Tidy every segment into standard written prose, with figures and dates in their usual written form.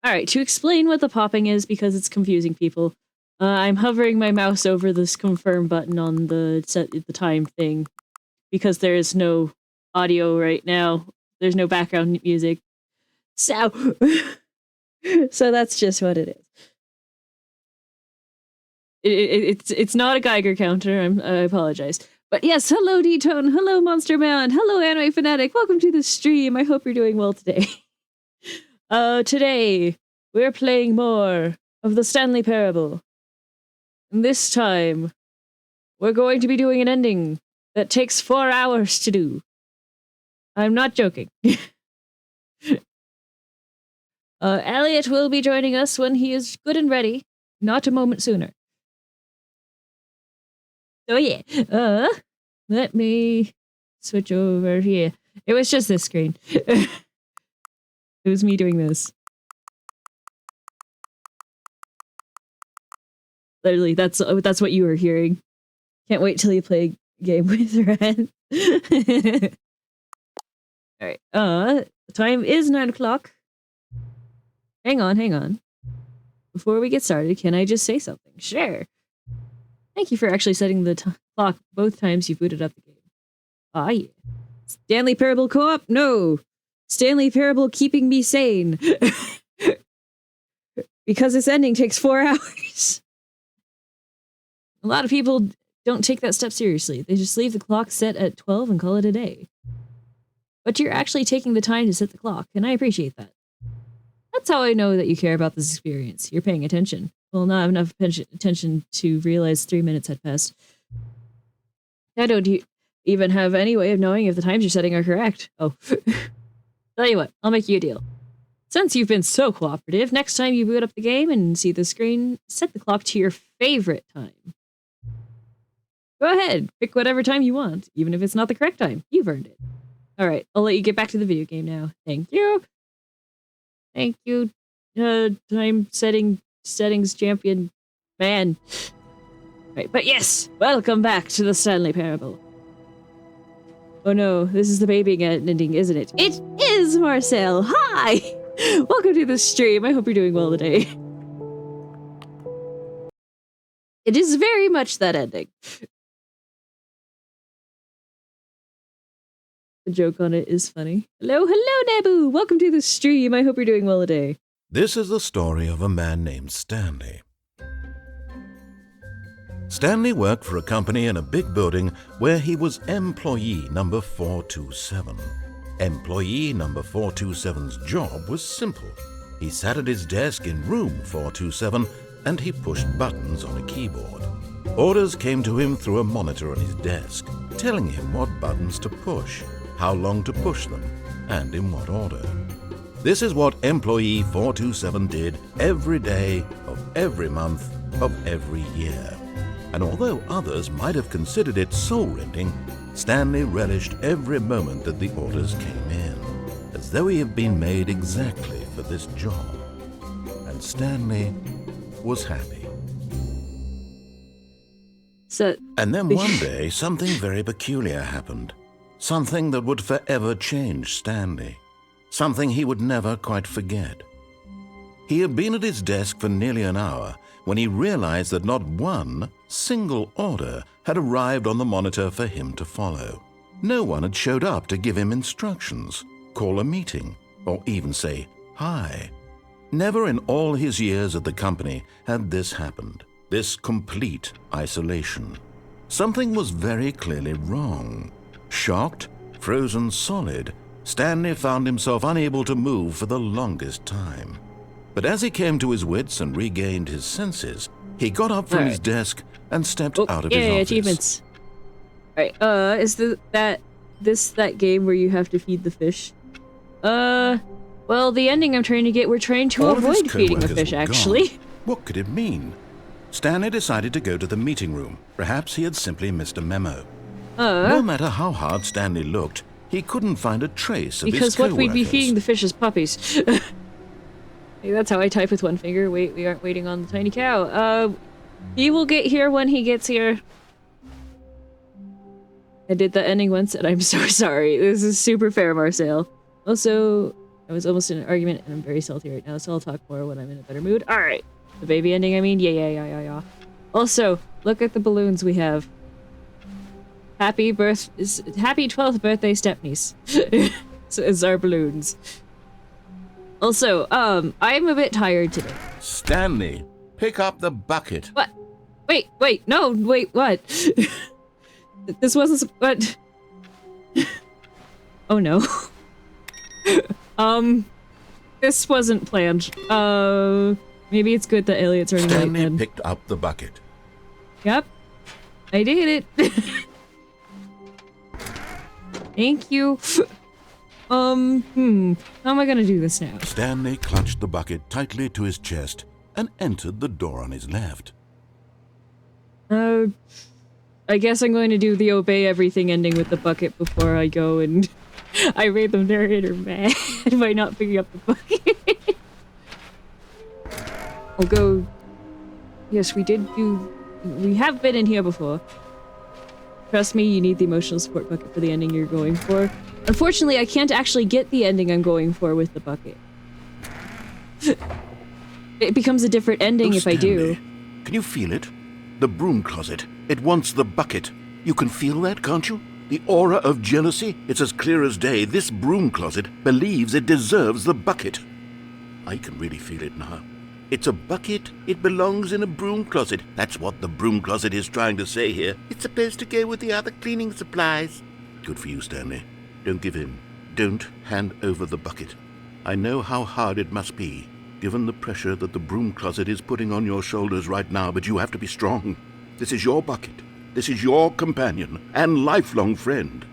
Alright, to explain what the popping is, because it's confusing people, I'm hovering my mouse over this confirm button on the set the time thing, because there is no audio right now. There's no background music. So, so that's just what it is. It's not a Geiger counter. I apologize. But yes, hello D-Tone, hello Monster Man, hello Anime Fanatic, welcome to the stream. I hope you're doing well today. Today, we're playing more of the Stanley Parable. And this time, we're going to be doing an ending that takes 4 hours to do. I'm not joking. Elliott will be joining us when he is good and ready, not a moment sooner. So yeah, let me switch over here. It was just this screen. It was me doing this. Literally, that's what you were hearing. Can't wait till you play a game with Ren. Alright, the time is 9 o'clock. Hang on. Before we get started, can I just say something? Sure. Thank you for actually setting the clock both times you booted up the game. Ah, yeah. Stanley Parable Co-op? No! Stanley Parable keeping me sane. Because this ending takes 4 hours. A lot of people don't take that step seriously. They just leave the clock set at 12 and call it a day. But you're actually taking the time to set the clock, and I appreciate that. That's how I know that you care about this experience. You're paying attention. Well, not enough attention to realize 3 minutes had passed. I don't even have any way of knowing if the times you're setting are correct. Oh. Tell you what, I'll make you a deal. Since you've been so cooperative, next time you boot up the game and see the screen, set the clock to your favorite time. Go ahead, pick whatever time you want, even if it's not the correct time. You've earned it. Alright, I'll let you get back to the video game now. Thank you. Thank you, time settings champion man. Right, but yes, welcome back to the Stanley Parable. Oh no, this is the baby ending, isn't it? It is, Marcel! Hi! Welcome to the stream, I hope you're doing well today. It is very much that ending. The joke on it is funny. Hello, Nebu! Welcome to the stream, I hope you're doing well today. This is the story of a man named Stanley. Stanley worked for a company in a big building where he was employee number 427. Employee number 427's job was simple. He sat at his desk in room 427 and he pushed buttons on a keyboard. Orders came to him through a monitor on his desk, telling him what buttons to push, how long to push them, and in what order. This is what employee 427 did every day of every month of every year. And although others might have considered it soul-rending, Stanley relished every moment that the orders came in, as though he had been made exactly for this job. And Stanley was happy. And then one day, something very peculiar happened. Something that would forever change Stanley. Something he would never quite forget. He had been at his desk for nearly an hour when he realized that not one single order had arrived on the monitor for him to follow. No one had showed up to give him instructions, call a meeting, or even say hi. Never in all his years at the company had this happened, this complete isolation. Something was very clearly wrong. Shocked, frozen solid, Stanley found himself unable to move for the longest time. But as he came to his wits and regained his senses, he got up from his desk and stepped out of his office. Achievements. Alright, is that game where you have to feed the fish? Well, the ending I'm trying to get, we're trying to avoid feeding the fish, actually. Gone. What could it mean? Stanley decided to go to the meeting room. Perhaps he had simply missed a memo. No matter how hard Stanley looked, he couldn't find a trace of his Because co-workers. what we'd be feeding the fish is puppies. Hey, that's how I type with one finger. Wait, we aren't waiting on the tiny cow. He will get here when he gets here. I did the ending once and I'm so sorry. This is super fair, Marcel. Also, I was almost in an argument, and I'm very salty right now, so I'll talk more when I'm in a better mood. Alright. The baby ending, I mean? Yeah. Also, look at the balloons we have. Happy 12th birthday, stepniece. So it's our balloons. Also, I'm a bit tired today. Stanley, pick up the bucket. What? Wait, no, wait, what? This wasn't, what? Oh no. This wasn't planned. Maybe it's good that Elliott's already Stanley picked up the bucket. Yep. I did it. Thank you. How am I gonna do this now? Stanley clutched the bucket tightly to his chest and entered the door on his left. I guess I'm going to do the obey everything ending with the bucket before I go, and I made the narrator mad by not picking up the bucket. I'll go. Yes, we have been in here before. Trust me, you need the emotional support bucket for the ending you're going for. Unfortunately, I can't actually get the ending I'm going for with the bucket. It becomes a different ending if I do. Can you feel it? The broom closet. It wants the bucket. You can feel that, can't you? The aura of jealousy? It's as clear as day. This broom closet believes it deserves the bucket. I can really feel it now. It's a bucket. It belongs in a broom closet. That's what the broom closet is trying to say here. It's supposed to go with the other cleaning supplies. Good for you, Stanley. Don't give in. Don't hand over the bucket. I know how hard it must be, given the pressure that the broom closet is putting on your shoulders right now, but you have to be strong. This is your bucket. This is your companion and lifelong friend.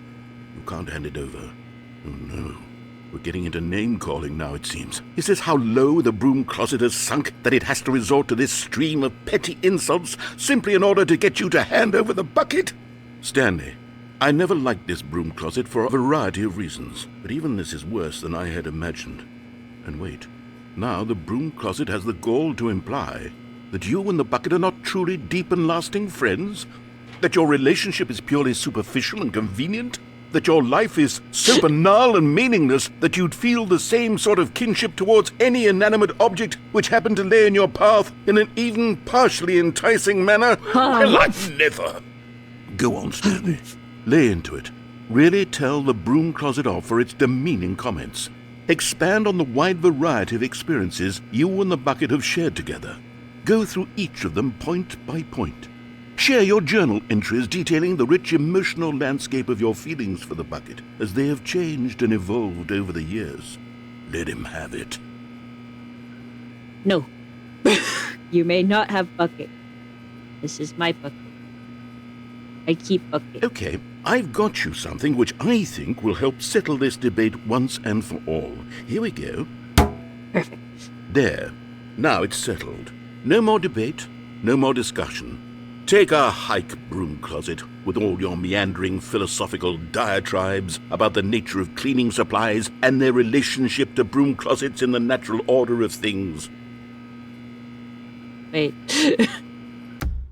You can't hand it over. Oh no. We're getting into name-calling now, it seems. Is this how low the broom closet has sunk, that it has to resort to this stream of petty insults simply in order to get you to hand over the bucket? Stanley, I never liked this broom closet for a variety of reasons, but even this is worse than I had imagined. And wait, now the broom closet has the gall to imply that you and the bucket are not truly deep and lasting friends? That your relationship is purely superficial and convenient? That your life is so banal and meaningless that you'd feel the same sort of kinship towards any inanimate object which happened to lay in your path in an even partially enticing manner? Well, I've never. Go on, Stanley. Lay into it. Really tell the broom closet off for its demeaning comments. Expand on the wide variety of experiences you and the bucket have shared together. Go through each of them point by point. Share your journal entries detailing the rich emotional landscape of your feelings for the bucket as they have changed and evolved over the years. Let him have it. No. You may not have bucket. This is my bucket. I keep bucket. Okay, I've got you something which I think will help settle this debate once and for all. Here we go. Perfect. There. Now it's settled. No more debate, no more discussion. Take a hike, broom closet, with all your meandering philosophical diatribes about the nature of cleaning supplies and their relationship to broom closets in the natural order of things. Wait.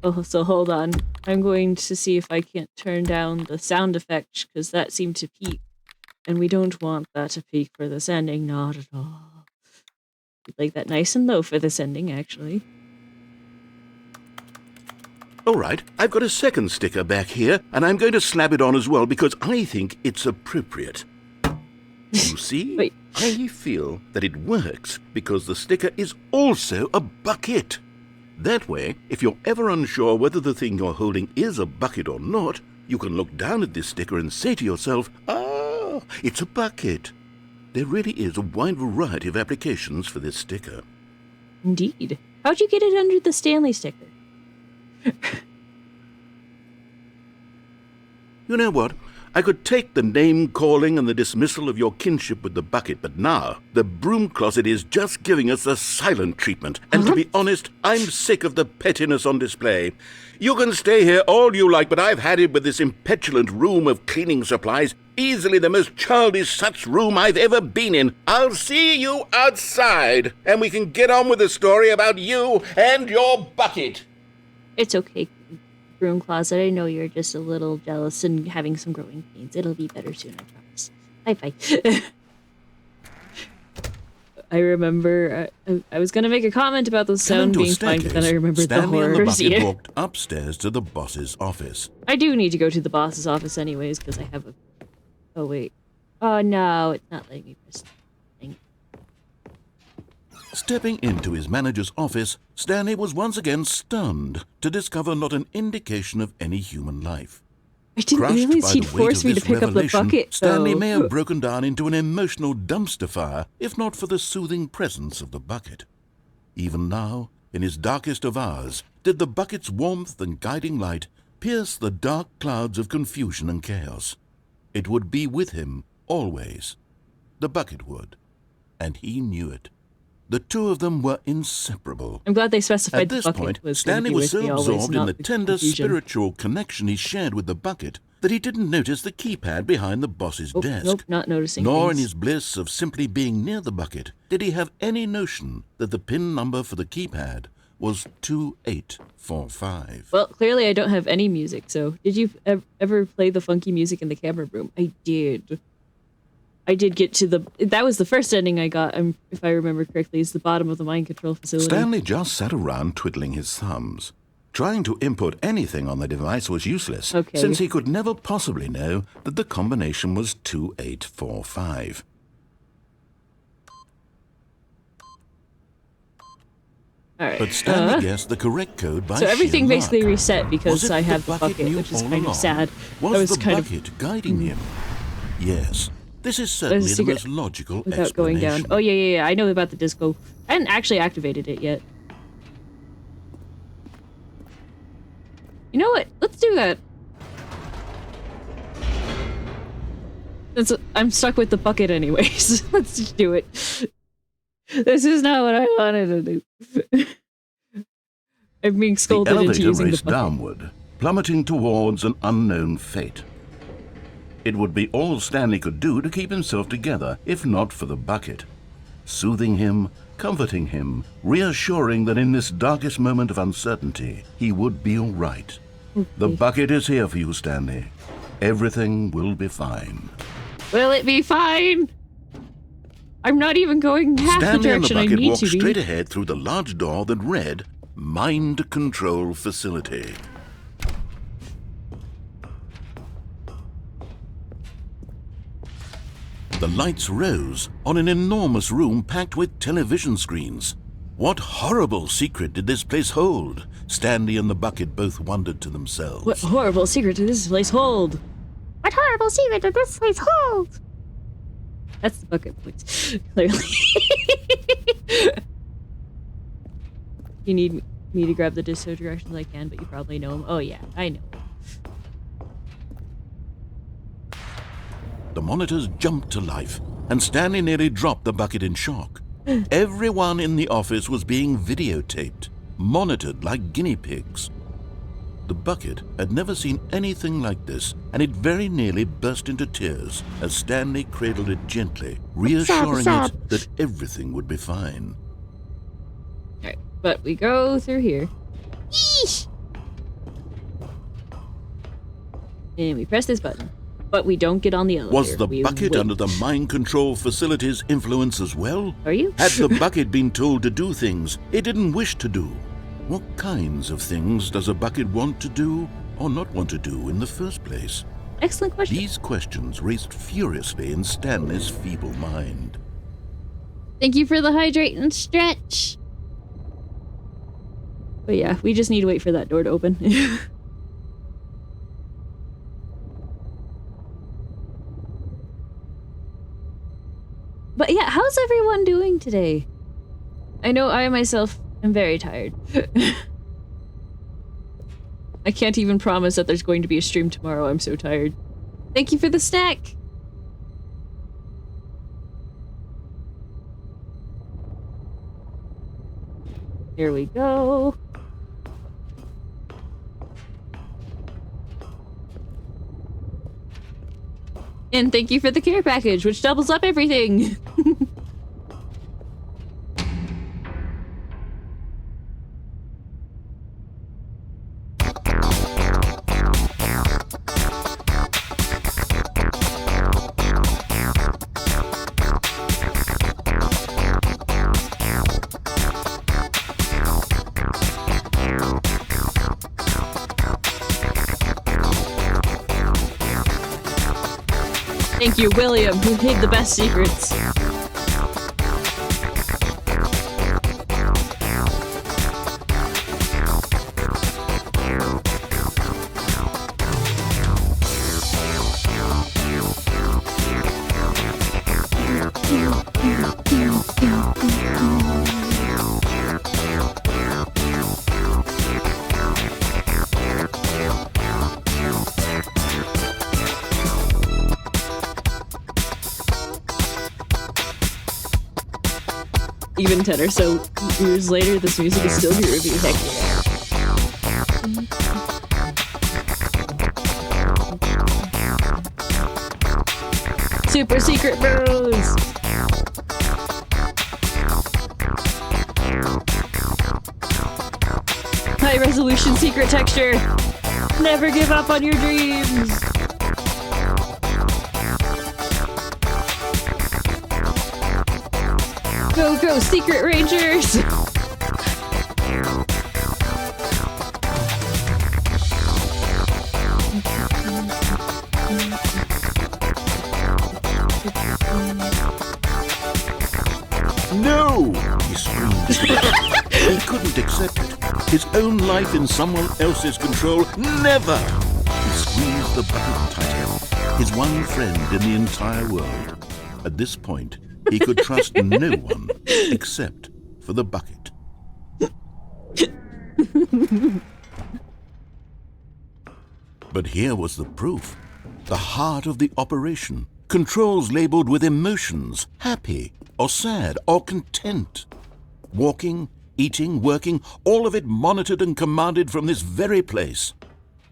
Oh, so hold on. I'm going to see if I can't turn down the sound effect, because that seemed to peak. And we don't want that to peak for this ending, not at all. We'd like that nice and low for this ending, actually. All right, I've got a second sticker back here, and I'm going to slap it on as well because I think it's appropriate. You see? Wait. I feel that it works because the sticker is also a bucket. That way, if you're ever unsure whether the thing you're holding is a bucket or not, you can look down at this sticker and say to yourself, ah, it's a bucket. There really is a wide variety of applications for this sticker. Indeed. How'd you get it under the Stanley sticker? You know what? I could take the name-calling and the dismissal of your kinship with the bucket, but now the broom closet is just giving us the silent treatment. And to be honest, I'm sick of the pettiness on display. You can stay here all you like, but I've had it with this impetulant room of cleaning supplies. Easily the most childish such room I've ever been in. I'll see you outside, and we can get on with the story about you and your bucket. It's okay, broom closet. I know you're just a little jealous and having some growing pains. It'll be better soon, I promise. Bye-bye. I remember I was going to make a comment about the sound being fine, but then I remembered the Stanley and the horrors. bucket Yeah. walked upstairs to the boss's office. I do need to go to the boss's office anyways, because I have a... Oh, wait. Oh, no, it's not letting me press the thing. Stepping into his manager's office, Stanley was once again stunned to discover not an indication of any human life. I didn't Crushed realize by he'd the weight force of me to this pick up the revelation, bucket, Stanley though. may have broken down into an emotional dumpster fire if not for the soothing presence of the bucket. Even now, in his darkest of hours, did the bucket's warmth and guiding light pierce the dark clouds of confusion and chaos. It would be with him always. The bucket would, and he knew it. The two of them were inseparable. I'm glad they specified At the this bucket point, was Stanley gonna be was with so me always, absorbed in not the tender confusion. spiritual connection he shared with the bucket that he didn't notice the keypad behind the boss's desk. Nope, not noticing Nor in things. his bliss of simply being near the bucket did he have any notion that the PIN number for the keypad was 2845. Well, clearly I don't have any music, so did you ever play the funky music in the camera room? I did. I did get to the... That was the first ending I got, if I remember correctly, is the bottom of the mind control facility. Stanley just sat around twiddling his thumbs. Trying to input anything on the device was useless, since he could never possibly know that the combination was 2845. Alright. But Stanley guessed the correct code by So everything sheer basically luck. reset Was because it I have the bucket, knew which is all kind along? of sad. Was I was the kind bucket guiding him? Yes. This is There's a certainly the secret most logical without going explanation. down. Oh, yeah. I know about the disco. I hadn't actually activated it yet. You know what? Let's do that. Since I'm stuck with the bucket anyways. Let's just do it. This is not what I wanted to do. I'm being The scolded into elevator using the raced bucket. downward, plummeting towards an unknown fate. It would be all Stanley could do to keep himself together, if not for the bucket. Soothing him, comforting him, reassuring that in this darkest moment of uncertainty, he would be all right. The bucket is here for you, Stanley. Everything will be fine. Will it be fine? I'm not even going half Stanley the direction I and the bucket need walked to be. straight ahead through the large door that read, Mind Control Facility. The lights rose on an enormous room packed with television screens. What horrible secret did this place hold? Stanley and the bucket both wondered to themselves. What horrible secret did this place hold? What horrible secret did this place hold? That's the bucket voice, clearly. You need me to grab the disto directions I can, but you probably know them. Oh yeah, I know. The monitors jumped to life, and Stanley nearly dropped the bucket in shock. Everyone in the office was being videotaped, monitored like guinea pigs. The bucket had never seen anything like this, and it very nearly burst into tears as Stanley cradled it gently, reassuring it that everything would be fine. Alright, but we go through here. Yeesh! And we press this button. But we don't get on the elevator. Was the We bucket wait. under the mind control facility's influence as well? Are you? Had the bucket been told to do things it didn't wish to do? What kinds of things does a bucket want to do or not want to do in the first place? Excellent question. These questions raced furiously in Stanley's feeble mind. Thank you for the hydrate and stretch. But yeah, we just need to wait for that door to open. But yeah, how's everyone doing today? I know I myself am very tired. I can't even promise that there's going to be a stream tomorrow. I'm so tired. Thank you for the snack. Here we go. And thank you for the care package, which doubles up everything. Thank you, William, who hid the best secrets. Even 10 or so years later, this music is still groovy. Heck yeah. Super secret bros! High resolution secret texture! Never give up on your dreams! Go, go, Secret Rangers! No! He screamed. He couldn't accept it. His own life in someone else's control. Never! He squeezed the bucket tighter. His one friend in the entire world. At this point, he could trust no one except for the bucket. But here was the proof. The heart of the operation. Controls labeled with emotions, happy or sad or content. Walking, eating, working, all of it monitored and commanded from this very place.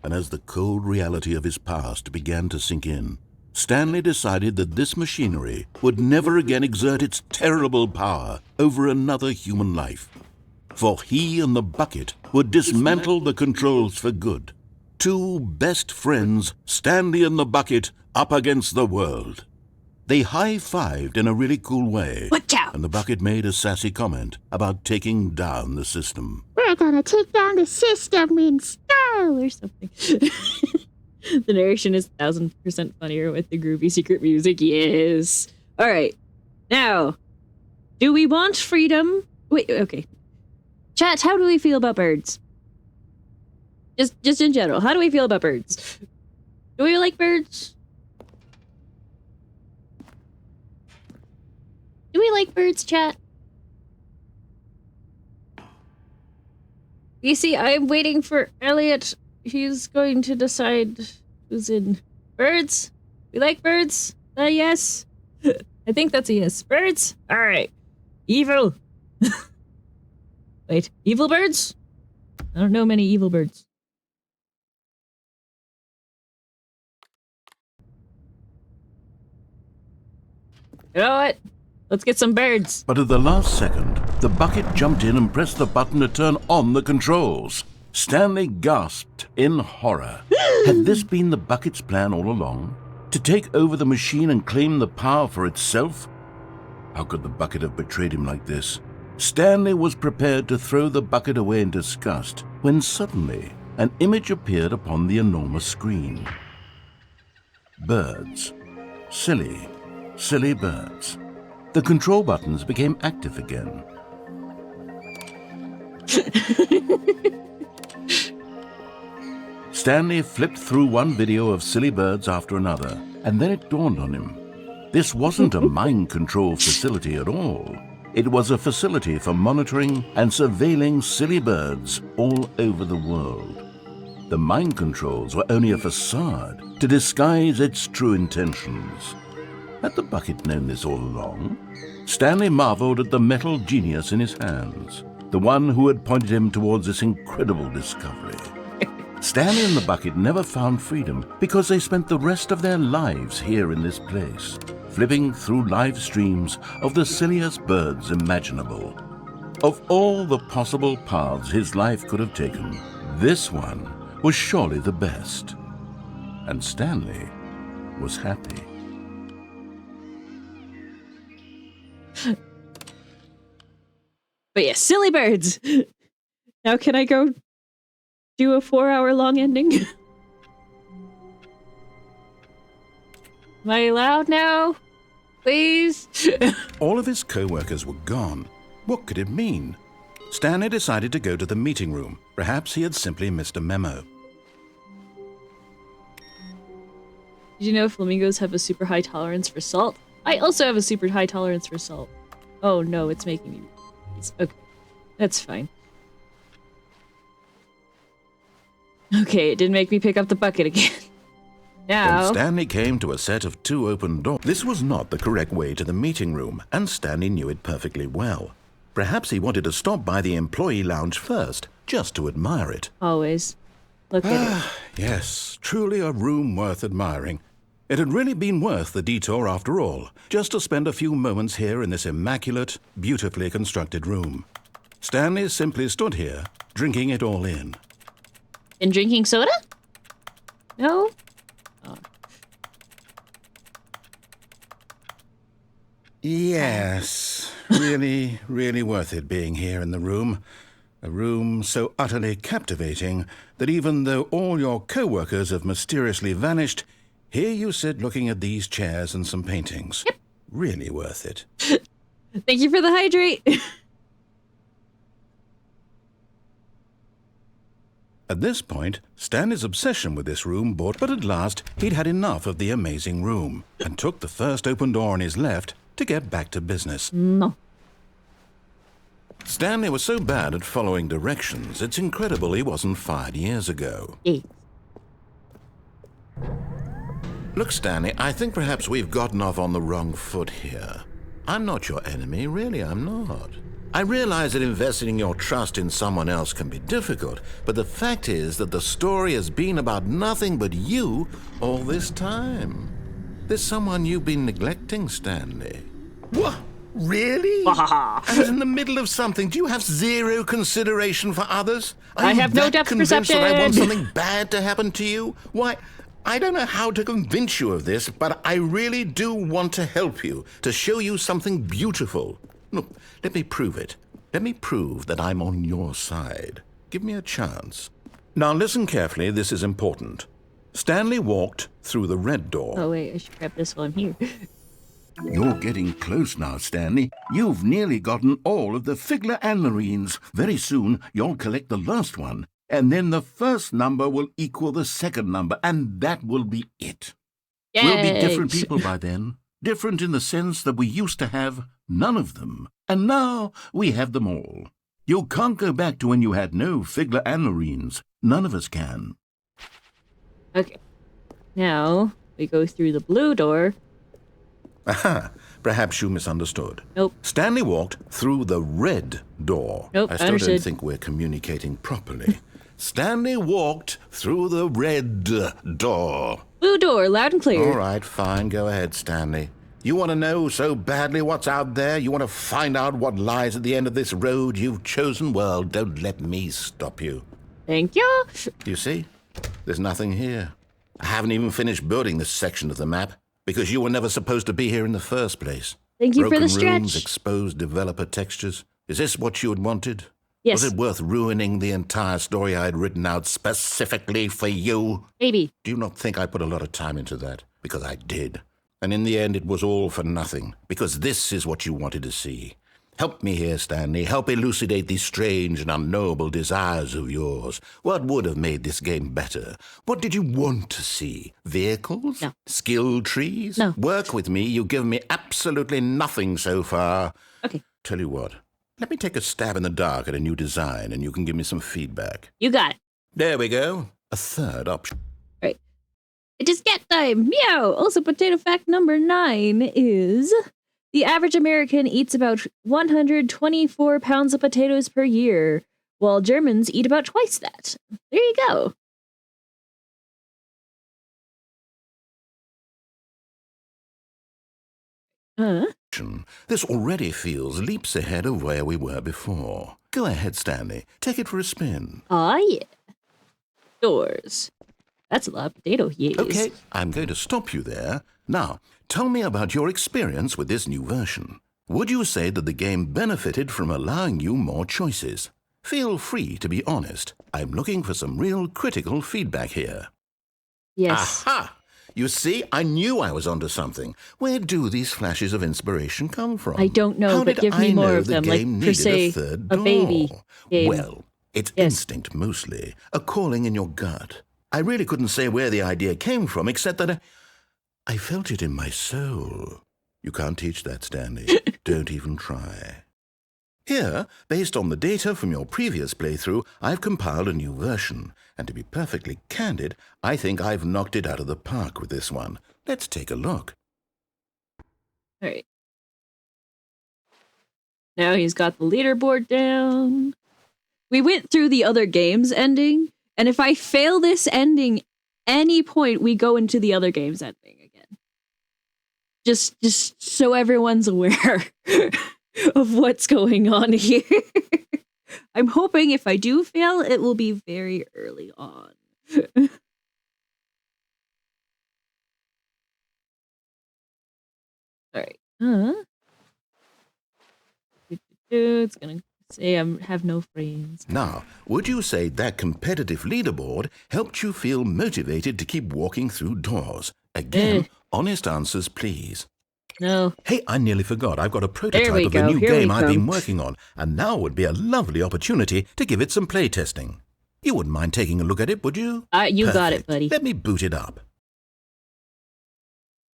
And as the cold reality of his past began to sink in, Stanley decided that this machinery would never again exert its terrible power over another human life. For he and the bucket would dismantle the controls for good. Two best friends, Stanley and the bucket, up against the world. They high-fived in a really cool way. Watch out! And the bucket made a sassy comment about taking down the system. We're gonna take down the system in style or something. The narration is 1000% funnier with the groovy secret music. Yes. All right. Now, do we want freedom? Wait, okay. Chat, how do we feel about birds? Just in general, how do we feel about birds? Do we like birds? Do we like birds, chat? You see, I'm waiting for Elliott. He's going to decide who's in. Birds? We like birds? Yes. I think that's a yes. Birds? Alright. Evil. Wait, evil birds? I don't know many evil birds. You know what? Let's get some birds. But at the last second, the bucket jumped in and pressed the button to turn on the controls. Stanley gasped in horror. Had this been the bucket's plan all along? To take over the machine and claim the power for itself? How could the bucket have betrayed him like this? Stanley was prepared to throw the bucket away in disgust when suddenly an image appeared upon the enormous screen. Birds. Silly, silly birds. The control buttons became active again. Stanley flipped through one video of silly birds after another, and then it dawned on him. This wasn't a mind control facility at all. It was a facility for monitoring and surveilling silly birds all over the world. The mind controls were only a facade to disguise its true intentions. Had the bucket known this all along? Stanley marveled at the metal genius in his hands, the one who had pointed him towards this incredible discovery. Stanley and the bucket never found freedom because they spent the rest of their lives here in this place, flipping through live streams of the silliest birds imaginable. Of all the possible paths his life could have taken, this one was surely the best. And Stanley was happy. But yeah, silly birds! Now can I go do a 4-hour long ending? Am I allowed now? Please? All of his co-workers were gone. What could it mean? Stanley decided to go to the meeting room. Perhaps he had simply missed a memo. Did you know flamingos have a super high tolerance for salt? I also have a super high tolerance for salt. Oh no, it's making me... Okay, that's fine. Okay, it didn't make me pick up the bucket again. Now... When Stanley came to a set of 2 open doors, this was not the correct way to the meeting room, and Stanley knew it perfectly well. Perhaps he wanted to stop by the employee lounge first, just to admire it. Always. Look at it. Yes, truly a room worth admiring. It had really been worth the detour after all, just to spend a few moments here in this immaculate, beautifully constructed room. Stanley simply stood here, drinking it all in. And drinking soda? No? Oh. Yes, really, really worth it being here in the room. A room so utterly captivating that even though all your co-workers have mysteriously vanished, here you sit looking at these chairs and some paintings. Yep. Really worth it. Thank you for the hydrate. At this point, Stanley's obsession with this room brought, but at last he'd had enough of the amazing room and took the first open door on his left to get back to business. No. Stanley was so bad at following directions, it's incredible he wasn't fired years ago. Hey. Look, Stanley, I think perhaps we've gotten off on the wrong foot here. I'm not your enemy, really, I'm not. I realize that investing your trust in someone else can be difficult, but the fact is that the story has been about nothing but you all this time. There's someone you've been neglecting, Stanley. What? Really? I was in the middle of something. Do you have zero consideration for others? I have no depth convinced that I want perception. something bad to happen to you? Why, I don't know how to convince you of this, but I really do want to help you, to show you something beautiful. Look, let me prove it. Let me prove that I'm on your side. Give me a chance. Now listen carefully, this is important. Stanley walked through the red door. Oh wait, I should grab this while I'm here. You're getting close now, Stanley. You've nearly gotten all of the Figler anlarines. Very soon, you'll collect the last one, and then the first number will equal the second number, and that will be it. Yay. We'll be different people by then. Different in the sense that we used to have none of them, and now we have them all. You can't go back to when you had no Figler anlarines. None of us can. Okay. Now, we go through the blue door. Aha, perhaps you misunderstood. Nope. Stanley walked through the red door. Nope, I I still understood. don't think we're communicating properly. Stanley walked through the red door. Blue door, loud and clear. All right, fine. Go ahead, Stanley. You want to know so badly what's out there? You want to find out what lies at the end of this road you've chosen? Well, don't let me stop you. Thank you. You see? There's nothing here. I haven't even finished building this section of the map because you were never supposed to be here in the first place. Thank you for Broken the stretch. rooms, exposed developer textures. Is this what you had wanted? Yes. Was it worth ruining the entire story I had written out specifically for you? Maybe. Do you not think I put a lot of time into that? Because I did. And in the end, it was all for nothing. Because this is what you wanted to see. Help me here, Stanley. Help elucidate these strange and unknowable desires of yours. What would have made this game better? What did you want to see? Vehicles? No. Skill trees? No. Work with me. You've given me absolutely nothing so far. Okay. Tell you what. Let me take a stab in the dark at a new design, and you can give me some feedback. You got it. There we go. A third option. Right. It is cat time. Meow. Also, potato fact number 9 is the average American eats about 124 pounds of potatoes per year, while Germans eat about twice that. There you go. This already feels leaps ahead of where we were before. Go ahead, Stanley. Take it for a spin. Aw, yeah. Doors. That's a lot of potato years. Okay, I'm going to stop you there. Now, tell me about your experience with this new version. Would you say that the game benefited from allowing you more choices? Feel free to be honest. I'm looking for some real critical feedback here. Yes. Aha! You see, I knew I was onto something. Where do these flashes of inspiration come from? I don't know, How but did give me I more know of the them, like, game per needed se, a third a door? baby game. Well, it's Yes. instinct mostly, a calling in your gut. I really couldn't say where the idea came from, except that I felt it in my soul. You can't teach that, Stanley. Don't even try. Here, based on the data from your previous playthrough, I've compiled a new version. And to be perfectly candid, I think I've knocked it out of the park with this one. Let's take a look. All right. Now he's got the leaderboard down. We went through the other game's ending, and if I fail this ending any point, we go into the other game's ending again. Just so everyone's aware of what's going on here. I'm hoping if I do fail, it will be very early on. All right. It's gonna say I have no friends. Now, would you say that competitive leaderboard helped you feel motivated to keep walking through doors? Again, honest answers, please. No. Hey, I nearly forgot. I've got a There prototype we of the go. new Here game we I've been go. working on, and now would be a lovely opportunity to give it some play testing. You wouldn't mind taking a look at it, would you? You got it, Perfect. buddy. Let me boot it up.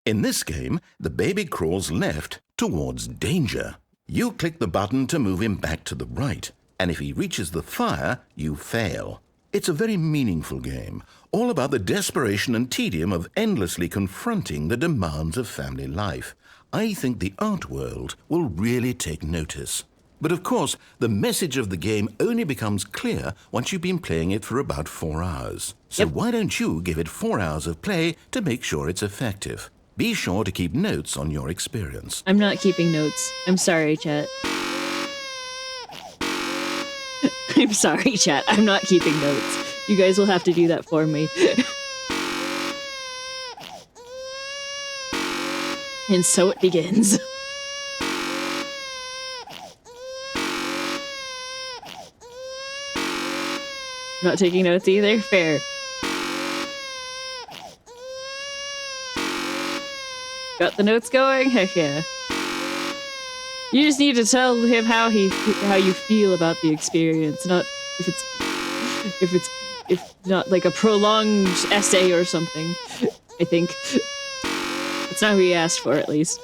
In this game, the baby crawls left towards danger. You click the button to move him back to the right, and if he reaches the fire, you fail. It's a very meaningful game, all about the desperation and tedium of endlessly confronting the demands of family life. I think the art world will really take notice. But of course, the message of the game only becomes clear once you've been playing it for about 4 hours. So why don't you give it 4 hours of play to make sure it's effective? Be sure to keep notes on your experience. I'm not keeping notes. I'm sorry, chat. I'm sorry, chat. I'm not keeping notes. You guys will have to do that for me. And so it begins. Not taking notes either? Fair. Got the notes going? Heck yeah. You just need to tell him how you feel about the experience, not if not like a prolonged essay or something. I think that's not what he asked for, at least.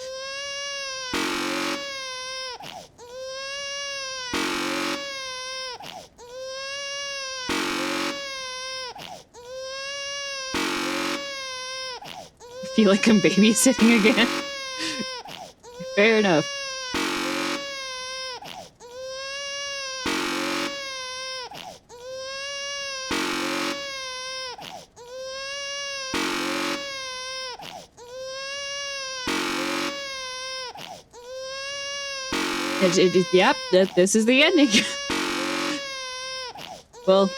I feel like I'm babysitting again. Fair enough. Yep, this is the ending. Well,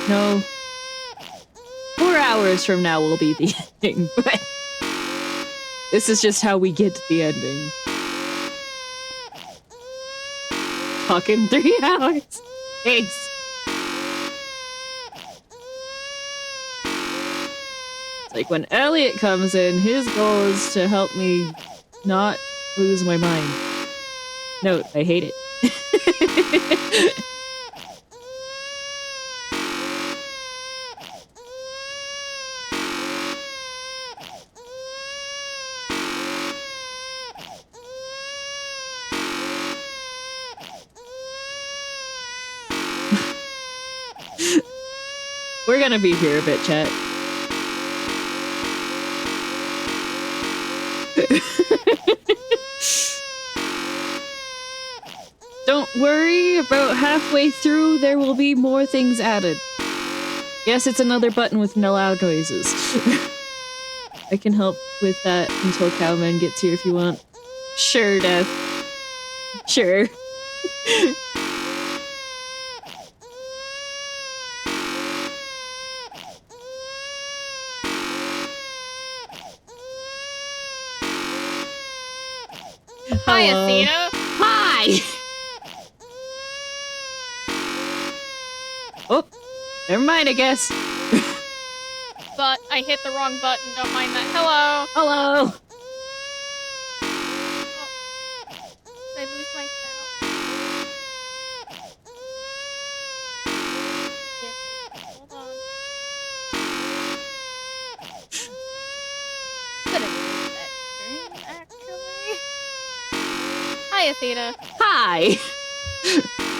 no. 4 hours from now will be the ending, but this is just how we get to the ending. Fucking 3 hours. Thanks. It's like when Elliott comes in, his goal is to help me not lose my mind. Note, I hate it. We're gonna be here a bit, chat. Don't worry, about halfway through there will be more things added. Yes, it's another button with no loud noises. I can help with that until Cowman gets here if you want. Sure, Death. Sure. Hi, Hello. Athena. Hi! Oh, never mind, I guess. but I hit the wrong button. Don't mind that. Hello. Hello. Did I lose my cow? Yes. Hold on. Gonna move that screen, actually. Hi, Athena. Hi.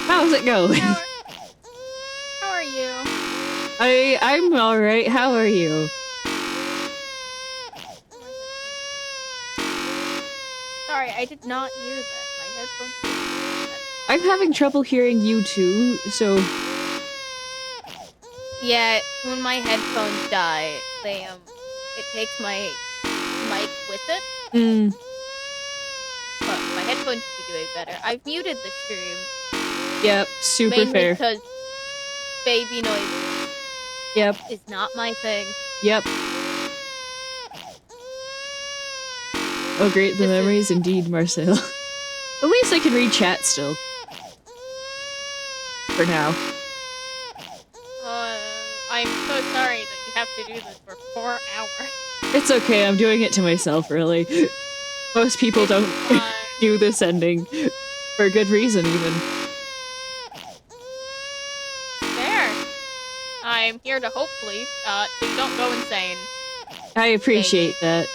How's it going? How are you? I'm all right. How are you? Sorry, I did not hear that. My headphones. I'm having trouble hearing you too. So Yeah, when my headphones die, it takes my mic with it. But my headphones should be doing better. I've muted the stream. yep, super Mainly fair. because baby noise Yep, is not my thing. yep. Oh great, the This is- memories indeed, Marcel. At least I can read chat still. For now. I'm so sorry that you have to do this for 4 hours. It's okay, I'm doing it to myself, really. Most people don't do this ending. For good reason, even. There. I'm here to hopefully, so you don't go insane. I appreciate that.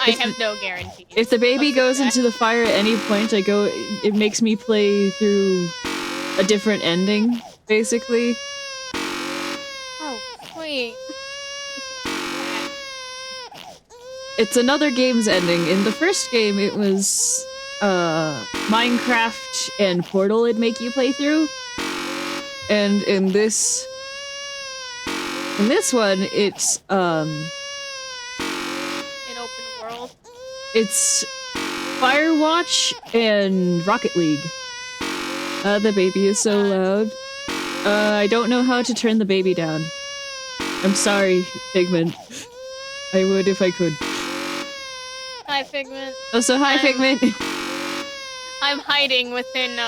I have no guarantees. If the baby of goes success. into the fire at any point, it makes me play through a different ending, basically. Oh, sweet. It's another game's ending. In the first game, it was Minecraft and Portal it'd make you play through. And in this one, it's An open world. it's Firewatch and Rocket League. The baby is so loud. I don't know how to turn the baby down. I'm sorry, Figment. I would if I could. Hi, Figment. Oh, so hi, Figment. I'm hiding within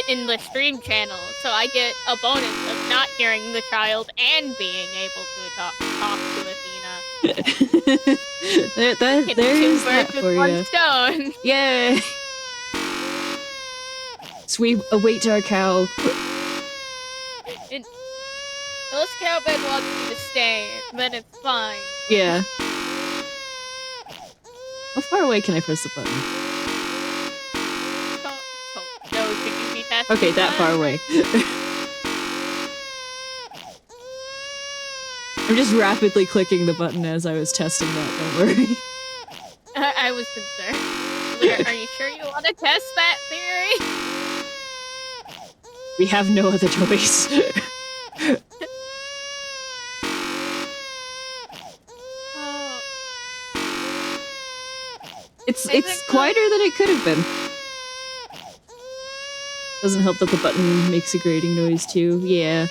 in the stream channel, so I get a bonus of not hearing the child and being able to talk to Athena. There's Two that birds for with one you. stone. Yay! So we await our cow. Unless Cowbed wants me to stay, then it's fine. Yeah. How far away can I press the button? No, should you be testing Okay, that far away. I'm just rapidly clicking the button as I was testing that, don't worry. I was concerned. Are you sure you want to test that theory? We have no other choice. Oh. It's quieter than it could have been. Doesn't help that the button makes a grating noise too. Yeah.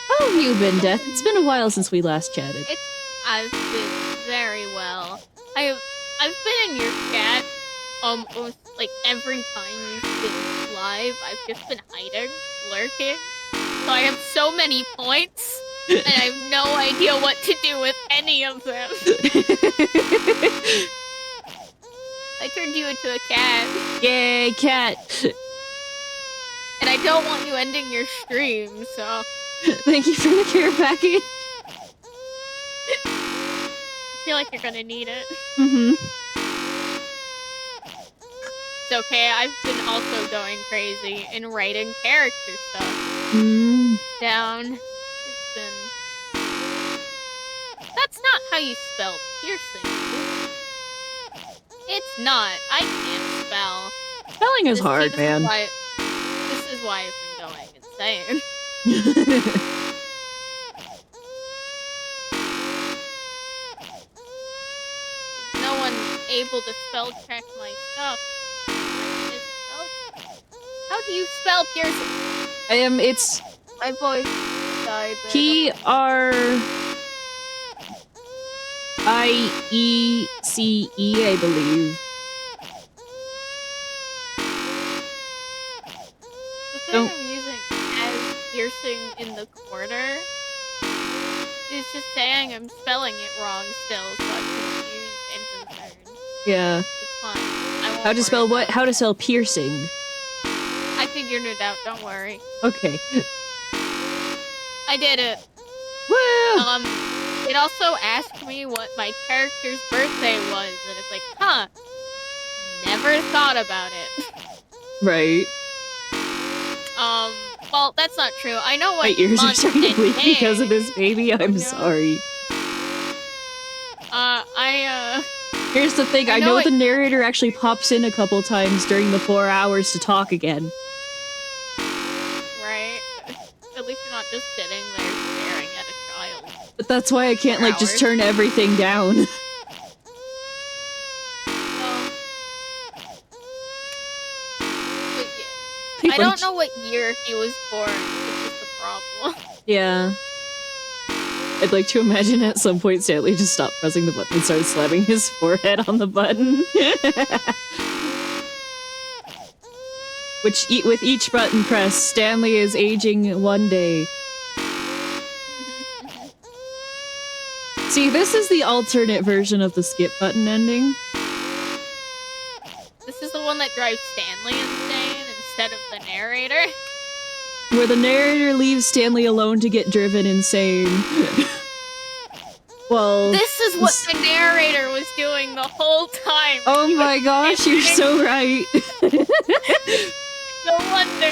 How have you been, Death? It's been a while since we last chatted. I've been very well. I've been in your chat almost like every time you've been live. I've just been hiding, lurking. So I have so many points, and I have no idea what to do with any of them. I turned you into a cat. Yay, cat! And I don't want you ending your stream, so... Thank you for the care package. I feel like you're gonna need it. Mm-hmm. It's okay, I've been also going crazy and writing character stuff down. It's been... That's not how you spell piercing. It's not. I can't spell. Spelling is hard, man. This is why I've been going insane. No one able to spell check my stuff. How do you spell piercing? It's My voice died there. P-R-I-E-C-E, I believe. The thing I'm using as in the corner is just saying I'm spelling it wrong still, so I'm confused and concerned. Yeah. It's fine. I won't How to spell worry what? about How to spell piercing. it. I figured it out, don't worry. Okay. I did it. Woo! It also asked me what my character's birthday was, and it's like, huh, never thought about it. Right. Well, that's not true. I know what My ears are month starting to and bleed day. because of this baby. I'm no. sorry. Here's the thing. I know the narrator actually pops in a couple times during the 4 hours to talk again. Right? At least you're not just sitting there staring at a child. But that's why I can't, 4 like, just hours. turn everything down. But yeah. I don't know what year he was born, which is the problem. Yeah. I'd like to imagine at some point Stanley just stopped pressing the button and started slapping his forehead on the button. Which, with each button press, Stanley is aging 1 day. See, this is the alternate version of the skip button ending. This is the one that drives Stanley insane instead of the narrator. Where the narrator leaves Stanley alone to get driven insane. Well... This is what the narrator was doing the whole time. Oh my gosh, you're so right. No wonder.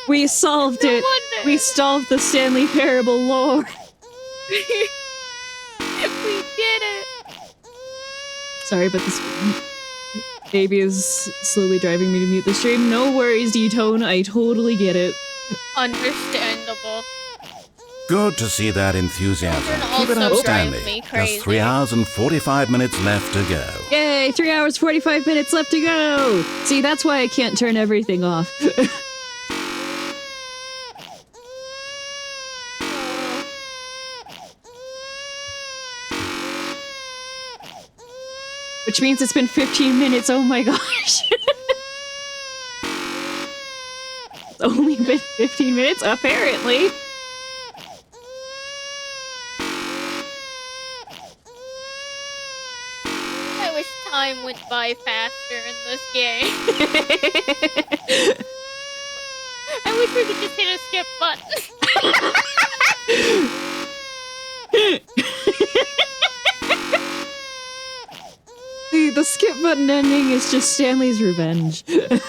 We solved it. Wonder. We solved the Stanley Parable lore. We did it. Sorry, but this baby is slowly driving me to mute the stream. No worries, D-Tone. I totally get it. Understandable. Good to see that enthusiasm. Children Keep it also up, drive Stanley. me crazy. Just 3 hours and 45 minutes left to go. Yay, 3 hours, 45 minutes left to go. See, that's why I can't turn everything off. Which means it's been 15 minutes, oh my gosh. It's only been 15 minutes, apparently. I wish time went by faster in this game. I wish we could just hit a skip button. The skip button ending is just Stanley's revenge. Thought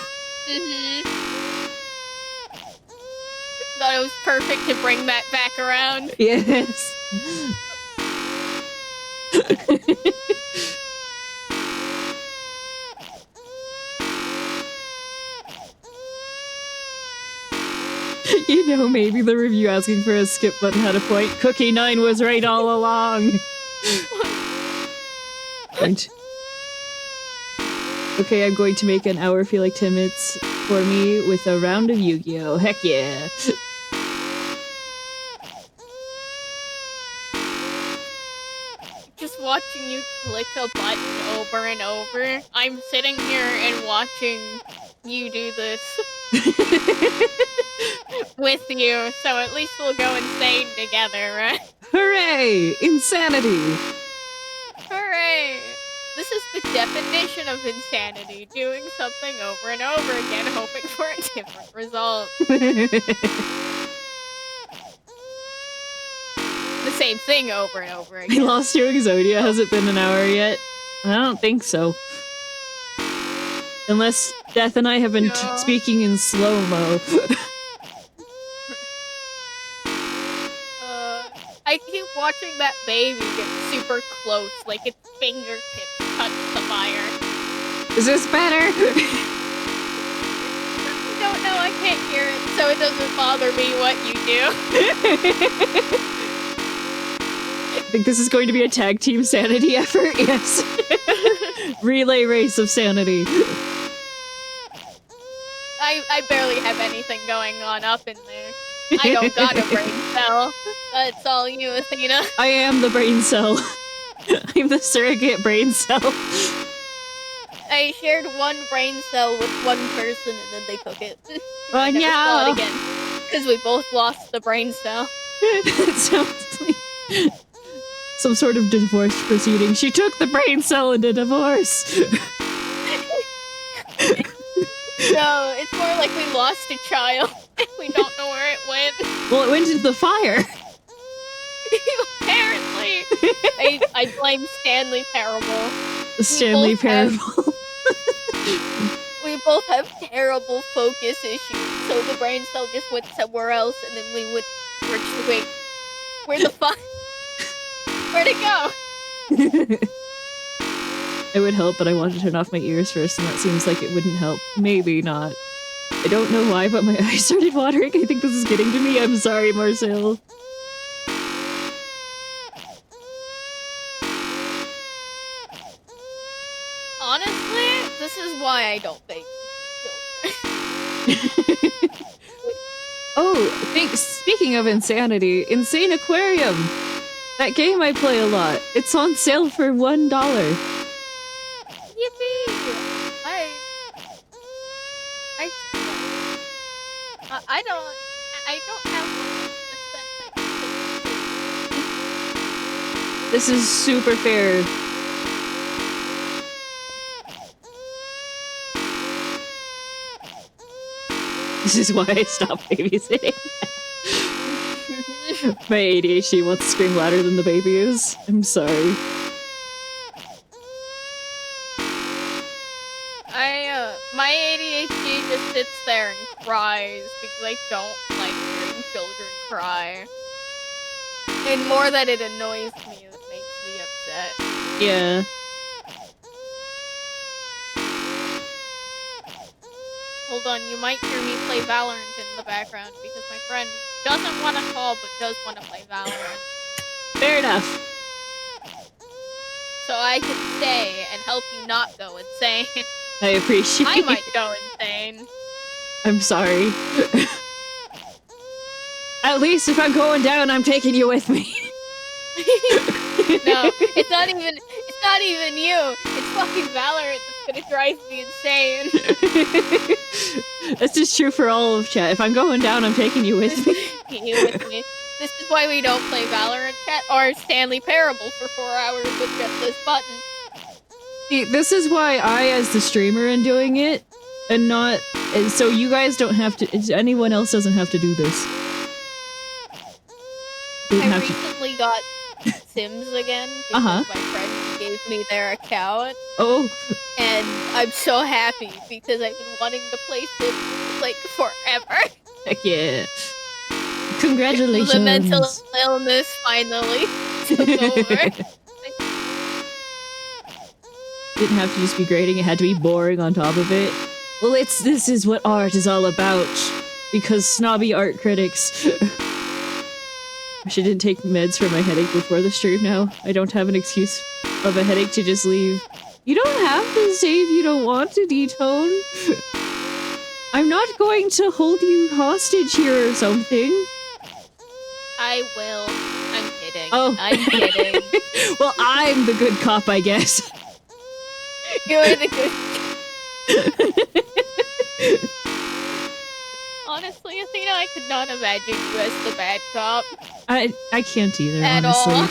it was perfect to bring that back around. Yes. You know, maybe the review asking for a skip button had a point. Cookie 9 was right all along. Right. Okay, I'm going to make an hour feel like 10 minutes for me with a round of Yu-Gi-Oh! Heck yeah. Just watching you click a button over and over. I'm sitting here and watching you do this with you, so at least we'll go insane together, right? Hooray! Insanity! Hooray! This is the definition of insanity. Doing something over and over again, hoping for a different result. The same thing over and over I again. lost your Exodia. Has it been an hour yet? I don't think so. Unless Death and I have been speaking in slow-mo. I keep watching that baby get super close, like its fingertips touch the fire. Is this better? No, I can't hear it, so it doesn't bother me what you do. I think this is going to be a tag team sanity effort, yes. Relay race of sanity. I barely have anything going on up in there. I don't got a brain cell. That's all you, Athena. I am the brain cell. I'm the surrogate brain cell. I shared one brain cell with one person and then they took it. Oh, I never saw no. it again. Because we both lost the brain cell. It sounds like some sort of divorce proceeding. She took the brain cell in the divorce. No, it's more like we lost a child. We don't know where it went. Well, it went into the fire. Apparently. I blame Stanley Parable. Stanley Parable. We both have terrible focus issues, so the brain cell just went somewhere else, and then we went, wait, where the fuck? Where'd it go? It would help, but I wanted to turn off my ears first, and that seems like it wouldn't help. Maybe not. I don't know why, but my eyes started watering. I think this is getting to me. I'm sorry, Marcel. Honestly, this is why I don't think children. Oh, speaking of insanity, Insane Aquarium! That game I play a lot. It's on sale for $1. Yippee! I don't have money to spend. This is super fair. This is why I stopped babysitting. My ADHD wants to scream louder than the baby is. I'm sorry. My ADHD just sits there and cries because I don't like hearing children cry. And more that it annoys me, it makes me upset. Yeah. Hold on, you might hear me play Valorant in the background because my friend doesn't want to call but does want to play Valorant. Fair enough. So I can stay and help you not go insane. I appreciate I might go insane. I'm sorry. At least if I'm going down, I'm taking you with me. No, it's not even you. It's fucking Valorant that's gonna drive me insane. This is true for all of chat. If I'm going down, I'm taking you with me. You with me. This is why we don't play Valorant chat or Stanley Parable for 4 hours with just this button. See, this is why I, as the streamer, am doing it, and not so you guys don't have to. Anyone else doesn't have to do this. I recently got Sims again because my friend gave me their account. Oh. And I'm so happy because I've been wanting to play Sims like forever. Heck yeah. Congratulations. The mental illness finally took over. Didn't have to just be grading, it had to be boring on top of it. Well, this is what art is all about. Because snobby art critics. I didn't take meds for my headache before the stream now. I don't have an excuse of a headache to just leave. You don't have to say if you don't want to, detone. I'm not going to hold you hostage here or something. I will. I'm kidding. Oh. I'm kidding. Well, I'm the good cop, I guess. You're the good Honestly, Athena, I could not imagine you as the bad cop. I can't either, at honestly. all.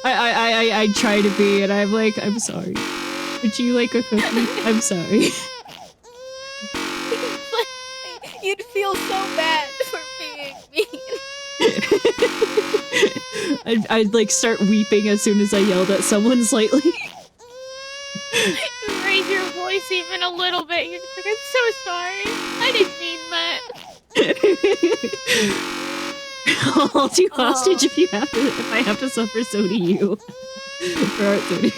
I try to be, and I'm like, I'm sorry. Would you like a cookie? I'm sorry. You'd feel so bad for being mean. I'd like start weeping as soon as I yelled at someone slightly. You raise your voice even a little bit. You're just like, I'm so sorry. I didn't mean that. I'll hold you hostage if I have to suffer, so do you. For art, so do you.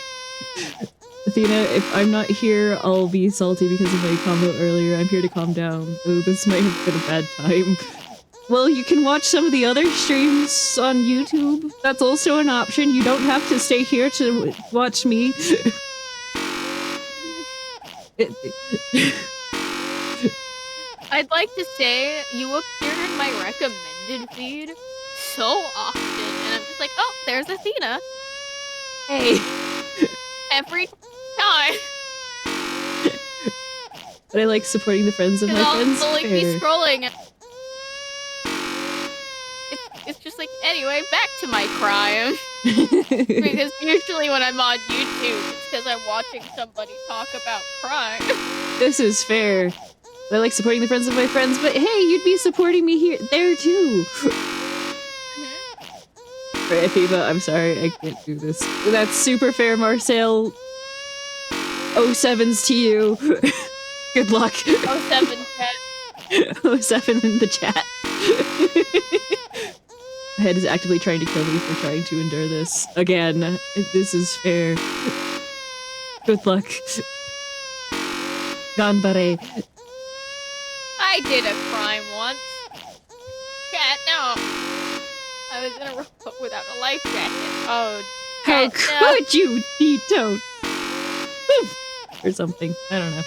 Athena, if I'm not here, I'll be salty because of my combo earlier. I'm here to calm down. Oh, this might have been a bad time. Well, you can watch some of the other streams on YouTube. That's also an option. You don't have to stay here to watch me. I'd like to say you appear in my recommended feed so often, and I'm just like, oh, there's Athena. Hey. Every time. But I like supporting the friends of my I'll friends. like be Fair. scrolling. It's just like, anyway, back to my crime. Because usually when I'm on YouTube, it's because I'm watching somebody talk about crime. This is fair. I like supporting the friends of my friends, but hey, you'd be supporting me there too. Alright, Afiba, I'm sorry, I can't do this. That's super fair, Marcel. 07's to you. Good luck. 07 chat. 07 in the chat. My head is actively trying to kill me for trying to endure this. Again, this is fair. Good luck. Ganbare. I did a crime once. Chat, no. I was in a rowboat without a life jacket. Oh, How chat, no. could you, Nito? Or something. I don't know.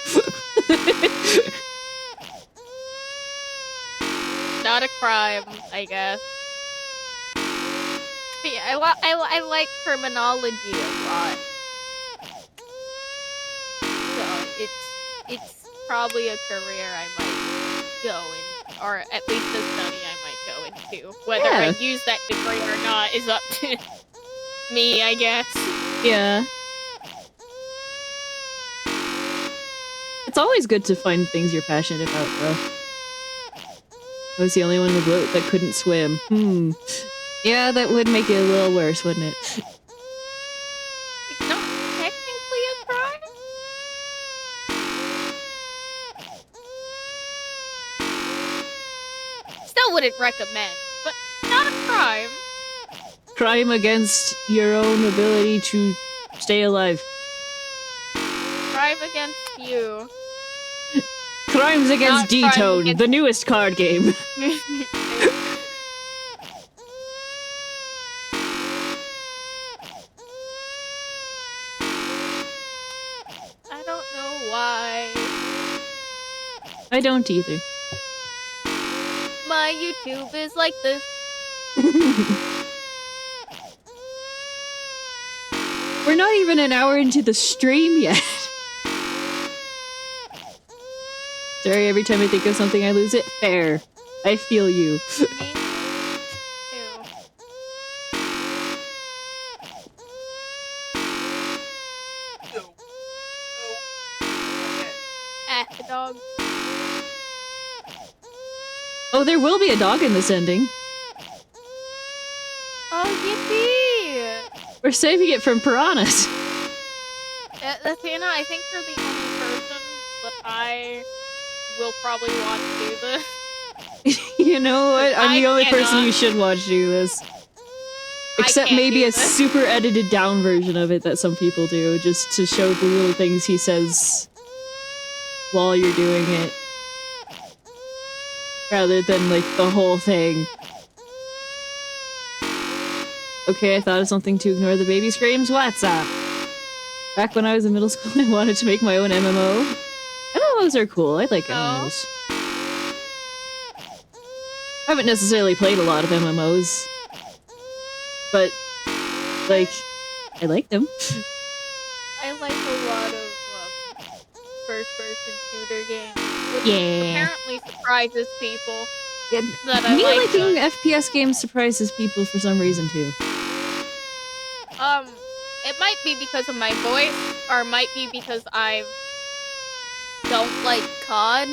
Not a crime, I guess. But yeah, I like criminology a lot. So it's probably a career I might go in, or at least a study I might go into. Whether I use that degree or not is up to me, I guess. Yeah. It's always good to find things you're passionate about, though. I was the only one in the boat that couldn't swim. Yeah, that would make it a little worse, wouldn't it? It's not technically a crime. Still wouldn't recommend, but not a crime. Crime against your own ability to stay alive. Crime against you. Crimes against Not crime D-Tone, against- the newest card game. I don't know why. I don't either. My YouTube is like this. We're not even an hour into the stream yet. Sorry, every time I think of something I lose it. Fair. I feel you. Me too. The dog. Oh, there will be a dog in this ending. Oh, yippee! We're saving it from piranhas. Athena, I think you're the only person that I will probably watch do this. You know what? I'm the I only person cannot. you should watch do this. Except can't maybe do a this. super edited down version of it that some people do, just to show the little things he says while you're doing it. Rather than, like, the whole thing. Okay, I thought of something to ignore the baby screams. What's up? Back when I was in middle school, I wanted to make my own MMO. MMOs are cool. I like MMOs. I haven't necessarily played a lot of MMOs. But, like, I like them. I like a lot of first-person shooter games. Which Yeah. apparently surprises people. Yeah, That I me like liking them. FPS games surprises people for some reason too. It might be because of my voice, or it might be because I don't like COD.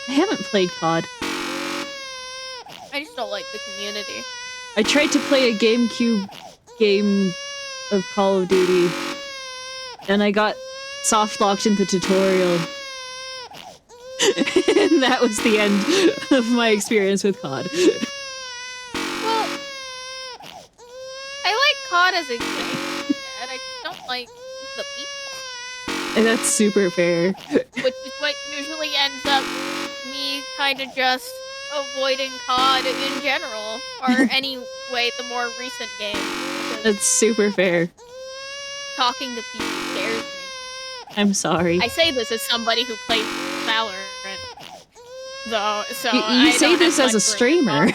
I haven't played COD. I just don't like the community. I tried to play a GameCube game of Call of Duty, and I got soft-locked in the tutorial. And that was the end of my experience with COD. Well, I like COD as a game, and I just don't like the people. And that's super fair. Which is what usually ends up me kind of just avoiding COD in general, or anyway, the more recent games. Because That's super fair. talking to people scares me. I'm sorry. I say this as somebody who plays Valorant, though, so You I say don't this have as a much streamer.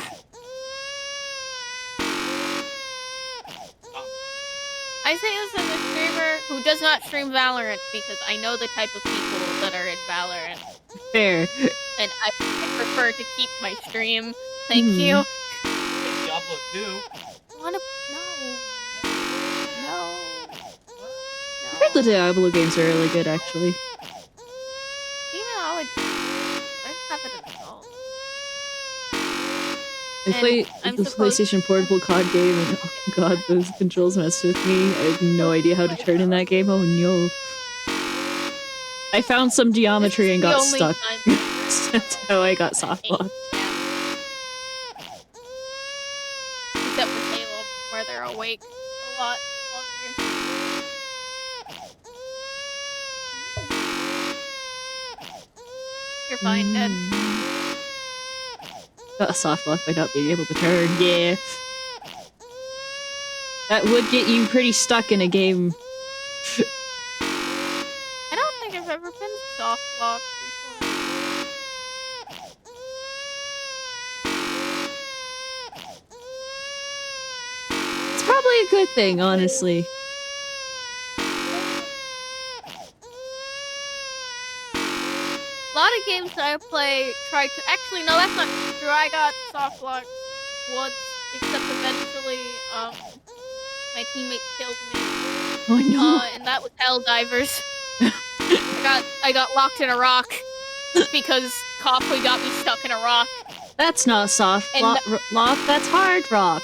I I say this as a streamer who does not stream Valorant because I know the type of people that are in Valorant. Fair. And I prefer to keep my stream. Thank you. Like Diablo 2. No. I heard the Diablo games are really good, actually. Even I have it installed. I play the PlayStation Portable COD game, and oh god, those controls messed with me. I have no idea how to turn in that game. Oh no. I found some geometry and got stuck. That's how I got soft locked. Except for Salem, where they're awake a lot longer. You're fine, Dad. Got a soft lock by not being able to turn, yeah. That would get you pretty stuck in a game. I don't think I've ever been soft locked before. It's probably a good thing, honestly. A lot of games that I play try to... Actually, no, that's not true. I got soft locked once, except eventually, my teammate killed me. Oh no. And that was Helldivers. I got locked in a rock because Copley got me stuck in a rock. That's not soft lock, that's hard rock.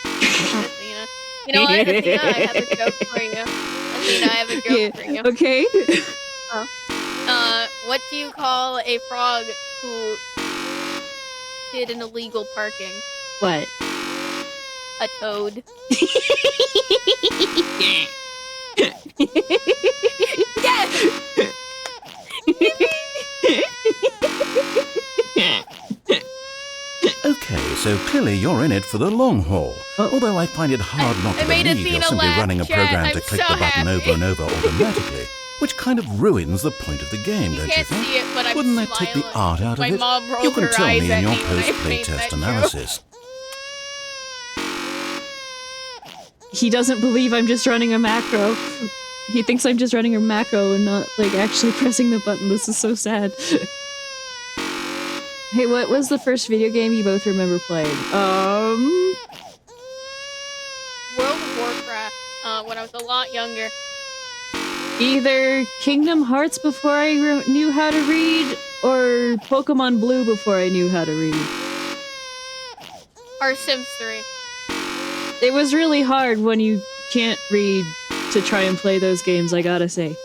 Athena. You know what, Athena? I have a joke for you. Athena, I have a joke for you. Okay. What do you call a frog who did an illegal parking? What? A toad. Yes! Okay, so clearly you're in it for the long haul. Although I find it hard not to believe you're simply running a program to click the button over and over automatically, which kind of ruins the point of the game, don't you can't think? see it, but I'm Wouldn't that take the smiling. art out My of it? mom rolled You can her tell eyes me in at your me when I post-play made that test joke. analysis. He doesn't believe I'm just running a macro. He thinks I'm just running a macro and not, like, actually pressing the button. This is so sad. Hey, what was the first video game you both remember playing? World of Warcraft, when I was a lot younger. Either Kingdom Hearts before I knew how to read, or Pokemon Blue before I knew how to read. Or Sims 3. It was really hard when you can't read to try and play those games, I gotta say.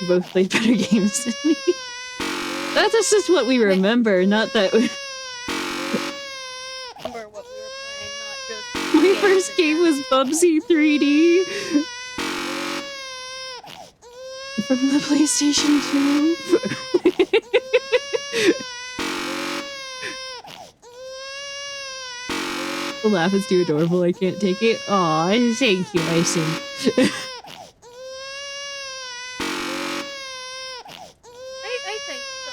You both played better games than me. That's just what we remember, not that... Remember what we were playing, not just... My first game was Bubsy 3D. From the PlayStation 2. The laugh is too adorable, I can't take it. Aw, thank you, I think. I think so.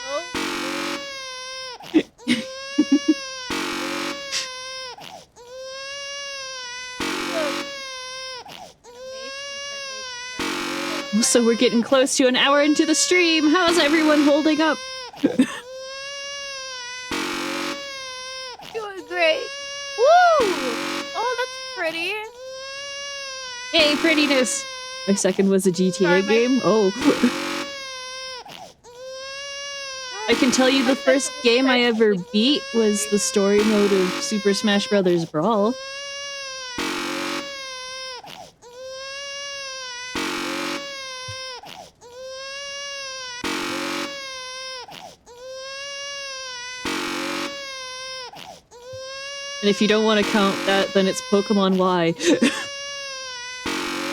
So we're getting close to an hour into the stream. How's everyone holding up? Doing great. Woo! Oh, that's pretty. Hey, prettiness! My second was a GTA Sorry, game. Oh. I can tell you the first game I ever beat was the story mode of Super Smash Bros. Brawl. And if you don't want to count that, then it's Pokemon Y. The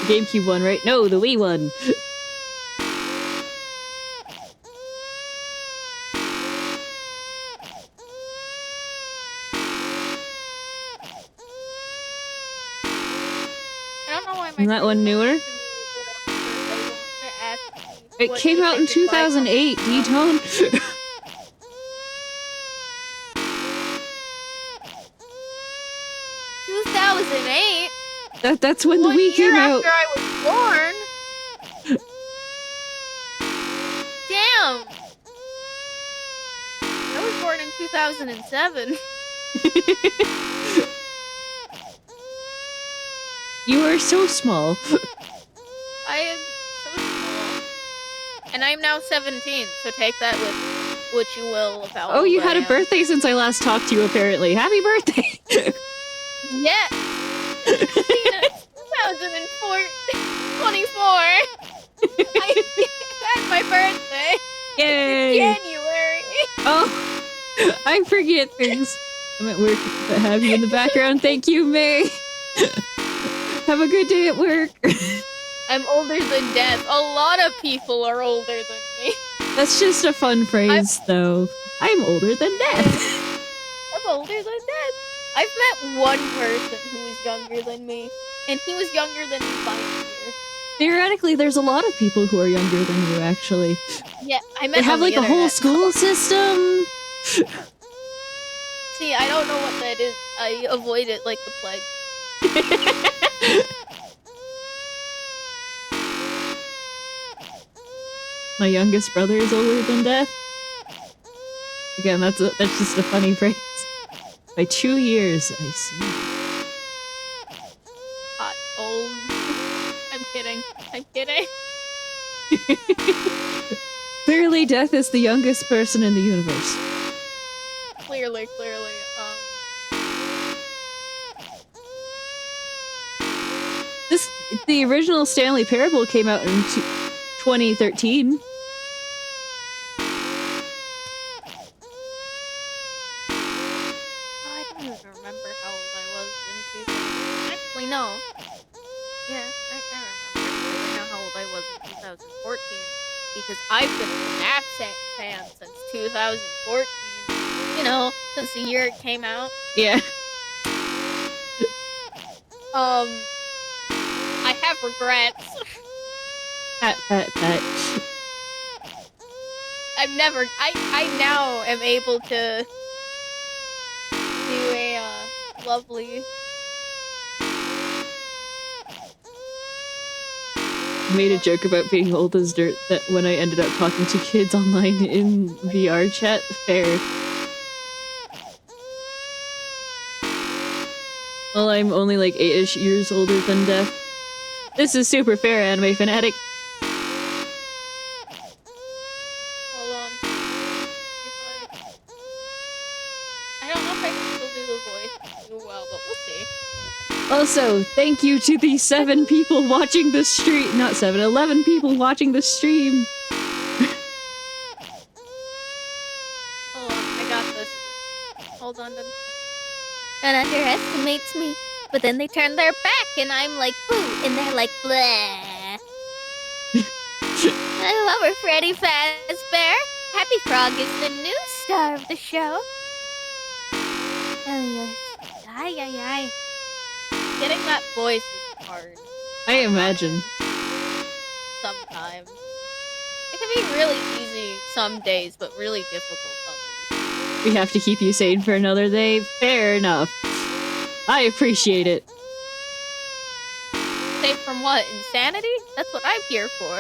GameCube one, right? No, the Wii one. I don't know why my Isn't that one newer? they want to ask me It What came you out in think is like- 2008, D-Tone. 2008? That's when the One Wii year came out. after I was born? Damn! I was born in 2007. You are so small. I am so small. And I'm now 17, so take that with what you will about Oh, you old had I a am. birthday since I last talked to you, apparently. Happy birthday! Yeah! It's 2024! I had my birthday! Yay! January! Oh, I forget things. I'm at work, but have you in the background. Thank you, May. Have a good day at work. I'm older than death. A lot of people are older than me. That's just a fun phrase, though. I'm older than death. I'm older than death. I've met one person who was younger than me, and he was younger than me by a year. Theoretically, there's a lot of people who are younger than you, actually. Yeah, I met They have, on the like, a whole internet. school system. See, I don't know what that is. I avoid it like the plague. My youngest brother is older than death. Again, that's just a funny phrase. By 2 years, I see. Hot, old. I'm kidding. I'm kidding. Clearly, death is the youngest person in the universe. Clearly. The original Stanley Parable came out in 2013. I don't even remember how old I was in 2000. Actually, no. Yeah, I remember. I know how old I was in 2014 because I've been a FNAF fan since 2014. You know, since the year it came out. Yeah. I have regrets. Pat. I now am able to do a lovely. Made a joke about being old as dirt that when I ended up talking to kids online in VR chat. Fair. Well, I'm only like 8-ish years older than death. This is super fair, anime fanatic. Hold on. I don't know if I can still do the voice too well, but we'll see. Also, thank you to the 7 people watching the stream. Not 7, 11 people watching the stream. Hold on, I got this. Hold on. And underestimates me, but then they turn their back, and I'm like, boo, and they're like, blah. Hello, we're Freddy Fazbear. Happy Frog is the new star of the show. Elliott. Ay. Getting that voice is hard. I imagine. Sometimes. It can be really easy some days, but really difficult others. We have to keep you sane for another day. Fair enough. I appreciate it. Safe from what? Insanity? That's what I'm here for.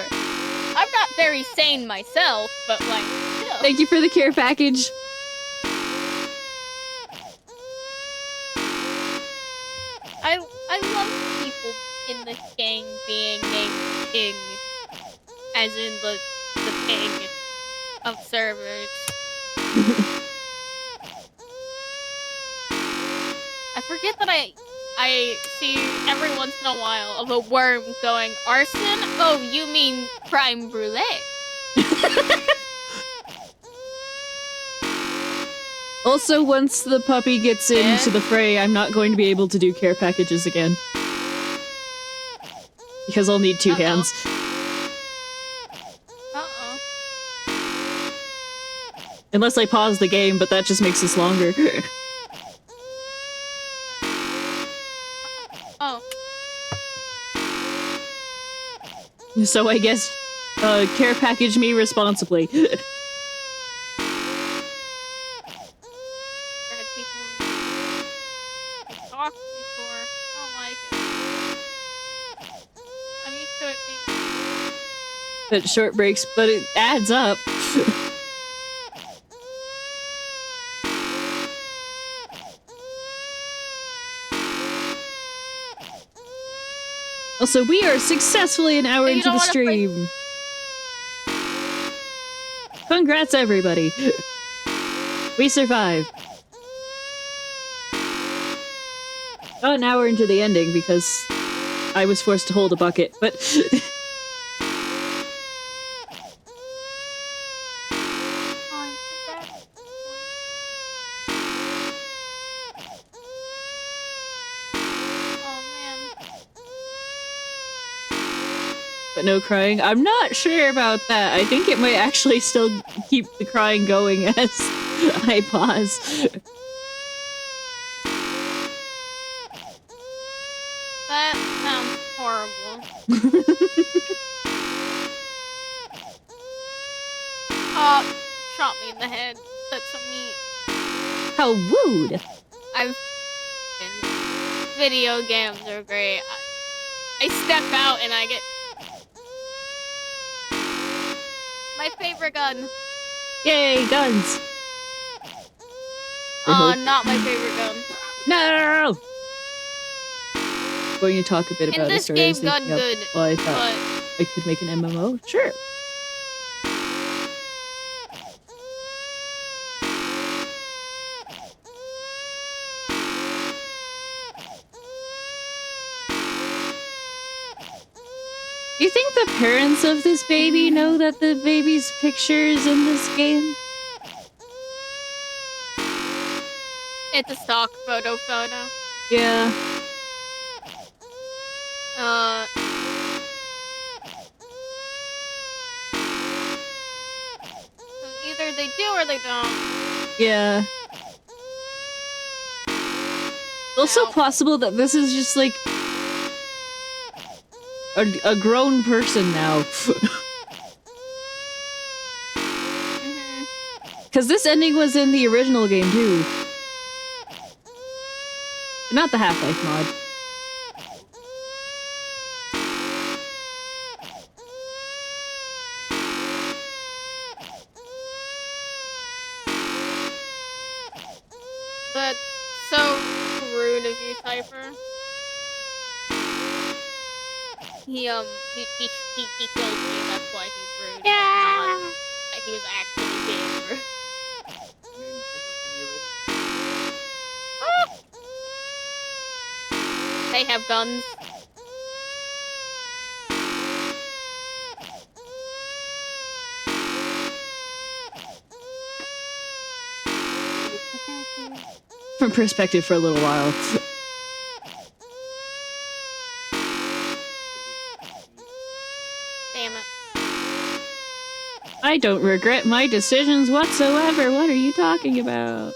I'm not very sane myself, but like, still. Thank you for the care package. I love people in this gang being named King. As in the king of servers. I forget that I see every once in a while of a worm going, arson? Oh, you mean crime brulee. Also, once the puppy gets into the fray, I'm not going to be able to do care packages again. Because I'll need 2 hands. Unless I pause the game, but that just makes this longer. Oh. So I guess Care package me responsibly. I had people talk before. I don't like it. I'm used to it being. But short breaks, but it adds up. Also, we are successfully an hour But you into don't the wanna play- stream. Congrats, everybody. We survived. Oh, an hour into the ending because I was forced to hold a bucket, but I'm so bad. Oh man. but no crying. I'm not sure about that. I think it might actually still keep the crying going as I pause. That sounds horrible. Shot me in the head. That's so mean. How rude. Video games are great. I step out and I get my favorite gun. Yay, guns. I hope. Not my favorite gun. No! Going to talk a bit In about a this story I was game, gun thinking of good, while I thought but I could make an MMO. Sure. Do you think the parents of this baby know that the baby's picture is in this game? it's a stock photo. Yeah. Either they do or they don't. Yeah. Also Ow. possible that this is just like a grown person now. Mhm. Because this ending was in the original game too. Not the Half-Life mod. That's so rude of you, Cypher. He killed me, that's why he's rude. Yeah. Not that he was actually being rude. They have guns. From perspective for a little while. Damn it. I don't regret my decisions whatsoever. What are you talking about?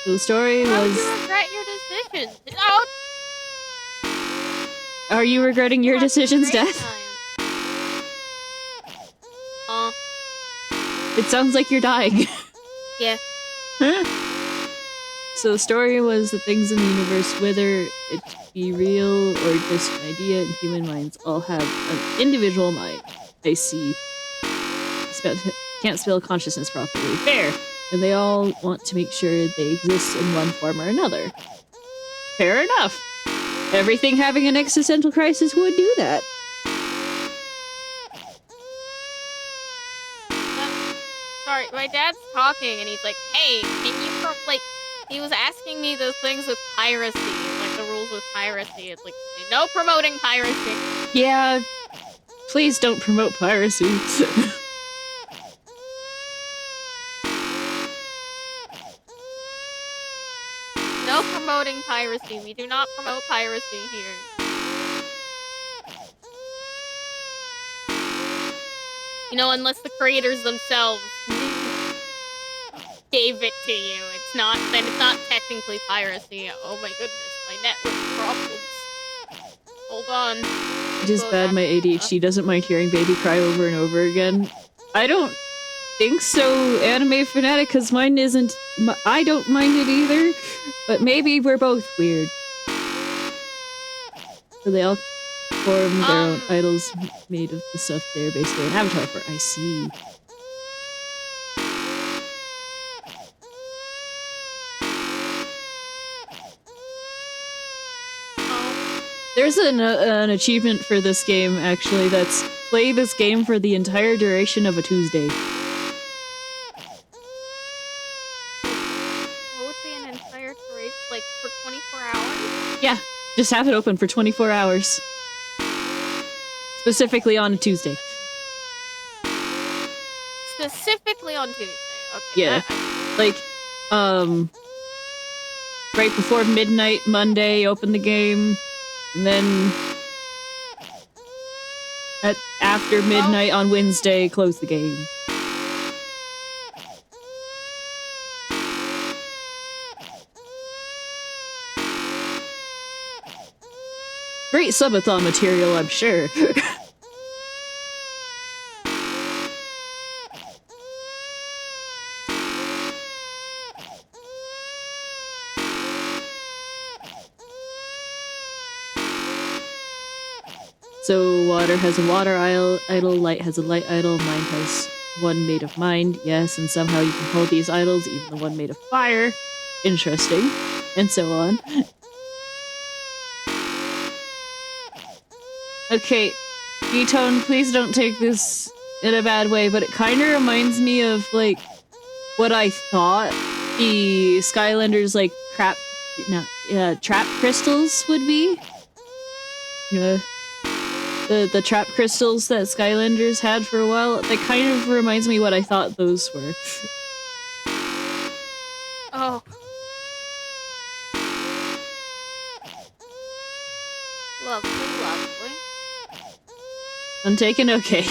The story Why would was... you regret your decisions? Oh, Are you regretting your you had a decisions, great Death? time. It sounds like you're dying. Yeah. So the story was that things in the universe, whether it be real or just an idea, and human minds all have an individual mind. I see. Can't spell consciousness properly. Fair. And they all want to make sure they exist in one form or another. Fair enough. Everything having an existential crisis would do that. Sorry, my dad's talking and he's like, hey, can you he was asking me the things with piracy, like the rules with piracy. It's like, no promoting piracy. Yeah, please don't promote piracy. No promoting piracy. We do not promote piracy here. You know, unless the creators themselves gave it to you. Then it's not technically piracy. Oh my goodness, my network problems. hold on. It is bad my ADHD doesn't mind hearing baby cry over and over again. I don't think so, anime fanatic, because mine isn't... I don't mind it either, but maybe we're both weird. So they all form their own idols made of the stuff they're basically an avatar for. I see. There's an achievement for this game, actually, that's play this game for the entire duration of a Tuesday. What would be an entire race, like, for 24 hours? Yeah, just have it open for 24 hours. Specifically on a Tuesday. Specifically on Tuesday, okay. Yeah, like, right before midnight Monday, open the game, and then after midnight on Wednesday, close the game. Great subathon material, I'm sure. So, water has a water idol, light has a light idol, mind has one made of mind, yes, and somehow you can hold these idols, even the one made of fire. Interesting. And so on. Okay, B-Tone, please don't take this in a bad way, but it kind of reminds me of, like, what I thought the Skylanders, like, trap crystals would be. The trap crystals that Skylanders had for a while, that kind of reminds me what I thought those were. Oh. Lovely, lovely. Untaken? Okay.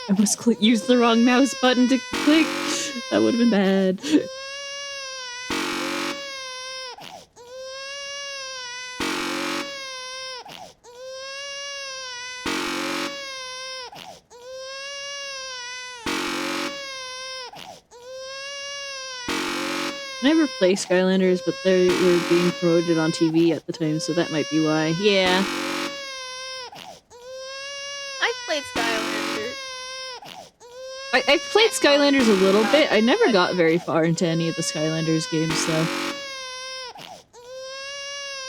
I must use the wrong mouse button to click. That would have been bad. I never played Skylanders, but they were being promoted on TV at the time, so that might be why. Yeah. I've played Skylanders. I've played Skylanders a little bit. I never got very far into any of the Skylanders games, though.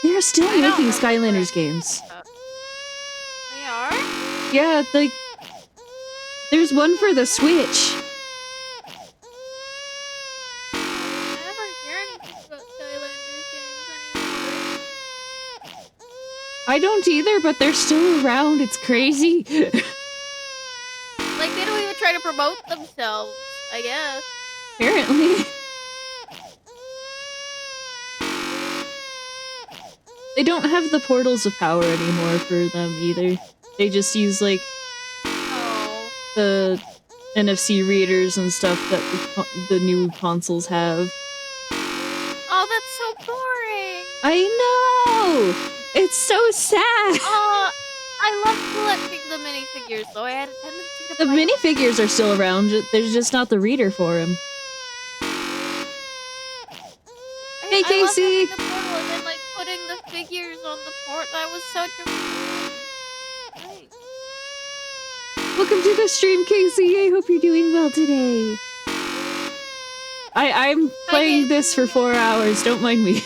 They're still making Skylanders games. They are? Yeah, like... There's one for the Switch. I don't either, but they're still around. It's crazy. Like, they don't even try to promote themselves, I guess. Apparently. They don't have the portals of power anymore for them either. They just use, like, the NFC readers and stuff that the new consoles have. Oh, that's so boring. I know! It's so sad! I love collecting the minifigures, though. I had a tendency to The minifigures are still around, there's just not the reader for them. Hey, Casey! I love having the portal and then, like, putting the figures on the port. That was such a... Thanks. Welcome to the stream, Casey! I hope you're doing well today. I'm playing this for 4 hours, don't mind me.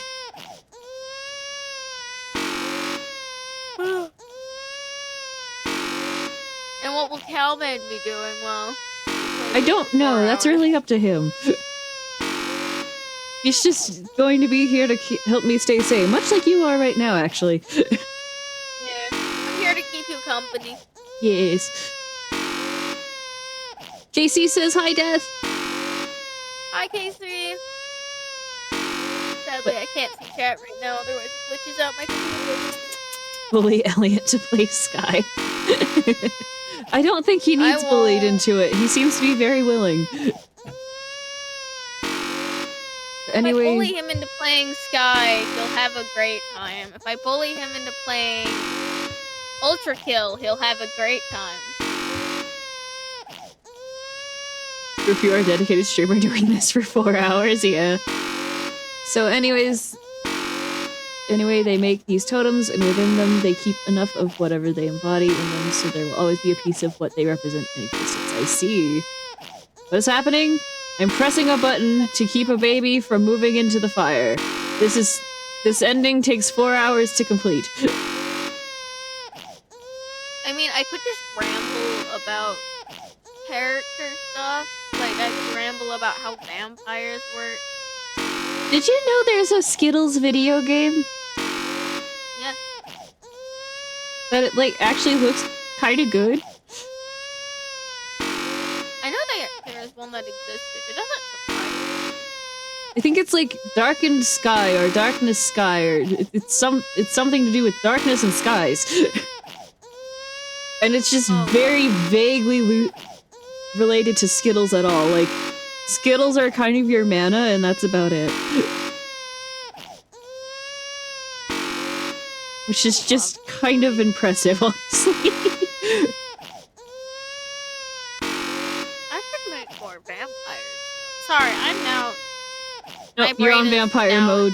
And what will Calvin be doing while... I don't know, that's really up to him. He's just going to be here to help me stay sane, much like you are right now, actually. Yeah, I'm here to keep you company. Yes. JC says hi, Death. Hi, Casey. Sadly, I can't see chat right now, otherwise it glitches out my computer. Bully Elliott to play Sky. I don't think he needs bullied into it. He seems to be very willing. If I bully him into playing Sky, he'll have a great time. If I bully him into playing Ultra Kill, he'll have a great time. If you are a dedicated streamer doing this for 4 hours, yeah. So anyway, they make these totems, and within them, they keep enough of whatever they embody in them, so there will always be a piece of what they represent in existence. I see. What's happening? I'm pressing a button to keep a baby from moving into the fire. This ending takes 4 hours to complete. I mean, I could just ramble about character stuff. Like, I could ramble about how vampires work. Did you know there's a Skittles video game? Yeah. That it, like, actually looks kinda good? I know there is one that existed. It doesn't surprise me. I think it's like Darkened Sky or Darkness Sky, or it's something to do with darkness and skies. And it's just very vaguely related to Skittles at all. Like, Skittles are kind of your mana, and that's about it. Which is just kind of impressive, honestly. I should make more vampires. Sorry, I'm now... Nope, you're on vampire mode.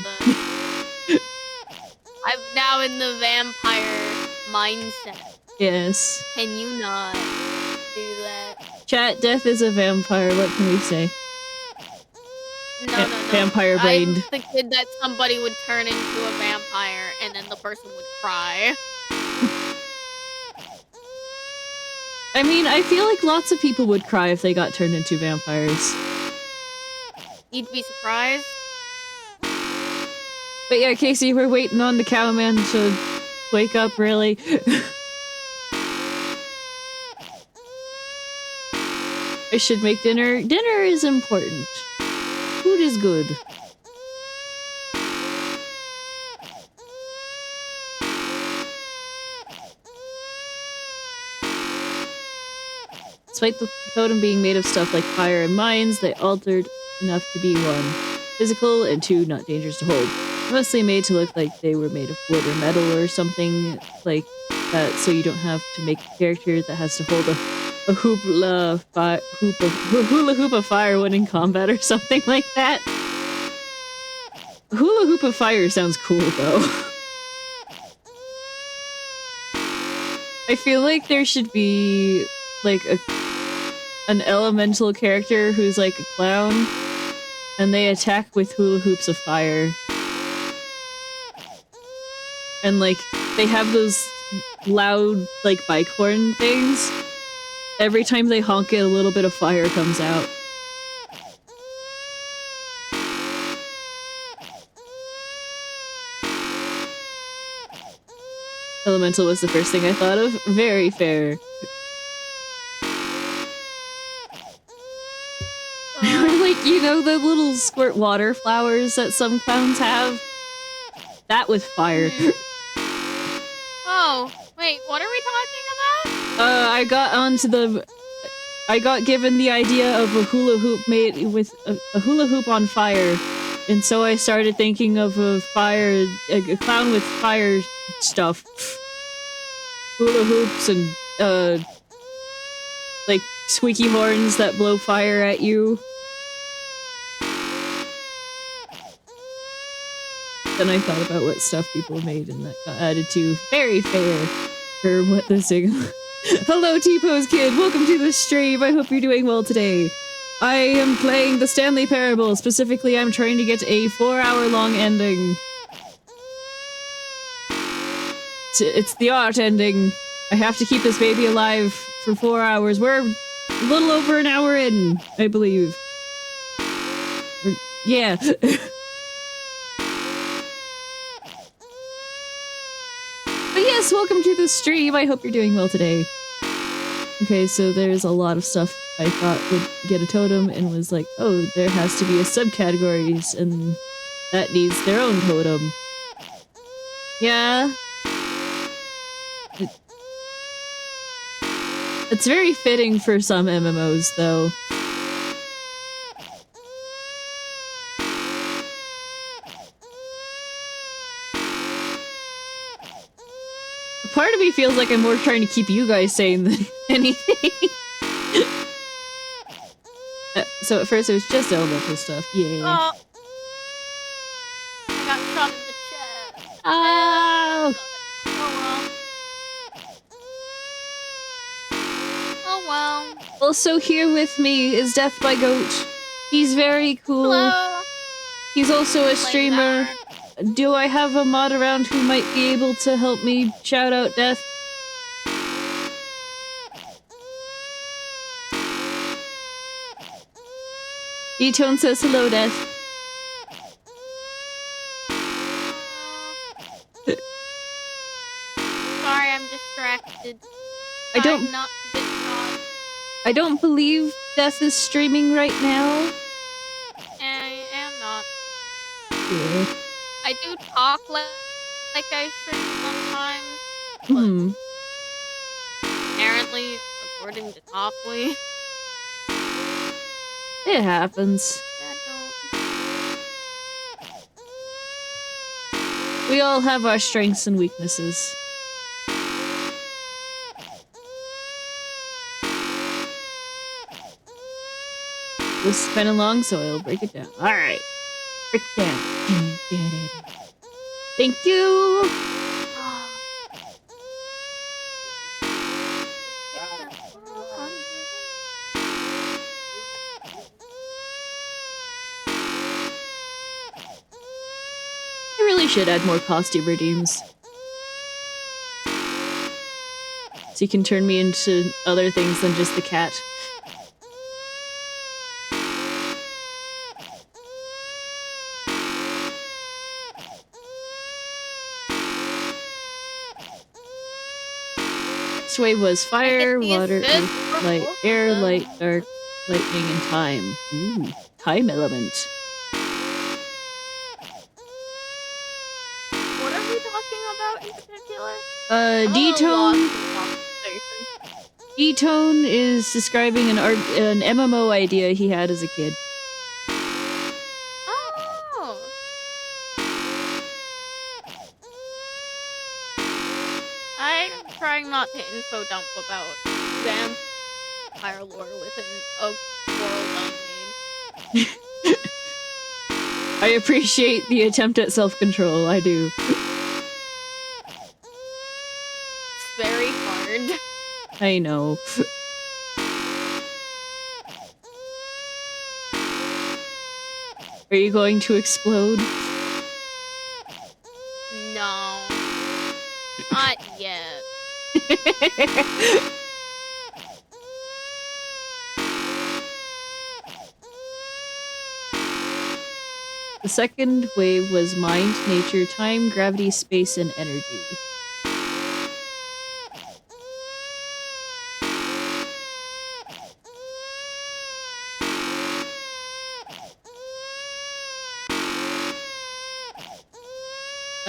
I'm now in the vampire mindset. Yes. Can you not do that? Chat, death is a vampire, what can we say? No. Vampire brained. I'm the kid that somebody would turn into a vampire and then the person would cry. I mean, I feel like lots of people would cry if they got turned into vampires. You'd be surprised. But yeah, Casey, we're waiting on the cowman to wake up, really. I should make dinner. Dinner is important. Food is good. Despite the totem being made of stuff like fire and mines, they altered enough to be 1, physical, and 2, not dangerous to hold. Mostly made to look like they were made of wood or metal or something like that, so you don't have to make a character that has to hold a hula hoop of fire when in combat or something like that. Hula hoop of fire sounds cool, though. I feel like there should be, like, an elemental character who's like a clown, and they attack with hula hoops of fire. And, like, they have those loud, like, bike horn things. Every time they honk it, a little bit of fire comes out. Elemental was the first thing I thought of. Very fair. Or like, you know, the little squirt water flowers that some clowns have? That with fire. Oh, wait, what are we talking about? I got given the idea of a hula hoop made with a hula hoop on fire, and so I started thinking of a clown with fire stuff. Hula hoops and, like, squeaky horns that blow fire at you. Then I thought about what stuff people made, and that got added to. Very fair for what the signal. Hello, T-Pose Kid! Welcome to the stream! I hope you're doing well today. I am playing the Stanley Parable. Specifically, I'm trying to get a 4-hour-long ending. It's the art ending. I have to keep this baby alive for 4 hours. We're a little over an hour in, I believe. Yeah. But yes, welcome to the stream. I hope you're doing well today. Okay, so there's a lot of stuff I thought would get a totem and was like, oh, there has to be a subcategories and that needs their own totem. Yeah. It's very fitting for some MMOs, though. part of me feels like I'm more trying to keep you guys sane than anything. So at first it was just elemental stuff. Yeah. Oh. I got shot in the chest. Oh. Oh well. Oh well. Also here with me is Death by Goat. He's very cool. Hello. He's also a Playing streamer. that. Do I have a mod around who might be able to help me shout out Death? D-Tone says hello, Death. Sorry, I'm distracted. I don't- Trying not to get shot. I don't believe Death is streaming right now. I am not. Yeah. I do talk like I stream sometimes. Hmm. Apparently, according to Talkly, It happens. I don't. We all have our strengths and weaknesses. This is kind of long, so I'll break it down. Alright. Break it down. Thank you! I really should add more costume redeems. So you can turn me into other things than just the cat. This wave was fire, the water, assist earth, for light, both of air, them. light, dark, lightning, and time. Ooh, time element. What are we talking about in particular? D-Tone. Conversation. D-Tone is describing an MMO idea he had as a kid. Oh. I'm trying not to info dump about vampire lore within a world I made. I appreciate the attempt at self-control, I do. It's very hard. I know. Are you going to explode? No. Not yet. The second wave was mind, nature, time, gravity, space, and energy.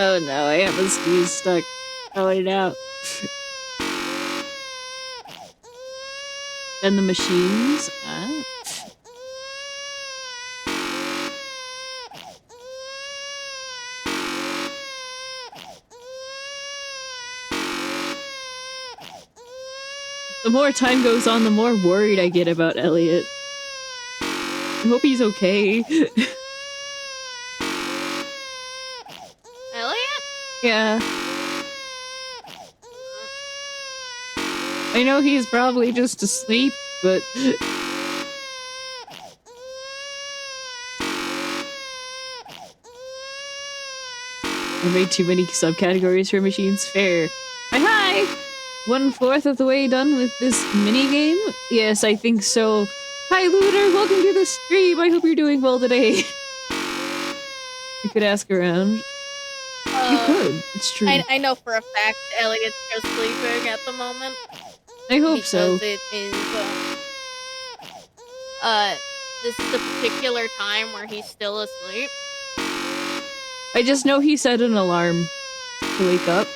Oh no, I have a Steve's stuck. Going out. Then the machines. Ah. The more time goes on, the more worried I get about Elliott. I hope he's okay. Elliott? Yeah. I know he's probably just asleep, but... I made too many subcategories for machines. Fair. Hi! 1/4 of the way done with this minigame? Yes, I think so. Hi, Looter! Welcome to the stream! I hope you're doing well today. You could ask around. You could. It's true. I know for a fact Elliott's just sleeping at the moment. I hope so. Because it is, this is the particular time where he's still asleep. I just know he set an alarm to wake up.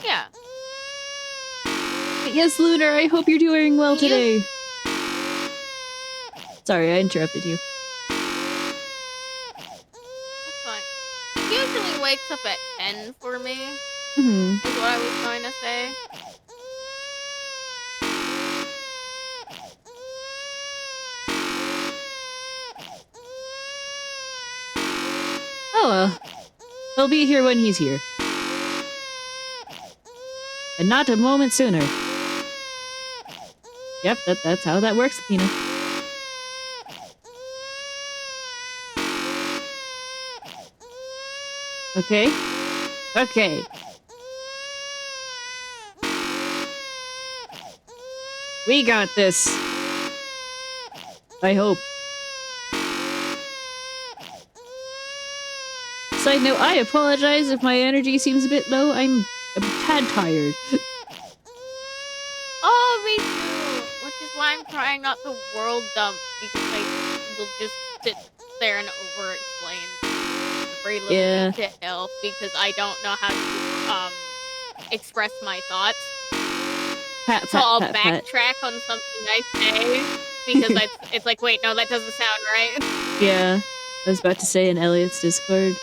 Yeah. But yes, Lunar, I hope you're doing well today. Sorry, I interrupted you. That's fine. He usually wakes up at 10 for me, Hmm. is what I was trying to say. Oh well. He'll be here when he's here. And not a moment sooner. Yep, that's how that works, Athena. Okay. Okay. We got this. I hope. Side note, I apologize if my energy seems a bit low. I'm a tad tired. Oh, me too! Which is why I'm trying not to world dump, because I will just sit there and over-explain very little Yeah. detail, because I don't know how to, express my thoughts. Pat, So I'll pat, pat. backtrack on something I say, because it's like, wait, no, that doesn't sound right. Yeah. I was about to say in Elliott's Discord.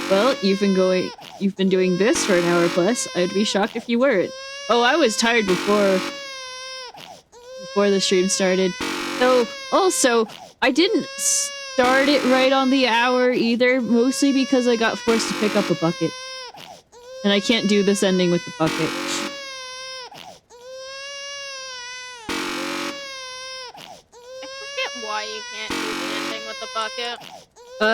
Well, you've been doing this for an hour plus. I'd be shocked if you weren't. Oh, I was tired before the stream started. So, also, I didn't start it right on the hour either, mostly because I got forced to pick up a bucket. And I can't do this ending with the bucket. I forget why you can't do the ending with the bucket.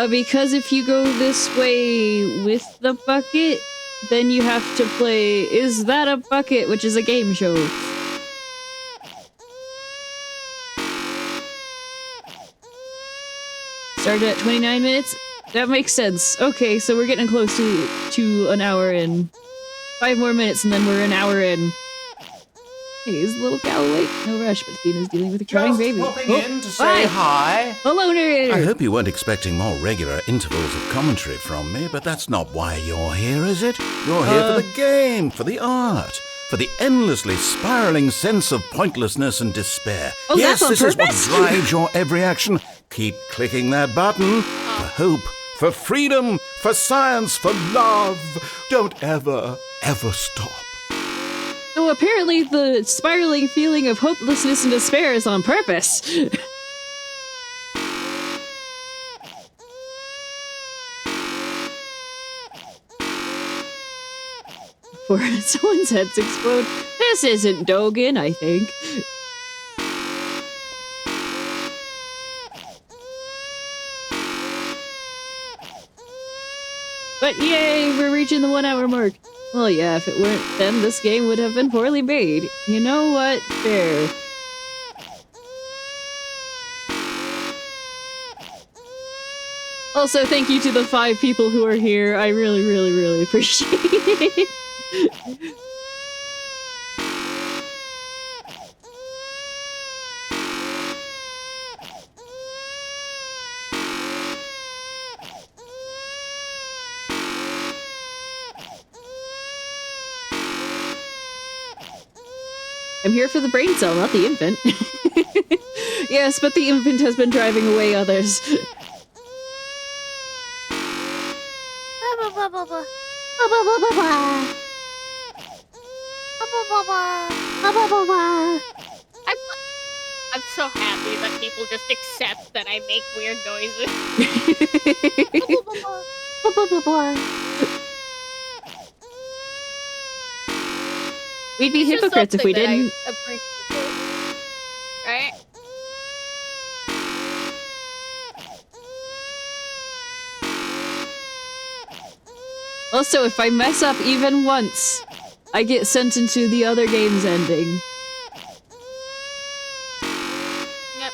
Because if you go this way with the bucket, then you have to play Is That a Bucket, which is a game show. Started at 29 minutes? That makes sense. Okay, so we're getting close to an hour in. 5 more minutes and then we're an hour in. Hey, is the little gal awake? No rush, but Athena's dealing with a crying baby. Popping Oh, in to say hi. hello, narrator! I hope you weren't expecting more regular intervals of commentary from me, but that's not why you're here, is it? You're here for the game, for the art, for the endlessly spiraling sense of pointlessness and despair. Oh, yes, that's on this is what purpose? drives your every action. Keep clicking that button. For hope, for freedom, for science, for love. Don't ever stop. So apparently the spiraling feeling of hopelessness and despair is on purpose. Before someone's heads explode. This isn't Dogen, I think. But yay, we're reaching the 1 hour mark. Well, yeah, if it weren't, then this game would have been poorly made. You know what? Fair. Also, thank you to the 5 people who are here. I really, really, really appreciate it. I'm here for the brain cell, not the infant. Yes, but the infant has been driving away others. Blah, blah, blah, blah, blah. Blah, blah, blah, blah, blah. Blah, blah, blah, blah. Blah, blah, blah, blah. I'm so happy that people just accept that I make weird noises. Blah, blah, blah, blah. Blah, blah, blah, blah. We'd be It's just hypocrites if we something that didn't. I appreciate. Right? Also, if I mess up even once, I get sent into the other game's ending. Yep.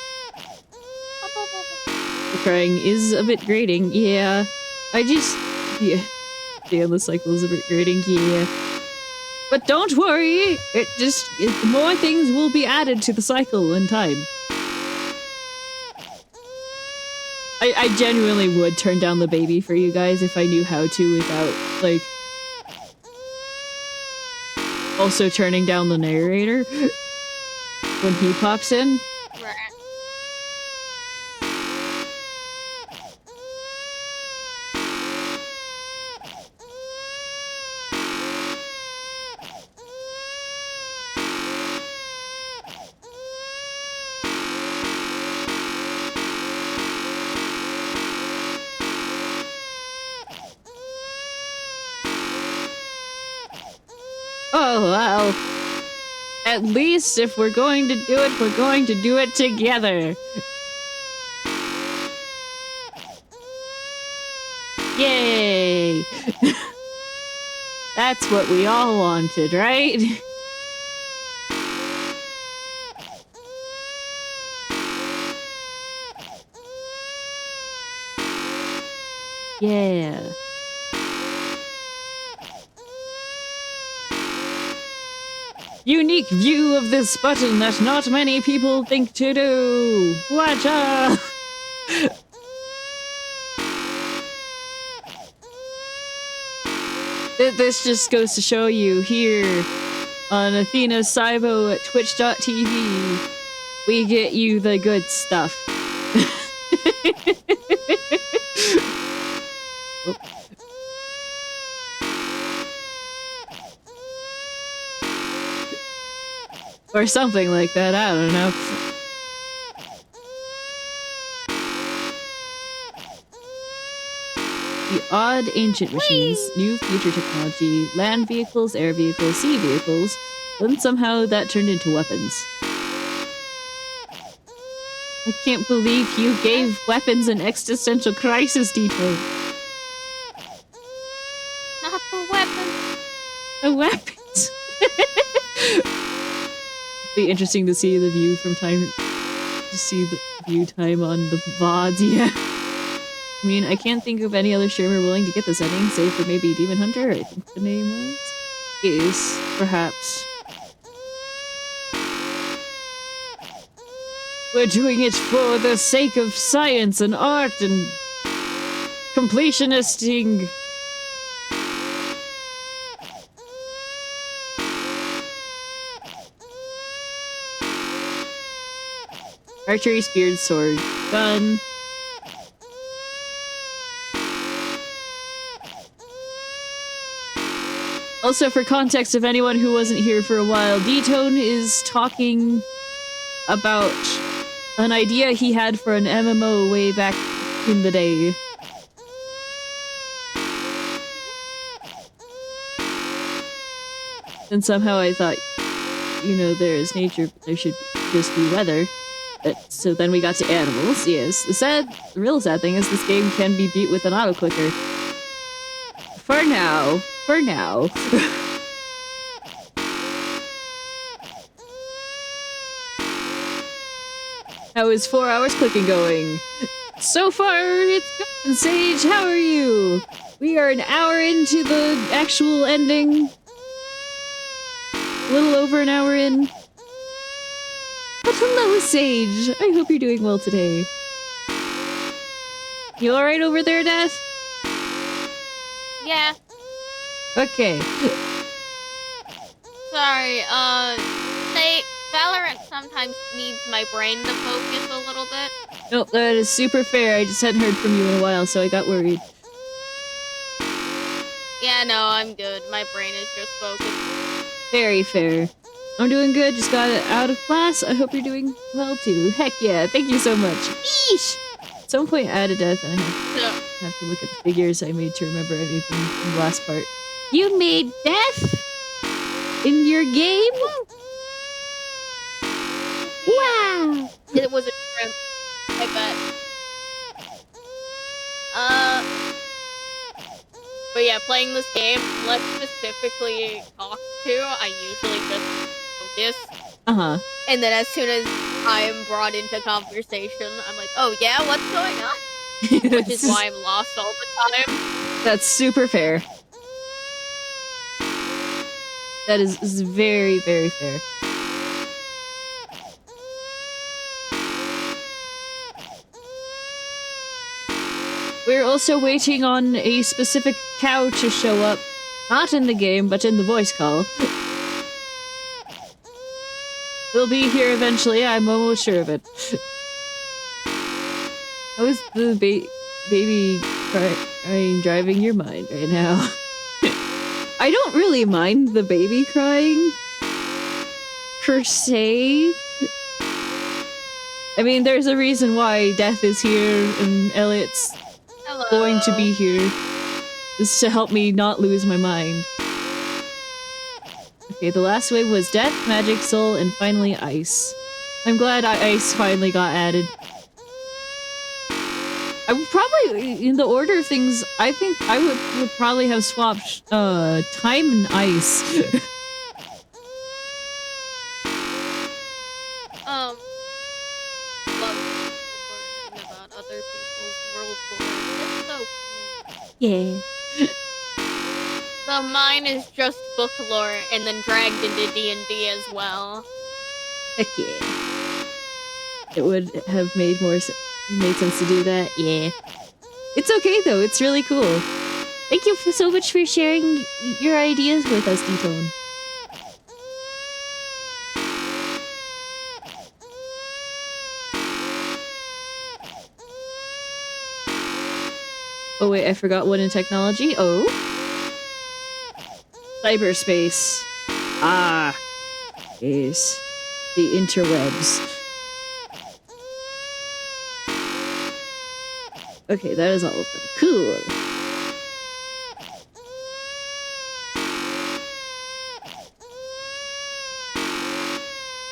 The crying is a bit grating, yeah. Yeah. The endless cycle is a bit grating, yeah. But don't worry, more things will be added to the cycle in time. I genuinely would turn down the baby for you guys if I knew how to without, like, also turning down the narrator when he pops in. Right. Well, at least if we're going to do it, we're going to do it together. Yay! That's what we all wanted, right? Yeah. Unique view of this button that not many people think to do. Watcha! This just goes to show you here on Athena Saibo at twitch.tv, we get you the good stuff. Oh. Or something like that, I don't know. The odd ancient machines, new future technology, land vehicles, air vehicles, sea vehicles, then somehow that turned into weapons. I can't believe you gave weapons an existential crisis detail. Not the weapons. The weapons! Be interesting to see the view from time to see the view time on the VODs, yeah. I mean, I can't think of any other streamer willing to get the setting, save for maybe Demon Hunter, I think the name was. Is, perhaps. We're doing it for the sake of science and art and completionisting. Archery, spear, sword, gun. Also, for context of anyone who wasn't here for a while, D-Tone is talking about an idea he had for an MMO way back in the day. And somehow I thought, you know, there is nature, but there should just be weather. So then we got to animals, yes. The real sad thing is this game can be beat with an auto-clicker. For now. For now. How is 4 hours clicking going? So far, it's going, Sage. How are you? We are an hour into the actual ending. A little over an hour in. But hello, Sage. I hope you're doing well today. You alright over there, Death? Yeah. Okay. Sorry, say, Valorant sometimes needs my brain to focus a little bit. Nope, that is super fair. I just hadn't heard from you in a while, so I got worried. Yeah, no, I'm good. My brain is just focused. Very fair. I'm doing good, just got out of class. I hope you're doing well too. Heck yeah, thank you so much. Eesh! At some point I had a death and I have to look at the figures I made to remember anything from the last part. You made death? In your game? Wow! It was a shrimp, I bet. But yeah, playing this game, let's specifically talk to, I usually just focus. Uh-huh. And then as soon as I am brought into conversation, I'm like, oh yeah, what's going on? Which is why I'm lost all the time. That's super fair. That is very, very fair. We're also waiting on a specific cow to show up. Not in the game, but in the voice call. He'll be here eventually, I'm almost sure of it. How is the baby crying driving your mind right now? I don't really mind the baby crying, per se. I mean, there's a reason why Death is here and Elliott's going to be here. Is to help me not lose my mind. Okay, the last wave was Death, Magic, Soul, and finally Ice. I'm glad Ice finally got added. I would probably, in the order of things, I think I would probably have swapped Time and Ice. Love learning about other people's world lore. It's so cool. Yeah. Mine is just book lore and then dragged into D&D as well. Heck yeah. It would have made sense to do that. Yeah. It's okay though. It's really cool. Thank you so much for sharing your ideas with us, D-Tone. Oh wait, I forgot one in technology. Oh. Cyberspace. Ah. Yes. The interwebs. Okay, that is all of them. Cool.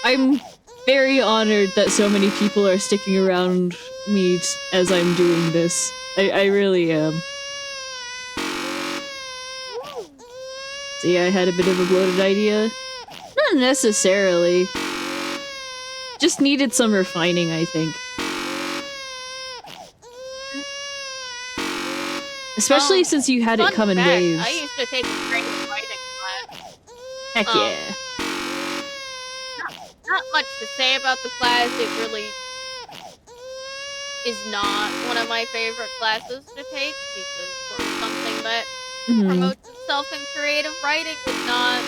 I'm very honored that so many people are sticking around me as I'm doing this. I really am. See, I had a bit of a bloated idea. Not necessarily. Just needed some refining, I think. Especially since you had it come in waves. I used to take a creative writing class. Heck yeah. Not much to say about the class. It really is not one of my favorite classes to take because for something that promotes itself in creative writing was not.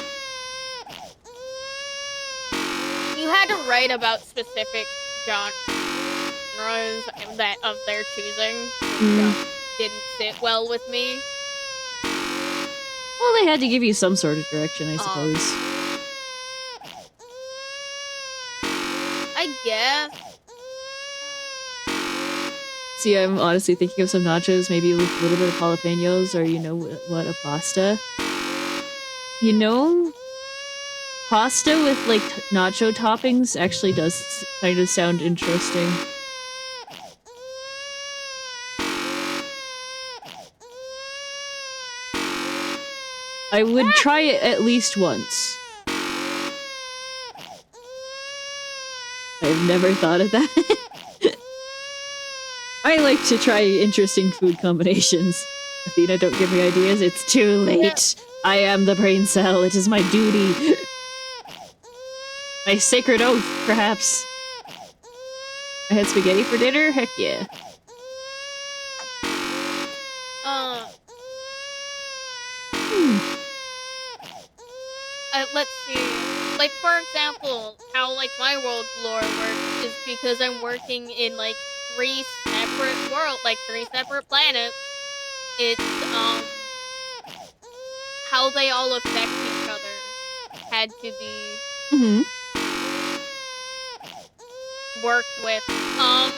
You had to write about specific genres that of their choosing, which didn't sit well with me. Well, they had to give you some sort of direction, I suppose. I guess. See, I'm honestly thinking of some nachos, maybe with a little bit of jalapenos, or you know what, a pasta. You know, pasta with like nacho toppings actually does kind of sound interesting. I would try it at least once. I've never thought of that. I like to try interesting food combinations. Athena, don't give me ideas. It's too late. I am the brain cell. It is my duty. My sacred oath, perhaps. I had spaghetti for dinner? Heck yeah. Let's see. Like, for example, how, like, my world lore works is because I'm working in, like, 3 separate worlds, like, 3 separate planets. It's, how they all affect each other had to be worked with.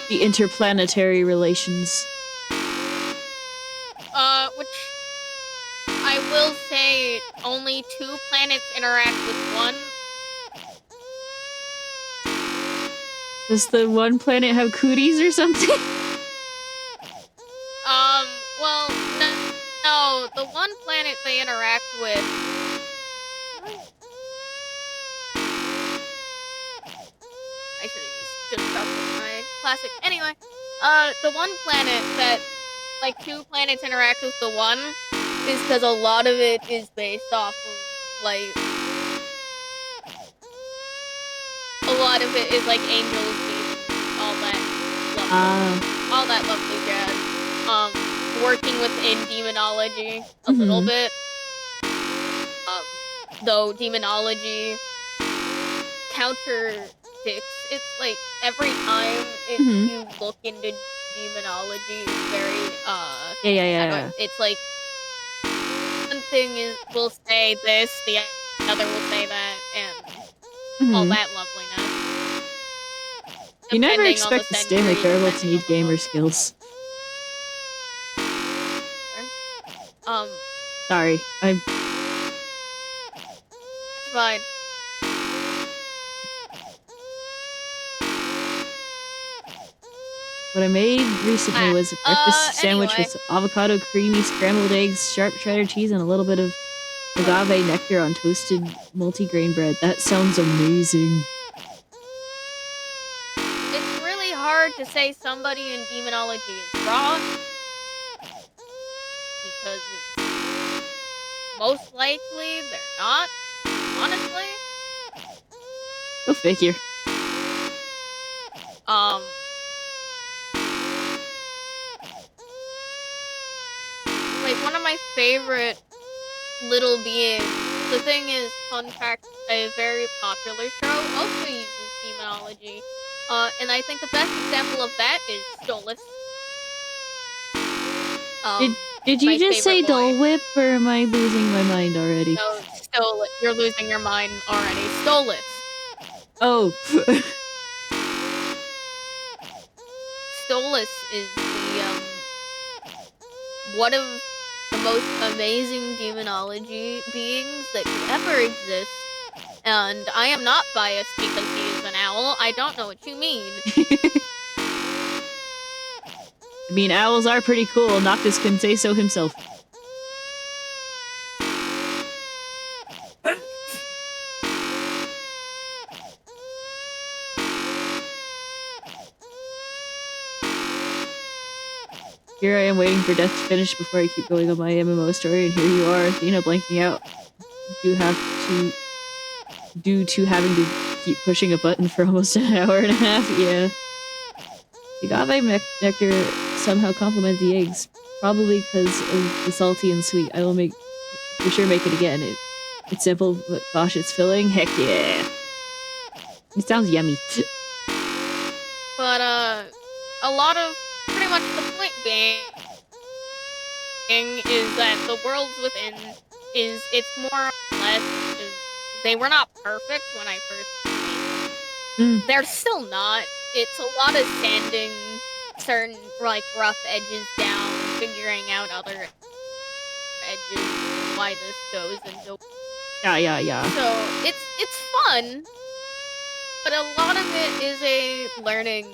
The interplanetary relations. Which I will say only 2 planets interact with one. Does the one planet have cooties or something? Well, no, the one planet they interact with. I should have just stuck with my classic. Anyway, the one planet that, like, 2 planets interact with the one is because a lot of it is based off of, like, a lot of it is, like, angels, demons, all that lovely jazz. Working within demonology a little bit. Though demonology counterdicts, it's like every time you look into demonology, it's very, Yeah. It's like one thing will say this, the other will say that, and all that loveliness. You never Depending on expect the the Stanley century, Parable to depending need on the gamer book. skills. Sorry, I'm... fine. What I made recently was a breakfast sandwich anyway. with avocado, creamy scrambled eggs, sharp cheddar cheese, and a little bit of agave nectar on toasted multigrain bread. That sounds amazing. It's really hard to say somebody in demonology is wrong, because it's most likely they're not, honestly. Go figure. Like, one of my favorite little beings, the thing is, fun fact, a very popular show also uses demonology. And I think the best example of that is Stolas. Did you my just say favorite boy. Dole Whip, or am I losing my mind already? No, Stolas. You're losing your mind already. Stolas. Oh. Stolas is the, one of the most amazing demonology beings that could ever exist. And I am not biased because he is an owl. I don't know what you mean. I mean, owls are pretty cool. Noctis can say so himself. Here I am waiting for death to finish before I keep going on my MMO story, and here you are, Athena, blanking out. Due to having to keep pushing a button for almost an hour and a half, yeah. The agave nectar somehow complement the eggs, probably because of the salty and sweet. I will for sure make it again. It's simple, but gosh, it's filling. Heck yeah! It sounds yummy. But, a lot of, pretty much the point being is that the worlds within it's more or less, they were not perfect when I first made them. They're still not. It's a lot of sanding certain, like, rough edges down, figuring out other edges, why this goes into. Yeah. So, it's fun, but a lot of it is a learning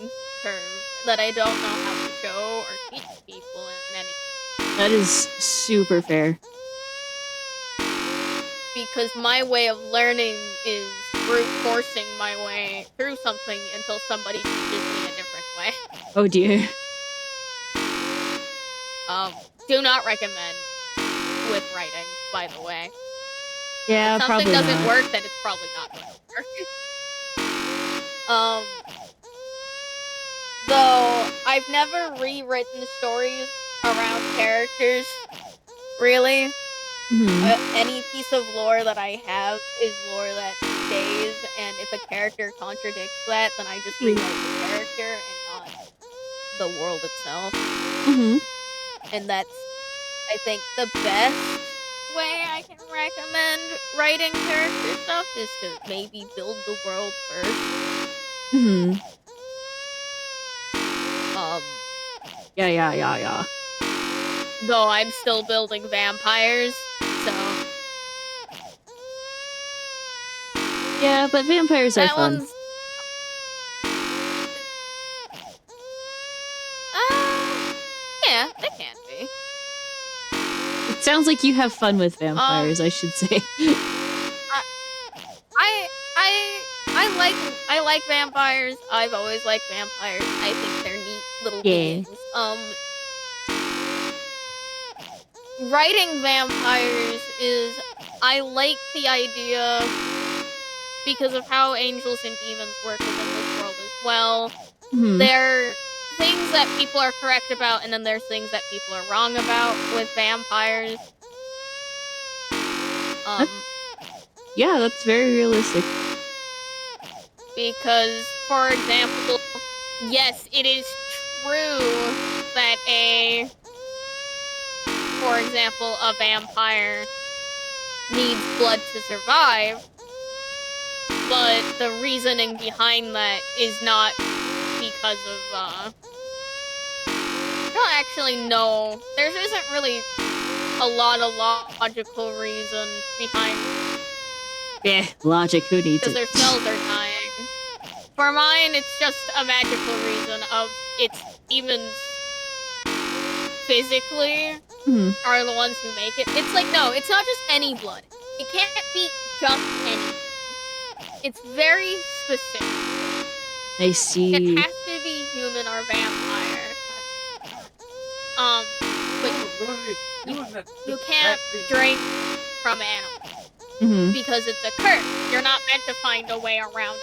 curve that I don't know how to show or teach people in any. That is super fair. Because my way of learning is brute forcing my way through something until somebody teaches me a different way. Oh dear. Do not recommend with writing, by the way. Yeah, if probably something doesn't not. work, then it's probably not going to work. Though I've never rewritten stories around characters, really. Any piece of lore that I have is lore that stays, and if a character contradicts that, then I just rewrite the character and not the world itself. And that's, I think, the best way I can recommend writing character stuff is to maybe build the world first. Yeah. Though I'm still building vampires, so. Yeah, but vampires are fun. Yeah, they can be. It sounds like you have fun with vampires, I should say. I like vampires. I've always liked vampires. I think they're neat little beings. Writing vampires is, I like the idea because of how angels and demons work within this world as well. There are things that people are correct about, and then there's things that people are wrong about with vampires. Yeah, that's very realistic. Because, for example, yes, it is true that for example, a vampire needs blood to survive, but the reasoning behind that is not because of, I don't actually know. There isn't really a lot of logical reason behind Logic, who needs because it? their cells are dying. For mine, it's just a magical reason of its demons physically Hmm. are the ones who make it. It's like, no, it's not just any blood. It can't be just any. It's very specific. I see. It has to be human or vampire. But you can't drink from animals Mm-hmm. because it's a curse. You're not meant to find a way around it.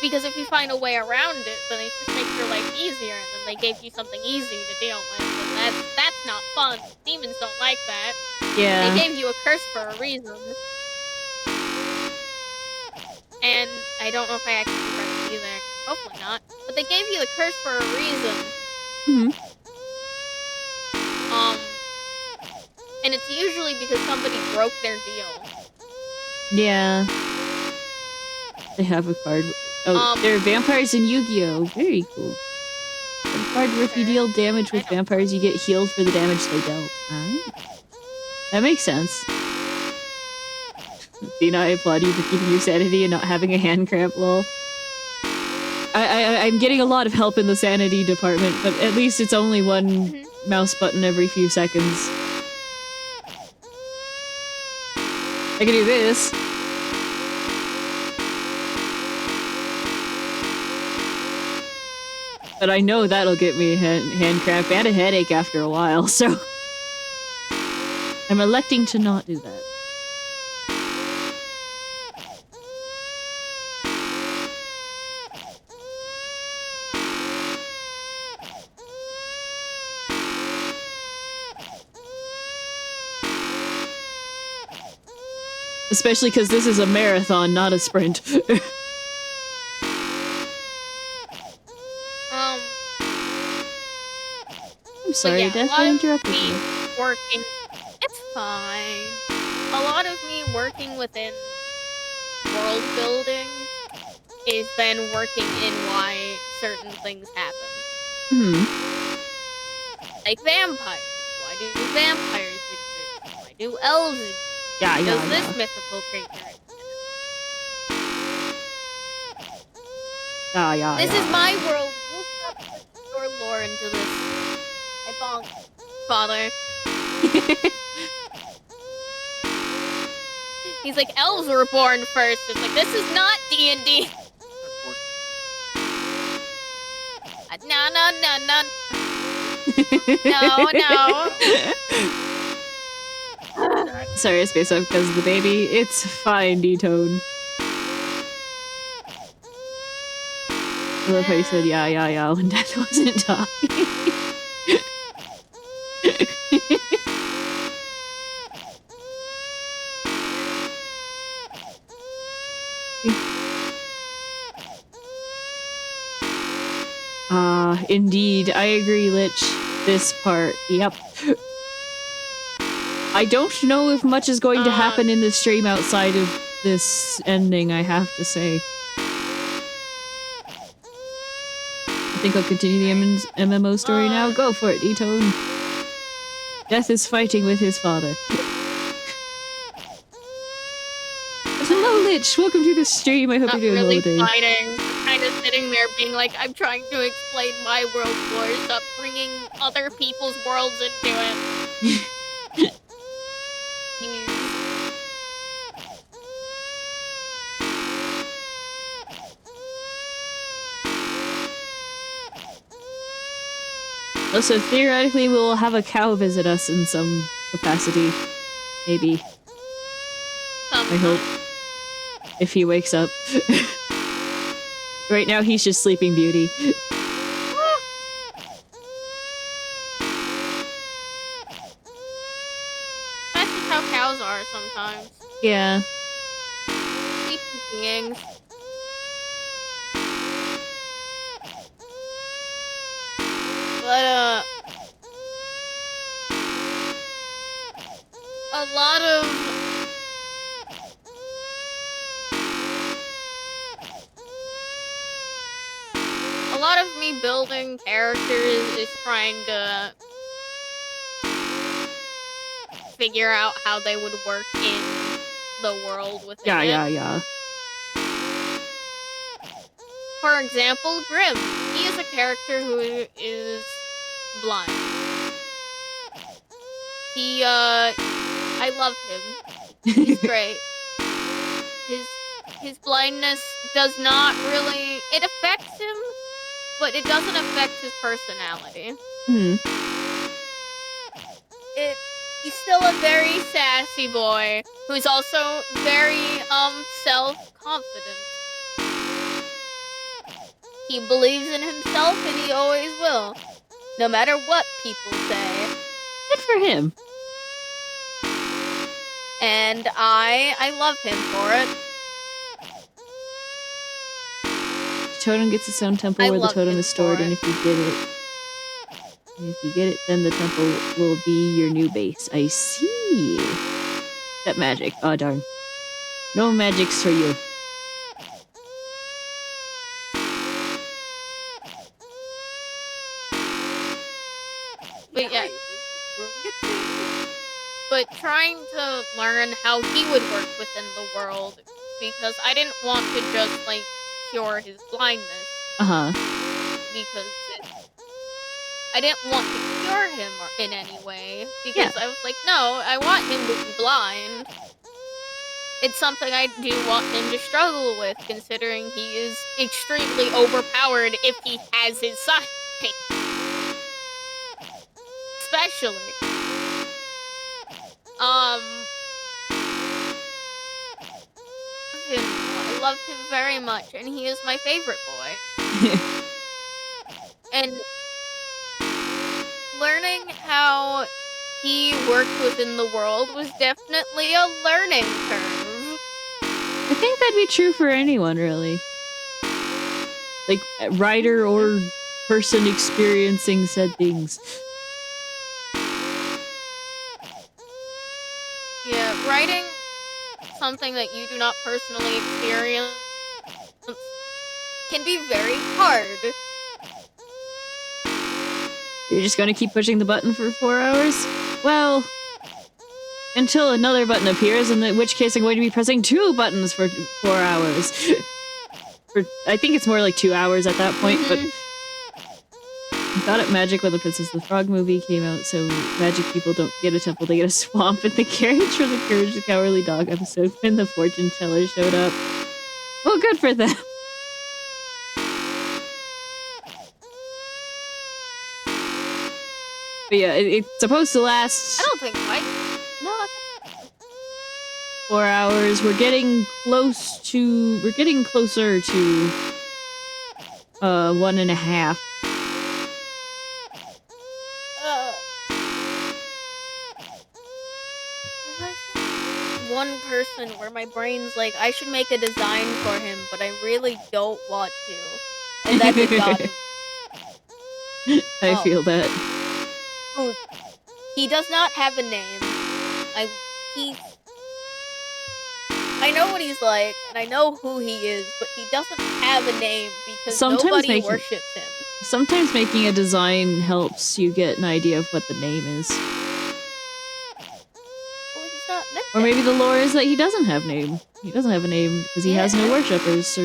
Because if you find a way around it, then it just makes your life easier, and then they gave you something easy to deal with, and that's not fun. Demons don't like that. Yeah. They gave you a curse for a reason. And I don't know if I actually remember either. Hopefully not. But they gave you the curse for a reason. Mm-hmm. And it's usually because somebody broke their deal. Yeah. They have a card. Oh, there are vampires in Yu-Gi-Oh! Very cool. A card where if you deal damage with vampires, you get healed for the damage they dealt. That makes sense. Athena, I applaud you for keeping your sanity and not having a hand cramp, lol. I'm getting a lot of help in the sanity department, but at least it's only one mouse button every few seconds. I can do this. But I know that'll get me a hand cramp and a headache after a while, so... I'm electing to not do that. Especially because this is a marathon, not a sprint. I'm sorry, Death, I interrupted you. Working, it's fine. A lot of me working within world building is then working in why certain things happen. Hmm. Like vampires. Why do vampires exist? Why do elves exist? Yeah. Does this mythical creature exist? This is my world. We'll stop putting your lore into this. I bonk, father. He's like, elves were born first. It's like, this is not D&D. No. No. Sorry, I spaced out because of the baby. It's fine, D-Tone. I love how you said yeah when Death wasn't talking. Indeed. I agree, Lich. This part. Yep. I don't know if much is going to happen in this stream outside of this ending, I have to say. I think I'll continue the MMO story now. Go for it, D-Tone. Death is fighting with his father. Hello, Lich! Welcome to the stream. I hope you're doing really well today. Fighting. Kind of sitting there being like, I'm trying to explain my world lore, stop bringing other people's worlds into it. Also, theoretically, we'll have a cow visit us in some capacity. Maybe. I hope. If he wakes up. Right now, he's just Sleeping Beauty. That's just how cows are sometimes. Yeah. Sleeping beings. But, a lot of me building characters is trying to figure out how they would work in the world within Yeah, it. yeah. For example, Grim. He is a character who is blind. I love him. He's great. His blindness does not really, it affects him, but it doesn't affect his personality. He's still a very sassy boy who's also very self-confident. He believes in himself and he always will, no matter what people say. Good for him. And I love him for it. The totem gets its own temple I where the love totem him is stored, for and it. if you get it, then the temple will be your new base. I see. That magic. Oh darn. No magics for you. But yeah. But trying to learn how he would work within the world, because I didn't want to just, like, cure his blindness. Uh-huh. Because I didn't want to cure him in any way, because I was like, no, I want him to be blind. It's something I do want him to struggle with, considering he is extremely overpowered if he has his sight. Especially. I love him very much, and he is my favorite boy. And learning how he worked within the world was definitely a learning curve. I think that'd be true for anyone, really. Like, writer or person experiencing said things. Yeah, writing something that you do not personally experience can be very hard. You're just gonna keep pushing the button for 4 hours? Well, until another button appears, in which case I'm going to be pressing 2 buttons for 4 hours. I think it's more like 2 hours at that point, but I thought it magic when the Princess and the Frog movie came out, so magic people don't get a temple, they get a swamp, and the Carriage for the Courage the Cowardly Dog episode when the fortune teller showed up. Well, good for them. But yeah, it's supposed to last I don't think quite. No, 4 hours. We're getting closer to 1.5. One person where my brain's like, I should make a design for him, but I really don't want to. And that's a god. I feel that. He does not have a name. I know what he's like, and I know who he is, but he doesn't have a name because nobody worships him. Sometimes making a design helps you get an idea of what the name is. Well, he's not meant Or maybe the lore is that he doesn't have name. He doesn't have a name because he has no worshippers, or...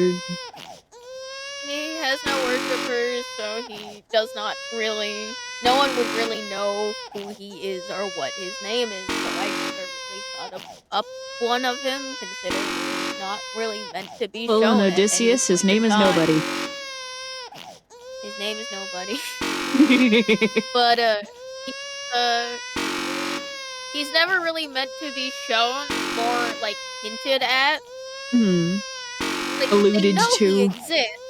He has no worshippers, so he does not really... No one would really know who he is or what his name is, so I never really thought up one of him, considering he's not really meant to be shown. Well, Odysseus, his name is Nobody. His name is Nobody. But, he's never really meant to be shown, more, like, hinted at. Like, alluded they know to. He exists.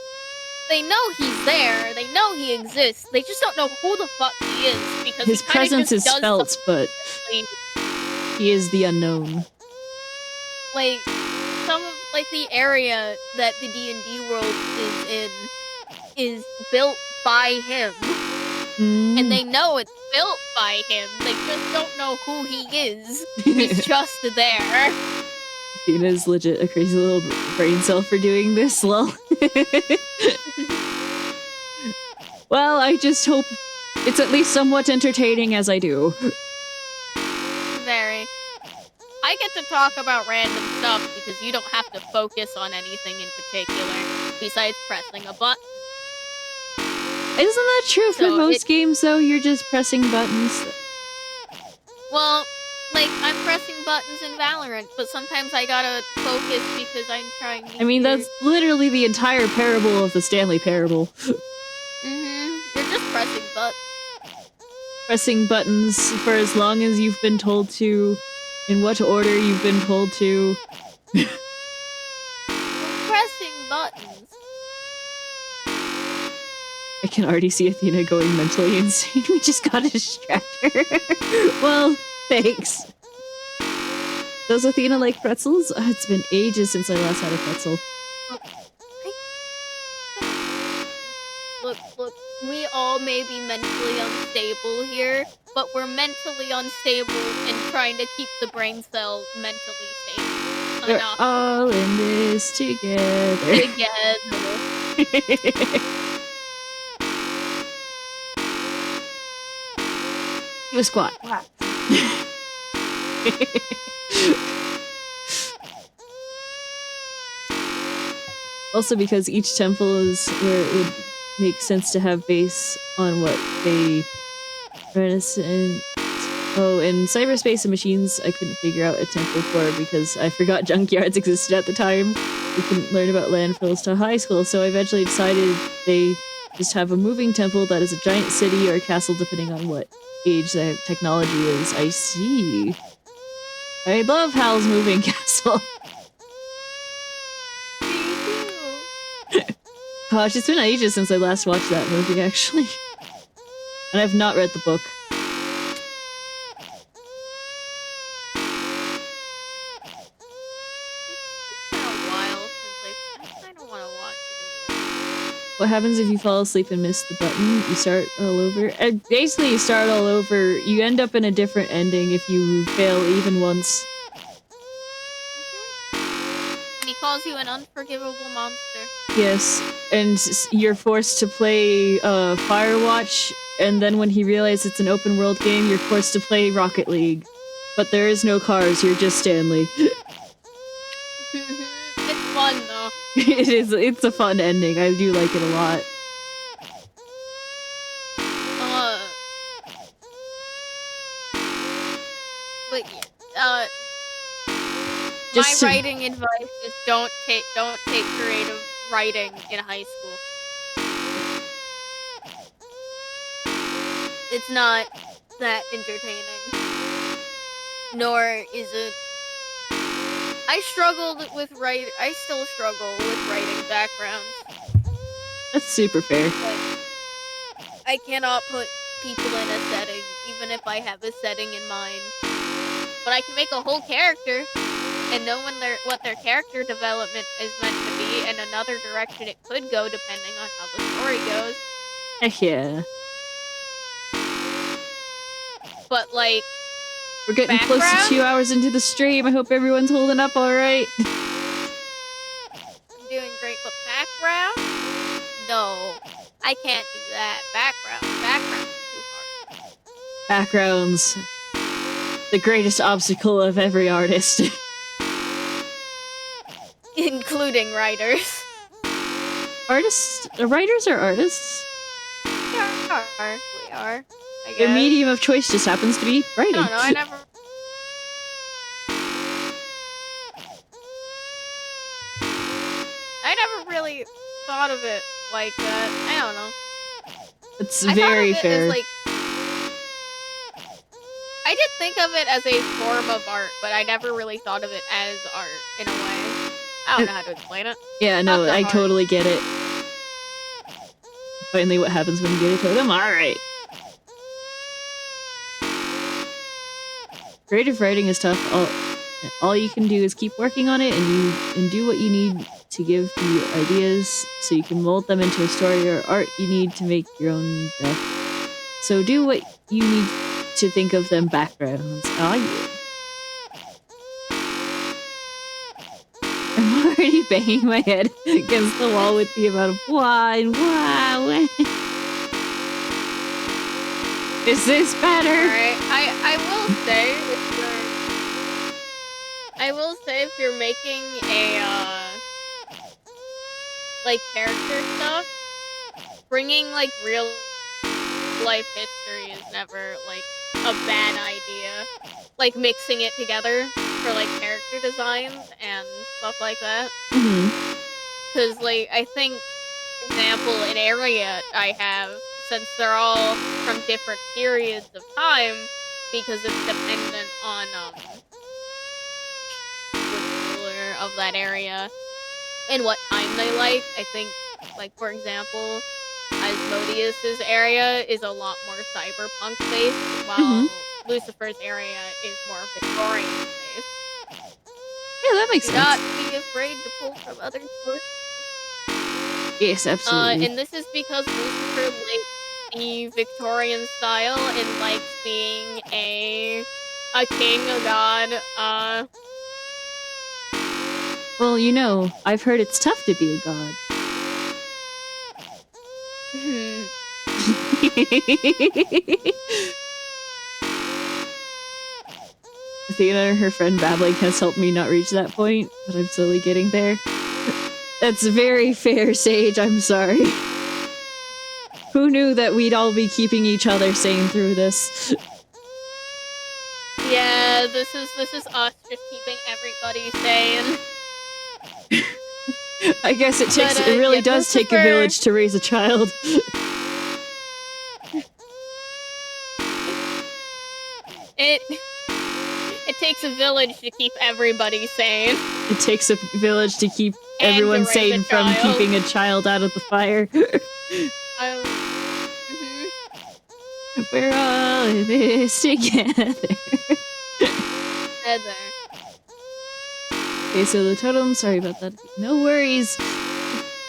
They know he's there. They know he exists. They just don't know who the fuck he is because his he kinda presence just is does felt, but he is the unknown. Like some of like the area that the D&D world is in is built by him, and they know it's built by him. They just don't know who he is. He's just there. Athena's legit a crazy little brain cell for doing this, lol. Well, I just hope it's at least somewhat entertaining as I do. Very. I get to talk about random stuff because you don't have to focus on anything in particular besides pressing a button. Isn't that true for So most games, though? You're just pressing buttons. Well, like, I'm pressing buttons in Valorant, but sometimes I gotta focus because I'm trying to I mean, hear- that's literally the entire parable of the Stanley Parable. You're just pressing buttons. Pressing buttons for as long as you've been told to, in what order you've been told to. We're pressing buttons. I can already see Athena going mentally insane. We just gotta distract her. Well, thanks. Does Athena like pretzels? It's been ages since I last had a pretzel. Look, we all may be mentally unstable here, but we're mentally unstable and trying to keep the brain cell mentally stable. We're Enough. all in this together. Do a squat. Also, because each temple is where it would make sense to have base on what they Renaissance. Oh, in cyberspace and machines, I couldn't figure out a temple for because I forgot junkyards existed at the time. We couldn't learn about landfills till high school, so I eventually decided they just have a moving temple that is a giant city or castle, depending on what age the technology is. I see. I love Hal's moving castle. Gosh, it's been ages since I last watched that movie, actually. And I've not read the book. It's been a while since I kind of want to watch it again. What happens if you fall asleep and miss the button? You start all over? Basically, you start all over. You end up in a different ending if you fail even once. And he calls you an unforgivable monster. Yes, and you're forced to play Firewatch, and then when he realizes it's an open world game, you're forced to play Rocket League. But there is no cars, you're just Stanley. It's fun, though. It is, it's a fun ending. I do like it a lot. But yeah, Just my writing advice is don't take creative writing in high school. It's not that entertaining. Nor is it. I still struggle with writing backgrounds. That's super fair. Like, I cannot put people in a setting, even if I have a setting in mind. But I can make a whole character and know what their character development is meant to be and another direction it could go depending on how the story goes. Heck yeah. But like, We're getting close to background? 2 hours into the stream. I hope everyone's holding up alright. I'm doing great, but background? No, I can't do that. Background is too hard. Backgrounds. The greatest obstacle of every artist. Including writers. Artists? Writers are artists? We are. I guess. Their medium of choice just happens to be writing. I don't know, I never really thought of it like that. I don't know. It's I very thought of it fair. as, like, I did think of it as a form of art, but I never really thought of it as art in a way. I don't know how to explain it. Yeah, no, Not that I hard. totally get it. Finally, what happens when you get a totem? Alright. Creative writing is tough. All you can do is keep working on it and do what you need to give you ideas so you can mold them into a story or art you need to make your own death. So do what you need to think of them backgrounds. Oh yeah. I'm already banging my head against the wall with the amount of wine. Is this better? Alright, I will say, I will say if you're making a like character stuff, bringing like real life history is never like a bad idea. Like mixing it together for like character designs and stuff like that. Mhm. Cause like I think, for example, an area I have, since they're all from different periods of time, because it's dependent on which ruler of that area and what time they like. I think, like for example, Asmodeus's area is a lot more cyberpunk based, while Lucifer's area is more Victorian based. Yeah, that makes Do sense. not be afraid to pull from other sources. Yes, absolutely. And this is because Lucifer likes the Victorian style and likes being a king, a god. Well, you know, I've heard it's tough to be a god. Athena and her friend babbling has helped me not reach that point, but I'm slowly getting there. That's very fair, Sage. I'm sorry. Who knew that we'd all be keeping each other sane through this? Yeah, this is us just keeping everybody sane. I guess it takes. But, It really yeah, does take a Lucifer- village to raise a child. It takes a village to keep everybody sane. It takes a village to keep And to everyone raise a sane from child. keeping a child out of the fire. We're all in this together. Heather. Okay, so the totems, sorry about that. No worries.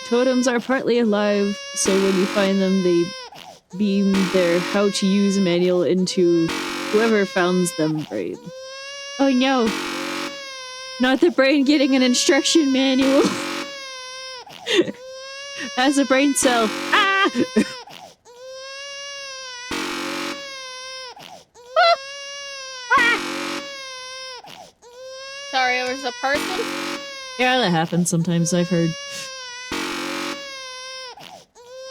Totems are partly alive, so when you find them, they beam their how to use manual into whoever founds them brain. Oh no! Not the brain getting an instruction manual! As a brain cell. Ah! Sorry, it was a person? Yeah, that happens sometimes, I've heard.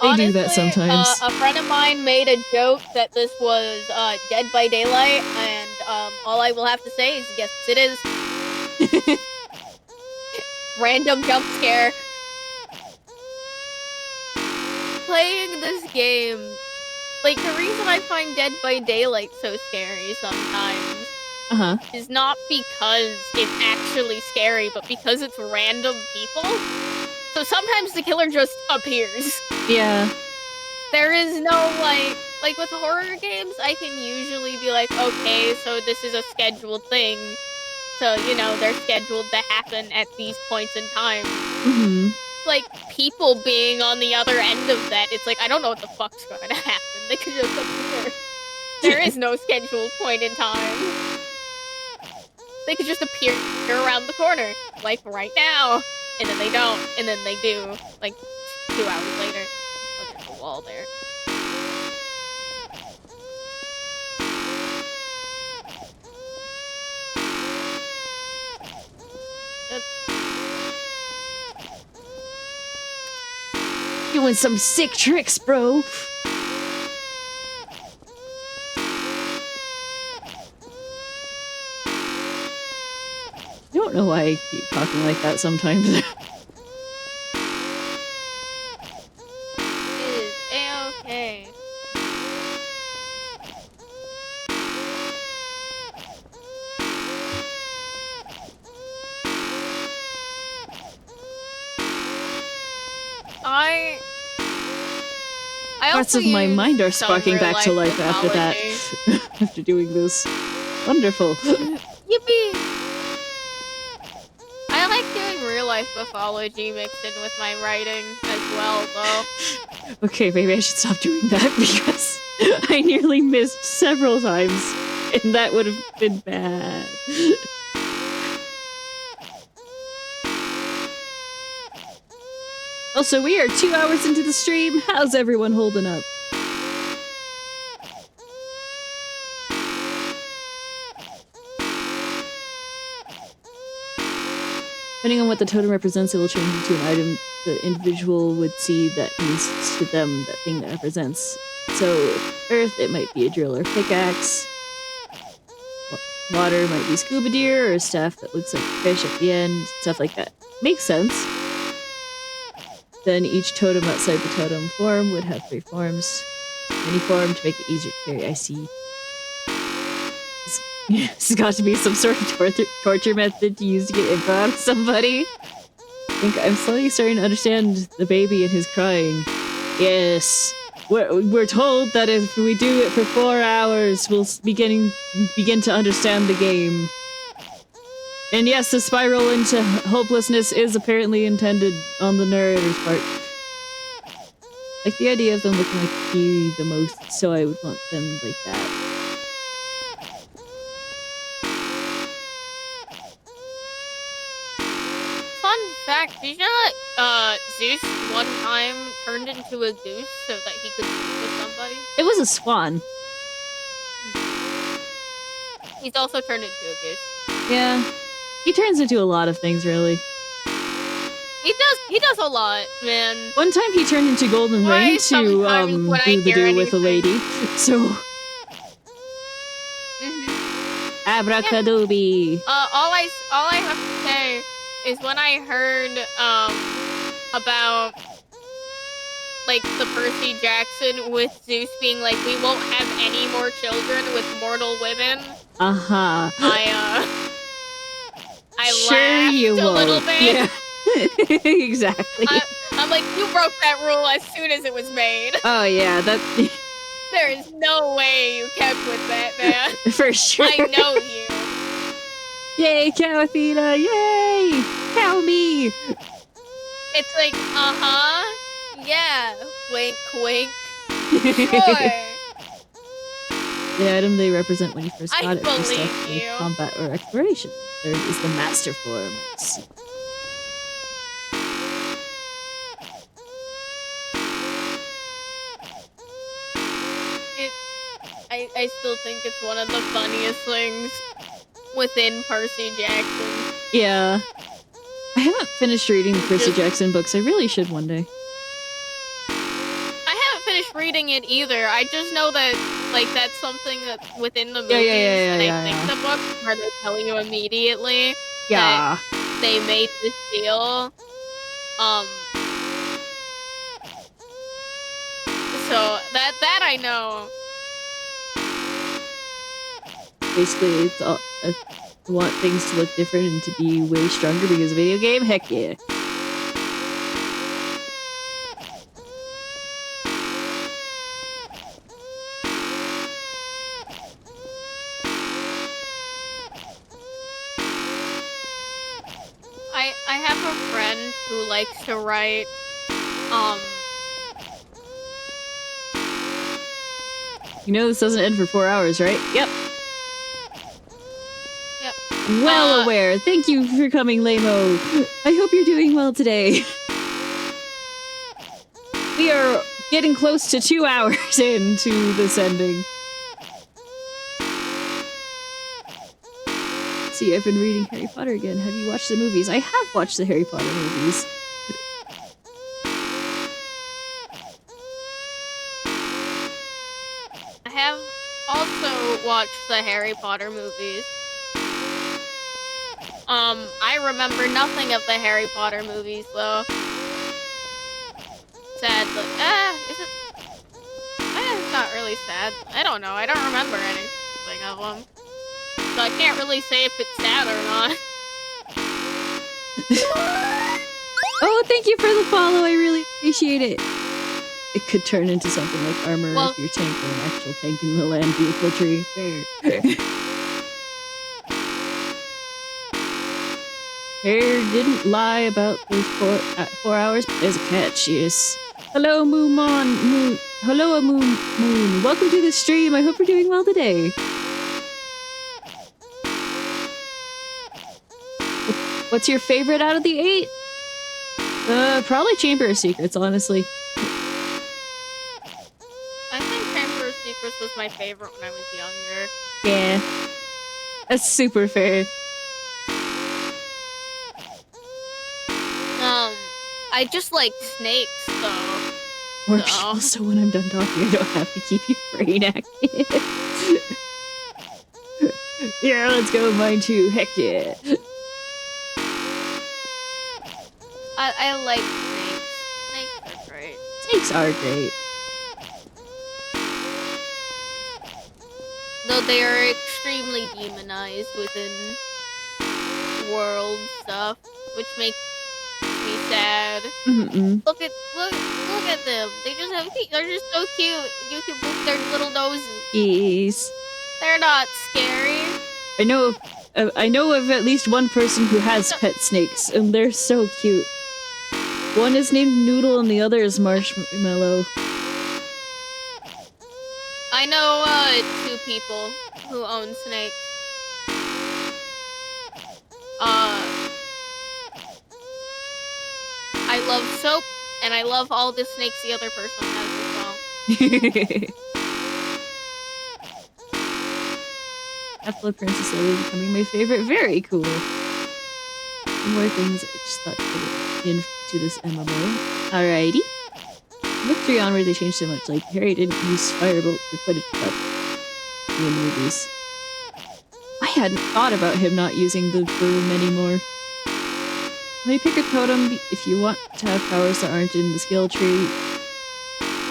They do that Honestly, sometimes. A friend of mine made a joke that this was Dead by Daylight, and all I will have to say is yes, it is. Random jump scare. Playing this game, like the reason I find Dead by Daylight so scary sometimes Uh-huh. is not because it's actually scary, but because it's random people. So sometimes the killer just appears. Yeah. There is no, like with horror games, I can usually be like, okay, so this is a scheduled thing. So, you know, they're scheduled to happen at these points in time. Mm-hmm. Like, people being on the other end of that, it's like, I don't know what the fuck's going to happen. They could just appear. There is no scheduled point in time. They could just appear around the corner, like right now. And then they don't, and then they do, like 2 hours later. Oh, there's a wall there. Doing some sick tricks, bro. I don't know why I keep talking like that sometimes. It is A-okay. I Parts also of my use mind are some sparking back to real-life life after that. mythology. After doing this. Wonderful. Yippee! I like doing real-life mythology mixed in with my writing as well, though. Okay, maybe I should stop doing that because I nearly missed several times, and that would have been bad. Also, we are 2 hours into the stream. How's everyone holding up? Depending on what the totem represents, it will change into an item the individual would see that means to them that thing that represents. So, earth, it might be a drill or pickaxe. Water might be scuba gear or a staff that looks like a fish at the end, stuff like that. Makes sense. Then each totem outside the totem form would have 3 forms. Any form to make it easier to carry. I see. This has got to be some sort of torture method to use to get info out of somebody. I think I'm slowly starting to understand the baby and his crying. Yes. We're told that if we do it for 4 hours, we'll begin to understand the game. And yes, the spiral into hopelessness is apparently intended on the narrator's part. Like the idea of them looking like me the most, so I would want them like that. Fun fact, did you know that Zeus one time turned into a goose so that he could sleep with somebody? It was a swan. He's also turned into a goose. Yeah. He turns into a lot of things, really. He does a lot, man. One time he turned into Golden Why Rain to sometimes when I do the hear deal with a lady. So abracadooby. All I have to say is when I heard about like the Percy Jackson with Zeus being like, we won't have any more children with mortal women. Uh-huh. I sure laughed you a won't. little bit. Yeah. Exactly. I'm like, you broke that rule as soon as it was made. Oh yeah, that There is no way you kept with that, man. for sure. I know you. Yay, cow Athena! Yay! Cow me! It's like, yeah, wink, wink. Sure. The item they represent when you first I got it for believe stuff in you. combat or exploration. Third is the master form. Let's see. I still think it's one of the funniest things within Percy Jackson. Yeah. I haven't finished reading the Percy Jackson books. I really should one day. I haven't finished reading it either. I just know that, like, that's something that's within the movies and I think the books where they tell you immediately Yeah. that they made this deal. So that I know. Basically, it's all, I want things to look different and to be way stronger because of video game? Heck yeah. I have a friend who likes to write, You know this doesn't end for 4 hours, right? Yep. Yep. Well aware. Thank you for coming, Lamo. I hope you're doing well today. We are getting close to 2 hours into this ending. See, I've been reading Harry Potter again. Have you watched the movies? I have watched the Harry Potter movies. I have also watched the Harry Potter movies. I remember nothing of the Harry Potter movies, though. Sadly. Is it? It's not really sad. I don't know. I don't remember anything of them. So I can't really say if it's sad or not. Oh, thank you for the follow. I really appreciate it. It could turn into something like armor if your tank were an actual tank in the land vehicle tree. Fair. Hair didn't lie about those 4 hours, but there's a catch, yes. Hello, Moon. Hello, Moon. Welcome to the stream. I hope you're doing well today. What's your favorite out of the 8? Probably Chamber of Secrets, honestly. I think Chamber of Secrets was my favorite when I was younger. Yeah. That's super fair. I just like snakes, though. More No. people, so when I'm done talking, I don't have to keep you brain active. Yeah, let's go, mine too. Heck yeah. I like snakes. Snakes are great. Snakes are great. Though they are extremely demonized within world stuff, which makes me sad. Look at them. They just have they're just so cute. You can look their little noses. Yes. They're not scary. I know of at least one person who has pet snakes, and they're so cute. One is named Noodle and the other is Marshmallow. I know 2 people who own snakes. I love soap, and I love all the snakes the other person has as well. Half-Blood Princess slowly becoming my favorite. Very cool. More things I just thought to put into this MMO. Alrighty. Book 3 onward, they changed so much. Like, Harry didn't use Firebolt for Quidditch Cup in the movies. I hadn't thought about him not using the broom anymore. When you pick a totem, if you want to have powers that aren't in the skill tree,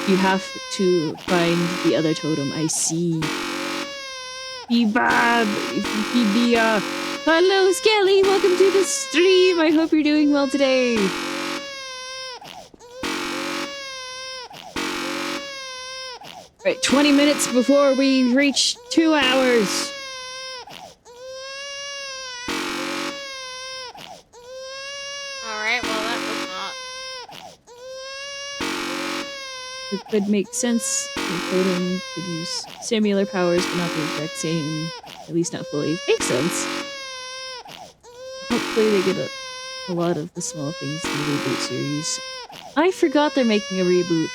you have to find the other totem. I see. Bebab! Bebia! Hello, Skelly! Welcome to the stream! I hope you're doing well today! Right, 20 minutes before we reach 2 hours! Alright, well that was not. It could make sense. The totem could use similar powers, but not the exact same. At least not fully. Makes sense. Hopefully they get a lot of the small things in the reboot series. I forgot they're making a reboot.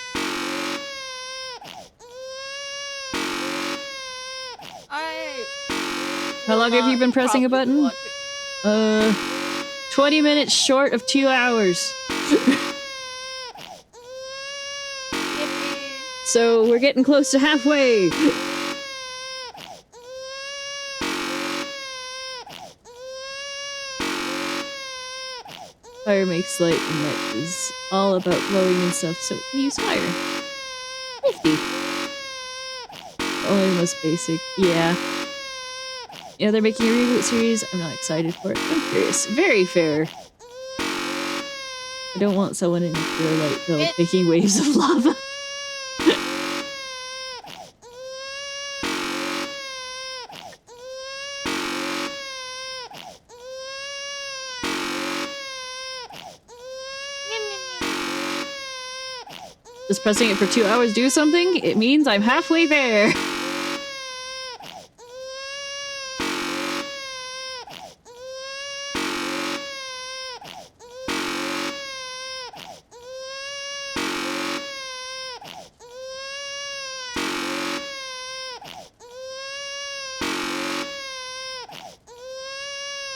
How long have you been pressing a button? 20 minutes short of 2 hours. So we're getting close to halfway. Fire makes light, and that is all about glowing and stuff, so it can use fire. Nifty. Only the most basic. Yeah. Yeah, they're making a reboot series. I'm not excited for it. I'm curious. Very fair. I don't want someone in pure light, though, making waves of lava. Does pressing it for 2 hours do something? It means I'm halfway there.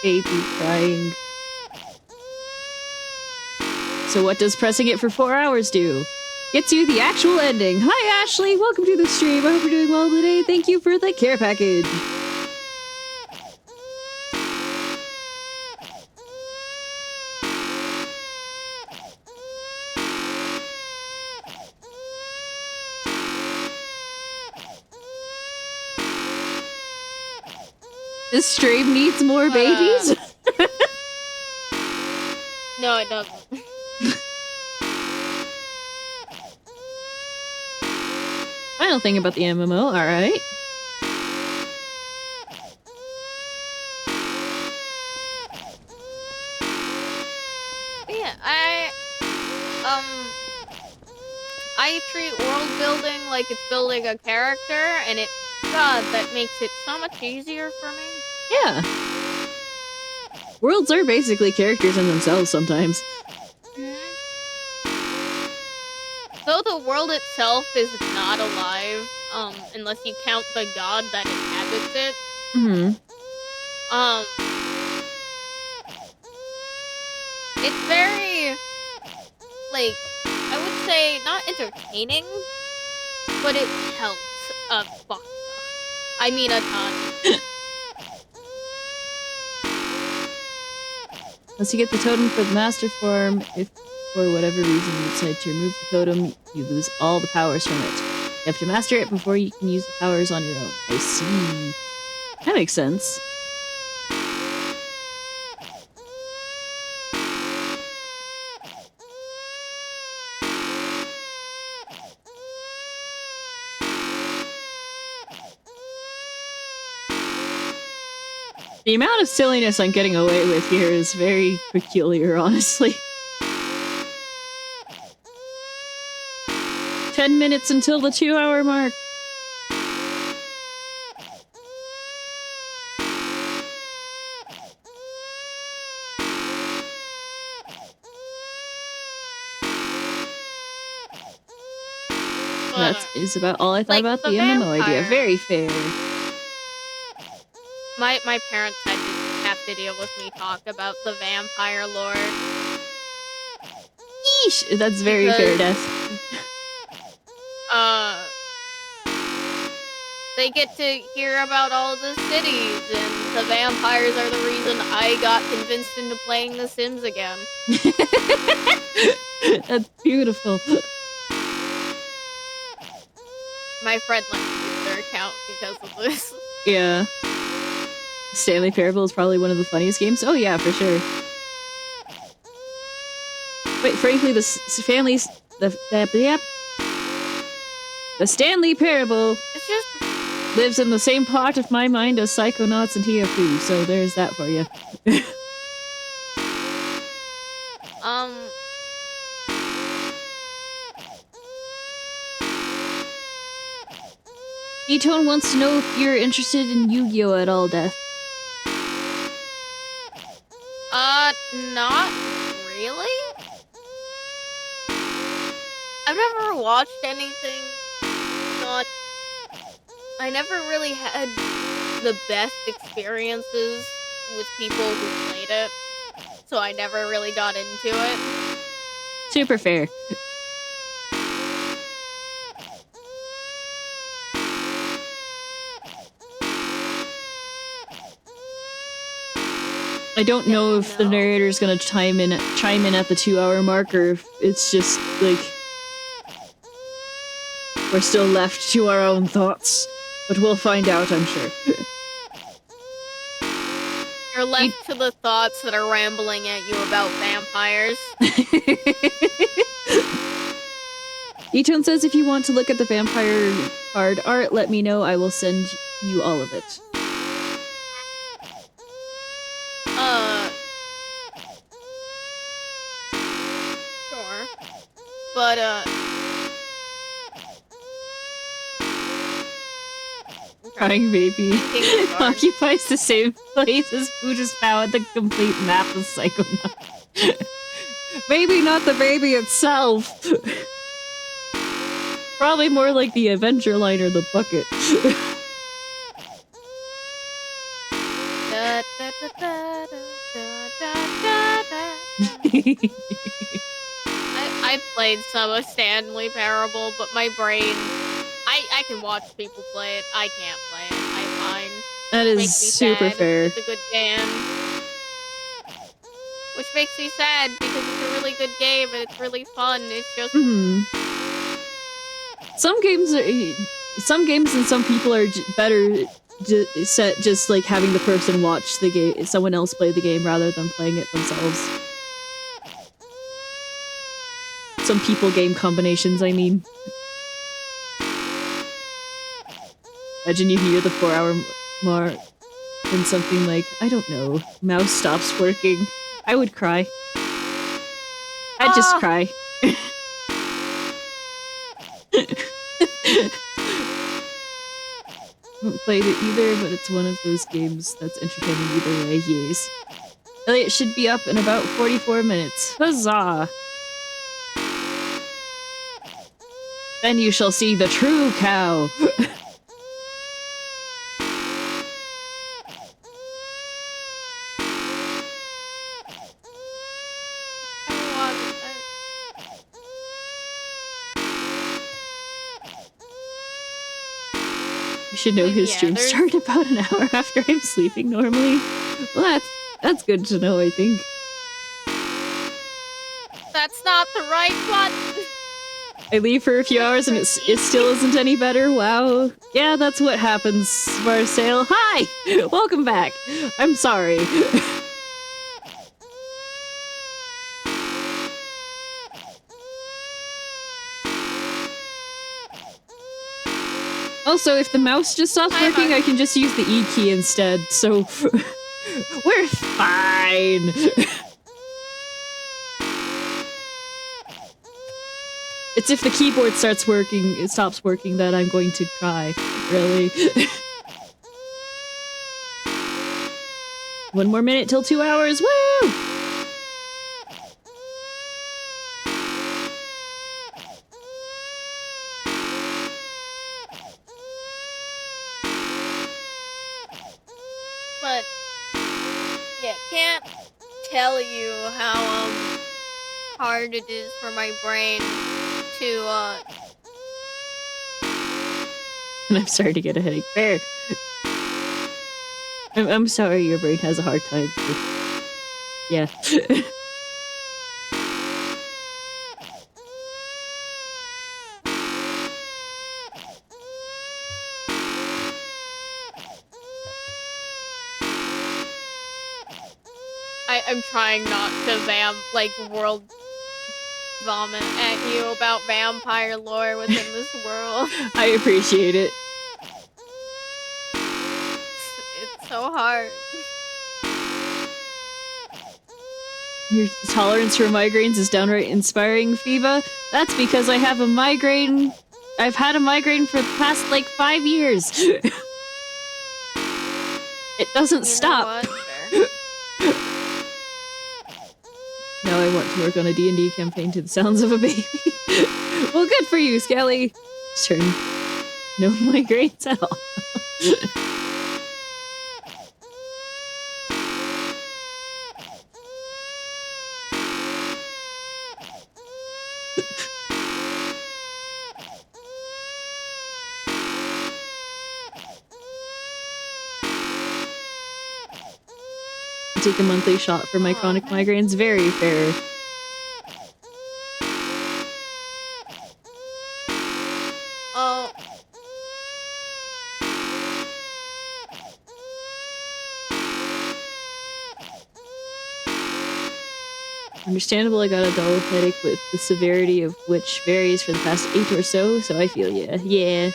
Baby crying. So what does pressing it for 4 hours do? Gets you the actual ending. Hi Ashley, welcome to the stream. I hope you're doing well today. Thank you for the care package. This stream needs more babies? No, it doesn't. Final thing about the MMO, alright. Yeah, I treat world building like it's building a character, and God, that makes it so much easier for me. Yeah. Worlds are basically characters in themselves sometimes. Though the world itself is not alive, unless you count the god that inhabits it. It's very like, I would say not entertaining, but it helps a fuck ton. I mean a ton. Once you get the totem for the master form, if for whatever reason you decide to remove the totem, you lose all the powers from it. You have to master it before you can use the powers on your own. I see. That makes sense. The amount of silliness I'm getting away with here is very peculiar, honestly. 10 minutes until the 2-hour mark. That is about all I thought about the MMO idea. Very fair. My parents had to have to deal with me talk about the vampire lore. Yeesh! That's very fair, Death. They get to hear about all the cities, and the vampires are the reason I got convinced into playing The Sims again. That's beautiful. My friend let me use their account because of this. Yeah. Stanley Parable is probably one of the funniest games. Oh yeah, for sure. But frankly, the families, the Stanley Parable It's just lives in the same part of my mind as Psychonauts and Hiyaku, so there's that for you. E-Tone wants to know if you're interested in Yu-Gi-Oh at all, Death. Not really? I've never watched anything. I never really had the best experiences with people who played it, so I never really got into it. Super fair. I don't know if the narrator's gonna chime in at the 2-hour mark, or if it's just like we're still left to our own thoughts. But we'll find out, I'm sure. You're left to the thoughts that are rambling at you about vampires. E-Tone says if you want to look at the vampire card art, let me know. I will send you all of it. Sure. But, Crying baby occupies the same place as who just found the complete map of Psychonauts. Maybe not the baby itself. Probably more like the Avenger line or the bucket. I played some of Stanley Parable, but my brain... I can watch people play it. I can't play it. I find that is makes me super sad. fair. It's a good game. Which makes me sad because it's a really good game and it's really fun. It's just... Some games and some people are better set just like having the person watch the game, someone else play the game rather than playing it themselves. Some people game combinations, I mean. Imagine you hear the 4-hour mark and something like, I don't know, mouse stops working. I would cry. I'd just cry. Haven't played it either, but it's one of those games that's entertaining either way, yes. Elliott should be up in about 44 minutes. Huzzah! Then you shall see the true cow! You should know his Yeah, streams there's- start about an hour after I'm sleeping normally. Well, that's good to know, I think. That's not the right button. I leave for a few hours and it still isn't any better. Wow. Yeah, that's what happens, Marcel. Hi! Welcome back. I'm sorry. Also, if the mouse just stops Hi, working, Mark. I can just use the E key instead, so we're fine. It's if the keyboard stops working that I'm going to cry, really. 1 more minute till 2 hours, woo! But yeah, can't tell you how hard it is for my brain to And I'm sorry to get a headache. Fair. I'm sorry your brain has a hard time. Yeah. I'm trying not to world vomit at you about vampire lore within this world. I appreciate it. It's so hard. Your tolerance for migraines is downright inspiring, Fiva. That's because I have a migraine. I've had a migraine for the past, 5 years. It doesn't You know stop. what? Fair. Now I want to work on a D&D campaign to the sounds of a baby. Well, good for you, Skelly. Turn. No migraines at all. Take a monthly shot for my chronic migraines. Very fair. Oh. Understandable, I got a dull headache with the severity of which varies for the past 8 or so I feel ya. Yeah.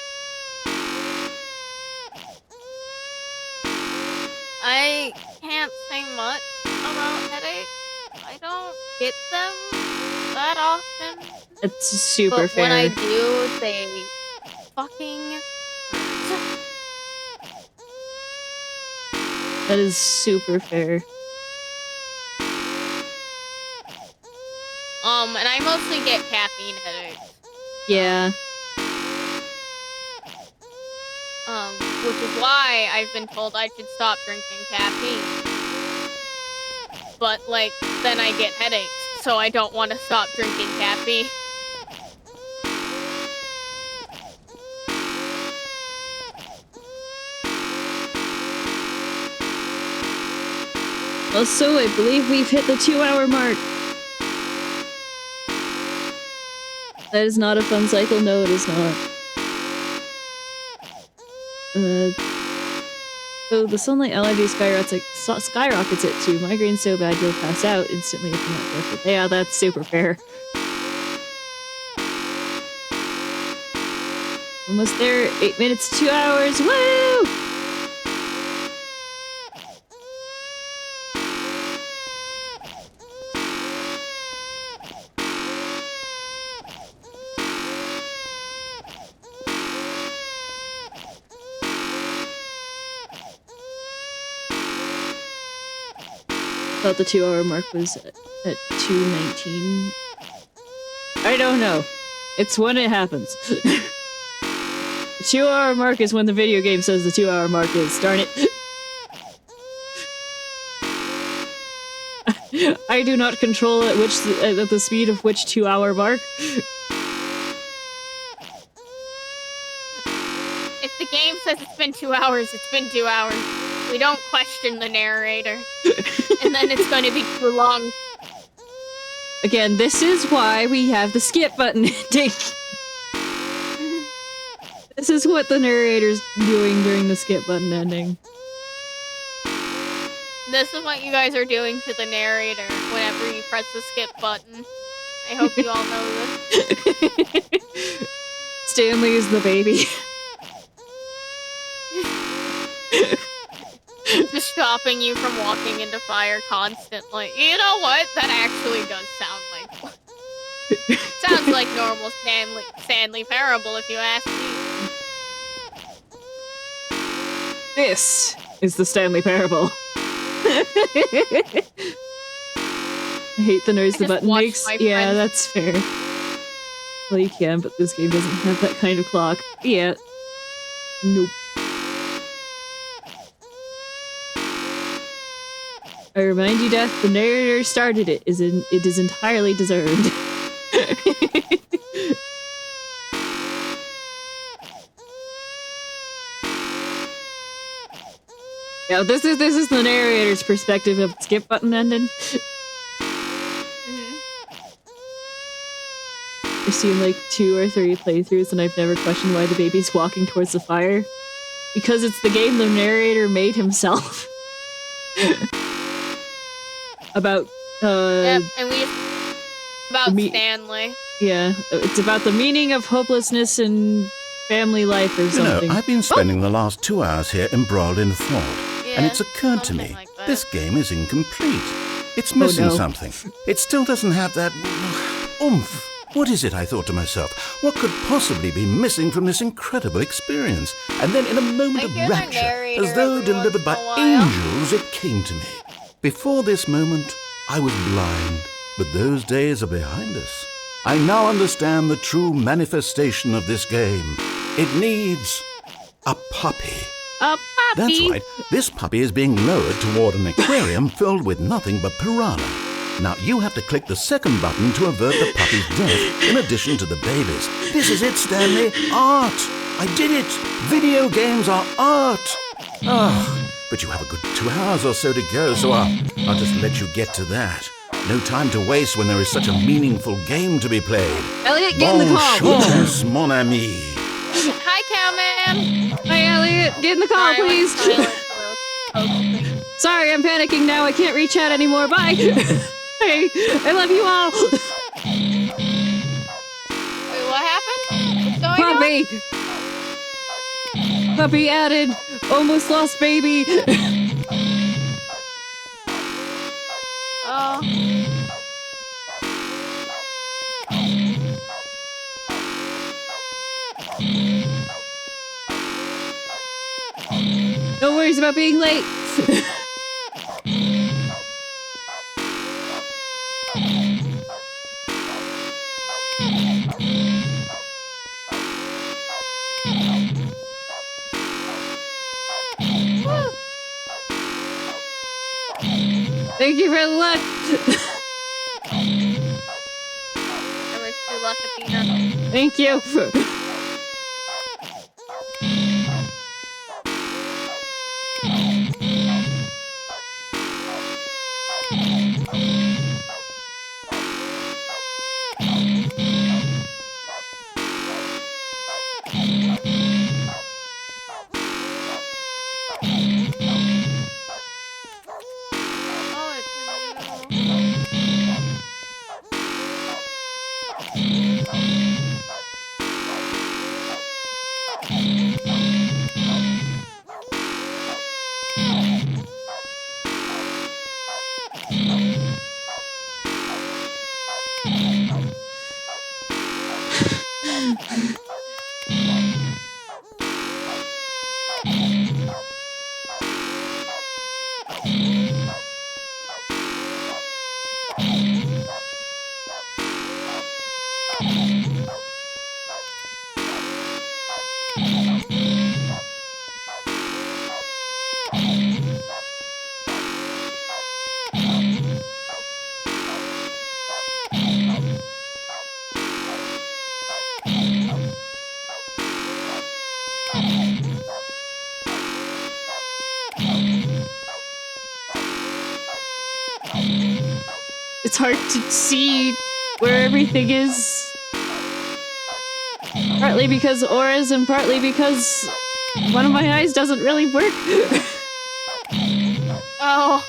I can't say much about headaches. I don't get them that often. It's super But fair. when I do, they fucking hurt. That is super fair. And I mostly get caffeine headaches. Yeah. Which is why I've been told I should stop drinking caffeine. But, then I get headaches, so I don't want to stop drinking caffeine. Also, I believe we've hit the 2-hour mark. That is not a fun cycle. No, it is not. So the sunlight allergy skyrockets it too. Migraine's so bad you'll pass out instantly if you're not careful. Yeah, that's super fair. Almost there. 8 minutes, 2 hours. Woo! Thought the 2-hour mark was at 2:19. I don't know. It's when it happens. The 2-hour mark is when the video game says the 2-hour mark is. Darn it. I do not control at the speed of which 2-hour mark. If If the game says it's been 2 hours, it's been 2 hours. We don't question the narrator. And then it's going to be too long. Again, this is why we have the skip button ending. This is what the narrator's doing during the skip button ending. This is what you guys are doing to the narrator whenever you press the skip button. I hope you all know this. Stanley is the baby. Just stopping you from walking into fire constantly. You know what? That actually does sound like... sounds like normal Stanley Parable, if you ask me. This is the Stanley Parable. I hate the noise the button makes. Yeah, that's fair. Well, you can, but this game doesn't have that kind of clock. Yeah. Nope. I remind you, Death, the narrator started it. It is entirely deserved. Yeah, this is the narrator's perspective of skip button ending. I've seen like 2 or 3 playthroughs and I've never questioned why the baby's walking towards the fire. Because it's the game the narrator made himself. About, Yep, and about Stanley. Yeah, it's about the meaning of hopelessness and family life or something. You know, I've been spending the last 2 hours here embroiled in thought, and it's occurred to me, this game is incomplete. It's missing something. It still doesn't have that oomph. What is it, I thought to myself? What could possibly be missing from this incredible experience? And then in a moment of rapture, as though delivered by angels, it came to me. Before this moment, I was blind, but those days are behind us. I now understand the true manifestation of this game. It needs a puppy. A puppy? That's right. This puppy is being lowered toward an aquarium filled with nothing but piranha. Now you have to click the second button to avert the puppy's death, in addition to the babies. This is it, Stanley. Art. I did it. Video games are art. But you have a good 2 hours or so to go, so I'll just let you get to that. No time to waste when there is such a meaningful game to be played. Elliott, get in the car. Bonjour, mon ami. Hi, Cowman. Hi, Elliott. Get in the car, please. Sorry, I'm panicking now. I can't reach out anymore. Bye. Hey, I love you all. Wait, what happened? What's going on? Puppy added. Almost lost baby. Oh. No worries about being late. Thank you for the luck. I wish you luck, Athena. Thank you. It's hard to see where everything is. Partly because auras and partly because one of my eyes doesn't really work. Oh.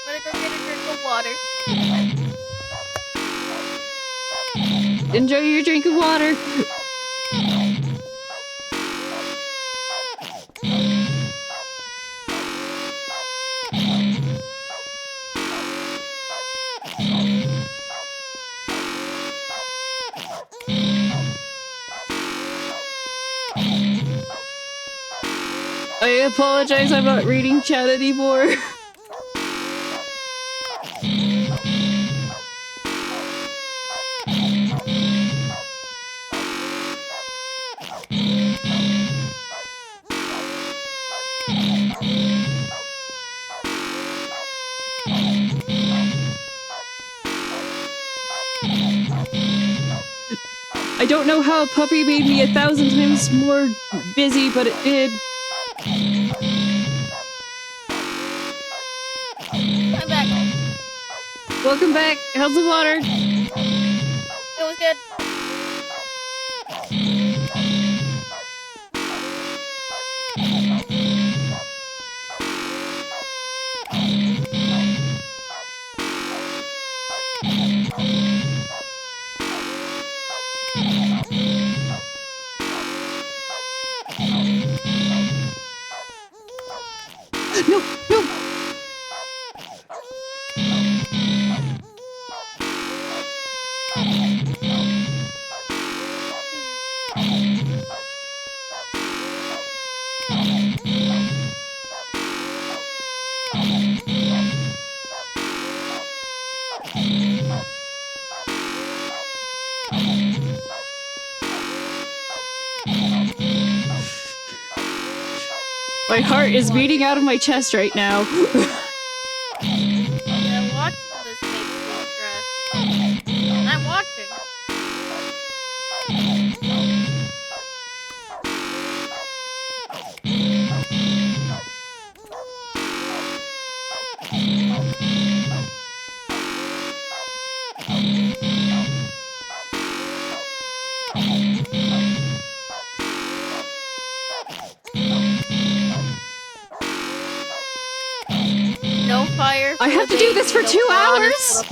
Better go get a drink of water. Enjoy your drink of water. I apologize, I'm not reading chat anymore. I don't know how a puppy made me 1,000 times more busy, but it did. I'm back. Welcome back. How's the water? It was good. No, no. My heart is beating out of my chest right now. Yeah, watching this makes me stressed. I'm watching. No fire. I have to do this for 2 hours?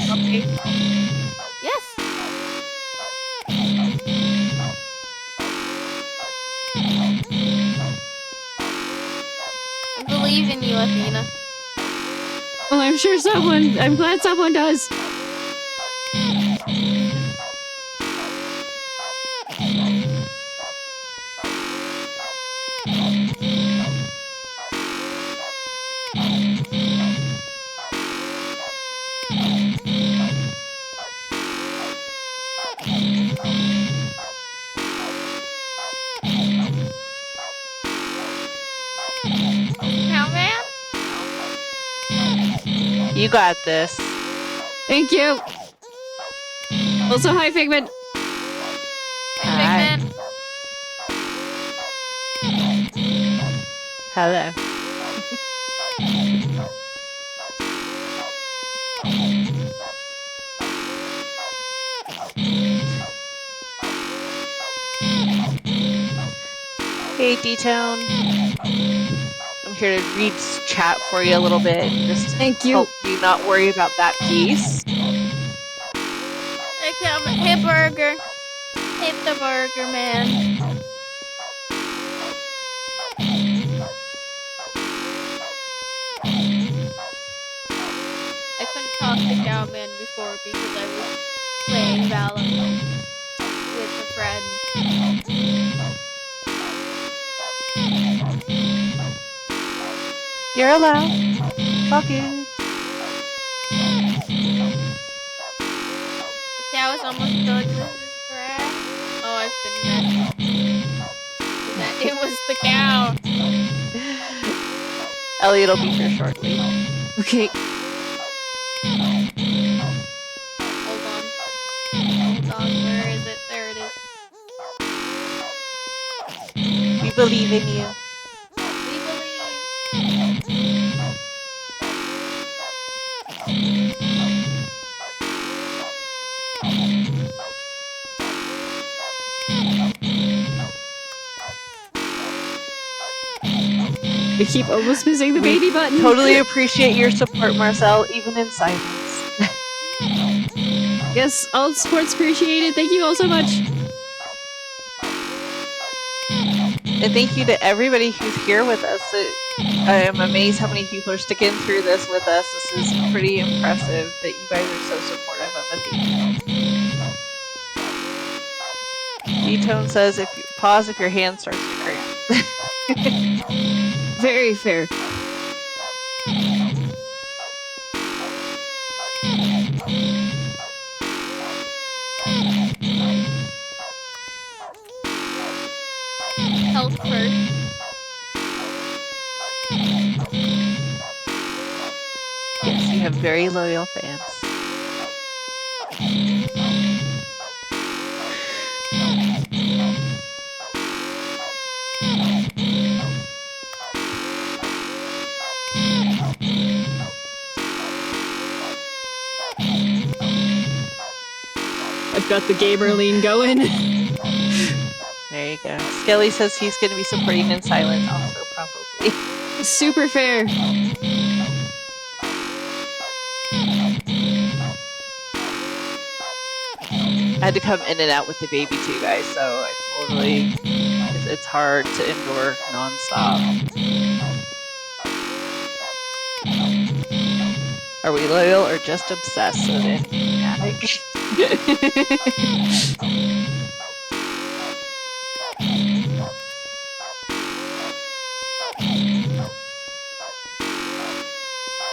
Yes. I believe in you, Athena. Well, I'm glad someone does. Cowman? You got this. Thank you. Also, hi, Figment. Hi. Figment. Hello. Hey, D-Tone. I'm here to read chat for you a little bit and just Thank you. help you not worry about that piece. Hey, Cowman. Hey, Burger. Hey, the Burger Man. I couldn't talk to Cowman before because I was playing Valorant with a friend. You're allowed. Fuck you. The cow is almost done with his grass. Oh, I've been messed. It was the cow. Elliott will be here shortly. Okay. Hold on. Hold on. Where is it? There believe in you. We believe. I keep almost missing the baby button. Totally appreciate your support, Marcel, even in silence. Yes, all support's appreciated. Thank you all so much. And thank you to everybody who's here with us. I am amazed how many people are sticking through this with us. This is pretty impressive that you guys are so supportive of Athena. D-Tone says, if you pause if your hand starts to cramp. Very fair. Health first. Yes, you have very loyal fans. I've got the gamer lean going. There you go. Skelly says he's going to be supporting in silence also, probably. Super fair. I had to come in and out with the baby too, guys, so I totally... It's hard to endure non-stop. Are we loyal or just obsessed with it?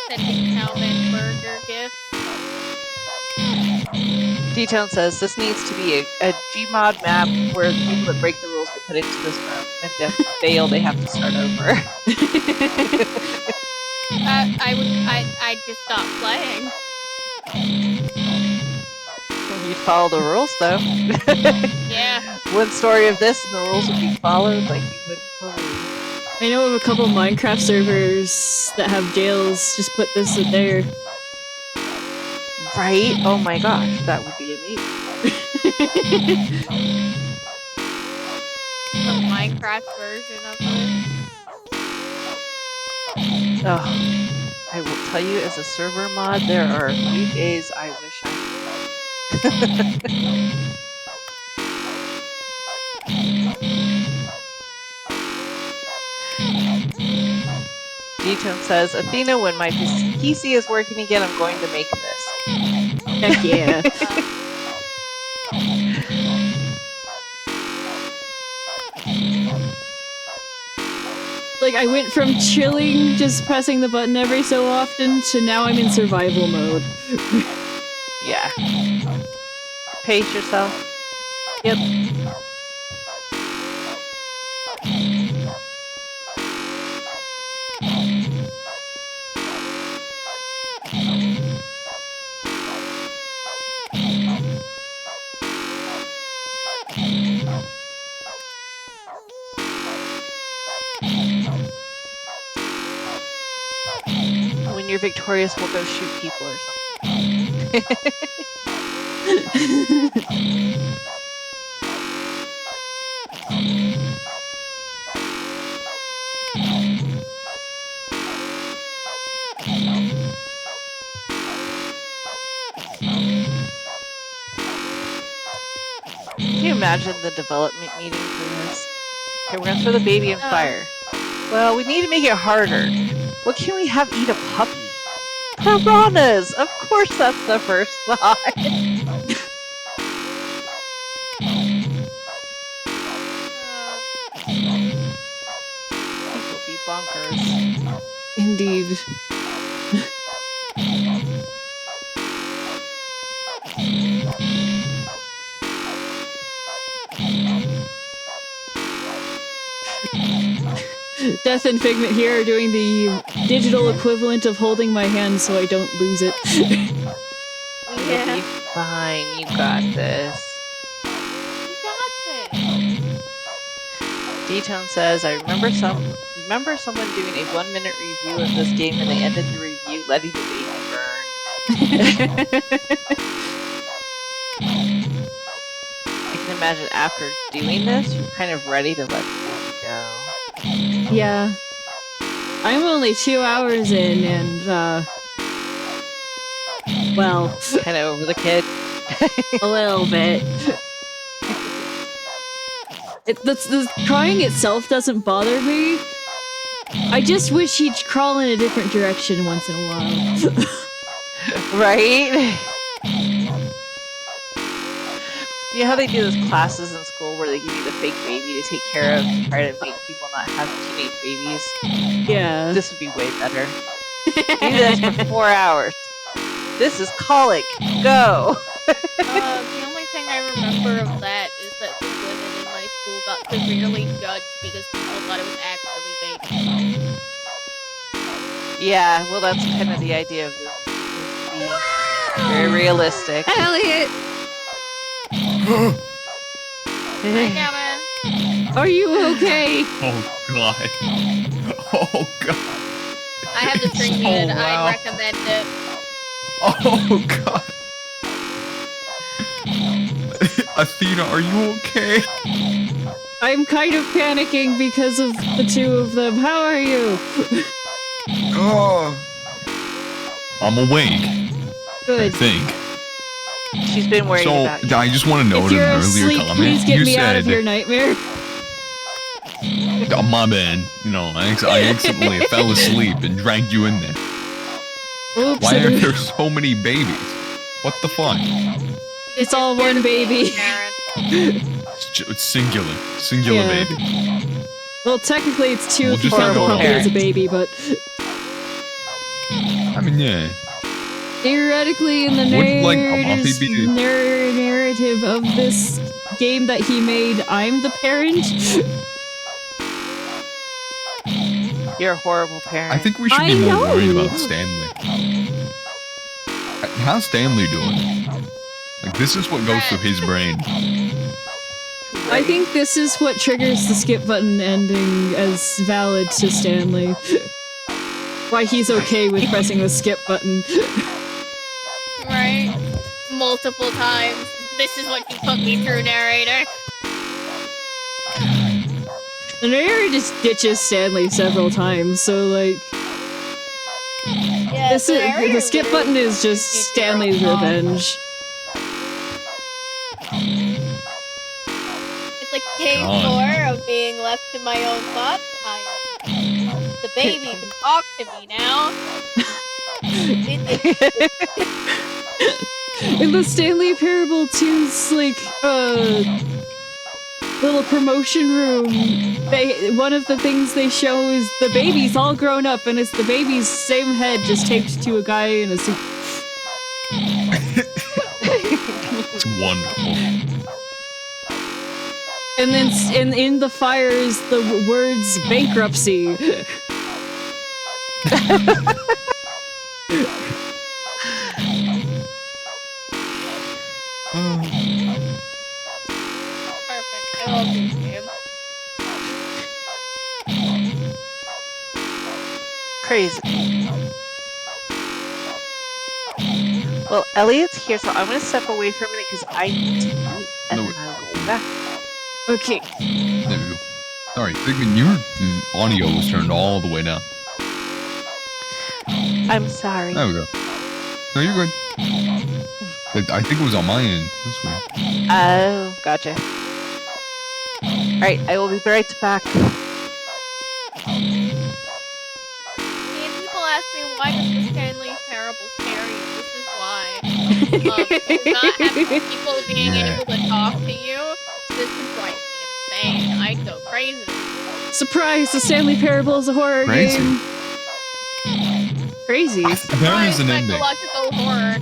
Sending Calvin burger gifts. D-Tone says this needs to be a Gmod map where the people that break the rules get put into this room. If they fail, they have to start over. I'd just stop playing. You'd follow the rules, though. Yeah. One story of this, and the rules would be followed like you wouldn't believe. I know of a couple Minecraft servers that have jails. Just put this in there. Right? Oh my gosh, that would be amazing. The Minecraft version of it. Oh, I will tell you, as a server mod, there are a few days I wish I could. D-Tone says, Athena, when my PC is working again, I'm going to make this. Heck yeah. Like, I went from chilling, just pressing the button every so often, to now I'm in survival mode. Yeah. Pace yourself. Yep. When you're victorious, we'll go shoot people or something. Can you imagine the development meeting for this? Okay, we're gonna throw the baby in fire. Well, we need to make it harder. What can we have eat a puppy? Piranhas! Of course that's the first thought. People be bonkers. Indeed. Death and Figment here are doing the digital equivalent of holding my hand so I don't lose it. You'll be fine. You got this. You got this. D-Tone says, I remember someone doing a 1-minute review of this game and they ended the review letting the baby burn. I can imagine after doing this, you're kind of ready to let the baby go. Yeah. I'm only 2 hours in and, well, Kind of over the kid. a little bit. The crying itself doesn't bother me. I just wish he'd crawl in a different direction once in a while. Right? You know how they do those classes in school where they give you the fake baby to take care of to try to make people not have teenage babies? Yeah. This would be way better. Do this for 4 hours. This is colic. Go! The only thing I remember of that is that the women in my school got severely judged because people thought it was actually baby. Yeah, well, that's kind of the idea of this. To be very realistic. Elliott! Hi, Gavin. Are you okay? Oh god. Oh god. I have the string So muted. loud. I recommend it. Oh god. Athena, are you okay? I'm kind of panicking because of the two of them. How are you? Oh. I'm awake, I Good. think. She's been worried So, about you. I just want to note If an you're earlier asleep, comment. please get You me out said, of your nightmare. oh, my bad. You know, I accidentally fell asleep and dragged you in there. Oops. Why are there so many babies? What the fuck? It's all one baby. It's singular. Singular Yeah. baby. Well, technically it's two We'll if you just count the ignore puppy them. as a baby, but I mean, yeah. theoretically in the Would, like, a puppy be- narrative of this game that he made, I'm the parent. You're a horrible parent. I think we should I be more worried know. about Stanley. How's Stanley doing? Like, this is what goes through his brain. I think this is what triggers the skip button ending as valid to Stanley. Why he's okay with pressing the skip button. Right? Multiple times. This is what you put me through, narrator. The narrator just ditches Stanley several times, so like Yeah, the skip button is just Stanley's revenge. It's like day God. 4 of being left to my own thoughts. The baby can talk to me now. In the Stanley Parable 2's like little promotion room, one of the things they show is the baby's all grown up and it's the baby's same head just taped to a guy in a suit. It's wonderful. And then in the fire is the words bankruptcy. Perfect. I love this game. Crazy. Well, Elliott's here, so I'm gonna step away for a minute because I need to eat, and No, then I'll go back. Okay. There we go. Sorry, Figment, your audio was turned all the way down. I'm sorry. There we go. No, you're good. I think it was on my end. That's weird. Oh, gotcha. Alright, I will be right back. And people ask me, why does the Stanley Parable scare you? This is why. Not having people being Yeah. able to talk to you, this would drive me insane. I'd go crazy. Surprise! The Stanley Parable is a horror Crazy. game. Crazy. There is an ending. Psychological horror.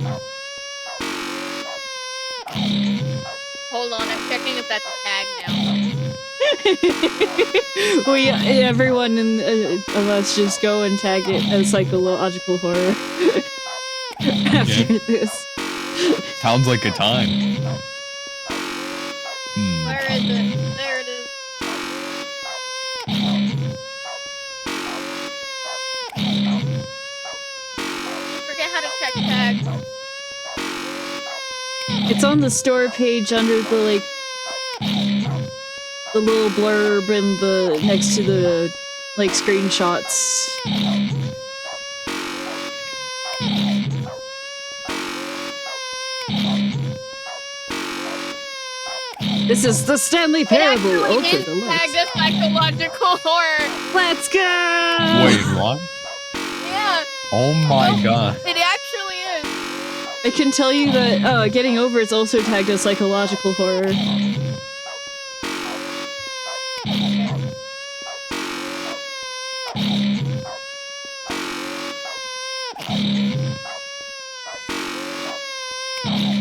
Hold on, I'm checking if that's a tag now. Everyone of us just go and tag it as psychological horror after this. Sounds like a time. Where is it? There it is. how to check tags. It's on the store page under the like the little blurb and the next to the like screenshots. This is the Stanley Parable Ultra It Deluxe. tagged as psychological horror. Let's go! Wait, what? Yeah, Oh my god. it actually is. I can tell you that Getting Over is also tagged as psychological horror.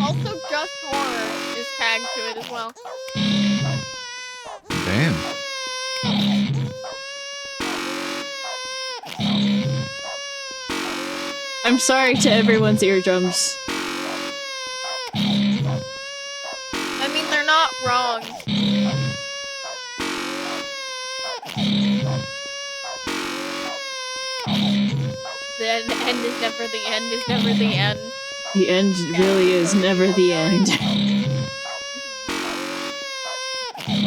Also, Just Horror is tagged to it as well. Damn. I'm sorry to everyone's eardrums. I mean, they're not wrong. The end is never the end is never the end. The end really is never the end.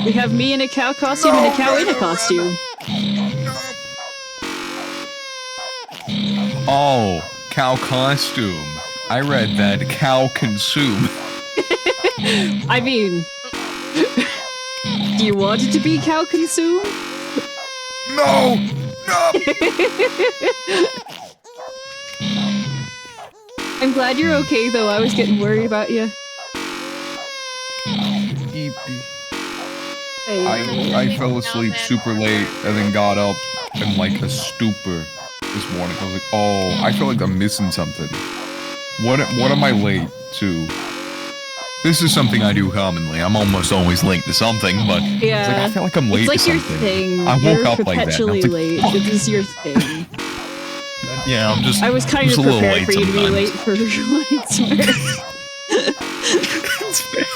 We have me in a cow costume and a cow in a costume. Oh, cow costume. I read that cow consume. I mean, do you want it to be cow consume? No! No! I'm glad you're okay though, I was getting worried about you. Hey, I fell asleep super late and then got up in like a stupor this morning. I was like, oh, I feel like I'm missing something. What am I late to? This is something I do commonly. I'm almost always late to something, but yeah, it's like I feel like I'm late it's like to your something. thing. I woke You're up like that. perpetually And I was like, late. fuck. This is your thing. Yeah, I'm just. I was kind just of a little prepared for you to be sometimes. late for Lightsworth. It's fair.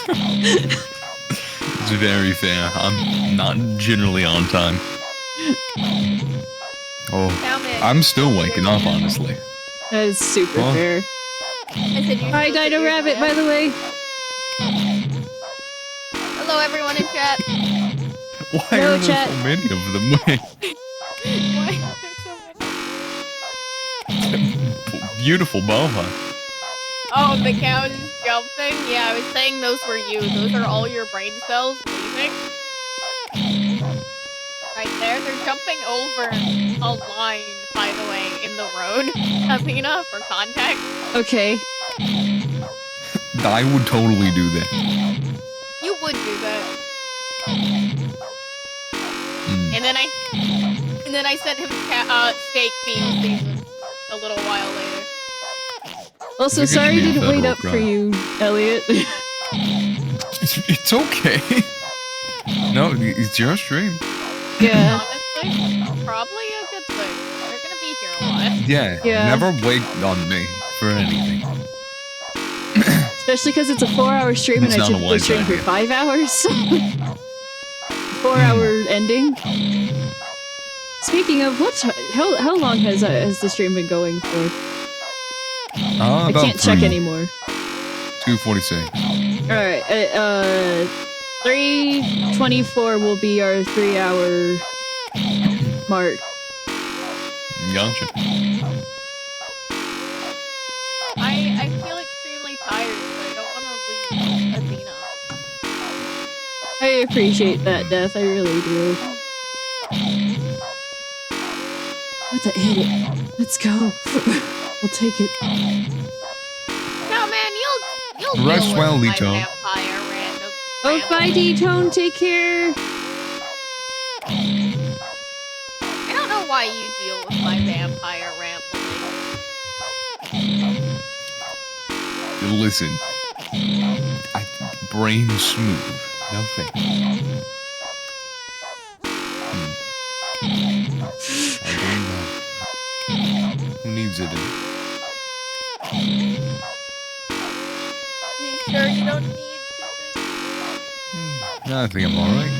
It's very fair. I'm not generally on time. Oh, I'm still waking up, honestly. That is super Huh? fair. I said Hi, Dino Rabbit, by the way. Hello, everyone in chat. Why Hello, are there chat. so many of them? Why are there so many? Beautiful boa. Oh, the cows jumping? Yeah, I was saying those were you. Those are all your brain cells leaving. Right there, they're jumping over a line, by the way, in the road. Athena, for context. Okay. I would totally do that. You would do that. Mm. And then I sent him steak theme season a little while later. Also, Look at sorry I you, didn't wait federal up for crime. you, Elliot. It's okay. No, it's your stream. Yeah. Honestly, probably a good thing. They're gonna be here a while. Yeah, never wait on me for anything. Especially because it's a 4-hour stream and It's I not a typically wise stream for idea. 5 hours. 4-hour ending. Speaking of, how long has the stream been going for? I About can't check anymore. 2:46. Alright, 3:24 will be our 3-hour mark. Gotcha. I feel extremely tired, so I don't want to leave Athena. I appreciate that, Death, I really do. What the idiot? Let's go. We'll take it. No, man, you'll Rest deal well, with my Lito. vampire random. Oh, bye, D-Tone, take care. I don't know why you deal with my vampire rambling. Listen, brain smooth. No thanks. I don't know. Who needs it? You sure you don't need to I think I'm alright.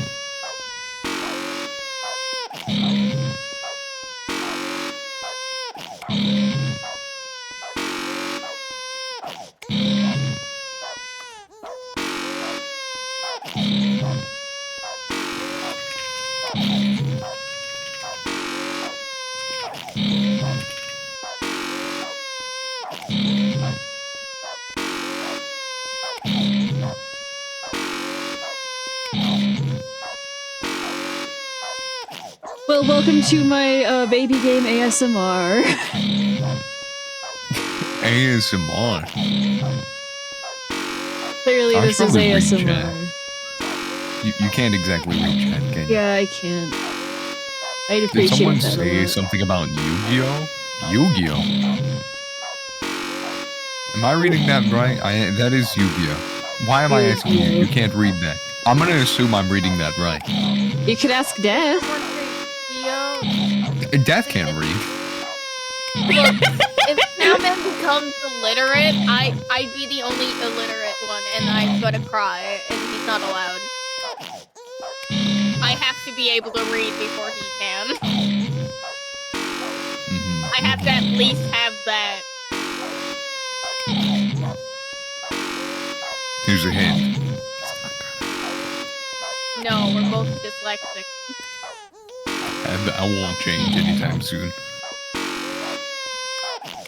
Well, welcome to my baby game ASMR. ASMR. Clearly, I this should is probably read ASMR. chat. You can't exactly read chat, can you? Yeah, I can't. I'd Did appreciate someone that a say lot. something about Yu-Gi-Oh? Yu-Gi-Oh. Am I reading that right? That is Yu-Gi-Oh. Why am I asking you? You can't read that. I'm gonna assume I'm reading that right. You could ask Death. Death can't read. Look, if Snowman becomes illiterate, I'd be the only illiterate one, and I'm gonna cry, and he's not allowed. I have to be able to read before he can. I have to at least have that. Here's a hint. No, we're both dyslexic. I won't change anytime soon.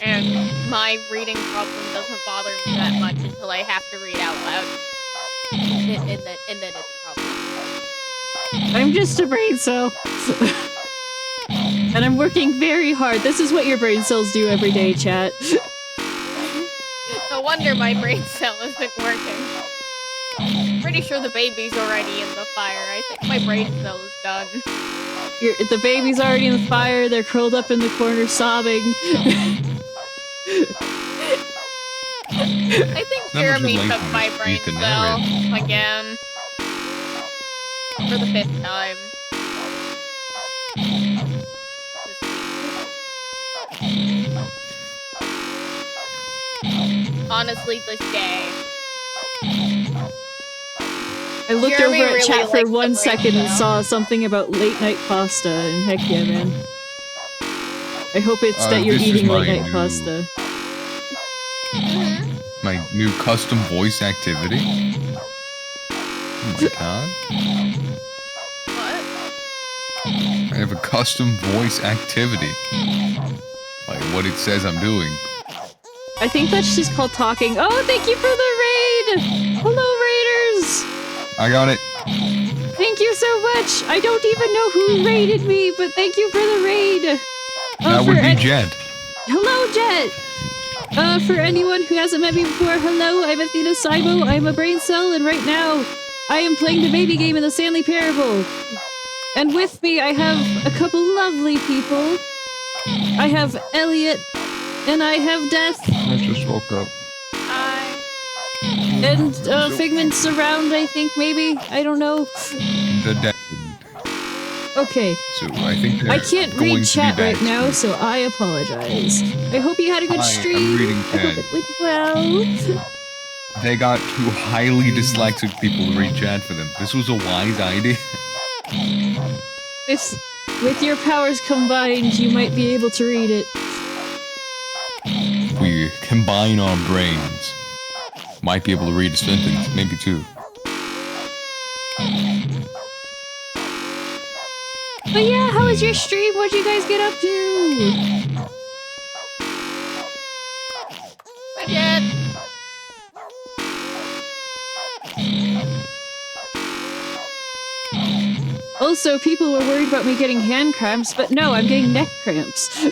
And my reading problem doesn't bother me that much until I have to read out loud. And then it's a problem. I'm just a brain cell. And I'm working very hard. This is what your brain cells do every day, chat. No wonder my brain cell isn't working. Pretty sure the baby's already in the fire. I think my brain cell is done. The baby's already in the fire. They're curled up in the corner sobbing. I think Jeremy took my brain cell again. For the 5th time. Honestly, this day. I looked Jeremy over at really chat for likes 1 the second and breakdown. saw something about late night pasta, and heck yeah, man. I hope it's that you're this is eating my late night new- pasta. My new custom voice activity. Oh my god. What? I have a custom voice activity. Like what it says I'm doing. I think that's just called talking. Oh, thank you for the raid! Hello, raiders! I got it. Thank you so much! I don't even know who raided me, but thank you for the raid! That would be Jed. Hello, Jet! For anyone who hasn't met me before, hello, I'm Athena Saibo, I'm a brain cell, and right now, I am playing the baby game in the Stanley Parable. And with me, I have a couple lovely people. I have Elliott, and I have Death, I just woke up. and Figment's around, I think, maybe? I don't know. The dead. Okay. So I think I can't going read to chat be right back now, soon. so I apologize. I hope you had a good Hi, stream. I'm reading I hope chat. it went well. They got 2 highly dyslexic people to read chat for them. This was a wise idea. With your powers combined, you might be able to read it. We combine our brains. Might be able to read a sentence, maybe 2. But yeah, how was your stream? What'd you guys get up to? Again. Also, people were worried about me getting hand cramps, but no, I'm getting neck cramps.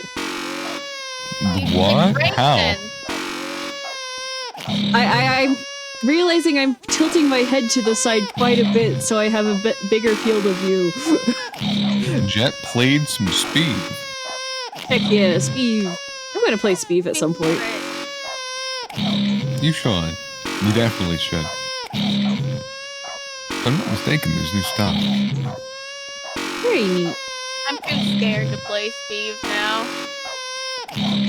What? How? I'm realizing I'm tilting my head to the side quite a bit, so I have a bit bigger field of view. Jet played some speed. Heck yeah, Speeve. I'm gonna play Speeve at some point. You should. You definitely should. If I'm not mistaken, there's new stuff. Very neat. I'm too scared to play Steve now.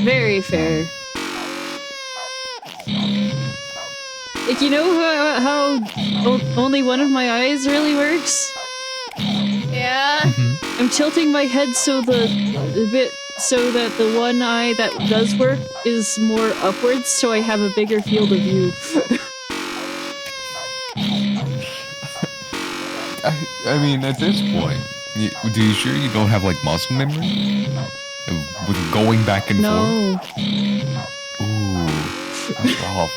Very fair. Like, you know how only one of my eyes really works? Yeah. I'm tilting my head so that the one eye that does work is more upwards, so I have a bigger field of view. I mean, at this point, do you sure you don't have like muscle memory? With going back and No. forth? Ooh. That's rough.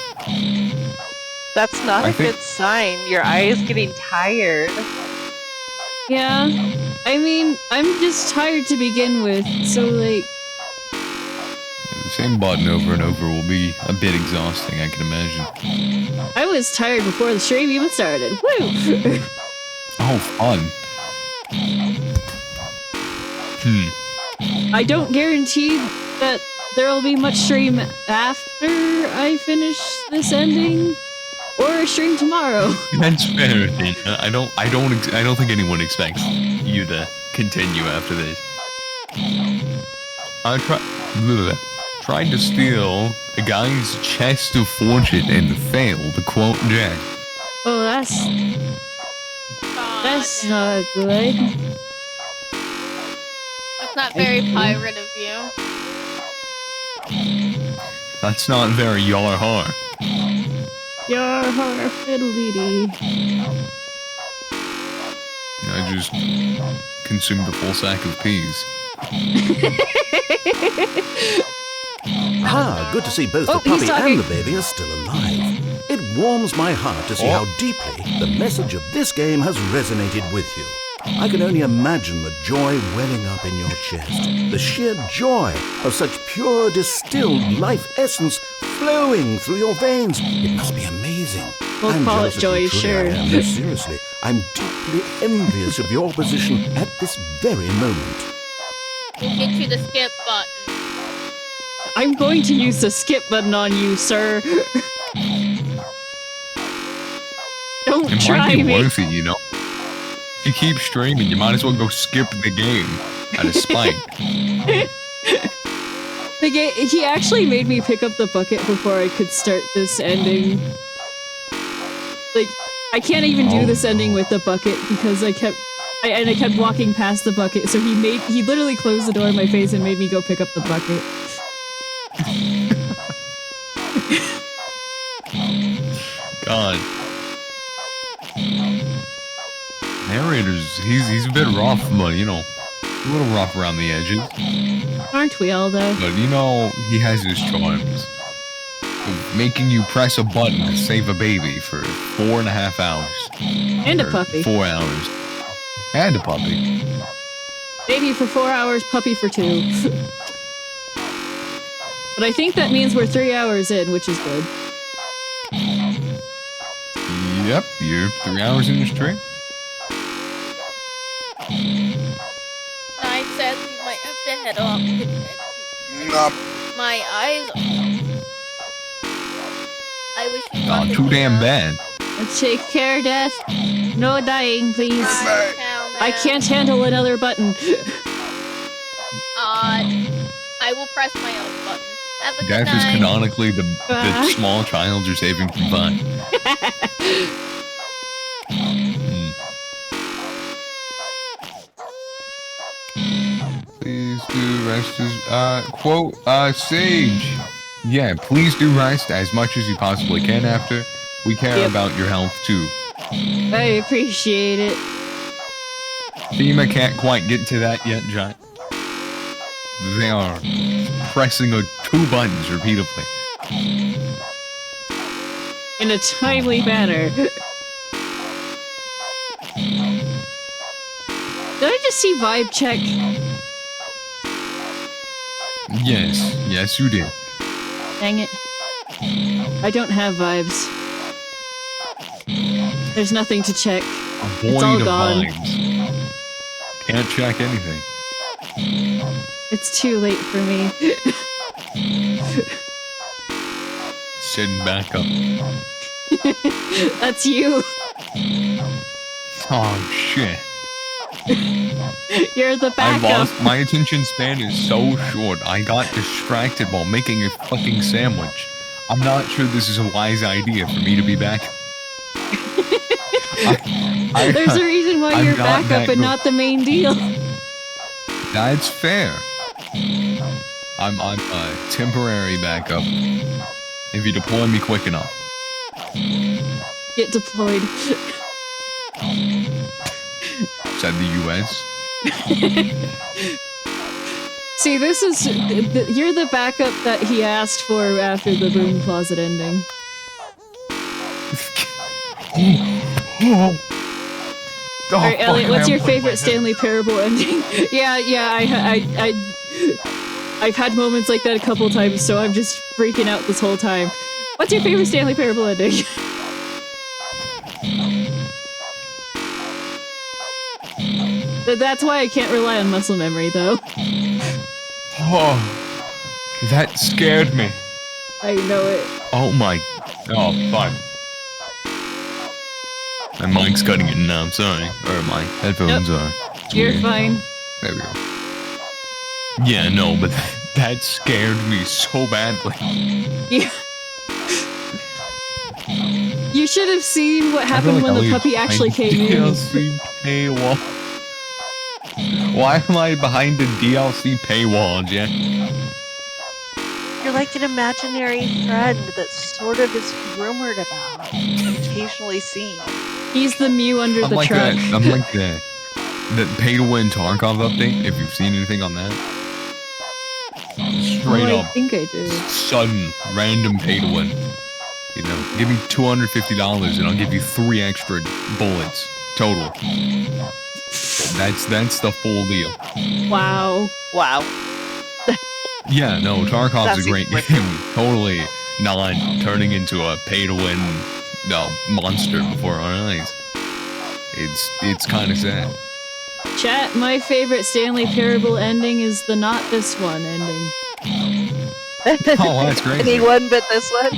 That's not I a think- good sign. Your eye is getting tired. Yeah. I mean, I'm just tired to begin with, so like, The same button over and over will be a bit exhausting, I can imagine. I was tired before the stream even started. Woo! Oh, fun. I don't guarantee that there will be much stream after I finish this ending, or a stream tomorrow. That's fair, Athena. I don't think anyone expects you to continue after this. I tried to steal a guy's chest of fortune and failed, to quote Jack. Oh, that's not good. That's not very pirate of you. That's not very yar-har. Your heart fiddly. I just consumed a full sack of peas. Ah, good to see both Oh, the he's puppy talking. and the baby are still alive. It warms my heart to see how deeply the message of this game has resonated with you. I can only imagine the joy welling up in your chest, the sheer joy of such pure distilled life essence flowing through your veins. It must be amazing. We'll I'm call it jealous of you, joy, truly I sure. am. No, seriously, I'm deeply envious of your position at this very moment. We'll get you the skip button. I'm going to use the skip button on you, sir. Don't It try might be me. worth it, you know? If you keep streaming, you might as well go skip the game out of spite. He actually made me pick up the bucket before I could start this ending. Like, I can't even do this ending with the bucket because I kept walking past the bucket. So he literally closed the door in my face and made me go pick up the bucket. God. Narrator's, he's a bit rough, but you know, a little rough around the edges. Aren't we all though? But you know, he has his charms. Of making you press a button to save a baby for 4.5 hours. And a Or puppy. 4 hours. And a puppy. Baby for 4 hours, puppy for 2. But I think that means we're 3 hours in, which is good. Yep, you're 3 hours in the stream. I sadly might have to head off to bed. My eyes. I wish you Not luck too in damn the bad. Take care, Death. No dying, please. Bye, I can't handle another button. I will press my own button. Have a good Death is night. canonically the Bye. small child you're saving from fun. Please do rest as, quote, Sage. Yeah, please do rest as much as you possibly can after. We care Yep. about your health too. I appreciate it. FEMA can't quite get to that yet, Giant. They are pressing 2 buttons repeatedly. In a timely manner. Did I just see vibe check? Yes, you did. Dang it. I don't have vibes. There's nothing to check. Void all of gone. vibes. Can't check anything. It's too late for me. Sitting back up. That's you. Oh shit. You're the I backup. lost my attention span is so short. I got distracted while making a fucking sandwich. I'm not sure this is a wise idea for me to be back. There's a reason why I'm you're not backup that and good. not the main deal. That's fair. I'm a temporary backup. If you deploy me quick enough. Get deployed. Said the US. See, this is you're the backup that he asked for after the broom closet ending. All right, Elliot, what's your favorite Stanley Parable ending? yeah, I've had moments like that a couple times, so I'm just freaking out this whole time. What's your favorite Stanley Parable ending? That's why I can't rely on muscle memory, though. Oh, that scared me. I know it. Oh my. Oh, fine. My mic's cutting it now, I'm sorry. Or my headphones are. It's You're weird. fine. There we go. Yeah, no, but that scared me so badly. Yeah. You should have seen what happened when the puppy actually came in. DLC paywall. Why am I behind a DLC paywall, Jen? You're like an imaginary friend that sort of is rumored about, occasionally seen. He's the Mew under the truck. I'm like the pay-to-win Tarkov update, if you've seen anything on that. Straight up. I think I did. Sudden, random pay-to-win. You know, give me $250 and I'll give you 3 extra bullets total. That's the full deal. Wow. Wow. Yeah, no, Tarkov's That's a great game. Totally not turning into a pay-to-win monster before our eyes. It's kind of sad. Chat, my favorite Stanley Parable ending is the not this one ending. Oh, that's great. Anyone but this one?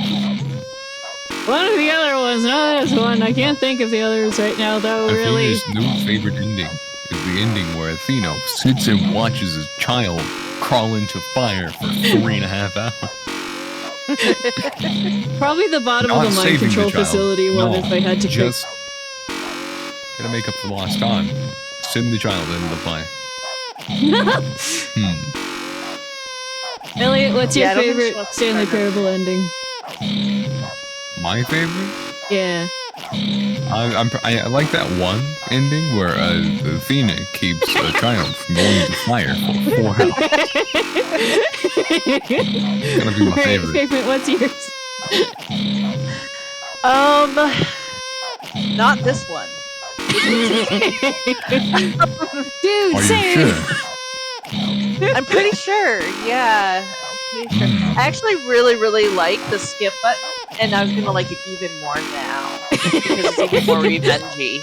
One of the other ones, not this one. I can't think of the others right now, though, really. Athena's new favorite ending is the ending where Athena sits and watches a child crawl into fire for 3.5 hours. Probably the bottom Not of the mind saving control the child. facility one No, if I had to pick. just gotta make up for lost time. Send the child into the fire. Elliot, what's your Yeah, I don't think she favorite wants to Stanley start Parable ending? My favorite? Yeah. I like that one ending where Athena keeps a child from going into fire for 4 hours. Gonna be my Alright, favorite. Figment, what's yours? Not this one. Dude, Are you same. sure? I'm pretty sure. Yeah. I'm pretty sure. I actually really like the skip button, and I'm gonna like it even more now because it's even more revengey.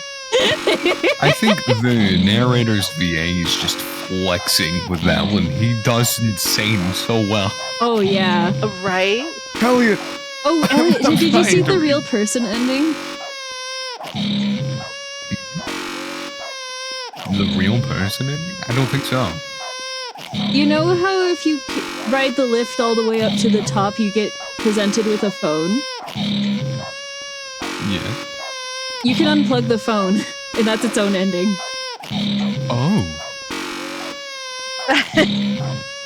I think the narrator's VA is just flexing with that one. He does insane so well. Oh, yeah. Right? Elliot! Oh, Elliot, I'm did you see trying the to real read. person ending? The real person ending? I don't think so. You know how if you ride the lift all the way up to the top, you get presented with a phone? Yeah. You can unplug the phone, and that's its own ending. Oh.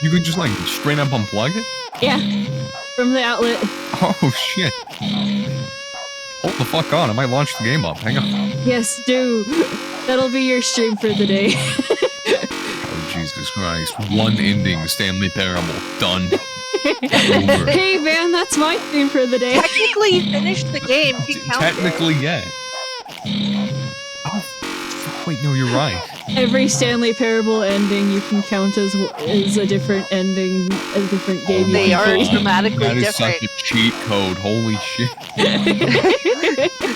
You can just like straight up unplug it? Yeah, from the outlet. Oh shit. Hold the fuck on, I might launch the game up. Hang on. Yes, do. That'll be your stream for the day. Oh Jesus Christ. One ending, Stanley Parable. Done. Over. Hey man, that's my stream for the day. Technically, you finished the game. You can count Technically, yeah. Oh, wait, no, you're right. Every Stanley Parable ending you can count as a different ending, a different game. They you are can play. dramatically That is different. such a cheat code. Holy shit.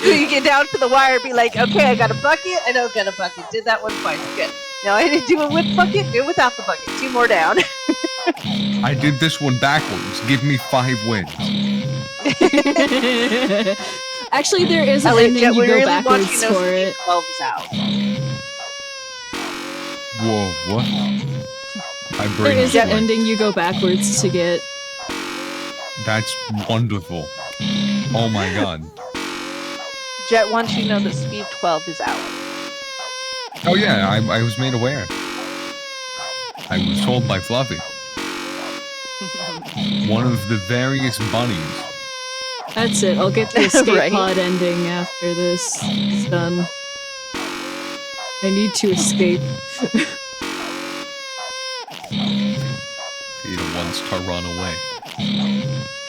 So you get down to the wire, be like, okay, I got a bucket, I don't got a bucket. Did that one twice, good. Now I didn't do it with bucket, do it without the bucket. 2 more down. I did this one backwards. Give me 5 wins. Actually, there is an Elliot, ending Jet, you we go really backwards want you to know for it. Speed 12 is out. Whoa, what? My There brain is an went. ending you go backwards to get. That's wonderful. Oh my god. Jet wants you to know that Speed 12 is out. Oh yeah, I was made aware. I was told by Fluffy. One of the various bunnies. That's it. I'll get the escape Right. pod ending after this is done. I need to escape. wants to run away.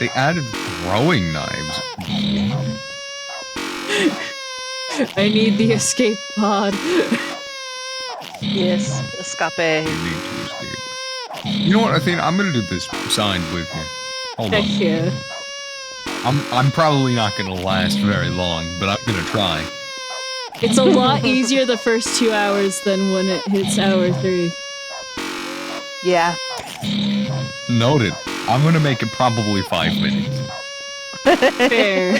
They added throwing knives. I need the escape pod. Yes, escape. You need to escape. You know what, Athena? I'm gonna do this signed with you. Hold on. Heck yeah. I'm probably not gonna last very long, but I'm gonna try. It's a lot easier the first 2 hours than when it hits hour 3. Yeah. Noted. I'm gonna make it probably 5 minutes. Fair.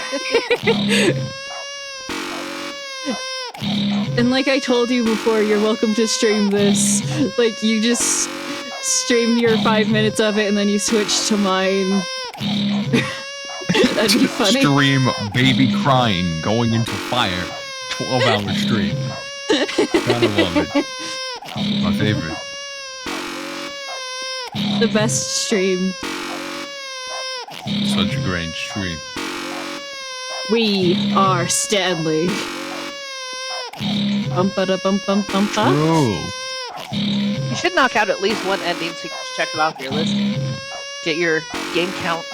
And like I told you before, you're welcome to stream this. Like, you just stream your 5 minutes of it and then you switch to mine. That'd be funny. Stream baby crying going into fire. 12-hour stream. Gotta love it. My favorite. The best stream. Such a great stream. We are Stanley. Bum-ba-da-bum-bum-bum-ba. True. You should knock out at least one ending so you can check it off your list. Get your game count.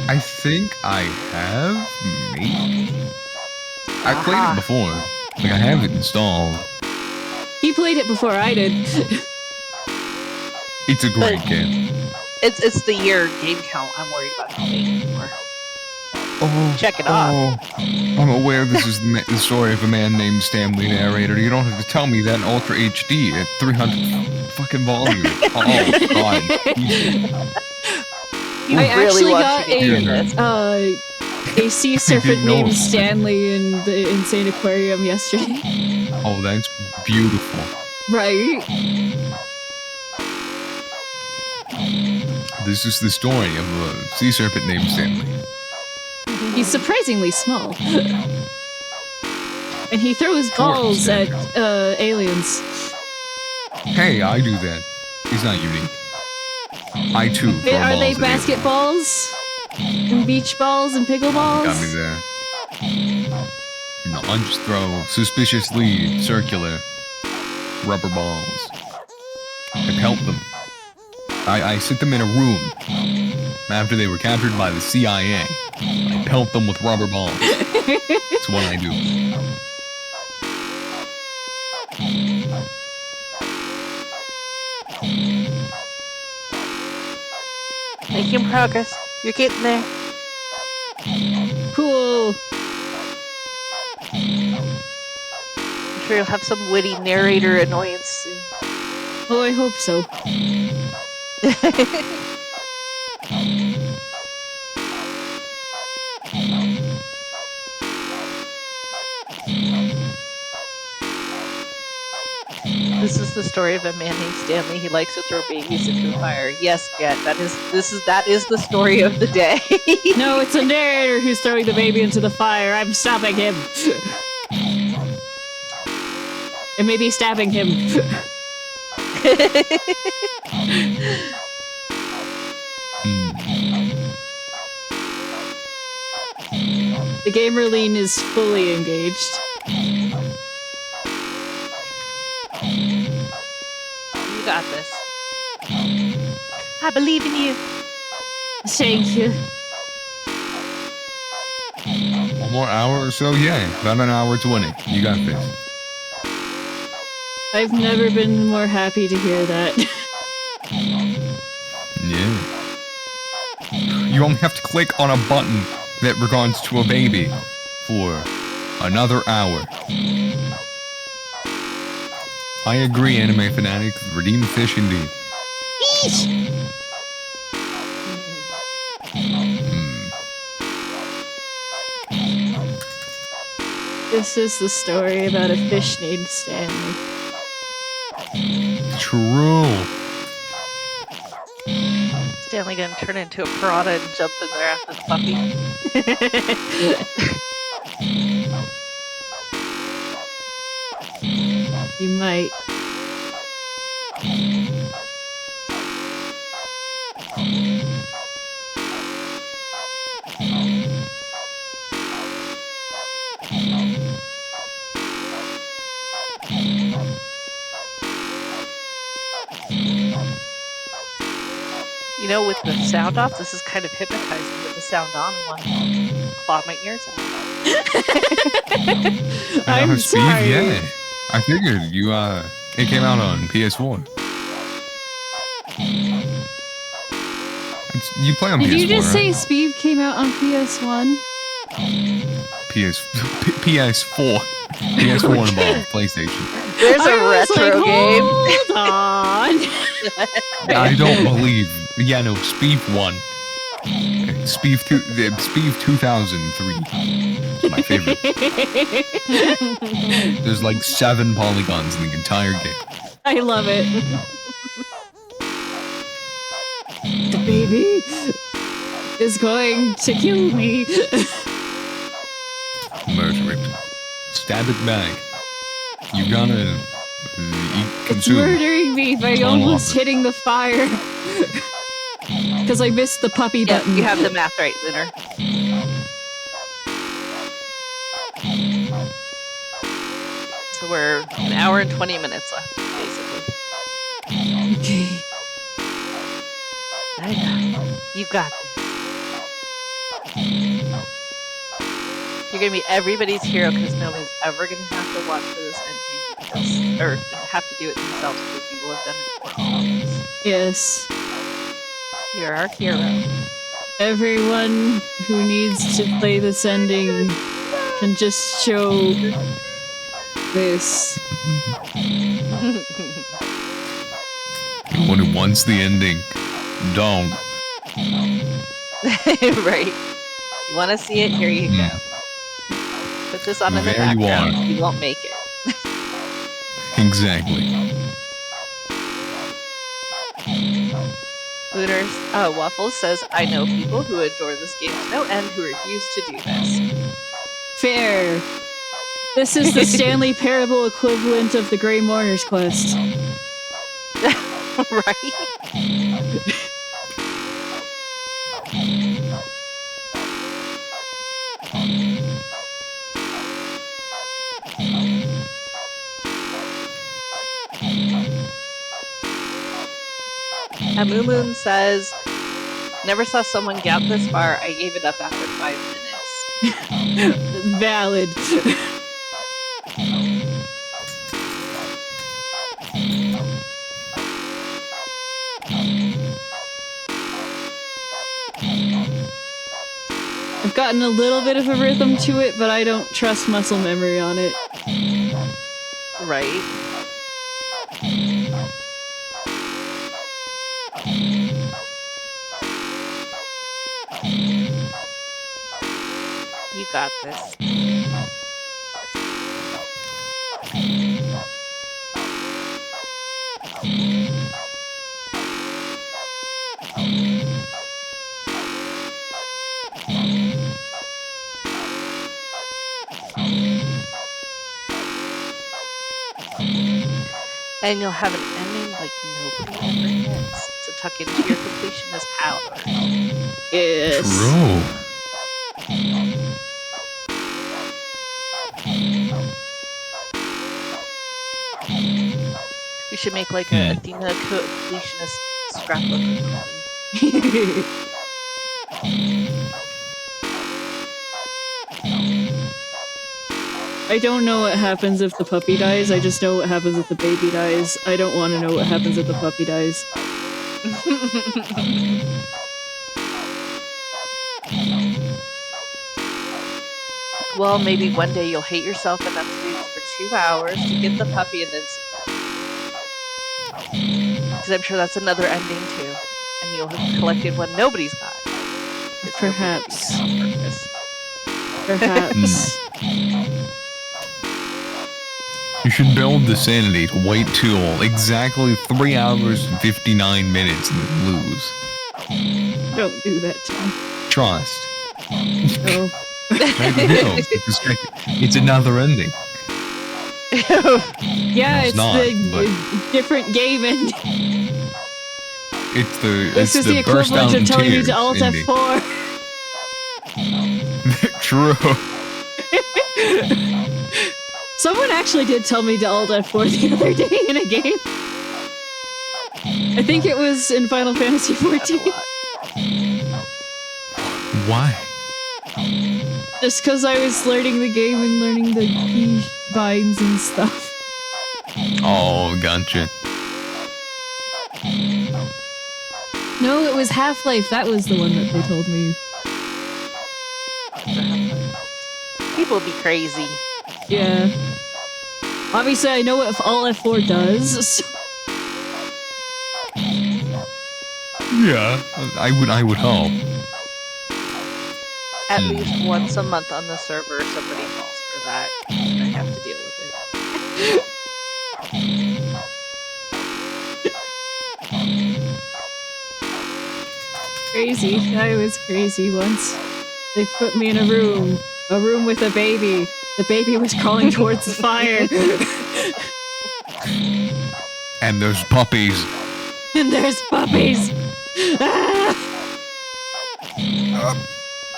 I think I have, maybe? I played it before. Like, I have it installed. He played it before I did. It's a great game. It's the year game count I'm worried about playing for. Oh, Check it off. Oh, I'm aware this is the story of a man named Stanley narrator. You don't have to tell me that in Ultra HD at 300 fucking volume. Oh, God. You I really actually want got you to hear this. a sea serpent didn't know named about Stanley in the Insane Aquarium yesterday. Oh, that's beautiful. Right? This is the story of a sea serpent named Stanley. He's surprisingly small. And he throws balls at aliens. Hey, I do that. He's not unique. I too throw Are they balls at basketballs? And beach balls and pickleballs? Got me there. No, I just throw suspiciously circular rubber balls. I pelt them. I sit them in a room after they were captured by the CIA. I pelt them with rubber balls. That's what I do. Making progress. You're getting there. Cool. I'm sure you'll have some witty narrator annoyance soon. Oh, I hope so. This is the story of a man named Stanley. He likes to throw babies into the fire. Yes, Jet, that is the story of the day. No, it's a narrator who's throwing the baby into the fire. I'm stopping him. And maybe stabbing him. The gamer lean is fully engaged. You got this. I believe in you. Thank you. 1 more hour or so? Yeah, about an hour 20. You got this. I've never been more happy to hear that. Yeah. You only have to click on a button that regards to a baby for another hour. I agree, anime fanatic. Redeem fish indeed. This is the story about a fish named Stanley. True. Stanley gonna turn into a piranha and jump in there after the puppy. You might. You know, with the sound off, this is kind of hypnotizing. With the sound on, I want to claw my ears out. I'm Steve, sorry. yeah. I figured you, it came out on PS4. You play on PS4, Did you just say right? Speed came out on PS1? PS4. PS4 and above, PlayStation. There's a I was retro like, game. Hold on. I don't believe. Yeah, no, Speed 1. Speed 2003. It's my favorite. There's like 7 polygons in the entire game. I love it. The baby is going to kill me. Murder it. Stab it back. You gotta eat, It's consume. murdering me by Turn almost off. hitting the fire. Because I missed the puppy Yeah, button. you have the math right, Lunar. So we're an hour and 20 minutes left, basically. Okay. I know. You got this. You're gonna be everybody's hero because nobody's ever gonna have to watch for this ending or have to do it themselves because you will have done it for all of us. Yes. You're our hero. Everyone who needs to play this ending can just show this. Anyone who wants the ending, don't. Right. You want to see it? Here you go. Put this on in the There you background. are. You won't make it. Exactly. Lunars, Waffles says, I know people who adore this game to no end who refuse to do this. Fair. This is the Stanley Parable equivalent of the Grey Mourner's Quest. Right? Amumun says, never saw someone gap this far. I gave it up after 5 minutes. Valid. I've gotten a little bit of a rhythm to it, but I don't trust muscle memory on it. Right? You got this. And you'll have an ending like nobody ever gets to tuck into your completionist power. Yes. True. We should make like a Athena completionist scrapbook or something. I don't know what happens if the puppy dies. I just know what happens if the baby dies. I don't want to know what happens if the puppy dies. Well, maybe one day you'll hate yourself enough to do this for 2 hours to get the puppy and then because I'm sure that's another ending too. And you'll have collected one nobody's got. It's Perhaps. on purpose. Perhaps. You should build the sanity to wait till exactly 3 hours and 59 minutes and then lose. Don't do that to me. Trust. No. Maybe no, it's another ending. Yeah, It's it's not, the but- different game ending. It's the This is the burst equivalent out of in telling me tears to Alt ending. F4. True. Someone actually did tell me to Alt F4 the other day in a game. I think it was in Final Fantasy That's a 14. lot. Why? Just because I was learning the game and learning the key binds and stuff. Oh, gotcha. No, it was Half-Life. That was the one that they told me. People be crazy. Yeah. Obviously, I know what all F4 does. So Yeah, I would hope. At least once a month on the server, somebody falls for that. And I have to deal with it. crazy. I was crazy once. They put me in a room with a baby. The baby was crawling towards the fire. And there's puppies. And there's puppies. Ah!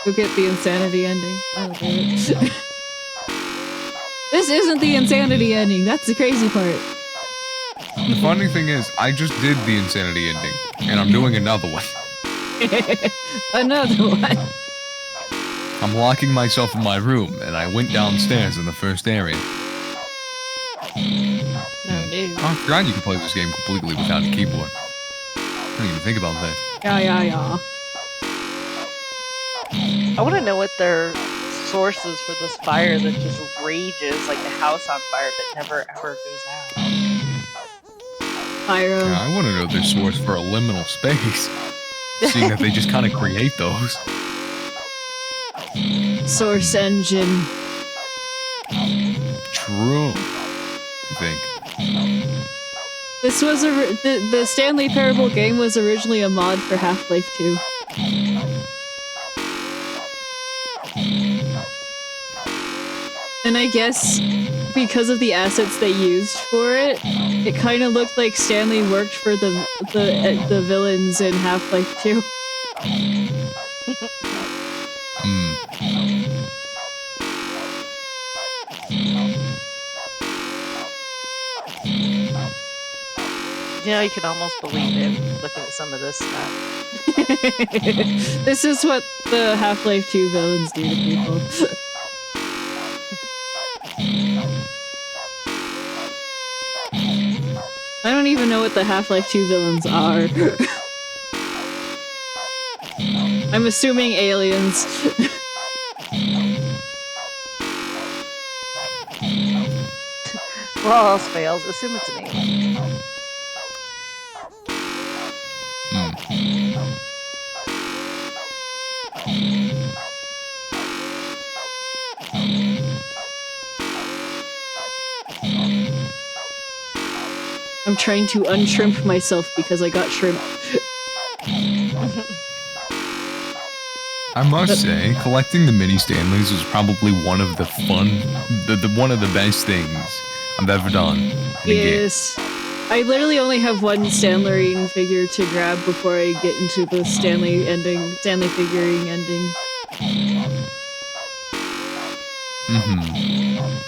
Go get the insanity ending. I'll do it. This isn't the insanity ending. That's the crazy part. The funny thing is, I just did the insanity ending, and I'm doing another one. Another one. I'm locking myself in my room, and I went downstairs in the first area. No, dude. Oh, I forgot you can play this game completely without a keyboard. I didn't even think about that. Yeah. I want to know what their source is for this fire that just rages like a house on fire but never ever goes out. Pyro. Yeah, I want to know their source for a liminal space. Seeing that they just kind of create those. Source engine. True. I think. This was the Stanley Parable game was originally a mod for Half-Life 2. And I guess because of the assets they used for it, it kind of looked like Stanley worked for the villains in Half-Life 2. You know, you can almost believe it looking at some of this stuff. This is what the Half-Life 2 villains do to people. I don't even know what the Half-Life 2 villains are. I'm assuming aliens. Well, all else fails. Assume it's an alien. I'm trying to unshrimp myself because I got shrimp. I must say, collecting the mini Stanleys was probably one of the one of the best things I've ever done. Yes. I literally only have one Stanley figure to grab before I get into the Stanley figuring ending.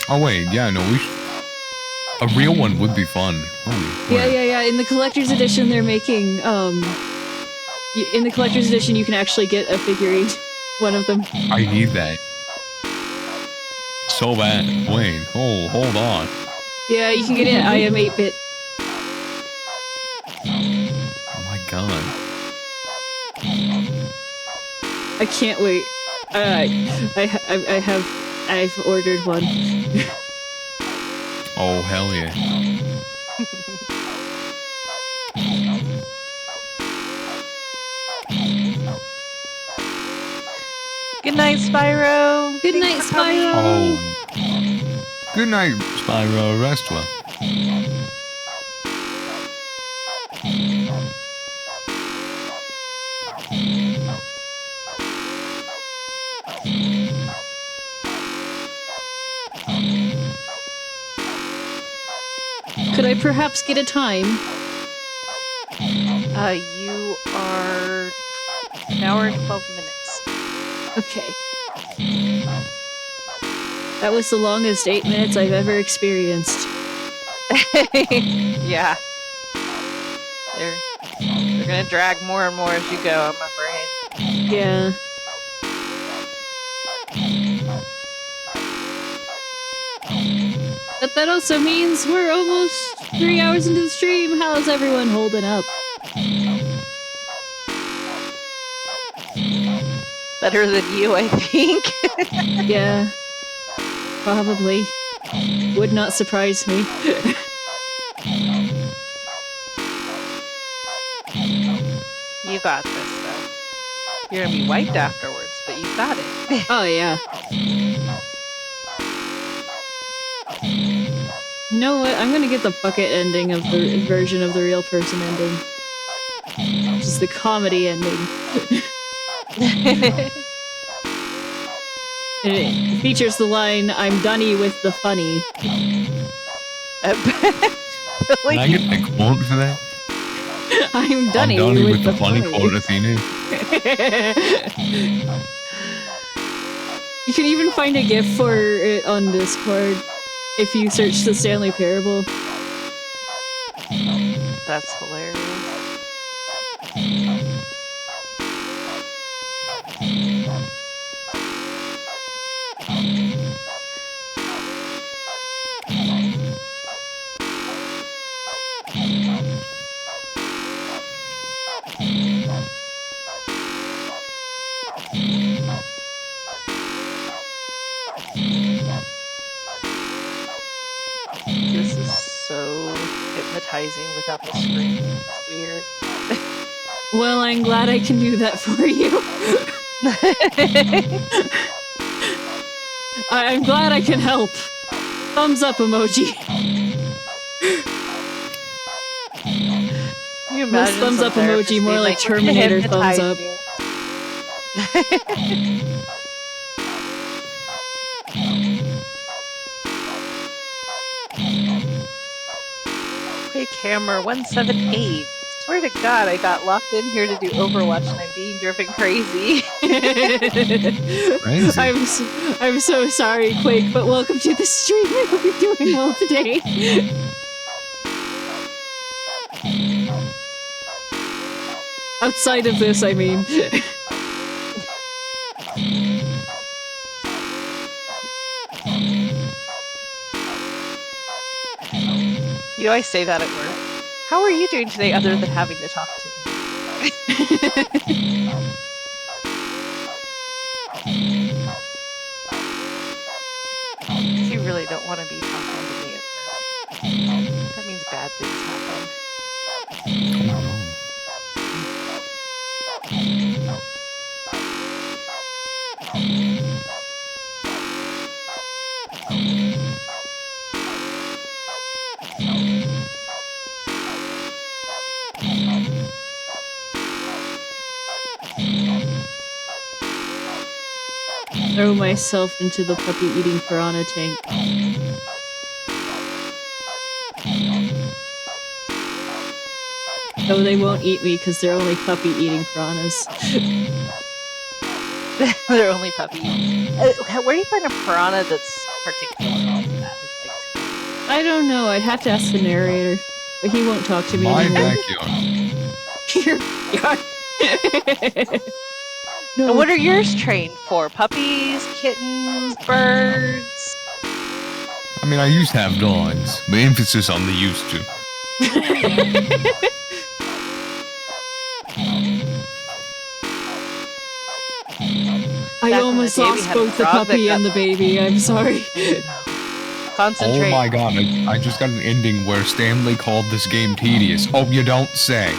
Oh wait, yeah, no, a real one would be fun. Holy crap. Yeah. In the collector's edition, they're making, in the collector's edition, you can actually get a figurine. One of them. I need that. So bad. Wait, hold on. Yeah, you can get it at I Am 8-bit. Oh my god. I can't wait. I've ordered one. Oh, hell yeah. Good night, Spyro. Good night, Spyro. Oh. Good night, Spyro. Rest well. Could I perhaps get a time? You are an hour and 12 minutes. Okay. That was the longest 8 minutes I've ever experienced. Yeah. There. You're gonna drag more and more as you go, I'm afraid. Yeah. But that also means we're almost 3 hours into the stream. How's everyone holding up? Better than you, I think. Yeah. Probably. Would not surprise me. You got this, though. You're gonna be wiped afterwards, but you got it. Oh, yeah. You know what? I'm gonna get the bucket ending of the version of the real person ending. Which is the comedy ending. And it features the line, I'm dunny with the funny. Can I get a quote for that? I'm dunny with the funny funny. quote, Athena. You can even find a GIF for it on Discord if you search the Stanley Parable. That's hilarious. This is so hypnotizing without the screen. It's weird. Well, I'm glad I can do that for you. I'm glad I can help. Thumbs up emoji. Can you Less imagine thumbs some up therapist emoji, more being like "We're gonna Terminator thumbs hypnotize up. you." Quick Hammer 178. Swear to God, I got locked in here to do Overwatch and I'm being driven crazy. Crazy. I'm so sorry, Quake, but welcome to the stream. I hope you're doing well today. Outside of this, I mean. You know, I say that at work. How are you doing today other than having to talk to me? You really don't want to be talking to me at work. That means bad things happen. Oh, Throw myself into the puppy eating piranha tank. No, they won't eat me because they're only puppy eating piranhas. They're only puppies. Where do you find a piranha that's particularly bad? I don't know. I'd have to ask the narrator, but he won't talk to me my anymore. backyard. And what are yours trained for? Puppies, kittens, birds? I mean, I used to have dogs, but emphasis on the used to. I Back almost in the day, we lost had a both the frog that puppy got- and the baby. I'm sorry. Concentrate. Oh my god, I just got an ending where Stanley called this game tedious. Oh, you don't say.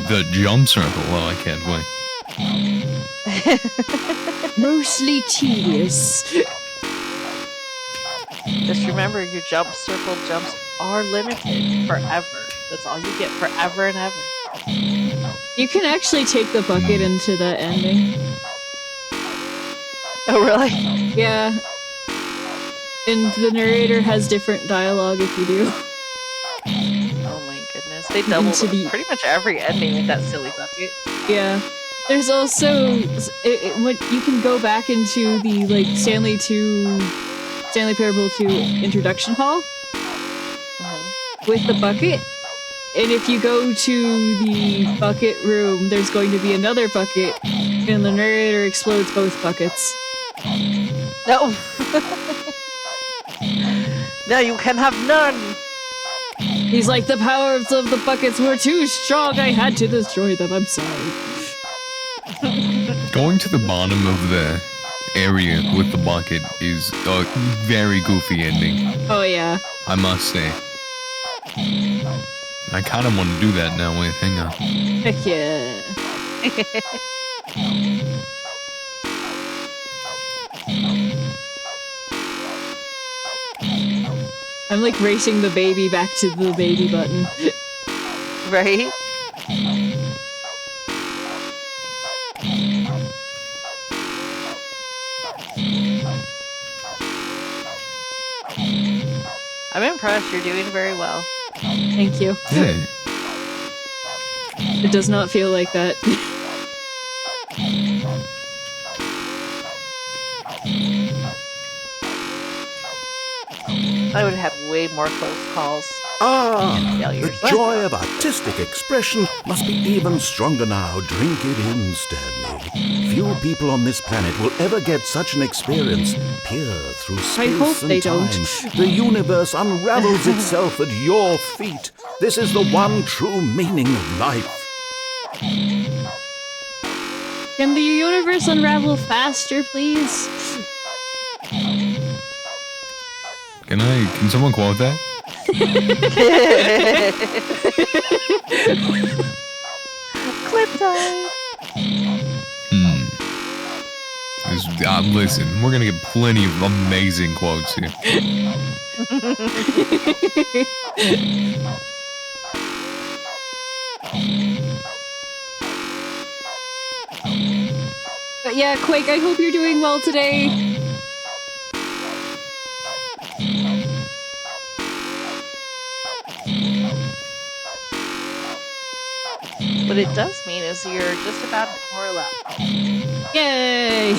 The jump circle. Oh, I can't wait. Mostly tedious. Just remember, your jump circle jumps are limited forever. That's all you get forever and ever. You can actually take the bucket into that ending. Oh, really? Yeah. And the narrator has different dialogue if you do. Oh my goodness. They doubled Into the- pretty much every ending with that silly bucket. Yeah. There's also when you can go back into the like Stanley 2 Stanley Parable 2 introduction hall with the bucket. And if you go to the bucket room, there's going to be another bucket, and the narrator explodes both buckets. No. Now you can have none. He's like, the powers of the buckets were too strong. I had to destroy them. I'm sorry. Going to the bottom of the area with the bucket is a very goofy ending. Oh, yeah. I must say. I kind of want to do that now. Wait, hang on. Heck yeah. I'm like racing the baby back to the baby button. Right? I'm impressed. You're doing very well. Thank you. Yeah. It does not feel like that. I would have had way more close calls. Ah, Failures. the joy of artistic expression must be even stronger now. Drink it in, Stanley. Few people on this planet will ever get such an experience. Peer through space hope and they time. don't. The universe unravels itself at your feet. This is the one true meaning of life. Can the universe unravel faster, please? Can someone quote that? Clip time. Listen, we're gonna get plenty of amazing quotes here. But yeah, Quake, I hope you're doing well today. What it does mean is you're just about an hour left. Yay!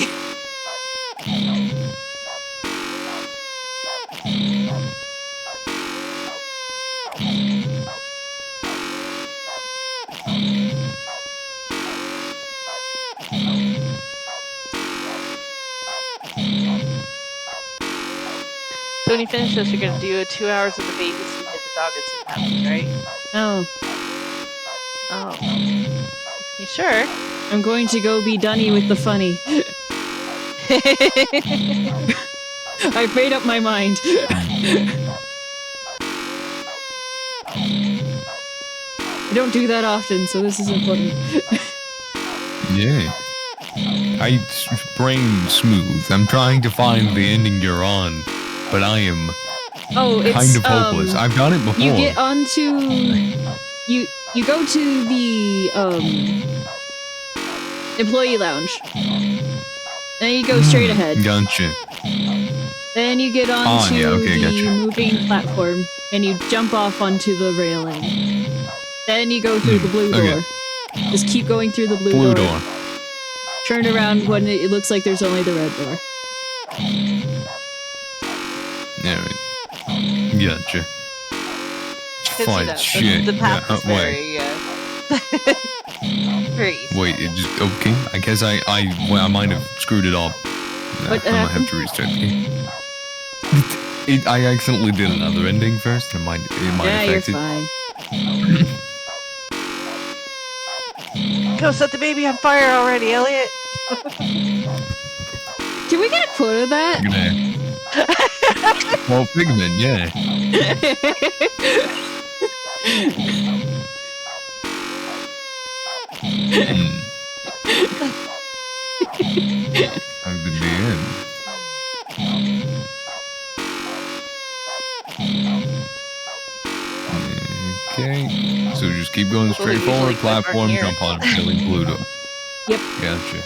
So when you finish this, you're gonna do 2 hours of the baby so you get the dog and see what happens, right? Oh, Oh. You sure? I'm going to go be Dunny with the funny. I've made up my mind. I don't do that often, so this is important. Yeah. Brain smooth. I'm trying to find the ending you're on, but I am It's kind of hopeless. I've done it before. You get onto you go to the employee lounge. Then you go straight ahead. Gotcha. Then you get onto the gotcha. moving platform and you jump off onto the railing. Then you go through the blue door. Just keep going through the blue door. Turn around when it looks like there's only the red door. Alright. Gotcha. Fine The shit. path is Wait. very easy. Wait, it just okay. I guess I might have screwed it up. What I might have to restart the game. I accidentally did another ending first. It might affect you're it. fine. Go set the baby on fire already, Elliott. Can we get a quote of that? Well, Figment, yeah. I've been the end. Okay, so just keep going straight forward, platform, jump on killing Pluto. Yep. Gotcha.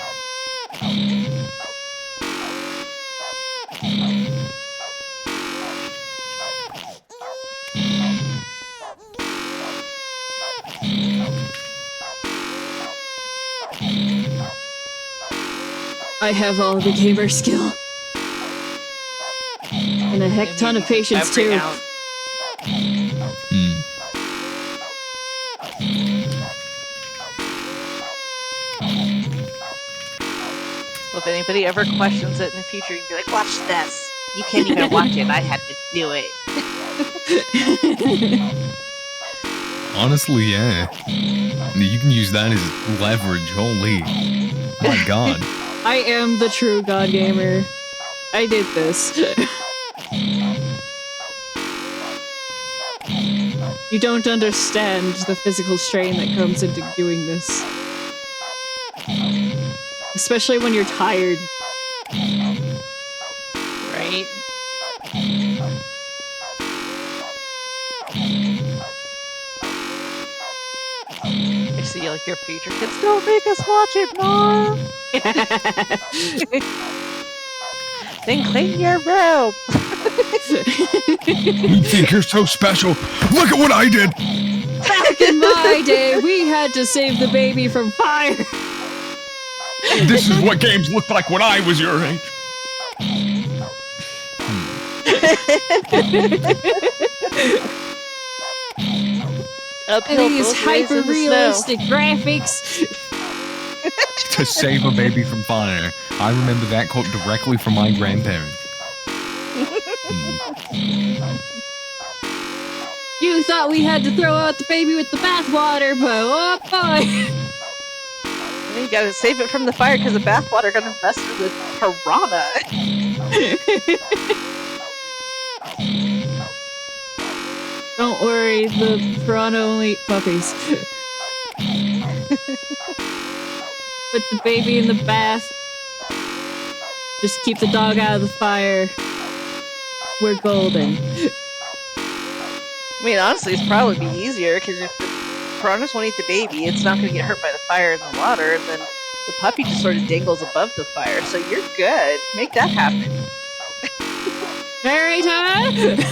I have all the gamer skill. And a heck ton of patience, Every too. ounce. Well, if anybody ever questions it in the future, you'd be like, watch this. You can't even watch it. I had to do it. Honestly, yeah. You can use that as leverage. Holy. My god. I am the true god gamer. I did this. You don't understand the physical strain that comes into doing this. Especially when you're tired. Right? I see like your future kids. Don't make us watch it, Mom! Then clean your room! You think you're so special? Look at what I did! Back in my day, we had to save the baby from fire! This is what games looked like when I was your age. Uphill These both ways in the snow. hyper-realistic graphics. To save a baby from fire. I remember that quote directly from my grandparents. You thought we had to throw out the baby with the bathwater, but oh boy! You gotta save it from the fire because the bathwater got infested with piranha. Don't worry, the piranha only eat puppies. Put the baby in the bath. Just keep the dog out of the fire. We're golden. I mean, honestly, it's probably be easier because if the piranhas won't eat the baby, it's not gonna get hurt by the fire and the water, and then the puppy just sort of dangles above the fire. So you're good. Make that happen. Narrator!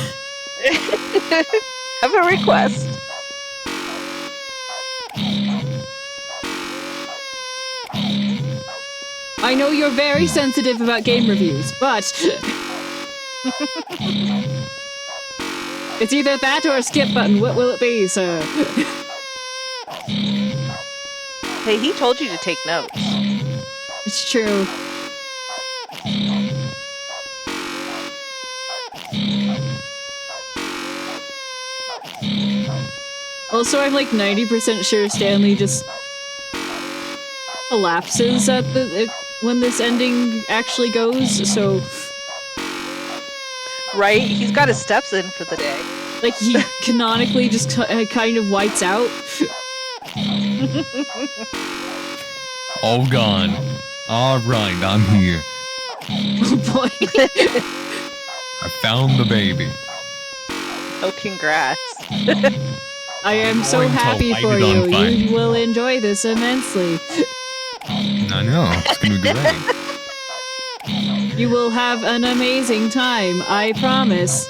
Have a request. I know you're very sensitive about game reviews, but it's either that or a skip button. What will it be, sir? Hey, he told you to take notes. It's true. Also, I'm like 90% sure Stanley just collapses at when this ending actually goes, so Right? He's got his steps in for the day. like he canonically just kind of whites out. All gone. Alright, I'm here. Oh boy. I found the baby. Oh, congrats. I am so Going to happy light for it on you. fire. You will enjoy this immensely. I know, it's gonna be great. You will have an amazing time, I promise.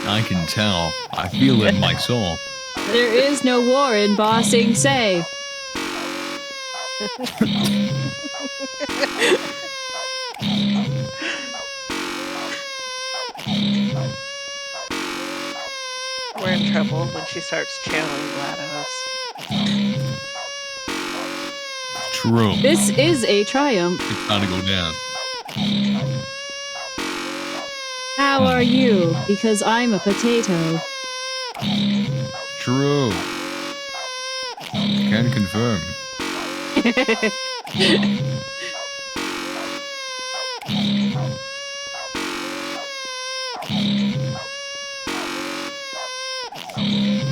I can tell. I feel it in my soul. There is no war in Ba Sing Se. We're in trouble when she starts channeling GLaDOS. True. This is a triumph. It's gotta go down. How are you? Because I'm a potato. True. Can confirm.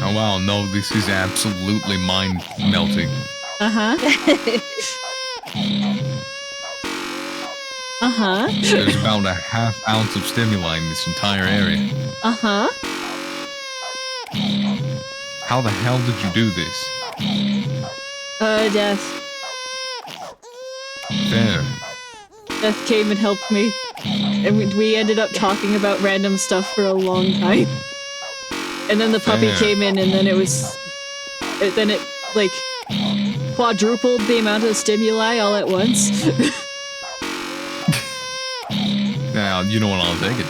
Oh wow, no, this is absolutely mind-melting. Uh-huh. Uh-huh. There's about a half ounce of stimuli in this entire area. Uh-huh. How the hell did you do this? Death. Fair. Death came and helped me. And we ended up talking about random stuff for a long time. And then the puppy Fair. came in, and then it like quadrupled the amount of stimuli all at once. Now, you know what I'll take it.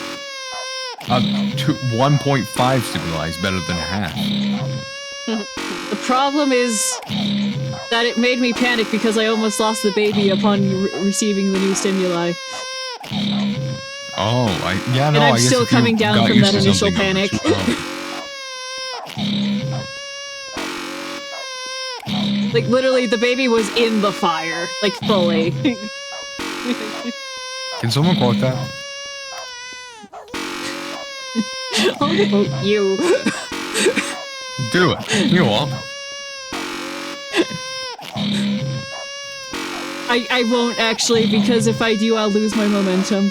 1.5 stimuli is better than half. The problem is that it made me panic because I almost lost the baby upon receiving the new stimuli. Oh, And I I'm guess still if you coming down got from used that to initial something panic. Like, literally, the baby was in the fire. Like, fully. Can someone quote that? I'll quote you. Do it. You won't. I won't, actually, because if I do, I'll lose my momentum.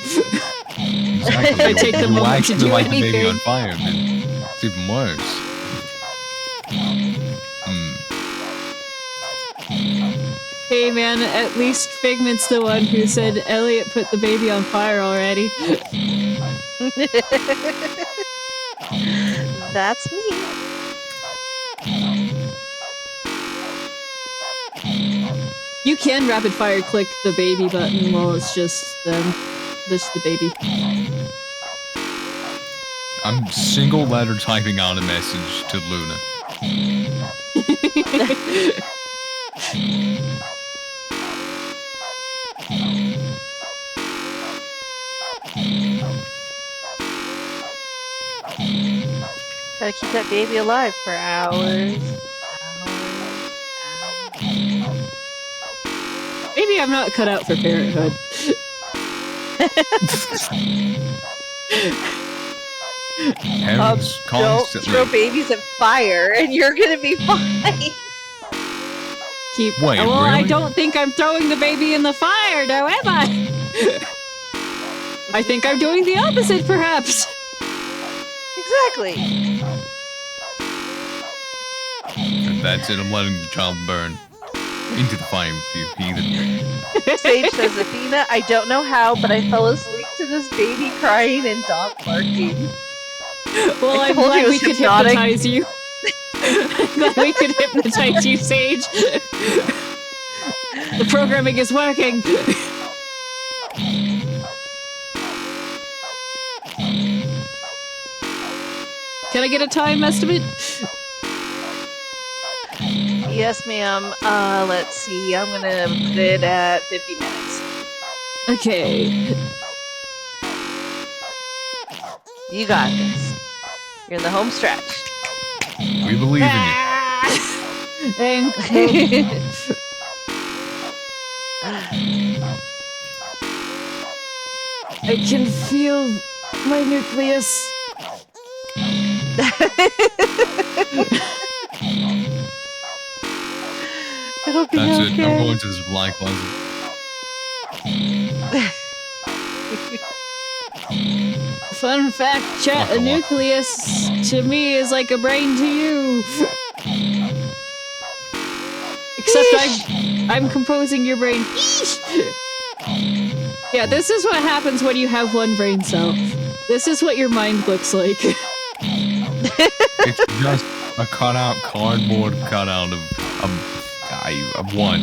Exactly. If I take the You moment to actually do light the baby anything. on fire, then it's even worse. Hey man, at least Figment's the one who said Elliott put the baby on fire already. That's me. You can rapid fire click the baby button while it's just the baby. I'm single letter typing out a message to Luna. Gotta keep that baby alive for hours. Maybe I'm not cut out for parenthood. Parents Don't constantly. throw babies at fire and you're gonna be fine. Wait, well, I really? don't think I'm throwing the baby in the fire, now am I? I think I'm doing the opposite, perhaps. Exactly. And that's it, I'm letting the child burn. Into the fire with you, heathen. Sage says, Athena, I don't know how, but I fell asleep to this baby crying and dog barking. Well, I I'm told you glad it we was could hypnotic. hypnotize you. I'm glad we could hypnotize you, Sage. The programming is working. Can I get a time estimate? Yes, ma'am. Let's see. I'm gonna put it at 50 minutes. Okay. You got this. You're in the home stretch. We believe in you. And I can feel my nucleus. It'll be That's it, I'm okay. going to this black closet. Fun fact, chat, a nucleus to me is like a brain to you. Except I'm composing your brain. Eesh! Yeah, this is what happens when you have one brain cell. This is what your mind looks like. It's just a cardboard cutout of one.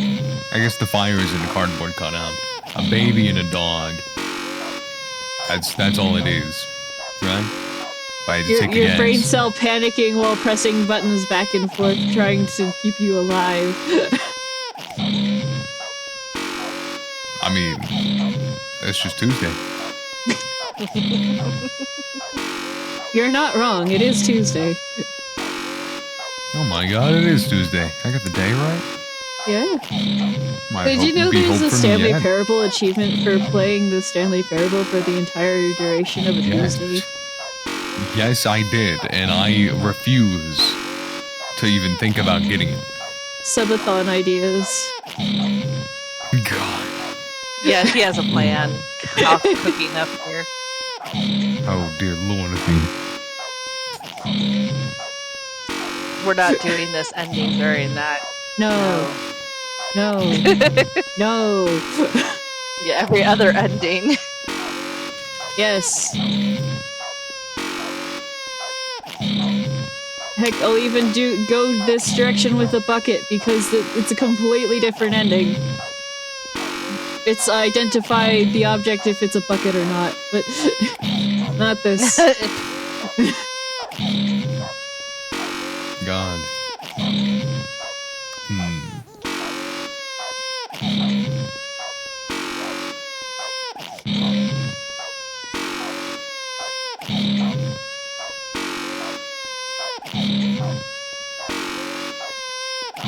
I guess the fire is in a cardboard cutout. A baby and a dog. That's all it is, right? If I had to take a Your guess. brain cell panicking while pressing buttons back and forth, trying to keep you alive. I mean, it's just Tuesday. You're not wrong. It is Tuesday. Oh my god, it is Tuesday. I got the day right? Yeah. Might Did you know be there's a hope for me Stanley yet. Parable achievement for playing the Stanley Parable for the entire duration of a Yes. Tuesday? Yes, I did, and I refuse to even think about getting it. Subathon ideas. God. Yeah, she has a plan. Off cooking up here. Oh dear Lord, Athena. We're not doing this ending during that. No. No. No. Yeah, every other ending. Yes. Heck, I'll even go this direction with a bucket because it's a completely different ending. It's identify the object if it's a bucket or not, but Not this. God.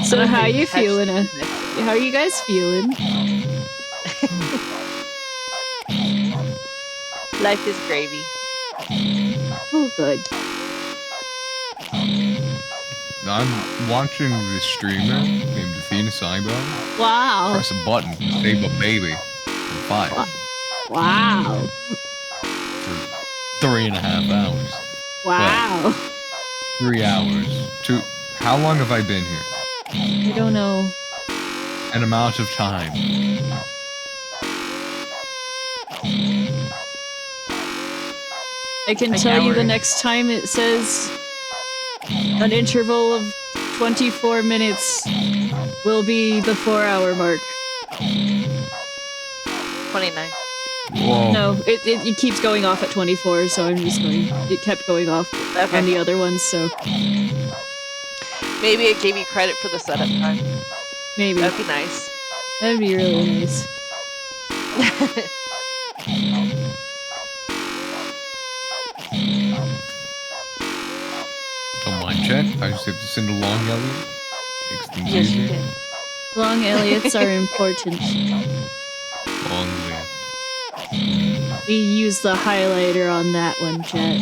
So how you feeling? How are you guys feeling? Life is gravy. Oh, good. I'm watching this streamer named Athena Saibo. Wow. Press a button to save a baby in 5 Wow. for 3.5 hours. Wow. 3 hours. How long have I been here? I don't know. An amount of time. I can tell you the next time it says an interval of 24 minutes will be the 4-hour mark. 29. Whoa. No, it keeps going off at 24, so I'm just going. It kept going off on the other ones, so Maybe it gave you credit for the setup time. maybe. That'd be nice. That'd be really nice. Don't mind chat. I just have to send along Elliott. Makes things Yes, you easier. did. Long Elliots are important. Long live. We use the highlighter on that one, chat.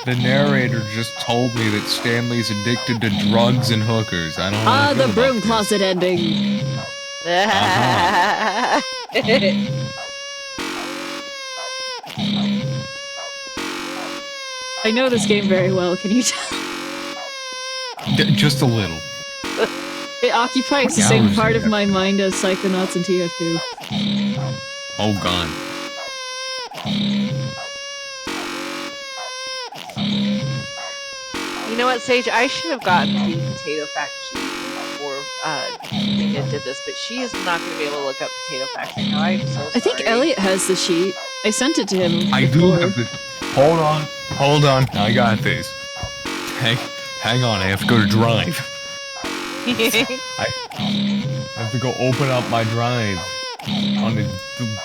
The narrator just told me that Stanley's addicted to drugs and hookers. I don't know. how I The feel broom about this. closet ending. I know this game very well, can you tell? Just a little. It occupies the Yeah, same hours part in of my mind as Psychonauts and TF2. Oh god. You know what, Sage? I should have gotten the Potato Fact sheet before Nina did this, but she is not going to be able to look up Potato Fact right now. I'm so sorry. I think Elliott has the sheet. I sent it to him. I do before. have to. Hold on. I got this. Hang on. I have to go to Drive. I have to go open up my Drive on the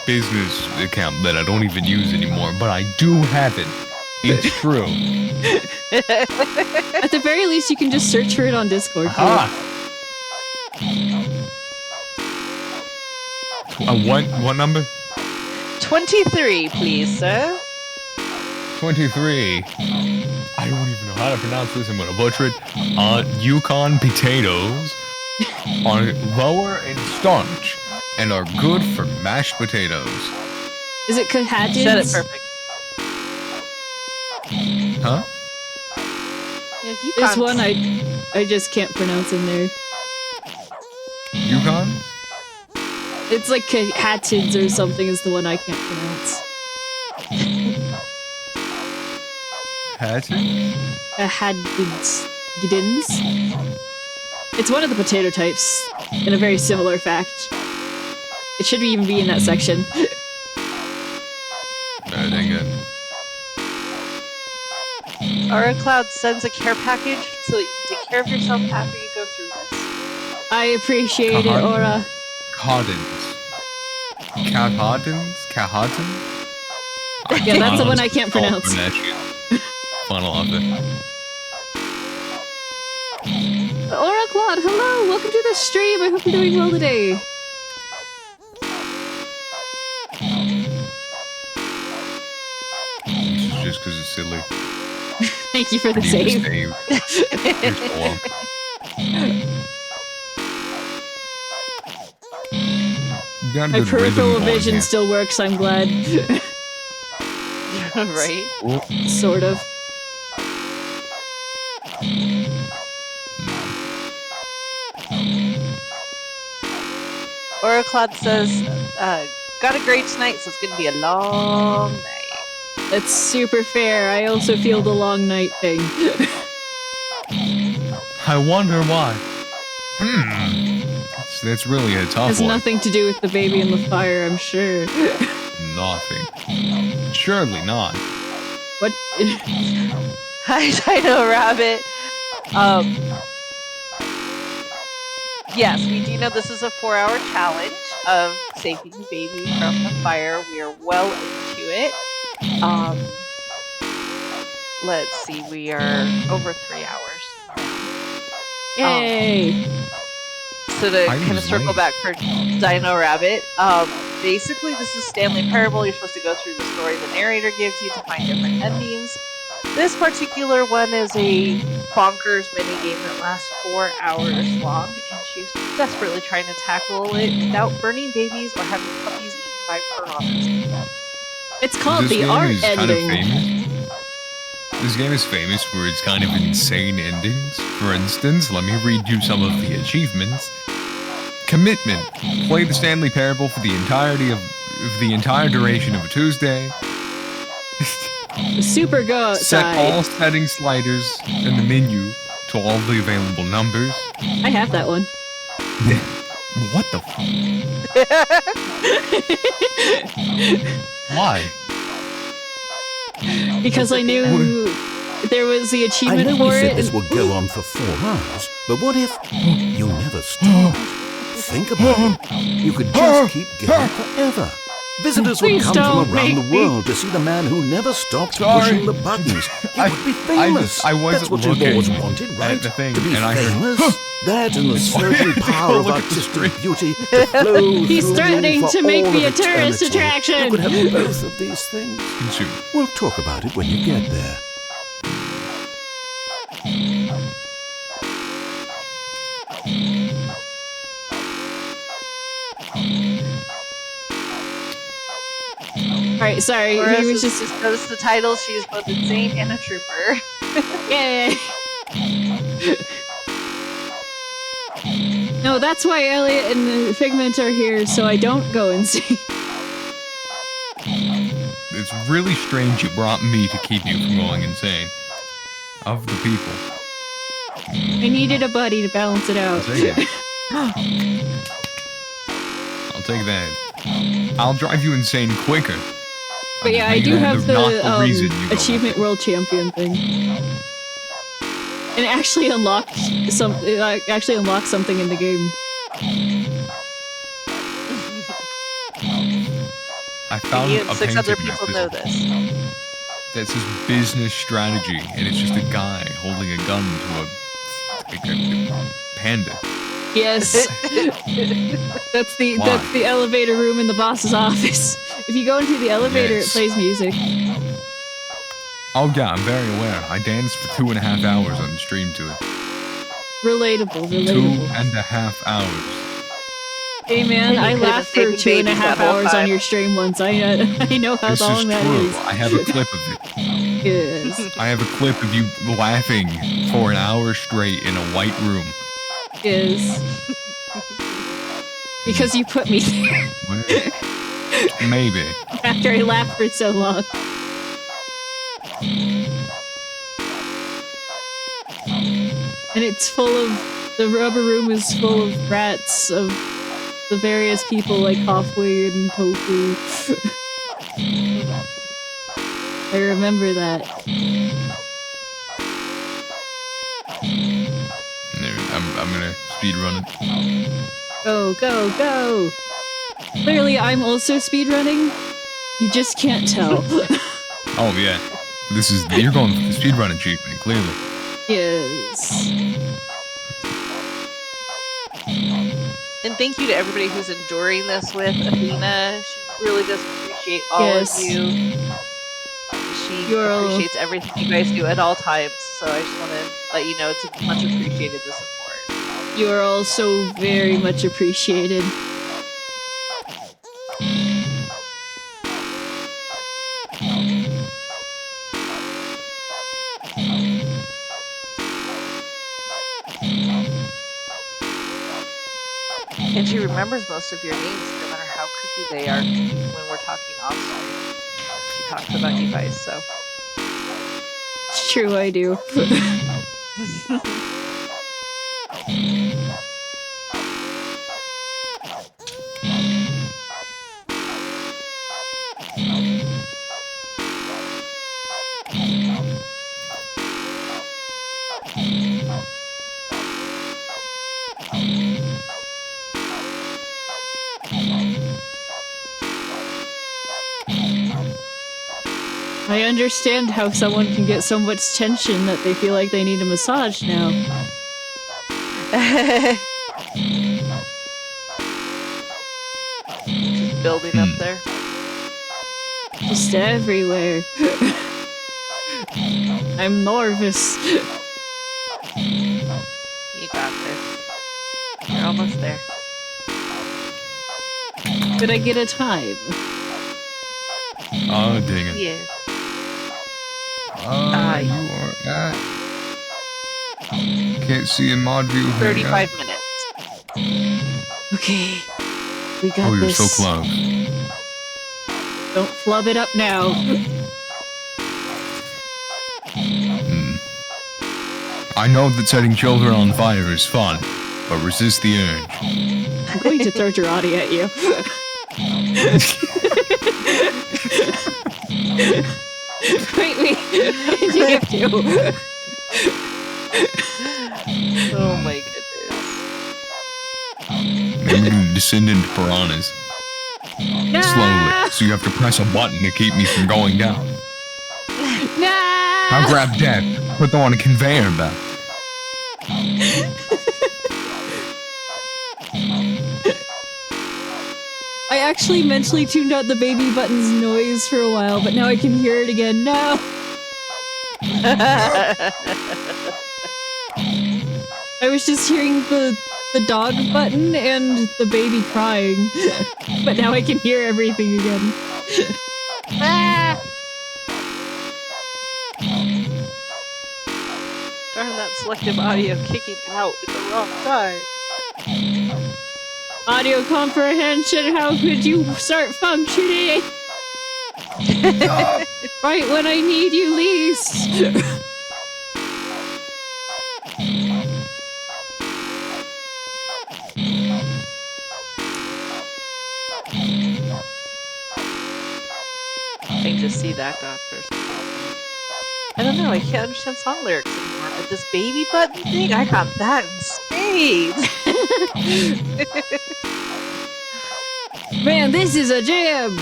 business account that I don't even use anymore, but I do have it. It's true. At the very least, you can just search for it on Discord. What number? 23, please, sir. 23. I don't even know how to pronounce this. I'm gonna butcher it. Yukon potatoes are lower in starch and are good for mashed potatoes. Is it Kahadjins? Said it perfect. Huh? There's one I just can't pronounce in there. Yukons? It's like Kahadjins or something is the one I can't pronounce. Hatchet? Kahadjins. It's one of the potato types, in a very similar fact. It should even be in that section. Dang it. Aura Cloud sends a care package so that you can take care of yourself after you go through this. I appreciate it, Aura. Cardins. Cahardins? Yeah, that's the one I can't pronounce. Final office. Aura Claude, hello! Welcome to the stream! I hope you're doing well today. This is just because it's silly. Thank you for the save. My peripheral vision still works, I'm glad. Right? Sort of. Aura Cloud says, got a great tonight, so it's gonna be a long night. That's super fair. I also feel the long night thing. I wonder why. That's really a tough Has one. nothing to do with the baby in the fire, I'm sure. Nothing. Surely not. What? Hi, Dino Rabbit. Yes, we do know this is a 4-hour challenge of saving the baby from the fire. We are well into it. Let's see, we are over 3 hours. Yay! So to I kind of was circle late. back for Dino Rabbit, basically this is Stanley Parable. You're supposed to go through the story the narrator gives you to find different endings. This particular one is a bonkers minigame that lasts 4 hours long, and she's desperately trying to tackle it without burning babies or having puppies eaten by piranhas. It's called This the game art is kind of ending. famous. This game is famous for its kind of insane endings. For instance, let me read you some of the achievements. Commitment. Play the Stanley Parable for the entirety of the entire duration of a Tuesday. Super go Set outside. all setting sliders in the menu to all the available numbers. I have that one. What the Why? Because I knew there was the I achievement know for we said it. this would go on for 4 hours, but what if you never stopped? Think about it. You could just keep going forever. Visitors would Please come don't from around make the me- world to see the man who never stopped Sorry. pushing the buttons. You would be famous. I wasn't That's what you've looking always wanted, right? at the thing, to be and I heard, famous. That and the surging Go power of look at the artistic screen. beauty to flow He's through threatening you for to make all me of a tourist eternity. attraction. You could have both of these things. Consume. We'll talk about it when you get there. Alright, sorry. Whereas He was just. notice the title, she is both insane and a trooper. Yay! No, that's why Elliott and the Figment are here, so I don't go insane. It's really strange you brought me to keep you from going insane. Of the people. I needed a buddy to balance it I'll out. take it. I'll take that. I'll drive you insane quicker. But yeah, I I'm do just have not the the reason you go achievement world champion thing, and it actually unlocked some. It actually unlocked something in the game. I found You a and 6 other painting people know that this. says business strategy, and it's just a guy holding a gun to a panda. Yes, that's the Why? elevator room in the boss's office. If you go into the elevator, Yes. it plays music. Oh yeah, I'm very aware. I danced for 2.5 hours on stream to it. Relatable. 2.5 hours. Hey man, You I could've laughed been for saving 2.5 babies that whole hours on time. your stream once. I know how This is long that true. is. I have a clip of it. Yes. I have a clip of you laughing for an hour straight in a white room. Is because you put me there Where- Maybe. after I laughed for so long. And it's full of the rubber room is full of rats of the various people like Halfway and Tofu. I remember that. I'm gonna speed run it. Go, go, go! Clearly, I'm also speedrunning. You just can't tell. Oh yeah. You're going for the speedrun achievement, clearly. Yes. And thank you to everybody who's enduring this with Athena. She really does appreciate all Yes. of you. She You're all- appreciates everything you guys do at all times. So I just want to let you know it's much appreciated, the support. You are all so very much appreciated. And she remembers most of your names, no matter how kooky they are when we're talking off screen. She talks about you guys, so. It's true, I do. I understand how someone can get so much tension that they feel like they need a massage now. Just building up there. Just everywhere. I'm nervous. You got this. You're almost there. Could I get a time? Oh, dang it. Yeah. You are at... Can't see in mod view here. 35 minutes. Okay. We got Oh, you're this. so close. Don't flub it up now. I know that setting children on fire is fun, but resist the urge. I'm going to throw Girardi at you. Wait. You have to. Oh my goodness. Maybe we can descend into piranhas. No! Slowly, so you have to press a button to keep me from going down. No! I'll grab Dad, put them on a conveyor belt. I actually mentally tuned out the baby button's noise for a while, but now I can hear it again. No! I was just hearing the dog button and the baby crying, but now I can hear everything again. Darn that selective audio kicking out at the wrong time. Audio comprehension, how could you start functioning? Right when I need you least. I just see that dog first. I don't know, I can't understand song lyrics anymore, but this baby button thing, I got that in spades! Man, this is a jam!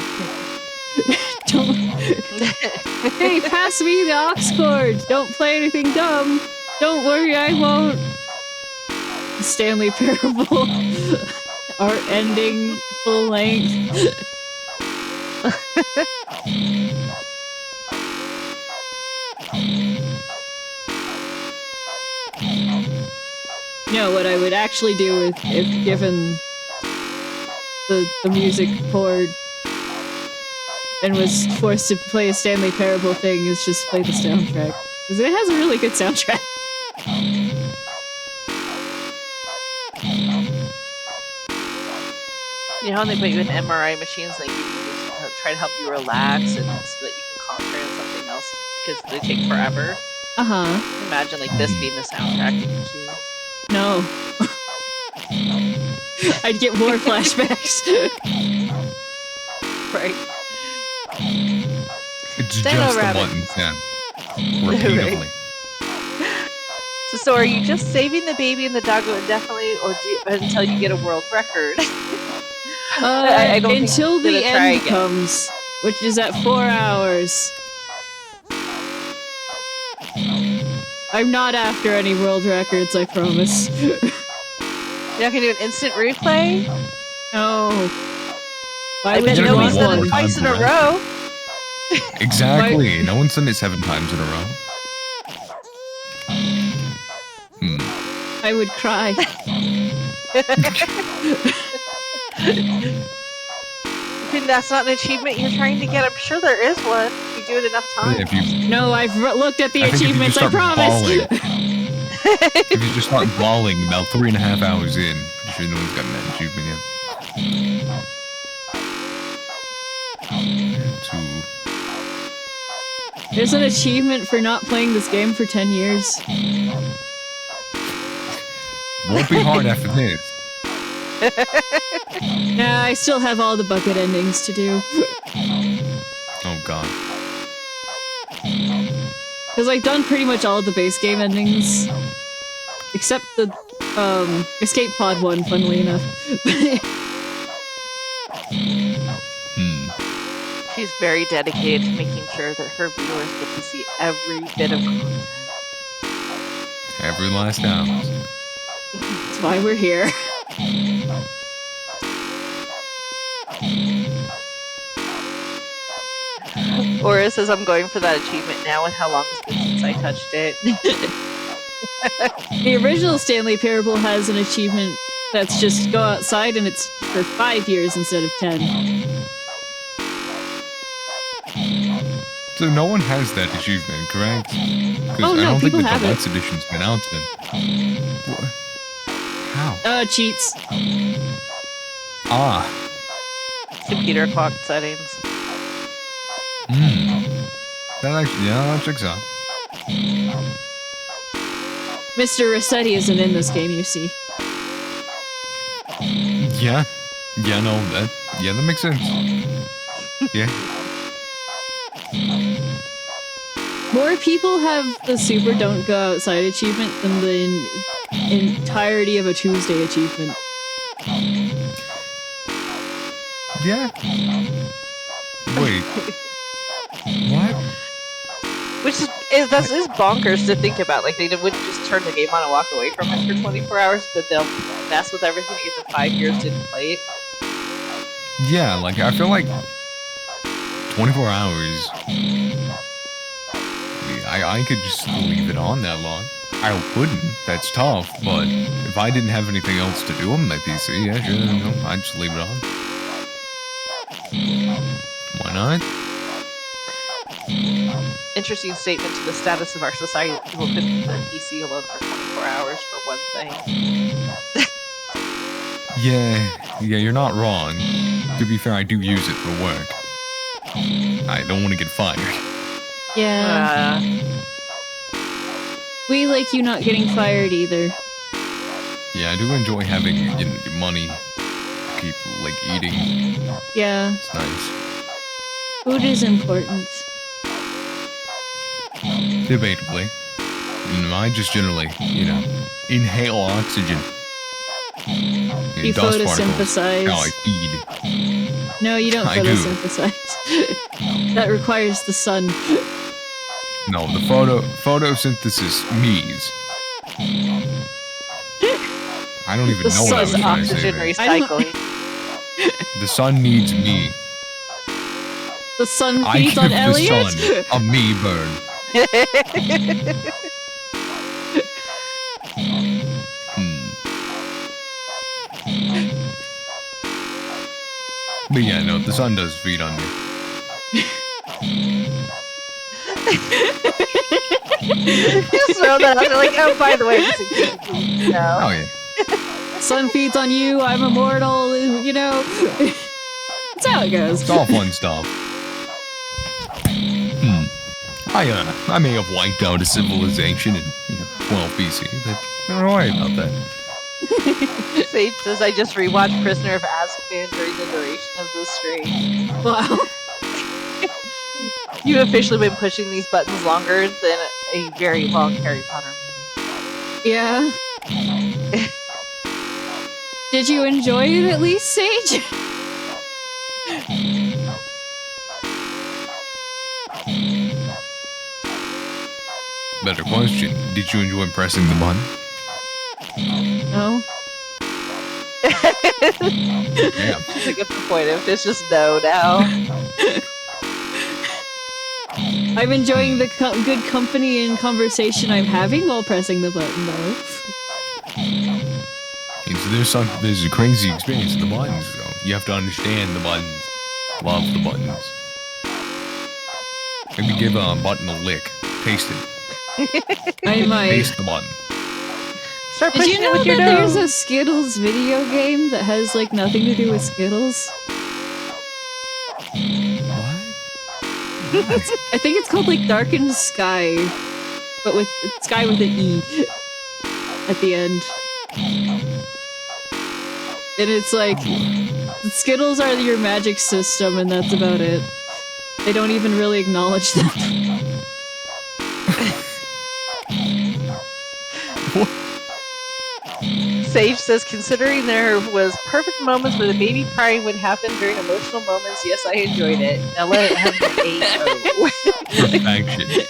Don't... Hey, pass me the aux cord! Don't play anything dumb! Don't worry, I won't! Stanley Parable. Art ending, full length. No, what I would actually do if given the music chord and was forced to play a Stanley Parable thing is just play the soundtrack. Because it has a really good soundtrack. You know how they put you in MRI machines and they give you try to help you relax and so that you can concentrate on something else because they take forever? Uh-huh. Imagine like this being the soundtrack you can choose. No. I'd get more flashbacks. Right. It's Stand just over a at it. button sound. Repeatedly. So are you just saving the baby and the doggo indefinitely or until you get a world record? I don't think until I'm gonna the try end again. comes, which is at 4 hours. I'm not after any world records, I promise. You're not gonna do an instant replay? No. Why I would bet you nobody's want done one? it twice in a Time row. Exactly. No one's done it 7 times in a row. I would cry. If that's not an achievement you're trying to get, I'm sure there is one. If you do it enough times. If you, No, I've looked at the I think if you achievements, just I start promise. bawling, if you just start bawling about 3.5 hours in, pretty sure no one's gotten that achievement yet. There's an achievement for not playing this game for 10 years. Won't be hard after this. Nah, I still have all the bucket endings to do. Oh god. Because I've done pretty much all of the base game endings. Except the escape pod one, funnily enough. She's very dedicated to making sure that her viewers get to see every bit of content. Every last ounce. That's why we're here. Aura says I'm going for that achievement now with how long it's been since I touched it. The original Stanley Parable has an achievement that's just go outside and it's for 5 years instead of 10. So no one has that achievement, correct? Oh, no, I don't think people the have it. Deluxe edition's been out then. How? Cheats. Ah. Computer clock settings. That actually, yeah, that checks out. Mr. Rossetti isn't in this game, you see. Yeah. Yeah, no, that makes sense. Yeah. More people have the super don't go outside achievement than the entirety of a Tuesday achievement. Yeah. Wait. What? Which is bonkers to think about. Like, they wouldn't just turn the game on and walk away from it for 24 hours, but they'll mess with everything to get the 5 years didn't play it. Yeah, like, I feel like 24 hours... I could just leave it on that long. I wouldn't. That's tough, but if I didn't have anything else to do on my PC, yeah, sure, no, I'd just leave it on. Why not? Interesting statement to the status of our society. People could leave the PC alone for 24 hours for one thing. Yeah, you're not wrong. To be fair, I do use it for work. I don't want to get fired. Yeah. We like you not getting fired either. Yeah, I do enjoy having, money to keep, like, eating. Yeah. It's nice. Food is important. Debatably. I just generally, inhale oxygen. You dust photosynthesize. particles. How I feed. No, you don't I do. photosynthesize. That requires the sun. No, the photosynthesis me's. I don't even know what I was trying to say Oxygen there. recycling. The sun needs me. The sun I feeds give on the Elliott? sun a me burn. But yeah, no, the sun does feed on me. Just throw that out there, like, oh, by the way, just in case you know. Oh yeah. Sun feeds on you, I'm immortal, That's how it goes. It's all fun stuff. I may have wiped out a civilization in 12 BC, but don't worry about that. Sage says, I just rewatched Prisoner of Azkaban during the duration of the stream. Wow. You've officially been pushing these buttons longer than a very long Harry Potter movie. Yeah. Did you enjoy it at least, Sage? Better question. Did you enjoy pressing the button? No. Yeah. I get the point of it's just no now. I'm enjoying the good company and conversation I'm having while pressing the button, though. And so there's a crazy experience with the buttons, though. You have to understand the buttons. Love the buttons. Maybe give a button a lick. Taste it. I might. Taste the button. Start Did pushing you it know with your that there's nose. a Skittles video game that has, like, nothing to do with Skittles? What? I think it's called, like, Darkened Sky. But with Sky with an E at the end. And it's like, Skittles are your magic system, and that's about it. They don't even really acknowledge them. Sage says, considering there was perfect moments where the baby crying would happen during emotional moments, yes, I enjoyed it. Now let it have the A-O. Perfection.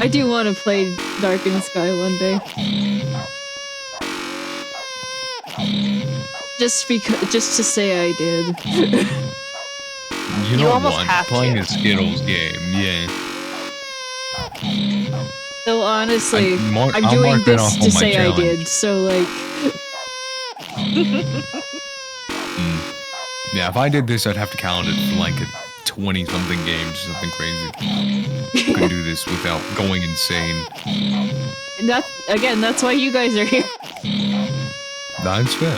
I do want to play Darkened Sky one day. Just to say I did. You You know almost what? have Playing to. a Skittles game, yeah. So honestly, I'll I'm mark doing that this off to on my say I challenge. did. So like, Yeah, if I did this, I'd have to count it for like a 20-something games, something crazy. Couldn't do this without going insane. that's why you guys are here. That's fair.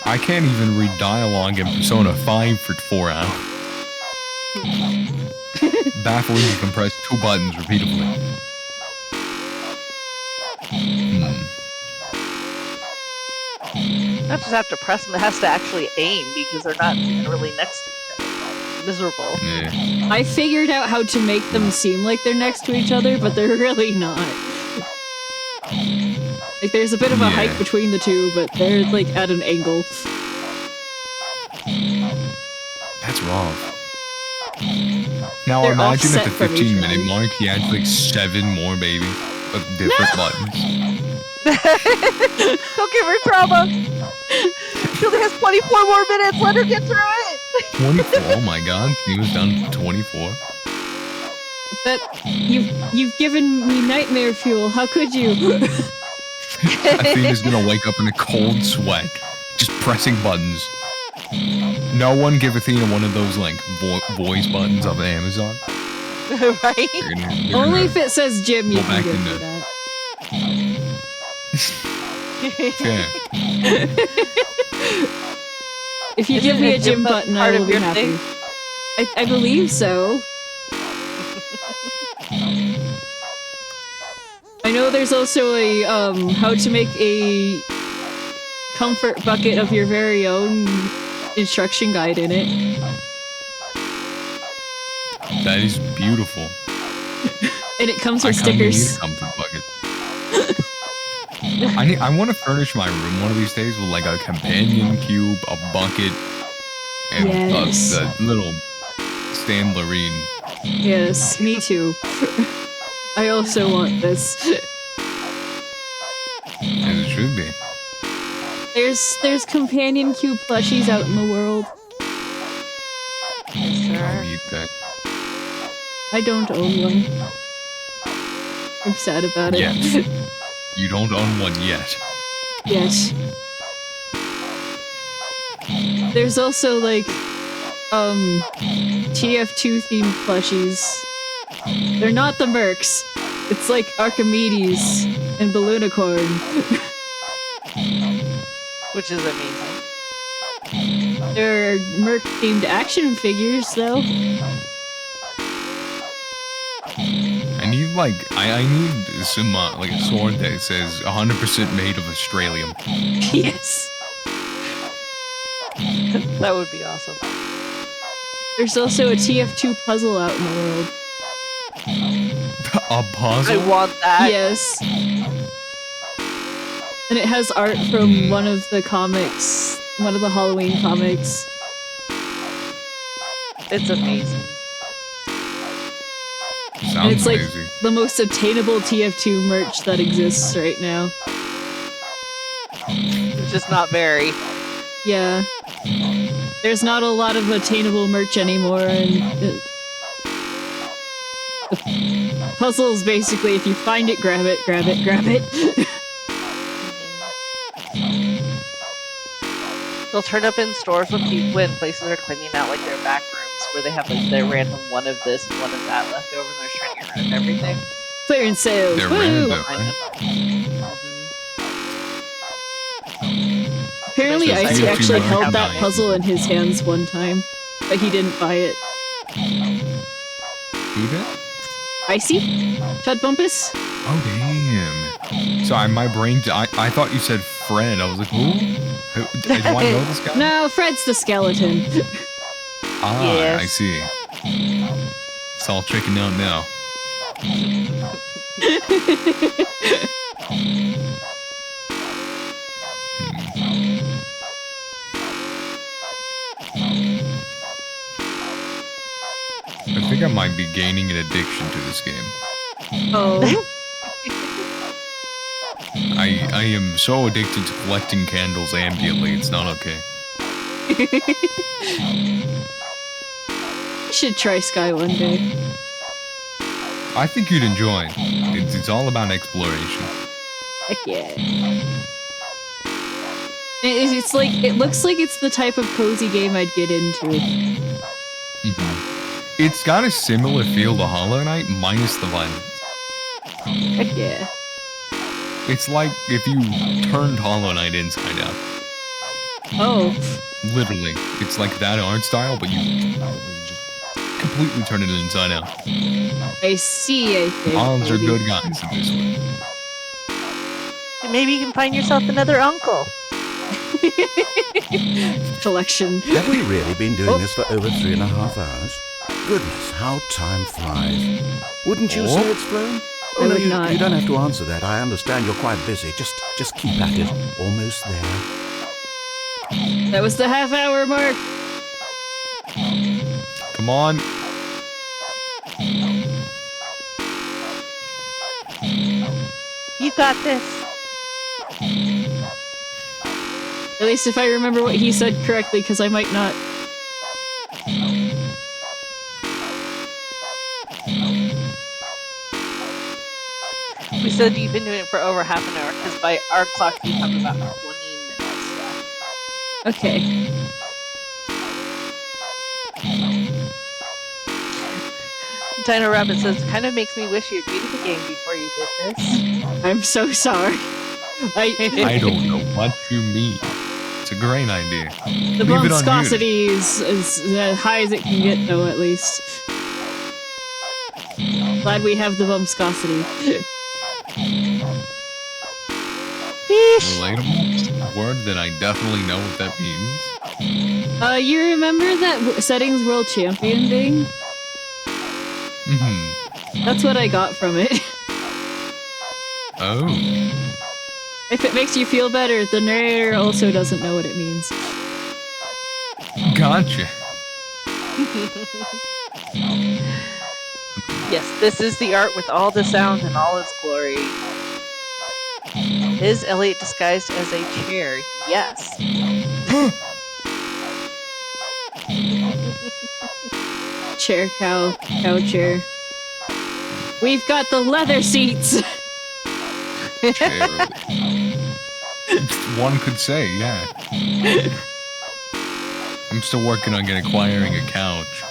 I can't even read dialogue in Persona 5 for 4 hours. Baffling to compress 2 buttons repeatedly. Not just have to press them, it has to actually aim because they're not even really next to each other. It's miserable. Yeah. I figured out how to make them seem like they're next to each other, but they're really not. Like there's a bit of a height between the two, but they're like at an angle. That's rough. Now They're imagine at the offset from each 15-minute other. mark, he had like 7 more babies with different buttons. Don't give her trauma. She only has 24 more minutes. Let her get through it. 24. Oh my god, he was down to 24. But you've given me nightmare fuel. How could you? Athena's gonna wake up in a cold sweat, just pressing buttons. No one give Athena one of those like voice buttons off of Amazon. Right? They're Only gonna if it says Jim, you go can back give me into- that. Yeah. If you Isn't give me a a Jim Jim button button, I part will of be your happy. thing? I believe so. I know there's also a how to make a comfort bucket of your very own instruction guide in it. That is beautiful. And it comes I with kinda need a stickers. comfort bucket. I want to furnish my room one of these days with like a companion cube, a bucket, and Yes. the little Stan Loreen. Yes, me too. I also want this. As it should be. There's companion cube plushies out in the world. I need that. I don't own one. I'm sad about it. Yet. You don't own one yet. Yes. There's also like TF2 themed plushies. They're not the Mercs. It's like Archimedes and Balloonicorn. Which is amazing. They're Merc themed action figures though. I need like I need some like a sword that says 100% made of Australium. Yes. That would be awesome. There's also a TF2 puzzle out in the world. A puzzle? I want that. Yes. And it has art from one of the comics, one of the Halloween comics. It's amazing. And Sounds it's like amazing. the most obtainable TF2 merch that exists right now. It's just not very. Yeah. There's not a lot of attainable merch anymore, and the puzzles basically, if you find it, grab it, grab it, grab it. They'll turn up in stores with people in places that are cleaning out like their back rooms where they have like their random one of this and one of that left over and they're trying to get rid of everything. Clearance sales. They're Woo! random, I right? know. Apparently So Icy TF2 actually merch held have that value. puzzle in his hands one time, but he didn't buy it. Who did? Icy? Chud Bumpus? Oh damn. Sorry, my brain. I thought you said Fred. I was like, who? Do I know this guy? No, Fred's the skeleton. Ah, Yes. I see. It's all checking out now. I think I might be gaining an addiction to this game. Oh. I am so addicted to collecting candles ambiently, it's not okay. You should try Sky one day. I think you'd enjoy it. It's all about exploration. Heck yeah. It's like, it looks like it's the type of cozy game I'd get into. It's got a similar feel to Hollow Knight, minus the violence. Heck yeah. It's like if you turned Hollow Knight inside out. Oh. Literally. It's like that art style, but you just completely turn it inside out. I see, I think. Moms are maybe. good guys in this one. Maybe you can find yourself another uncle. Collection. Have we really been doing this for over 3.5 hours? Goodness, how time flies. Wouldn't you say it's flown? I Oh, no, would you not. don't have to answer that. I understand you're quite busy. Just keep at it. Almost there. That was the half-hour mark. Come on. You got this. At least if I remember what he said correctly, because I might not. We said you've been doing it for over half an hour, because by our clock you have about 20 minutes left. Okay. Dino Rabbit says, kind of makes me wish you agreed to the game before you did this. I'm so sorry. I don't know what you mean. It's a great idea. The Leave it viscosity is as high as it can get, though, at least. Glad we have the viscosity. Relatable? A word that I definitely know what that means. You remember that Settings World Champion thing? That's what I got from it. Oh. If it makes you feel better, the narrator also doesn't know what it means. Gotcha. Yes, this is the art with all the sound and all its glory. Is Elliott disguised as a chair? Yes. Chair, cow chair. We've got the leather seats! One could say, yeah. I'm still working on acquiring a couch.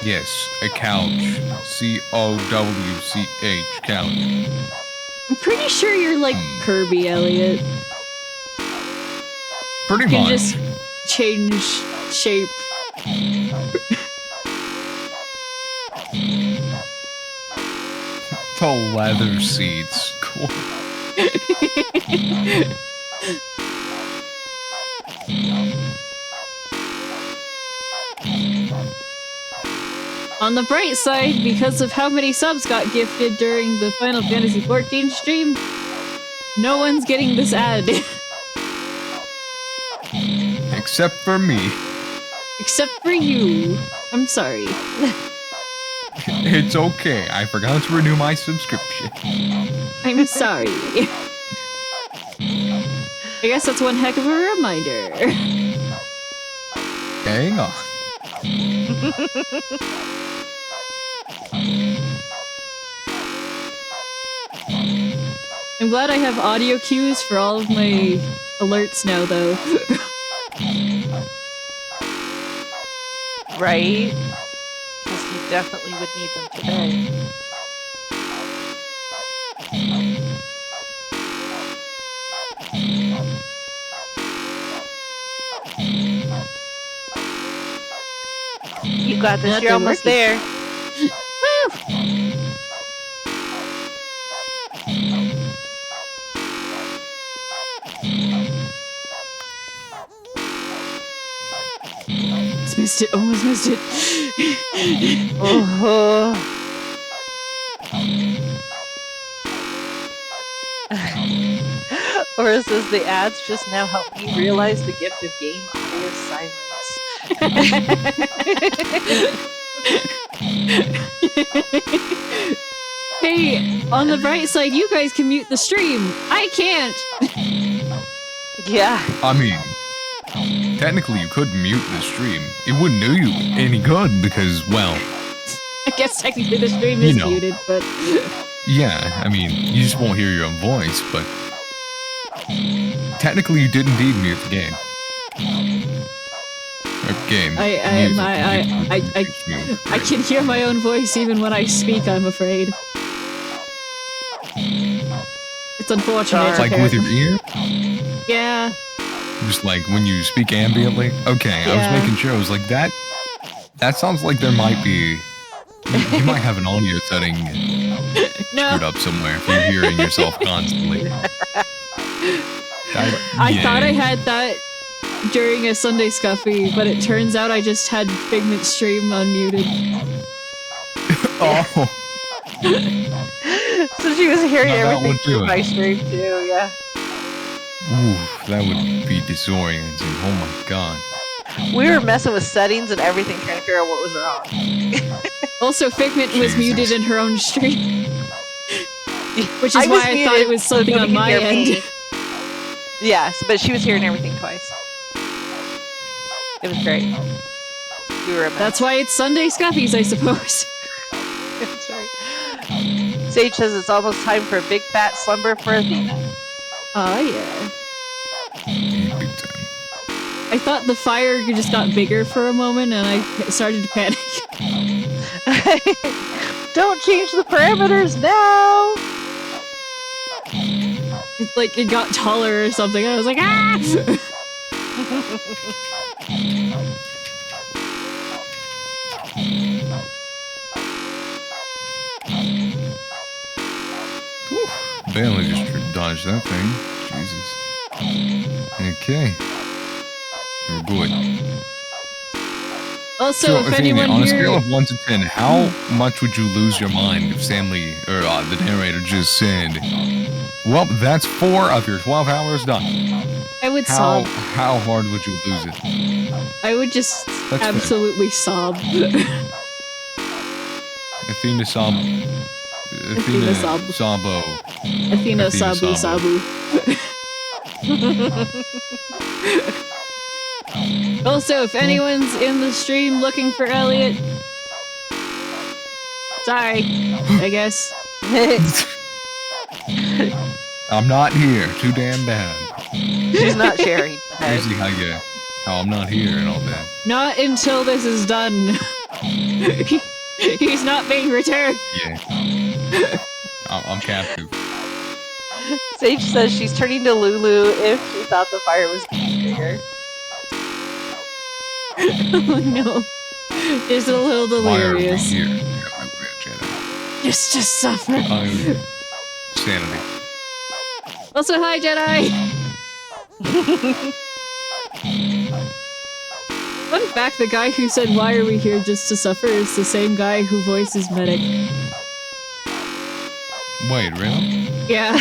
Yes, a couch. C-O-W-C-H, couch. I'm pretty sure you're like Kirby, Elliott. Pretty You can much. just change shape. The leather seats. Cool. On the bright side, because of how many subs got gifted during the Final Fantasy XIV stream, no one's getting this ad. Except for me. Except for you. I'm sorry. It's okay. I forgot to renew my subscription. I'm sorry. I guess that's one heck of a reminder. Hang on. I'm glad I have audio cues for all of my alerts now, though. Right? Because you definitely would need them today. You got this, Not you're they're almost working. there. missed it. Almost missed it. Oh. Or is this the ads just now help me realize the gift of game audio silence? Hey, on the bright side, you guys can mute the stream. I can't. Yeah. I mean, technically you could mute the stream. It wouldn't do you any good because, well... I guess technically the stream is muted, but... Yeah, I mean, you just won't hear your own voice, but... Technically you did indeed mute the game. Or game. I can hear my own voice even when I speak, I'm afraid. It's unfortunate. Like with your ear? Yeah. Just like when you speak ambiently? Okay, Yeah. I was making sure. I was like, that sounds like there might be... You might have an audio setting screwed up somewhere if you're hearing yourself constantly. I thought I had that during a Sunday Scuffy, but it turns out I just had Figment stream unmuted. Oh. So she was hearing Now that everything would do through it. my stream too, yeah. Ooh, that would be disorienting. Oh my god. We were messing with settings and everything trying to figure out what was wrong. Also, Figment was Jesus. muted in her own stream. Which is I was why I thought muted it was so something nobody on could my hear me. end. Yes, but she was hearing everything twice. It was great. We were a mess. That's why it's Sunday Scuffies, I suppose. That's right. Sage says it's almost time for a big fat slumber for Athena. Oh, yeah. Big time. I thought the fire just got bigger for a moment and I started to panic. Don't change the parameters now! It's like it got taller or something. I was like, ah! Barely just dodged that thing. Jesus. Okay. We're good. Also, So, if Athena, anyone on a here... scale of 1 to 10, how much would you lose your mind if Stanley, or the narrator just said, well, that's 4 of your 12 hours done. I would How sob. hard would you lose it? I would just That's fair. absolutely sob. Athena Saibo. Athena Saibo. Saibo. Athena Athena Sabu Saibo. Sabu. Also, if anyone's in the stream looking for Elliott... Sorry, I guess. I'm not here. Too damn bad. She's not sharing. Crazy how I'm not here and all that. Not until this is done. He's not being returned. Yeah. I'm captive. Sage says she's turning to Lulu if she thought the fire was getting bigger. Oh no. Just a little Why are we delirious. here? Jedi. Just to suffer. Sanity. Also, hi, Jedi! Fun fact, the guy who said, why are we here just to suffer, is the same guy who voices Medic. Wait, really? Yeah.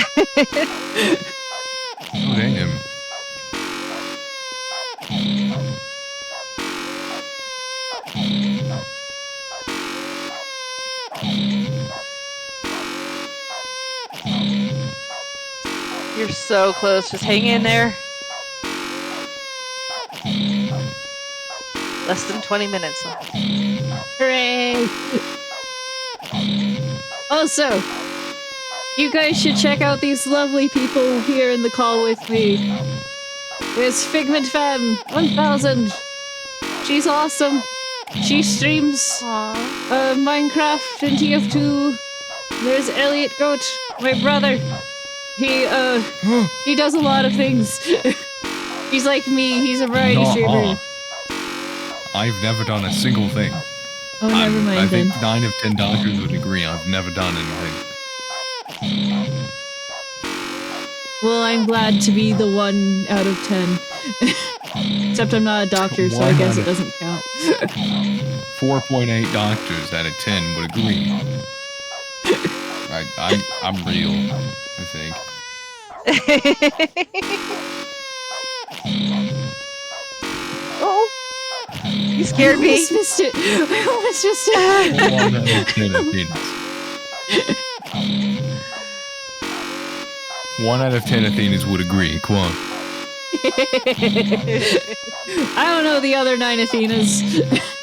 Oh, damn. You're so close. Just hang in there. Less than 20 minutes left. Hooray! Also, you guys should check out these lovely people here in the call with me. There's Figment Fan 1000. She's awesome. She streams Minecraft and TF2. There's Elliott Goat, my brother. He does a lot of things. He's like me. He's a variety streamer. I've never done a single thing. Oh, never mind I then. think 9 of 10 doctors would agree I've never done anything. Well, I'm glad to be the 1 out of 10. Except I'm not a doctor, so I One guess out it of- doesn't count. 4.8 doctors out of 10 would agree. I'm real, I think. Oh, you scared I me. almost missed it. I almost missed it. 1 out of 10 Athenas. 1 out of 10 Athenas would agree. Come on. I don't know the other 9 Athenas.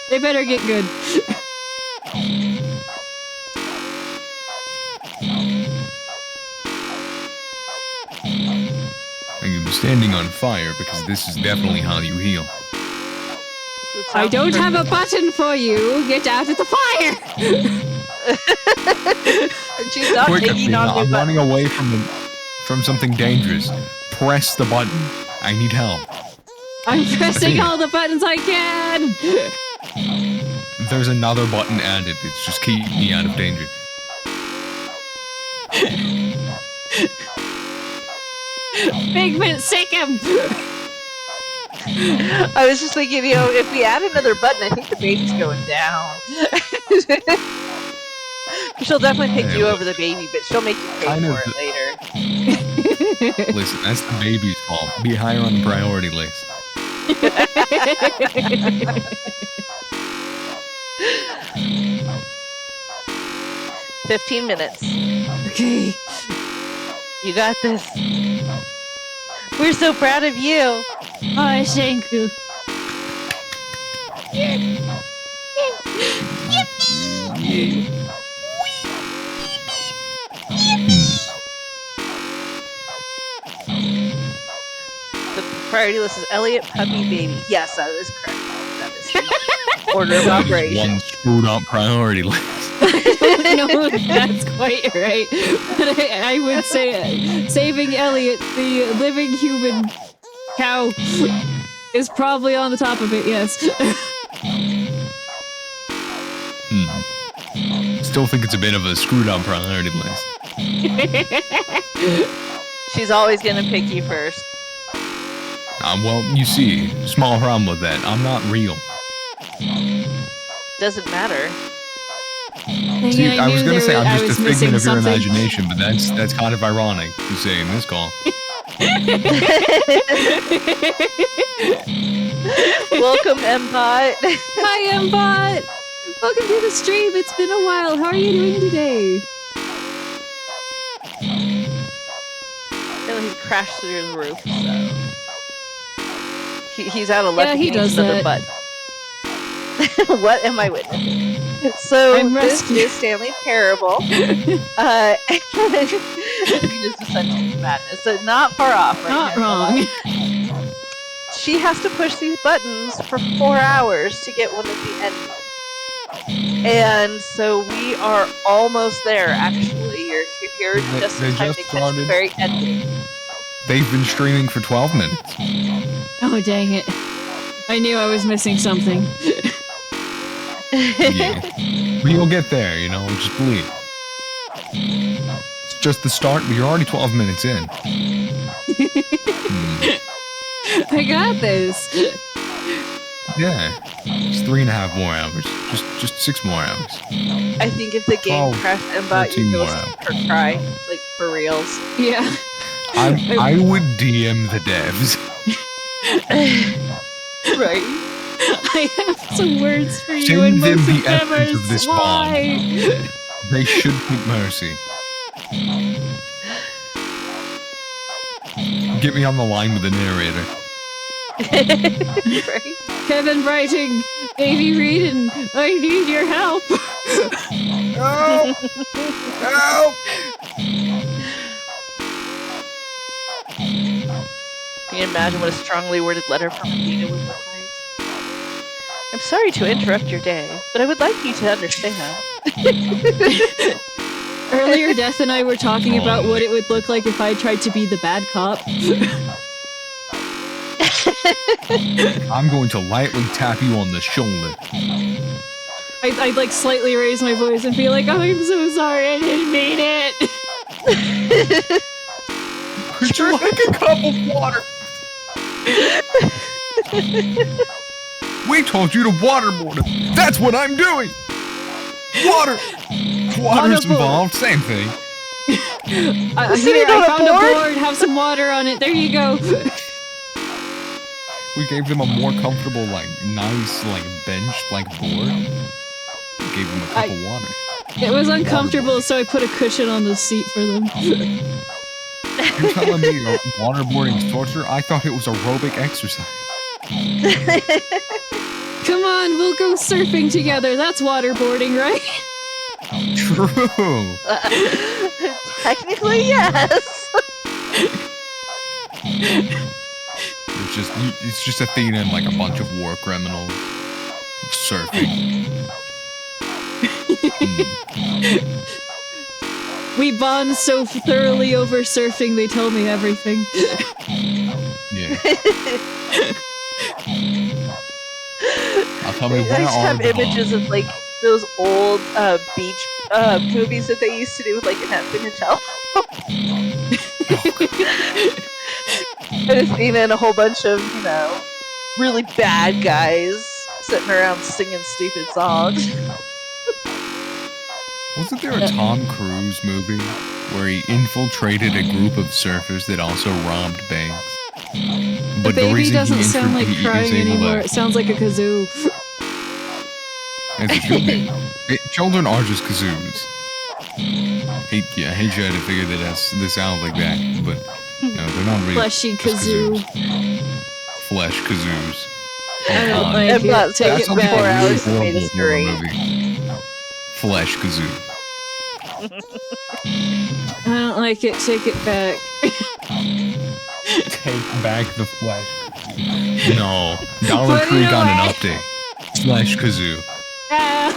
They better get good. I'm standing on fire because this is definitely how you heal. I don't have a button for you. Get out of the fire. She's not Quick, taking Athena, on I'm the running away from something dangerous. Press the button. I need help. I'm pressing Athena. all the buttons I can. There's another button added. It's just keep me out of danger. Figment, sick him. I was just thinking, you know, if we add another button, I think the baby's going down. She'll definitely pick you over the baby, but she'll make you pay Kind for of. it later. Listen, that's the baby's fault. Be higher on the priority list. 15 minutes. Okay. You got this. We're so proud of you. Oh, thank you. The priority list is Elliott, puppy, baby. Yes, that is correct. That is the order of operation. One screwed up priority list. I don't know if that's quite right, but I would say saving Elliott, the living human cow, is probably on the top of it, yes. Still think it's a bit of a screwed up priority list. She's always gonna pick you first. Well, you see, small problem with that. I'm not real. Doesn't matter. See, I was gonna say I'm I just a was figment of your missing something. imagination, but that's kind of ironic to say in this call. Welcome, Empot. Hi, Mbot! Welcome to the stream. It's been a while. How are you doing today? No, he crashed through the roof, so he's out of luck. Yeah, he does another that. butt. What am I witnessing? So I'm this rescued. is Stanley Parable. Venus Descent into Madness. So not far off. Right Not now. wrong. She has to push these buttons for 4 hours to get one at the end. And so we are almost there. Actually, you're here just in They time just to catch the started. very ending. They've been streaming for 12 minutes. Oh, dang it. I knew I was missing something. Yeah. But you'll get there, you know, just believe. It's just the start, but you're already 12 minutes in. I got this. Yeah. It's 3.5 more hours. Just 6 more hours. I think if the game 12, crashed Embot, 13 you'd go more her cry, like for reals. Yeah. I would DM the devs. Right. I have some words for you Send and them most the of them essence are of this why. They should take mercy. Get me on the line with the narrator. Right. Kevin writing, Baby Reading, I need your help. Help! Help! Can you imagine what a strongly worded letter from Athena would look like? I'm sorry to interrupt your day, but I would like you to understand. Earlier, Death and I were talking about what it would look like if I tried to be the bad cop. I'm going to lightly tap you on the shoulder. I'd like slightly raise my voice and be like, oh, I'm so sorry, I didn't mean it. Would you like a cup of water? We told you to waterboard him. That's what I'm doing. Water's Waterboard. involved. Same thing. Here, on I a found board? a board. Have some water on it. There you go. We gave them a more comfortable, like, nice, like, bench, like, board. We gave them a cup of water. It was uncomfortable, so I put a cushion on the seat for them. You're telling me waterboarding's torture? I thought it was aerobic exercise. Come on, we'll go surfing together. That's waterboarding, right? True. Technically, yes. It's just Athena and like a bunch of war criminals surfing. We bond so thoroughly over surfing, they tell me everything. Yeah. I'll tell me I where just are have the images of like those old beach movies that they used to do with like an Athena and Athena and a whole bunch of, you know, really bad guys sitting around singing stupid songs. Wasn't there a Tom Cruise movie where he infiltrated a group of surfers that also robbed banks? The baby doesn't sound like he was crying able anymore. to- It sounds like a kazoo. As it should be. Children are just kazoos. I hate you had to figure this out like that, but they're not really Fleshy just kazoo. Flesh kazoos. I don't God. like I'm not it. Take That it sounds like a back. really hours and made horrible us horror great. movie. Flesh kazoo. I don't like it. Take it back. Take back the flesh. No. Dollar Put it Tree got an away. update. Flesh kazoo. Ah.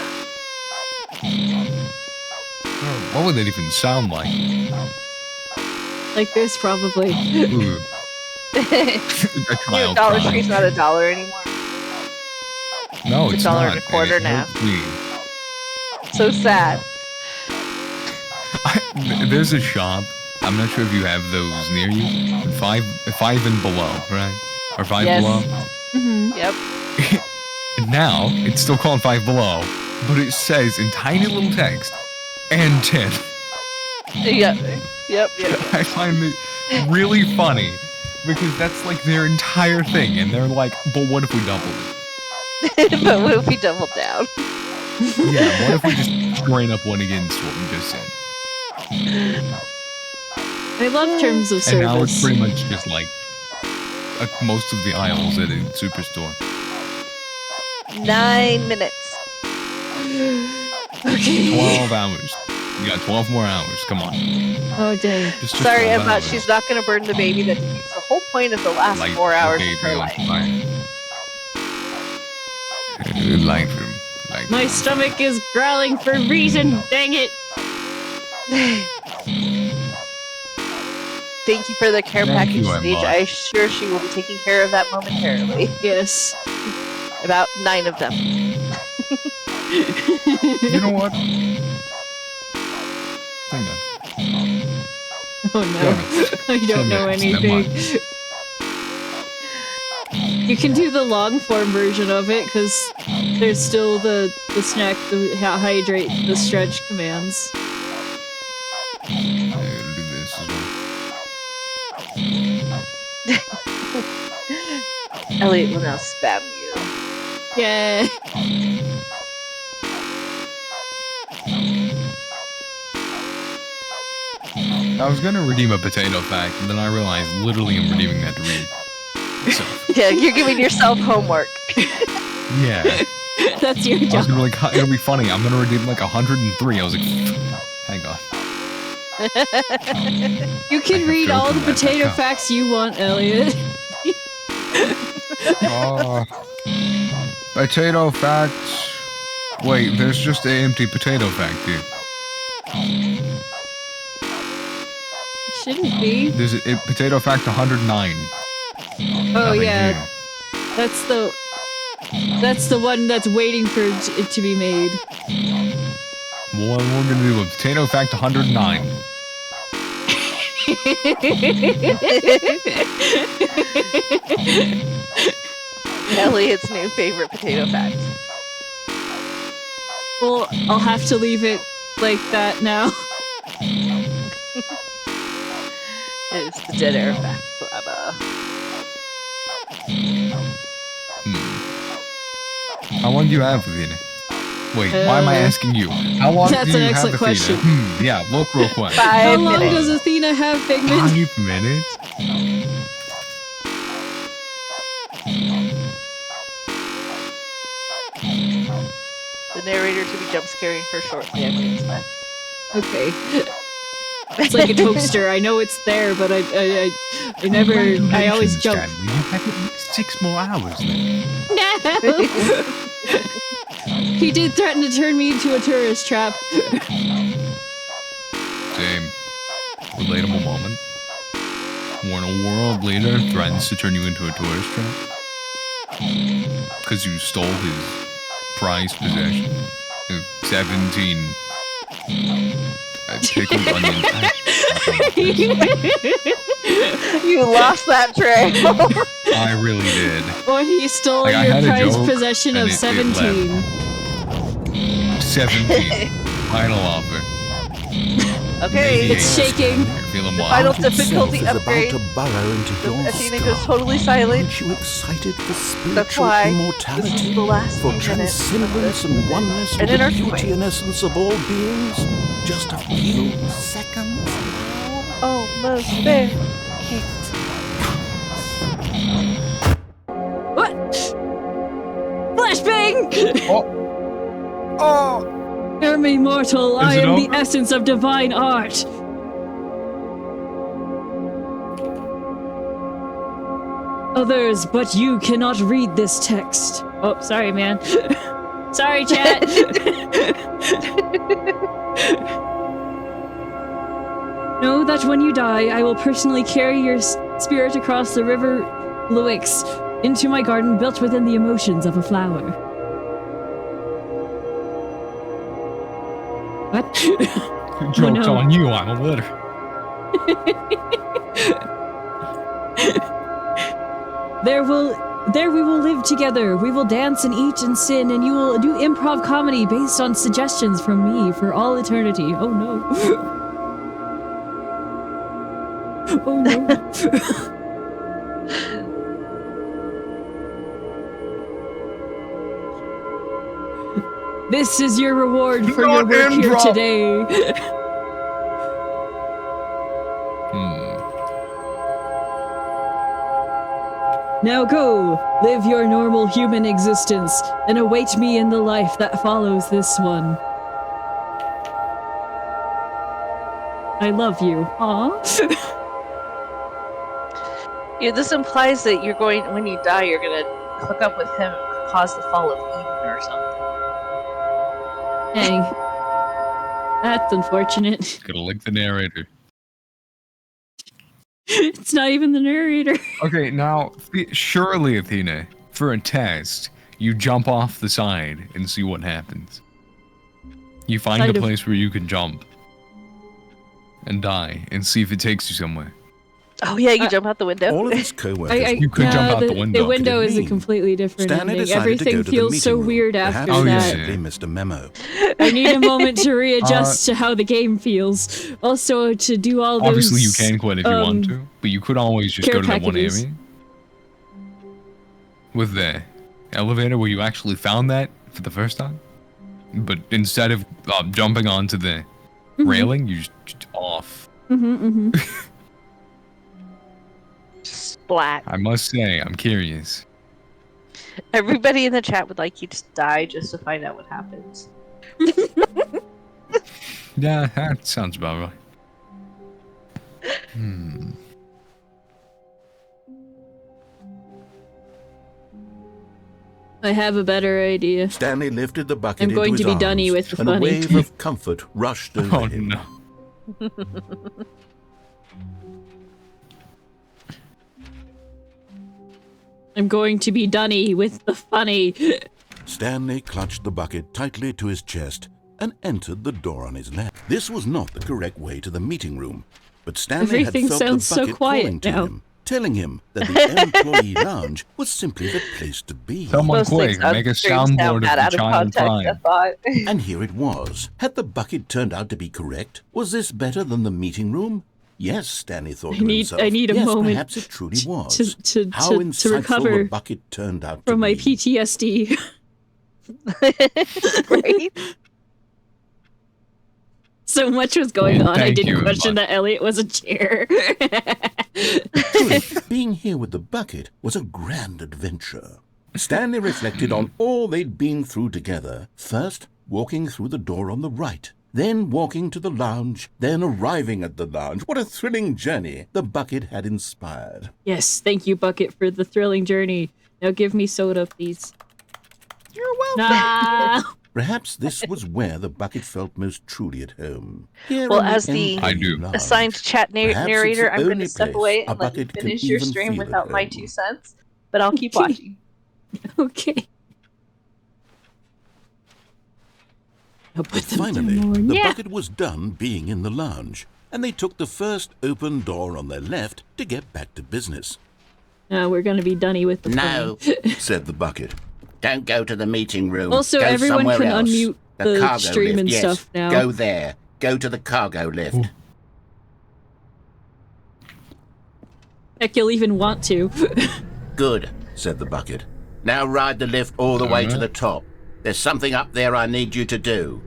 What would that even sound like? Like this, probably. Ooh. A child Dollar crying. Tree's not $1 anymore. No, It's it's $1 not. and a quarter and it now. hurts me. So sad. There's a shop. I'm not sure if you have those near you. Five and below, right? Or five Yes. below. Mm-hmm. Yep. Now it's still called Five Below, but it says in tiny little text and 10. Yep. I find it really funny because that's like their entire thing, and they're like, "But what if we doubled it? But what if we doubled down? Yeah, what if we just straight up went against what we just said?" I love terms of And now it's service. pretty much just like most of the aisles at a superstore. 9 minutes. Okay. 12 hours. You got 12 more hours. Come on. Oh, dang. Just Sorry, 12 Emma. hours. She's not going to burn the baby. That defeats the whole point of the last Light 4 the hours of baby her on life. fire. Light room. Light My room. stomach is growling for reason. Dang it. Thank you for the care Thank package you, stage. Emma. I'm sure she will be taking care of that momentarily. Yes. About 9 of them. You know what? Hang on. Oh no. I don't know 10 minutes, never anything. You can do the long form version of it because there's still the snack, the hydrate, the stretch commands. I'll do this as well. Elliott will now spam you. Yeah. I was gonna redeem a potato fact, and then I realized literally I'm redeeming that to read. So, Yeah, you're giving yourself homework. yeah. That's your I was job. gonna be like, it'll be funny. I'm gonna redeem like 103. I was like, hang on. You can have read to all the open that potato back up. facts you want, Elliot. Potato facts. Wait, there's just an empty potato fact here. Shouldn't be. There's a potato fact 109. Oh Nothing yeah, here. that's the one that's waiting for it to be made. Well, we're gonna do a potato fact 109. Elliott's new favorite potato fact. Well, I'll have to leave it like that now. It's the dead air fact. Blah. How long do you have, Athena? Wait, why am I asking you? How long That's do an you excellent have, Athena? question. Yeah, look real quick. 5 How long minutes. does Athena have, Figment? 5 minutes? The narrator to be jump scaring her shortly. I mean, it's fine. Okay. It's like a toaster. I know it's there, but I never. I always Congratulations, jump. Stanley. You have at least 6 more hours then. No. He did threaten to turn me into a tourist trap. Same. Relatable moment. When a world leader threatens to turn you into a tourist trap because you stole his prized possession of 17 pickled onions. You lost that trail. I really did. When he stole Like, I your had a prized joke, possession and of it 17. 17. Final offer. Okay. It's shaking. You're feeling Final wild. difficulty Itself is upgrade. about to burrow into your Athena skull. goes totally silent. Aren't you excited for That's spiritual why this immortality? is the last For few minutes of transcendence this. and oneness And with then the our beauty swing. and essence of all beings? Just a few seconds. Almost there. What? Flashbang! Oh! I'm immortal. I it am the over? essence of divine art. Others, but you cannot read this text. Oh, sorry, man. Sorry, chat. Know that when you die, I will personally carry your spirit across the river Luix into my garden built within the emotions of a flower. What? Joke's no. on you, I'm a litter. There we will live together. We will dance and eat and sin, and you will do improv comedy based on suggestions from me for all eternity. Oh no. Oh no. This is your reward for your Not work here improv. today. Now go, live your normal human existence, and await me in the life that follows this one. I love you. Aww. Yeah, this implies that you're going, when you die, you're gonna hook up with him and cause the fall of Eden or something. Dang. That's unfortunate. Gotta link the narrator. It's not even the narrator. Okay, now, surely, Athena, for a test, you jump off the side and see what happens. You find Side a of- place where you can jump and die and see if it takes you somewhere. Oh yeah, you jump out the window. All of his co-workers You could jump out the window. The window is a mean? completely different Stanley ending. decided to Everything go to the feels meeting so room. weird Perhaps after Oh, that. yeah. simply missed a memo. I need a moment to readjust to how the game feels. Also, to do all those. Obviously, you can quit if you want to, but you could always just care go to that one packages. area. With the elevator where you actually found that for the first time. But instead of jumping onto the railing, you just off. Splat. I must say, I'm curious. Everybody in the chat would like you to die just to find out what happens. Yeah, that sounds about right. I have a better idea. Stanley lifted the bucket I'm into going his to be arms, Dunny with the and a funny. wave of comfort rushed over Oh him. no. I'm going to be Dunny with the funny. Stanley clutched the bucket tightly to his chest and entered the door on his left. This was not the correct way to the meeting room, but Stanley Everything had felt sounds the so bucket quiet calling to now. him, telling him that the employee lounge was simply the place to be. Someone Most quick, things on make a streams sound soundboard of bad the out of child context, I crying. thought. And here it was. Had the bucket turned out to be correct? Was this better than the meeting room? Yes, Stanley thought to himself. I need a yes, moment perhaps it truly was. to How insightful recover the bucket turned out to from my be. PTSD. Right? So much was going on. I Thank didn't you, question Emma. that Elliott was a chair. Truly, being here with the bucket was a grand adventure. Stanley reflected on all they'd been through together. First, walking through the door on the right. Then walking to the lounge. Then arriving at the lounge. What a thrilling journey the bucket had inspired. Yes, thank you, Bucket, for the thrilling journey. Now give me soda, please. You're welcome. Nah. Perhaps this was where the bucket felt most truly at home. Here Well, in as the I do. lounge. Assigned chat Perhaps it's narrator, the I'm going only to step place away a and let you bucket can finish your even stream feel at without my home. 2 cents, but I'll keep Okay. watching. Okay. I'll put But them finally, down. the Yeah. bucket was done being in the lounge, and they took the first open door on their left to get back to business. We're gonna be dunny with the No, phone. Said the bucket. don't go to the meeting room. Also, go everyone somewhere can else. unmute the cargo stream lift, and yes. stuff now. Go there. Go to the cargo lift. Ooh. Heck, you'll even want to. Good. Said the bucket. Now ride the lift all the way to Alright. the top. There's something up there I need you to do.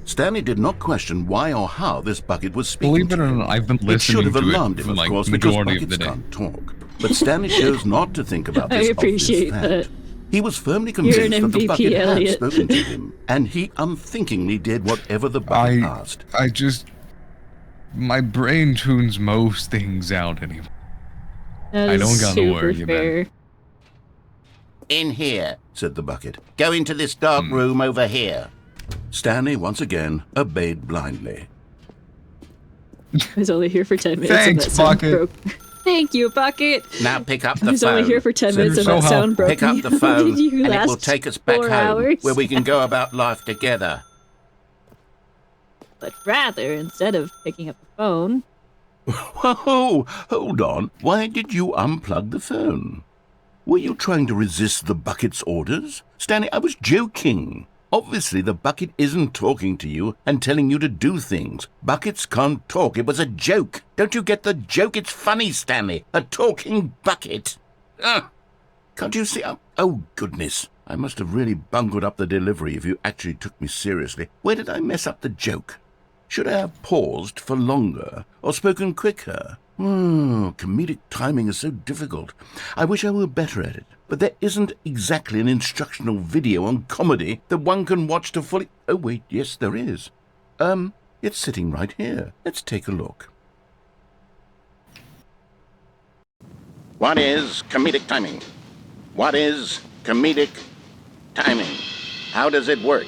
Stanley did not question why or how this bucket was speaking Believe it to or him. not, I've been It should listening have to alarmed it him, for of like course, because majority of the buckets day. can't talk. But Stanley chose not to think about I this appreciate obvious fact. that. He was firmly You're an convinced that the MVP, bucket had Elliott. spoken to him, and he unthinkingly did whatever the bucket asked. I just, my brain tunes most things out anymore. That I is don't gotta super worry about fair. it. In here. Said the bucket. Go into this dark room over here. Stanley once again obeyed blindly. I was only here for 10 minutes. Thanks, and that sound Bucket. broke. Thank you, Bucket. Now pick up I the was only here phone. for 10 So minutes and you're that so sound broke. Pick up me. the phone, Did you and it will last take us back 4 home, hours? where we can go about life together. But rather, instead of picking up the phone, Whoa, hold on. Why did you unplug the phone? Were you trying to resist the bucket's orders? Stanley, I was joking. Obviously, the bucket isn't talking to you and telling you to do things. Buckets can't talk. It was a joke. Don't you get the joke? It's funny, Stanley. A talking bucket. Can't you see? Oh, goodness. I must have really bungled up the delivery if you actually took me seriously. Where did I mess up the joke? Should I have paused for longer or spoken quicker? Comedic timing is so difficult. I wish I were better at it. But there isn't exactly an instructional video on comedy that one can watch to fully... Oh, wait, yes, there is. It's sitting right here. Let's take a look. What is comedic timing? What is comedic timing? How does it work?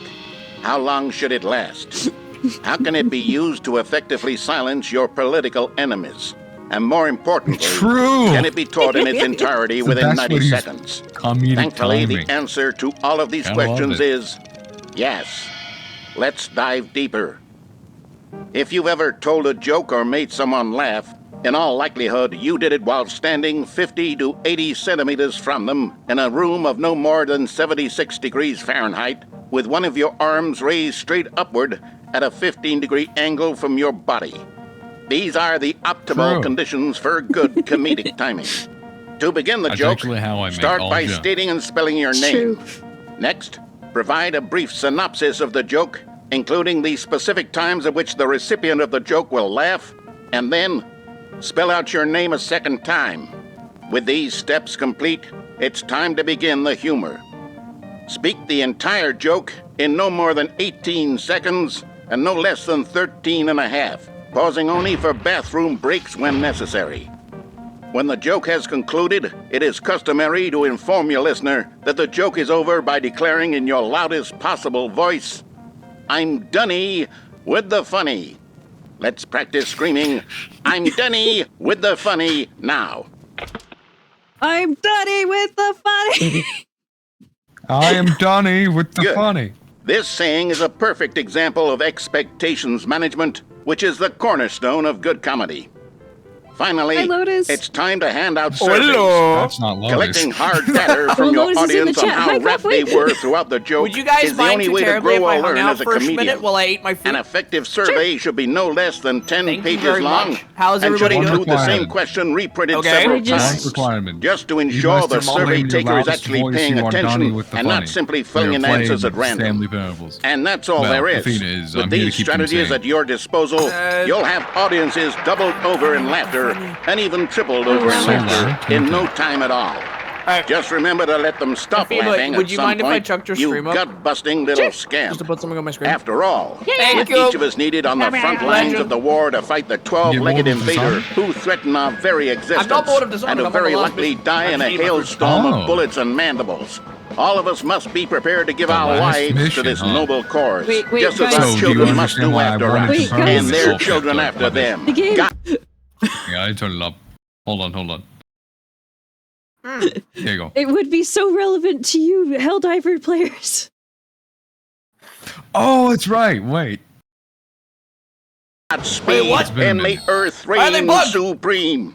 How long should it last? How can it be used to effectively silence your political enemies? And more importantly, True. can it be taught in its entirety So within that's 90 what he's- seconds? Comedic Thankfully, timing. the answer to all of these I love questions it. is yes. Let's dive deeper. If you've ever told a joke or made someone laugh, in all likelihood, you did it while standing 50 to 80 centimeters from them in a room of no more than 76 degrees Fahrenheit, with one of your arms raised straight upward at a 15-degree angle from your body. These are the optimal True. conditions for good comedic timing. To begin the That's joke, actually how I make start all by jokes. stating and spelling your name. true. Next, provide a brief synopsis of the joke, including the specific times at which the recipient of the joke will laugh, and then spell out your name a second time. With these steps complete, it's time to begin the humor. Speak the entire joke in no more than 18 seconds and no less than 13 and a half, pausing only for bathroom breaks when necessary. When the joke has concluded, it is customary to inform your listener that the joke is over by declaring in your loudest possible voice, "I'm dunny with the funny." Let's practice screaming, "I'm dunny with the funny" now. I'm Dunny with the funny. I am Donnie with the Good. funny. This saying is a perfect example of expectations management, which is the cornerstone of good comedy. Finally, Hi, Lotus. it's time to hand out surveys. That's not Lotus. Collecting hard data from Well, your Lotus is in the audience on chat. how Hi, rapt Coffee. they were throughout the joke Would you guys is the mind only too way to terribly grow if I or hung learn out as a for a comedian. minute while I ate my food? An effective survey should be no less than 10 Thank you pages very long much. How's and should everybody include doing? the same question reprinted Okay. several We just- times. Requirement. Just to You ensure must the have survey named your taker is loudest actually voice paying you are Donnie attention with the and not funny. simply We filling are in playing answers at random. Stanley Parables. And that's all Well, there is. Athena is. With I'm here to these keep them strategies sane. at your disposal, you'll have audiences doubled over in laughter and even tripled over in So laughter loud. in no time at all. Alright. Just remember to let them stop Athena, laughing would at you some mind if I point, chucked your you stream up? gut-busting little scamp. Just to put something on my screen. After all, Thank with you. each of us needed on the front lines of the war to fight the 12-legged bored of invader Dishonored? who threaten our very existence not bored of Dishonored, and who I'm on the very last likely mission. die I in a just need my food. hailstorm Oh. of bullets and mandibles. All of us must be prepared to give The our last lives to mission, this huh? noble cause, Wait, just as guys. our So, do you children must understand do why I after wanted us, to burn and their myself children after after them. The game. Yeah, I turned it up. Hold on. There you go. It would be so relevant to you, Helldiver players. Oh, it's right. Wait. Speed what? and may Earth Why are they reign bugged? supreme.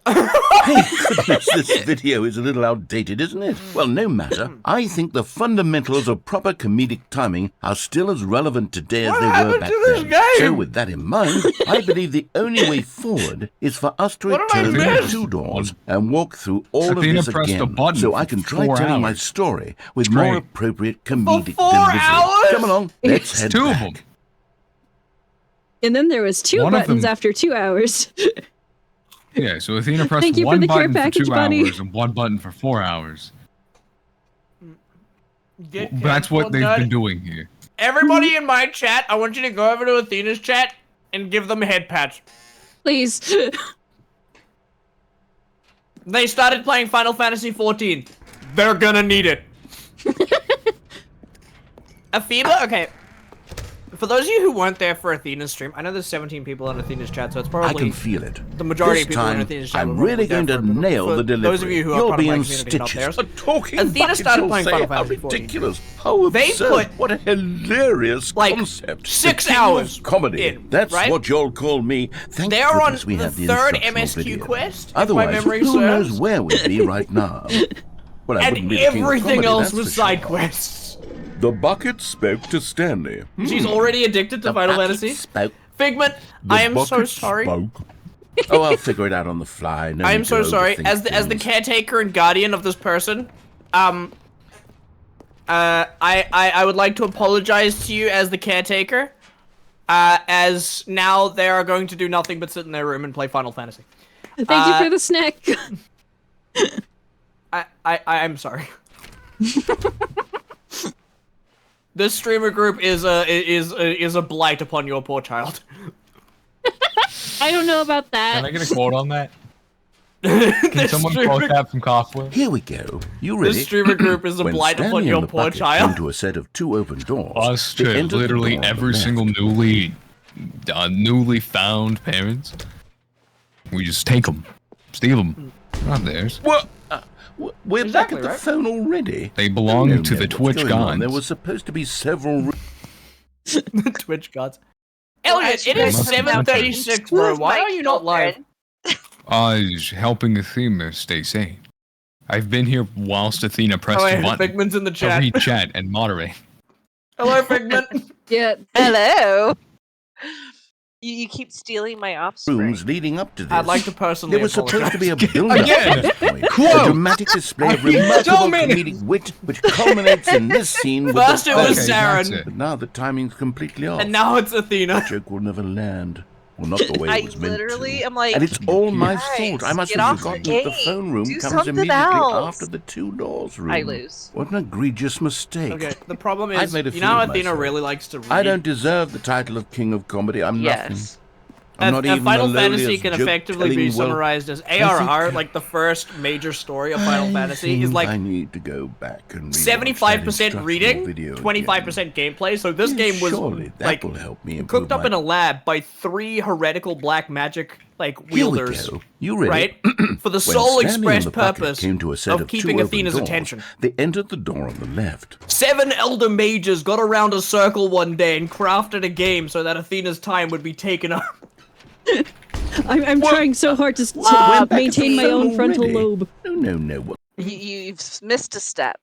Hey, goodness, this video is a little outdated, isn't it? Well, no matter. I think the fundamentals of proper comedic timing are still as relevant today as What they were happened back to this then. game? So, with that in mind, I believe the only way forward is for us to What did I return to the miss? 2 doors and walk through all Athena of this pressed a again, button so I for can try 4 telling my hours. story with Straight. more appropriate comedic 4 delivery. hours? Come along, let's head 2 of back. them. And then there was 2 One of buttons them- after 2 hours. Yeah, so Athena pressed Thank you for one the care button for package, 2 Bunny. hours and 1 button for 4 hours. Get That's what canceled, they've Dad. been doing here. Everybody in my chat, I want you to go over to Athena's chat and give them a head patch. Please. They started playing Final Fantasy XIV. They're gonna need it. Athena? Okay. For those of you who weren't there for Athena's stream, I know there's 17 people on Athena's chat, so it's I probably can feel it. the majority This of people in time, Athena's chat. I'm were probably really there going to for it, but nail for the delivery. Those of you who are You'll part be of my in community, not stitches. theirs. A talking Athena bucket, started you'll playing say. Final How Fantasy XIV. ridiculous! How They absurd! put, What a hilarious like, concept! 6 The king of hours comedy. in, That's right? what you'll call me. Thank They are on goodness we the have the 3rd instructional MSQ video. quest, if Otherwise, my memory who knows serves. where we'd be right now? Well, I wouldn't And be the king of everything comedy, else that's was for side sure. quests. The bucket spoke to Stanley. She's already addicted to The Final bucket Fantasy. spoke. Figment, The I am so bucket sorry. spoke. Oh, I'll figure it out on the fly. No I am need so to sorry. overthink As the things. caretaker and guardian of this person, I would like to apologize to you as the caretaker, as now they are going to do nothing but sit in their room and play Final Fantasy. Thank you for the snack. I'm sorry. This streamer group is a blight upon your poor child. I don't know about Can that. I get a quote on that? Can someone quote that from Coughlin? Here we go. You ready? This streamer group is a When blight upon Stanley your and the poor bucket child. came to a set of 2 open doors. Us they to entered the literally door on the every left. single newly found parents. We just take them, steal them. Not theirs. What? We're Exactly, back at the right? phone already. They belong No, to no, the what's Twitch going on? gods. There was supposed to be several. Twitch gods. Elliot, it is Must be 7:36, bro. Why are you not live? Helping Athena stay sane. I've been here whilst Athena pressed Oh, the wait, button Figment's in the to chat. read chat and moderate. Hello, Figment. Yeah. Hello. You keep stealing my offspring. rooms leading up to this. I'd like to personally There was supposed to be a apologize. build-up Again! at this point. Quote! A dramatic display of I need so remarkable many. comedic wit, which culminates in this scene with First the it was Okay, Saren, that's But now the timing's completely off. and now it's Athena. The joke will never land. Well, not the way I it was meant literally to. am like, And it's all my guys, fault. I must get have off the forgotten that the game. phone room Do comes something immediately else. after the 2 doors room. I lose. What an egregious mistake. Okay, the problem I've is, made a you know fool how of Athena myself. really likes to read? I don't deserve the title of King of Comedy. I'm nothing. Yes. I'm not even Final the Fantasy lowliest can effectively be joke-telling whelp. summarized as think- ARR, like the first major story of Final Fantasy, is think like I need to go back and rewatch 75% that instructional reading, video 25% gameplay. So this again. game was Surely that like will help me improve cooked up my... in a lab by 3 heretical black magic like Here we wielders, go. You ready? right? For the When sole Stanley and express the bucket purpose came to a set of of keeping two Athena's open doors, attention. They entered the door on the left. 7 elder mages got around a circle one day and crafted a game so that Athena's time would be taken up. I'm trying so hard to maintain my own frontal lobe. No. You've missed a step.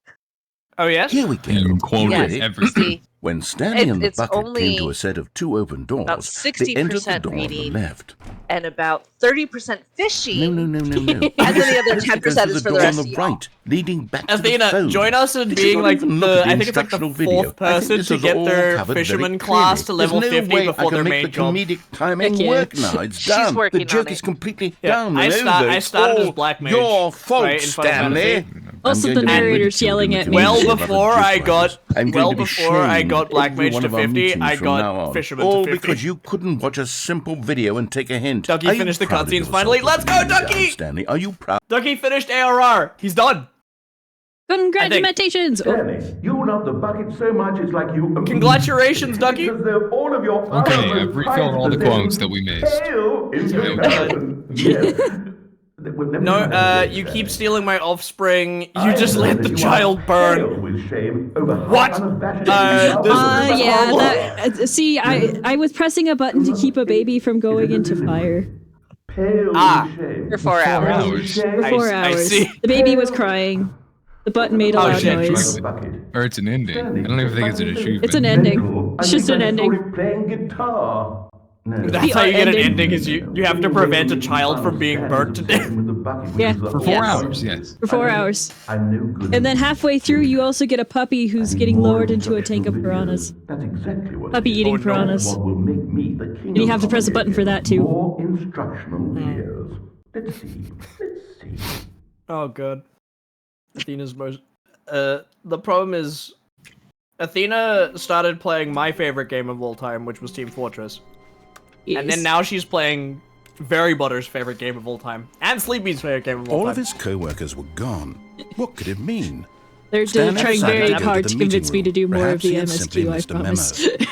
Oh, yes? Here we go. You quoted Yes. everything. See, When Stanley and the It's bucket only came to a set of two open about doors, they entered the 60% door on the reading. left. and about 30% fishing. No. And then the other 10% is for the door rest on of the y'all. right, leading back to the Athena, phone. join us in Did being you not like even look the, at the I think it's like the instructional video? fourth I think person this to is get all their covered very fisherman clearly. class to level There's no 50 way before I their can main make the job. comedic timing Heck yeah. work now. It's She's done. working The joke on is it. completely Yeah, down I and sta- over. I It's started as all Black Mage, your fault, right, in Final Stanley. Fantasy. Also, I'm the going to be narrator's ridiculed yelling in the at me. Well community of before other I joke got- writers. I'm well going to be before I shamed got Black every Mage one to of our 50, meetings I from got now on. Fisherman to All 50. because you couldn't watch a simple video and take a hint. Ducky Are you finished the proud of cutscenes yourself finally. for Let's go, being young, Ducky! Stanley, are you proud? Ducky finished ARR. He's done. Congratulations! Oh, You love the bucket so much it's like you... Congratulations, Ducky. It's as though all of your Okay, I've refilled all the quotes that we missed. pale in So- comparison. Yes. No, you keep stealing my offspring. You just let the child burn. What? This- yeah, see, I was pressing a button to keep a baby from going into fire. Ah. For 4 hours. For 4 I hours. see. The baby was crying. The button made a Oh, loud shit. noise. Or it's an ending. I don't even think it's an achievement. It's an ending. It's just an ending. Playing guitar. No. That's how you get an ending. ending, is you have to prevent a child from being burnt to death. Yeah. For 4 hours, yes. For 4 hours. I'm no good. And then halfway through, you also get a puppy who's getting lowered into a tank of piranhas. That's exactly what Puppy eating piranhas. What will make me the king And you have to press a button for that, too. More instructional videos. Let's see. Oh, God. Athena's most... the problem is... Athena started playing my favorite game of all time, which was Team Fortress. Yes. And then now she's playing Very Butter's favorite game of all time. And Sleepy's favorite game of all All time. of his co-workers were gone. What could it mean? They're Stanley trying decided very to go to hard the to meeting convince me to do room. more of Perhaps the he had simply MSQ, I missed a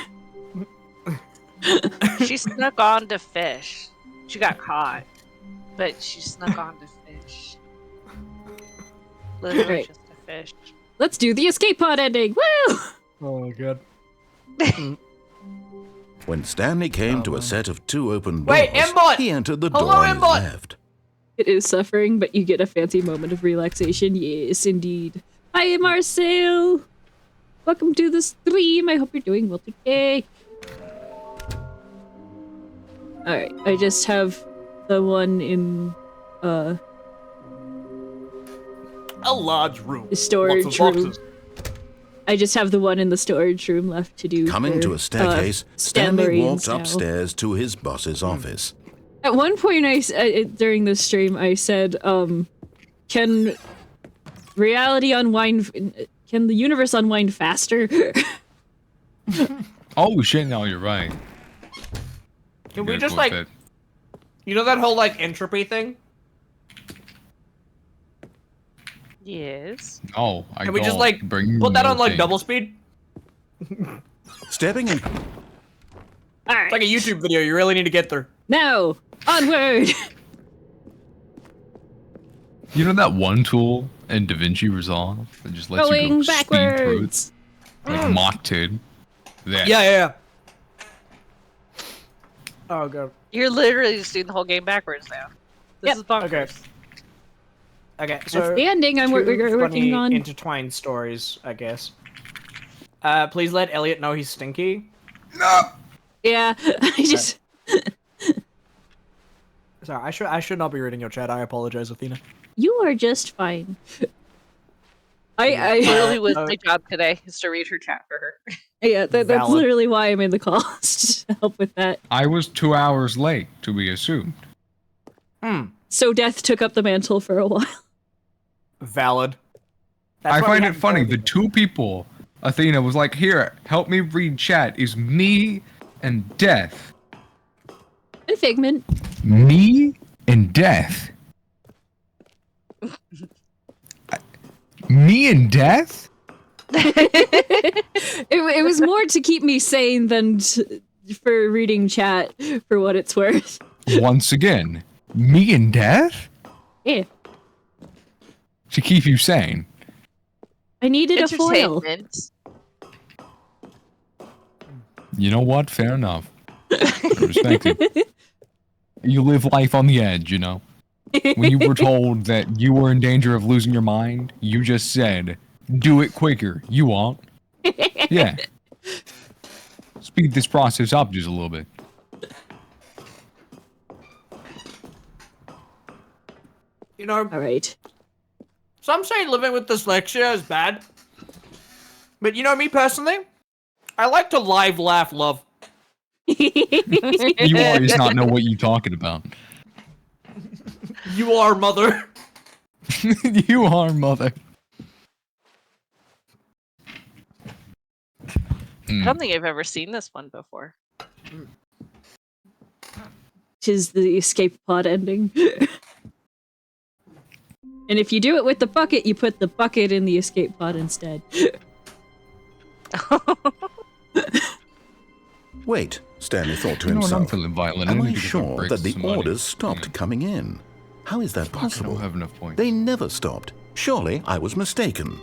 promise. She snuck on to fish. She got caught, but she snuck on to fish. Literally Right. just a fish. Let's do the escape pod ending! Woo! Oh, God. When Stanley came to a set of two open doors, Wait, Mbot! he entered the Hello, door on his Mbot! left. It is suffering, but you get a fancy moment of relaxation. Yes, indeed. Hi, Marcel! Welcome to the stream. I hope you're doing well today. Alright, I just have the one in, A large room. the storage Lots of room. boxes. I just have the one in the storage room left to do. Coming for, to a staircase, Stan Stanley Marine's walked now. upstairs to his boss's office. At one point, during this stream, I said, "Can reality unwind? Can the universe unwind faster?" Oh shit, no, you're right. Can we Good just, with like... it. You know that whole, like, entropy thing? Yes. No, I Can we just, don't. like, Bring put that no on, like, thing. double speed? Stepping in, Alright. It's like a YouTube video you really need to get through. Now, onward! You know that one tool in DaVinci Resolve that just lets you Going go speed through it? backwards! Like Mach 10? That. Yeah. Oh, God. You're literally just doing the whole game backwards now. This Yep. is bonkers. Okay. Okay, so... That's the ending I'm two working funny on. intertwined stories, I guess. Please let Elliott know he's stinky. Yeah, I just... Sorry, I should not be reading your chat. I apologize, Athena. You are just fine. Literally was my job today, is to read her chat for her. Yeah, that's Valid. literally why I'm in the call, to help with that. I was 2 hours late, to be assumed. So Death took up the mantle for a while. Valid. That's I why find we it have funny, both. the two people Athena was like, here, help me read chat, is me and Death. And Figment. Me and Death? Me and Death? It was more to keep me sane than for reading chat, for what it's worth. Once again, me and death? Yeah. To keep you sane. I needed a foil. Entertainment. You know what? Fair enough. Respect it. You live life on the edge, you know? When you were told that you were in danger of losing your mind, you just said, do it quicker. You won't. Yeah. Speed this process up just a little bit. You know, All right. some say living with dyslexia is bad. But you know me personally? I like to live, laugh, love. You always not know what you're talking about. You are, mother. You are, mother. I don't think I've ever seen this one before. Tis the escape pod ending. And if you do it with the bucket, you put the bucket in the escape pod instead. Wait, Stanley thought to You know what? I'm himself. feeling violent. Am need I to get some sure breaks that the to somebody. orders stopped coming in? How is that I possible? don't have enough points. They never stopped. Surely I was mistaken.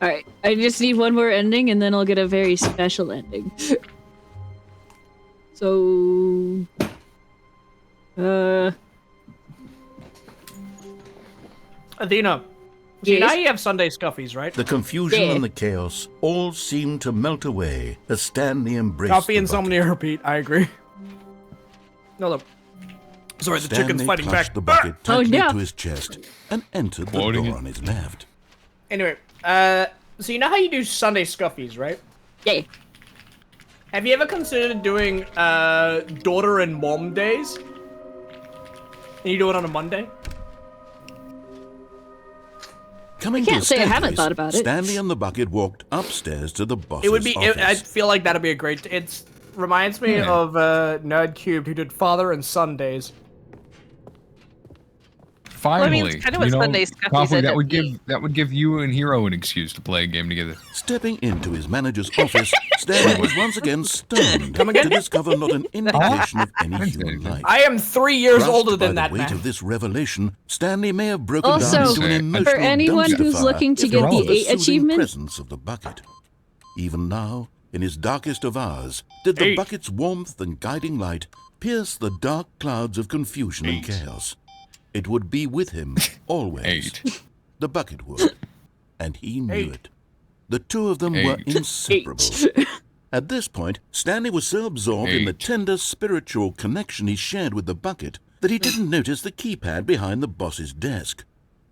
Alright, I just need one more ending and then I'll get a very special ending. So... Athena. See, Yes? now you have Sunday scuffies, right? The confusion Yeah. and the chaos all seemed to melt away as Stanley embraced Coffee the insomnia repeat, I agree. No, look. Sorry, the Stanley chicken's fighting clutched back. the bucket tightly no. to his chest and entered the Quoting door it. on his left. Anyway, so you know how you do Sunday scuffies, right? Yeah. Have you ever considered doing, daughter and mom days? And you do it on a Monday? Coming can't to say I a haven't staircase, thought about it. Stanley and the bucket walked upstairs to the boss's It would be, office. I feel like that'd be a great, it's, reminds me Yeah. of, Nerd Cubed, who did Father and Sundays. Finally, Well, I mean, it's kinda what you know, Sunday Scuffies Coffee, end that up would give being. that would give you and Hero an excuse to play a game together. Stepping into his manager's office, Stanley was once again stunned Come again? to discover not an indication of any human life. I am 3 years Crushed older by than the that, weight man. of this revelation, Stanley may have broken Also, down into an for emotional anyone dumpster who's fire looking to if get not the for 8 soothing achievement- presence of the bucket. Even now, in his darkest of hours, did the 8. bucket's warmth and guiding light pierce the dark clouds of confusion and 8. chaos. It would be with him always. 8. The bucket would. And he knew 8. it. The two of them were 8. inseparable. At this point, Stanley was so absorbed in the 8. tender spiritual connection he shared with the bucket that he didn't notice the keypad behind the boss's desk.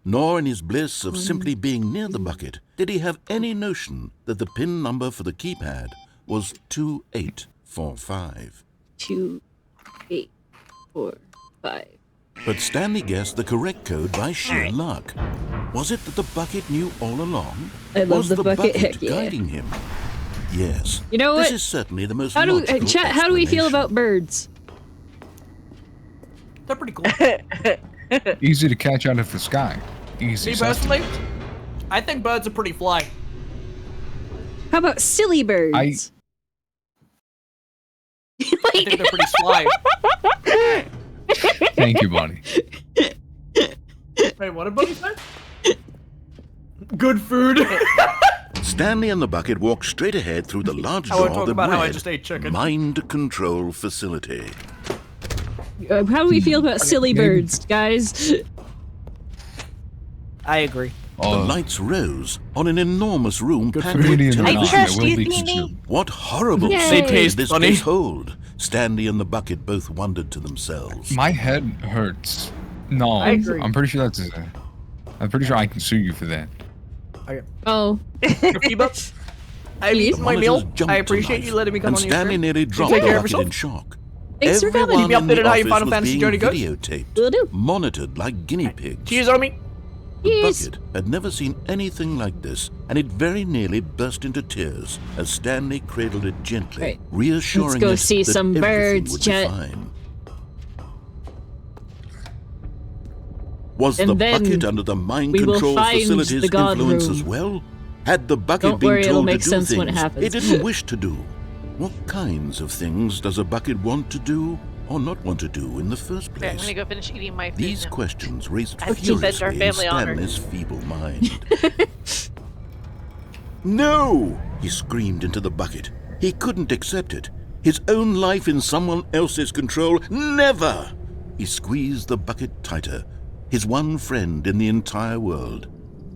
Nor in his bliss of simply being near the bucket did he have any notion that the PIN number for the keypad was 2845. 2, 8, 4, 5. But Stanley guessed the correct code by sheer luck. Was it that the bucket knew all along? I love was the bucket, heck yeah. guiding him? Yes. You know This what? is certainly the most How do logical chat? How do we feel explanation. about birds? They're pretty cool. Easy to catch out of the sky. Easy. Me stuff. personally, I think birds are pretty fly. How about silly birds? I think they're pretty sly. Thank you, buddy. Wait, what did Buddy say? Good food. Stanley and the bucket walked straight ahead through the large I won't door talk that about how I read just ate chicken. Mind Control Facility. How do we feel about silly maybe- birds, guys? I agree. The lights rose on an enormous room packed Comedian with or I not, television. trust there will you, be Feeny. some- What horrible Yay. secret They taste did this funny. place hold? Stanley and the bucket both wondered to themselves. My head hurts. No, I agree. I'm pretty sure that's. I'm pretty sure I can sue you for that. Oh, Feeba, I've Please? eaten my The meal. monitors jumped I to appreciate life, you letting me come and on your Stanley stream. nearly dropped take the care of bucket yourself. in shock. Thanks for coming. Everyone Keep me in the updated how your office Final was Fantasy being journey goes. videotaped, will do. monitored like guinea pigs. Cheers on me. The Yes. bucket had never seen anything like this, and it very nearly burst into tears as Stanley cradled it gently, Right. reassuring Let's go it see that some everything birds, would be Jet. fine. Was And the then bucket under the mind we will control find facility's the god influence room. as well? Had the bucket Don't been worry, it'll told make to do sense things when it happens. it didn't wish to do? What kinds of things does a bucket want to do or not want to do in the first Okay, I'm place? gonna go finish eating my food These now. questions raised I have to defend our furiously in family honor. Stanley's feeble mind. No! He screamed into the bucket. He couldn't accept it. His own life in someone else's control. Never! He squeezed the bucket tighter. His one friend in the entire world.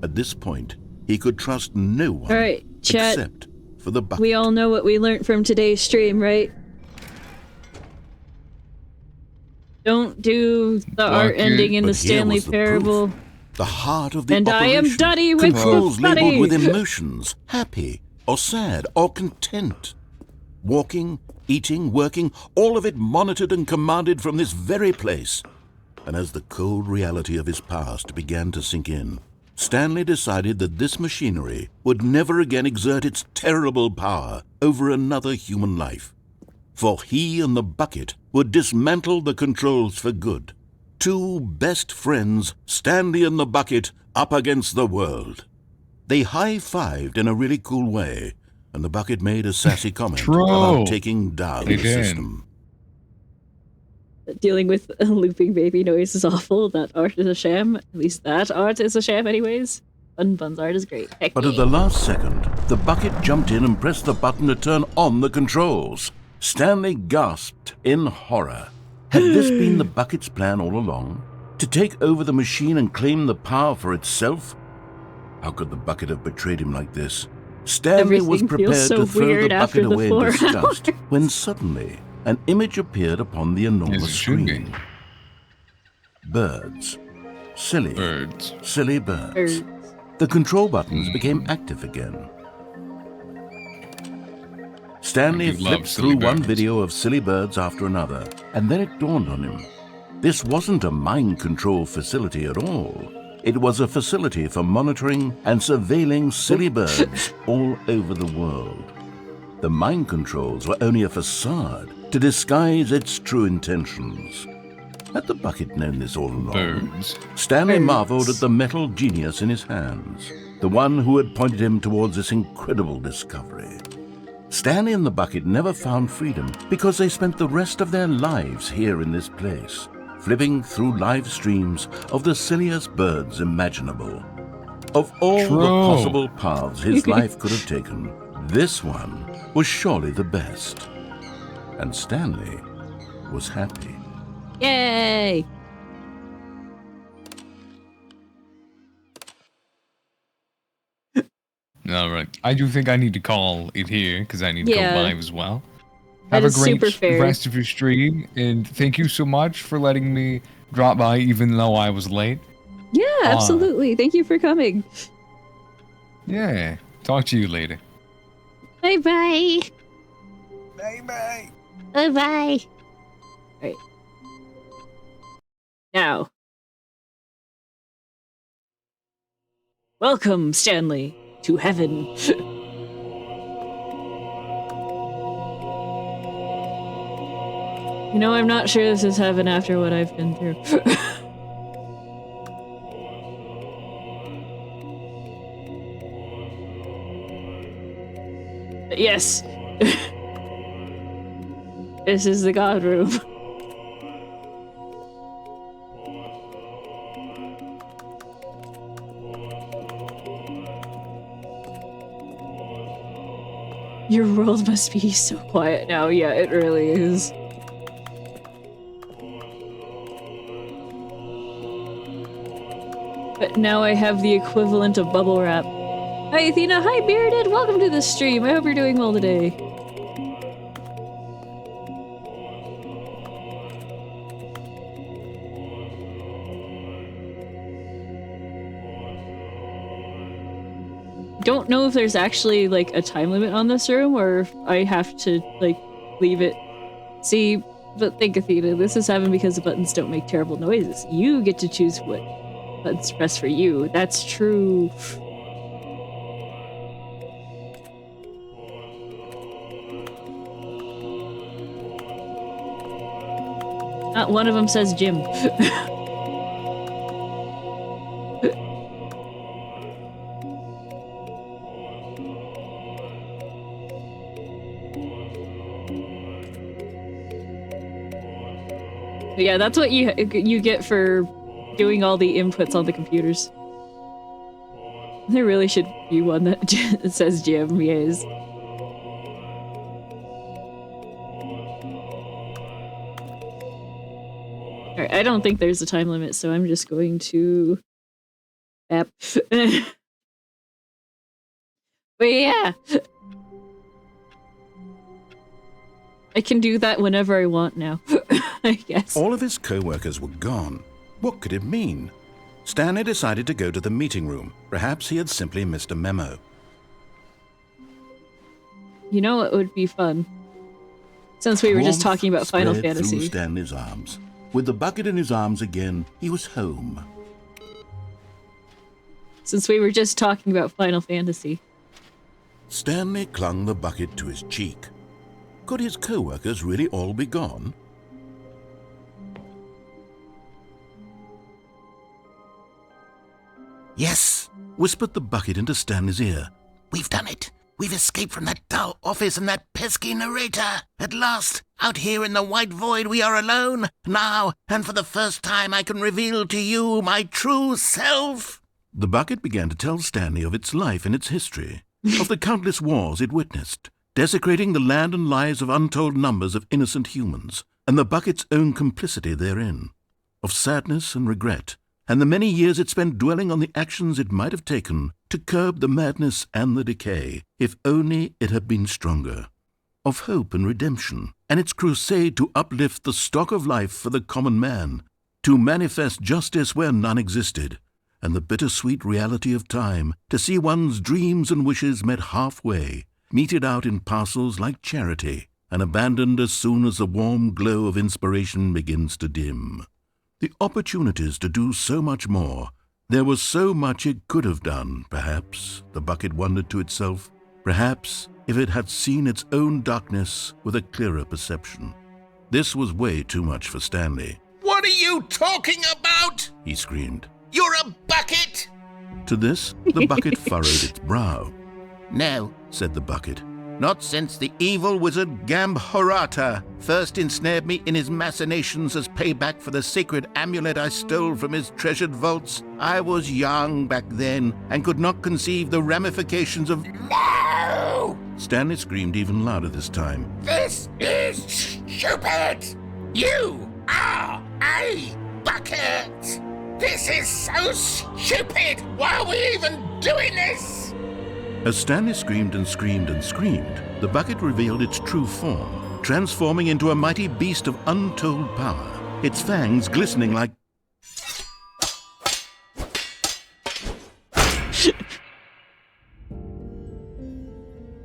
At this point, he could trust no one All right, chat. except for the bucket. We all know what we learned from today's stream, right? Don't do the art Bucket. ending in But the here Stanley was the Parable. proof. The heart of the And I am operation. Dottie with the Controls labeled funny. with emotions, happy or sad or content. Walking, eating, working, all of it monitored and commanded from this very place. And as the cold reality of his past began to sink in, Stanley decided that this machinery would never again exert its terrible power over another human life. For he and the bucket would dismantle the controls for good. Two best friends, Stanley and the bucket, up against the world. They high-fived in a really cool way, and the bucket made a sassy comment True. about taking down They the did. system. Dealing with a looping baby noise is awful. That art is a sham. At least that art is a sham anyways. Bun's art is great. Heck But at yeah. the last second, the bucket jumped in and pressed the button to turn on the controls. Stanley gasped in horror. Had this been the bucket's plan all along? To take over the machine and claim the power for itself? How could the bucket have betrayed him like this? Stanley was Everything prepared feels so to throw the weird after bucket the away in 4 disgust hours. when suddenly an image appeared upon the Yes, enormous it should be. screen. Birds. Silly, Birds. silly birds. Birds. The control buttons became active again. Stanley I do love flipped silly through one birds. video of silly birds after another, and then it dawned on him. This wasn't a mind control facility at all. It was a facility for monitoring and surveilling silly birds all over the world. The mind controls were only a facade to disguise its true intentions. Had the bucket known this all along? Birds. Stanley Birds. marveled at the metal genius in his hands, the one who had pointed him towards this incredible discovery. Stanley and the bucket never found freedom because they spent the rest of their lives here in this place, flipping through live streams of the silliest birds imaginable. Of all True. the possible paths his life could have taken, this one was surely the best. And Stanley was happy. Yay! All right. I do think I need to call it here because I need to Yeah. go live as well. That Have a is great super fair. rest of your stream, and thank you so much for letting me drop by even though I was late. Yeah, absolutely. Thank you for coming. Yeah. Talk to you later. Bye bye. Bye bye. Bye bye. Now. Welcome, Stanley, to heaven. You know, I'm not sure this is heaven after what I've been through. But yes. This is the God room. Your world must be so quiet now. Yeah, it really is. But now I have the equivalent of bubble wrap. Hi Athena, hi Bearded, welcome to the stream. I hope you're doing well today. Don't know if there's actually like a time limit on this room or if I have to like leave it. See, but think Athena, this is heaven because the buttons don't make terrible noises. You get to choose what buttons to press for you. That's true. Not one of them says Jim. Yeah, that's what you get for doing all the inputs on the computers. There really should be one that says Jim, yes. Alright, I don't think there's a time limit, so I'm just going to... But yeah! I can do that whenever I want now, I guess. All of his co-workers were gone. What could it mean? Stanley decided to go to the meeting room. Perhaps he had simply missed a memo. You know what would be fun? Since we were just talking about Final Warmth spread Fantasy. through Stanley's arms. With the bucket in his arms again, he was home. Since we were just talking about Final Fantasy. Stanley clung the bucket to his cheek. Could his co-workers really all be gone? Yes, whispered the bucket into Stanley's ear. We've done it. We've escaped from that dull office and that pesky narrator. At last, out here in the white void, we are alone. Now, and for the first time, I can reveal to you my true self. The bucket began to tell Stanley of its life and its history, of the countless wars it witnessed, desecrating the land and lives of untold numbers of innocent humans, and the bucket's own complicity therein, of sadness and regret, and the many years it spent dwelling on the actions it might have taken to curb the madness and the decay, if only it had been stronger, of hope and redemption, and its crusade to uplift the stock of life for the common man, to manifest justice where none existed, and the bittersweet reality of time, to see one's dreams and wishes met halfway, meted out in parcels like charity, and abandoned as soon as the warm glow of inspiration begins to dim. The opportunities to do so much more. There was so much it could have done, perhaps, the bucket wondered to itself. Perhaps, if it had seen its own darkness with a clearer perception. This was way too much for Stanley. What are you talking about? He screamed. You're a bucket! To this, the bucket furrowed its brow. No, Said the bucket. not since the evil wizard Gambhorata first ensnared me in his machinations as payback for the sacred amulet I stole from his treasured vaults. I was young back then and could not conceive the ramifications of... No! Stanley screamed even louder this time. This is stupid! You are a bucket! This is so stupid! Why are we even doing this? As Stanley screamed and screamed and screamed, the bucket revealed its true form, transforming into a mighty beast of untold power, its fangs glistening like...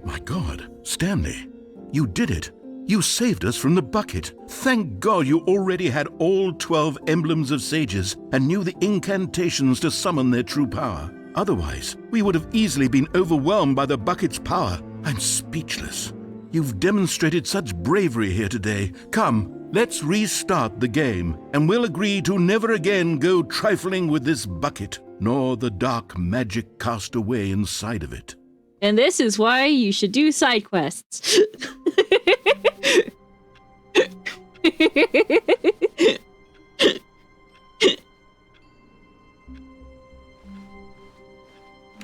My God, Stanley, you did it. You saved us from the bucket. Thank God you already had all 12 emblems of sages and knew the incantations to summon their true power. Otherwise, we would have easily been overwhelmed by the bucket's power. I'm speechless. You've demonstrated such bravery here today. Come, let's restart the game, and we'll agree to never again go trifling with this bucket, nor the dark magic cast away inside of it. And this is why you should do side quests.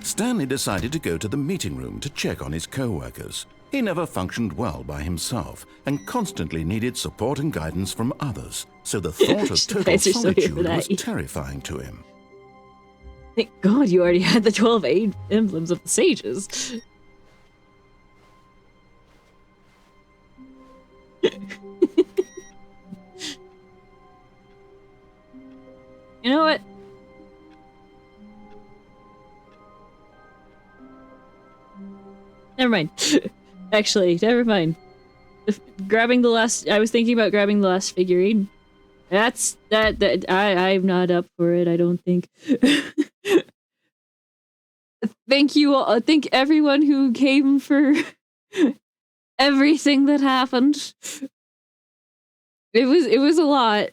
Stanley decided to go to the meeting room to check on his co-workers. He never functioned well by himself and constantly needed support and guidance from others, so the thought of total Guys are so here for solitude was that. terrifying to him. Thank God you already had the 12 emblems of the sages. You know what? Never mind. Actually, never mind. Grabbing the last... I was thinking about grabbing the last figurine. I'm not up for it, I don't think. Thank you all. Thank everyone who came for everything that happened. It was a lot.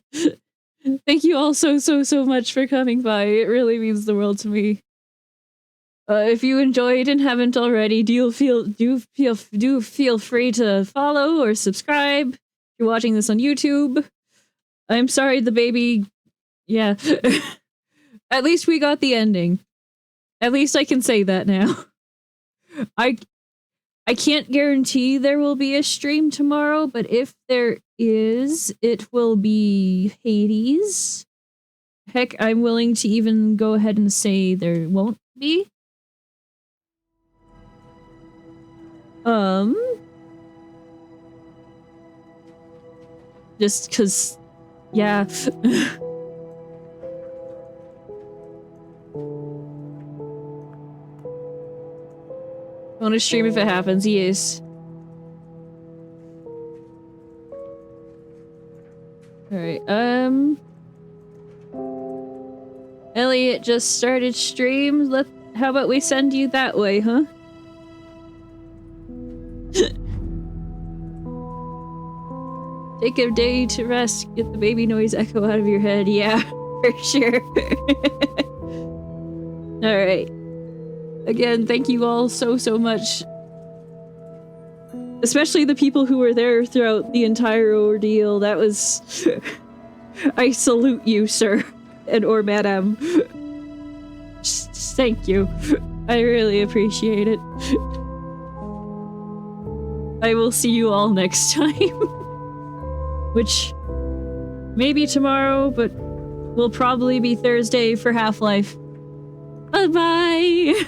Thank you all so much for coming by. It really means the world to me. If you enjoyed and haven't already, do feel free to follow or subscribe. If you're watching this on YouTube, I'm sorry the baby... Yeah. At least we got the ending. At least I can say that now. I can't guarantee there will be a stream tomorrow, but if there is, it will be Hades. Heck, I'm willing to even go ahead and say there won't be. Just 'cause, yeah. Want to stream if it happens, yes. Alright, Elliott just started stream. How about we send you that way, huh? Take a day to rest. Get the baby noise echo out of your head. Yeah, for sure. Alright. Again, thank you all so much. Especially the people who were there throughout the entire ordeal. That was... I salute you, sir. Or madam. Thank you. I really appreciate it. I will see you all next time. Which... maybe tomorrow, but will probably be Thursday for Half-Life. Bye-bye!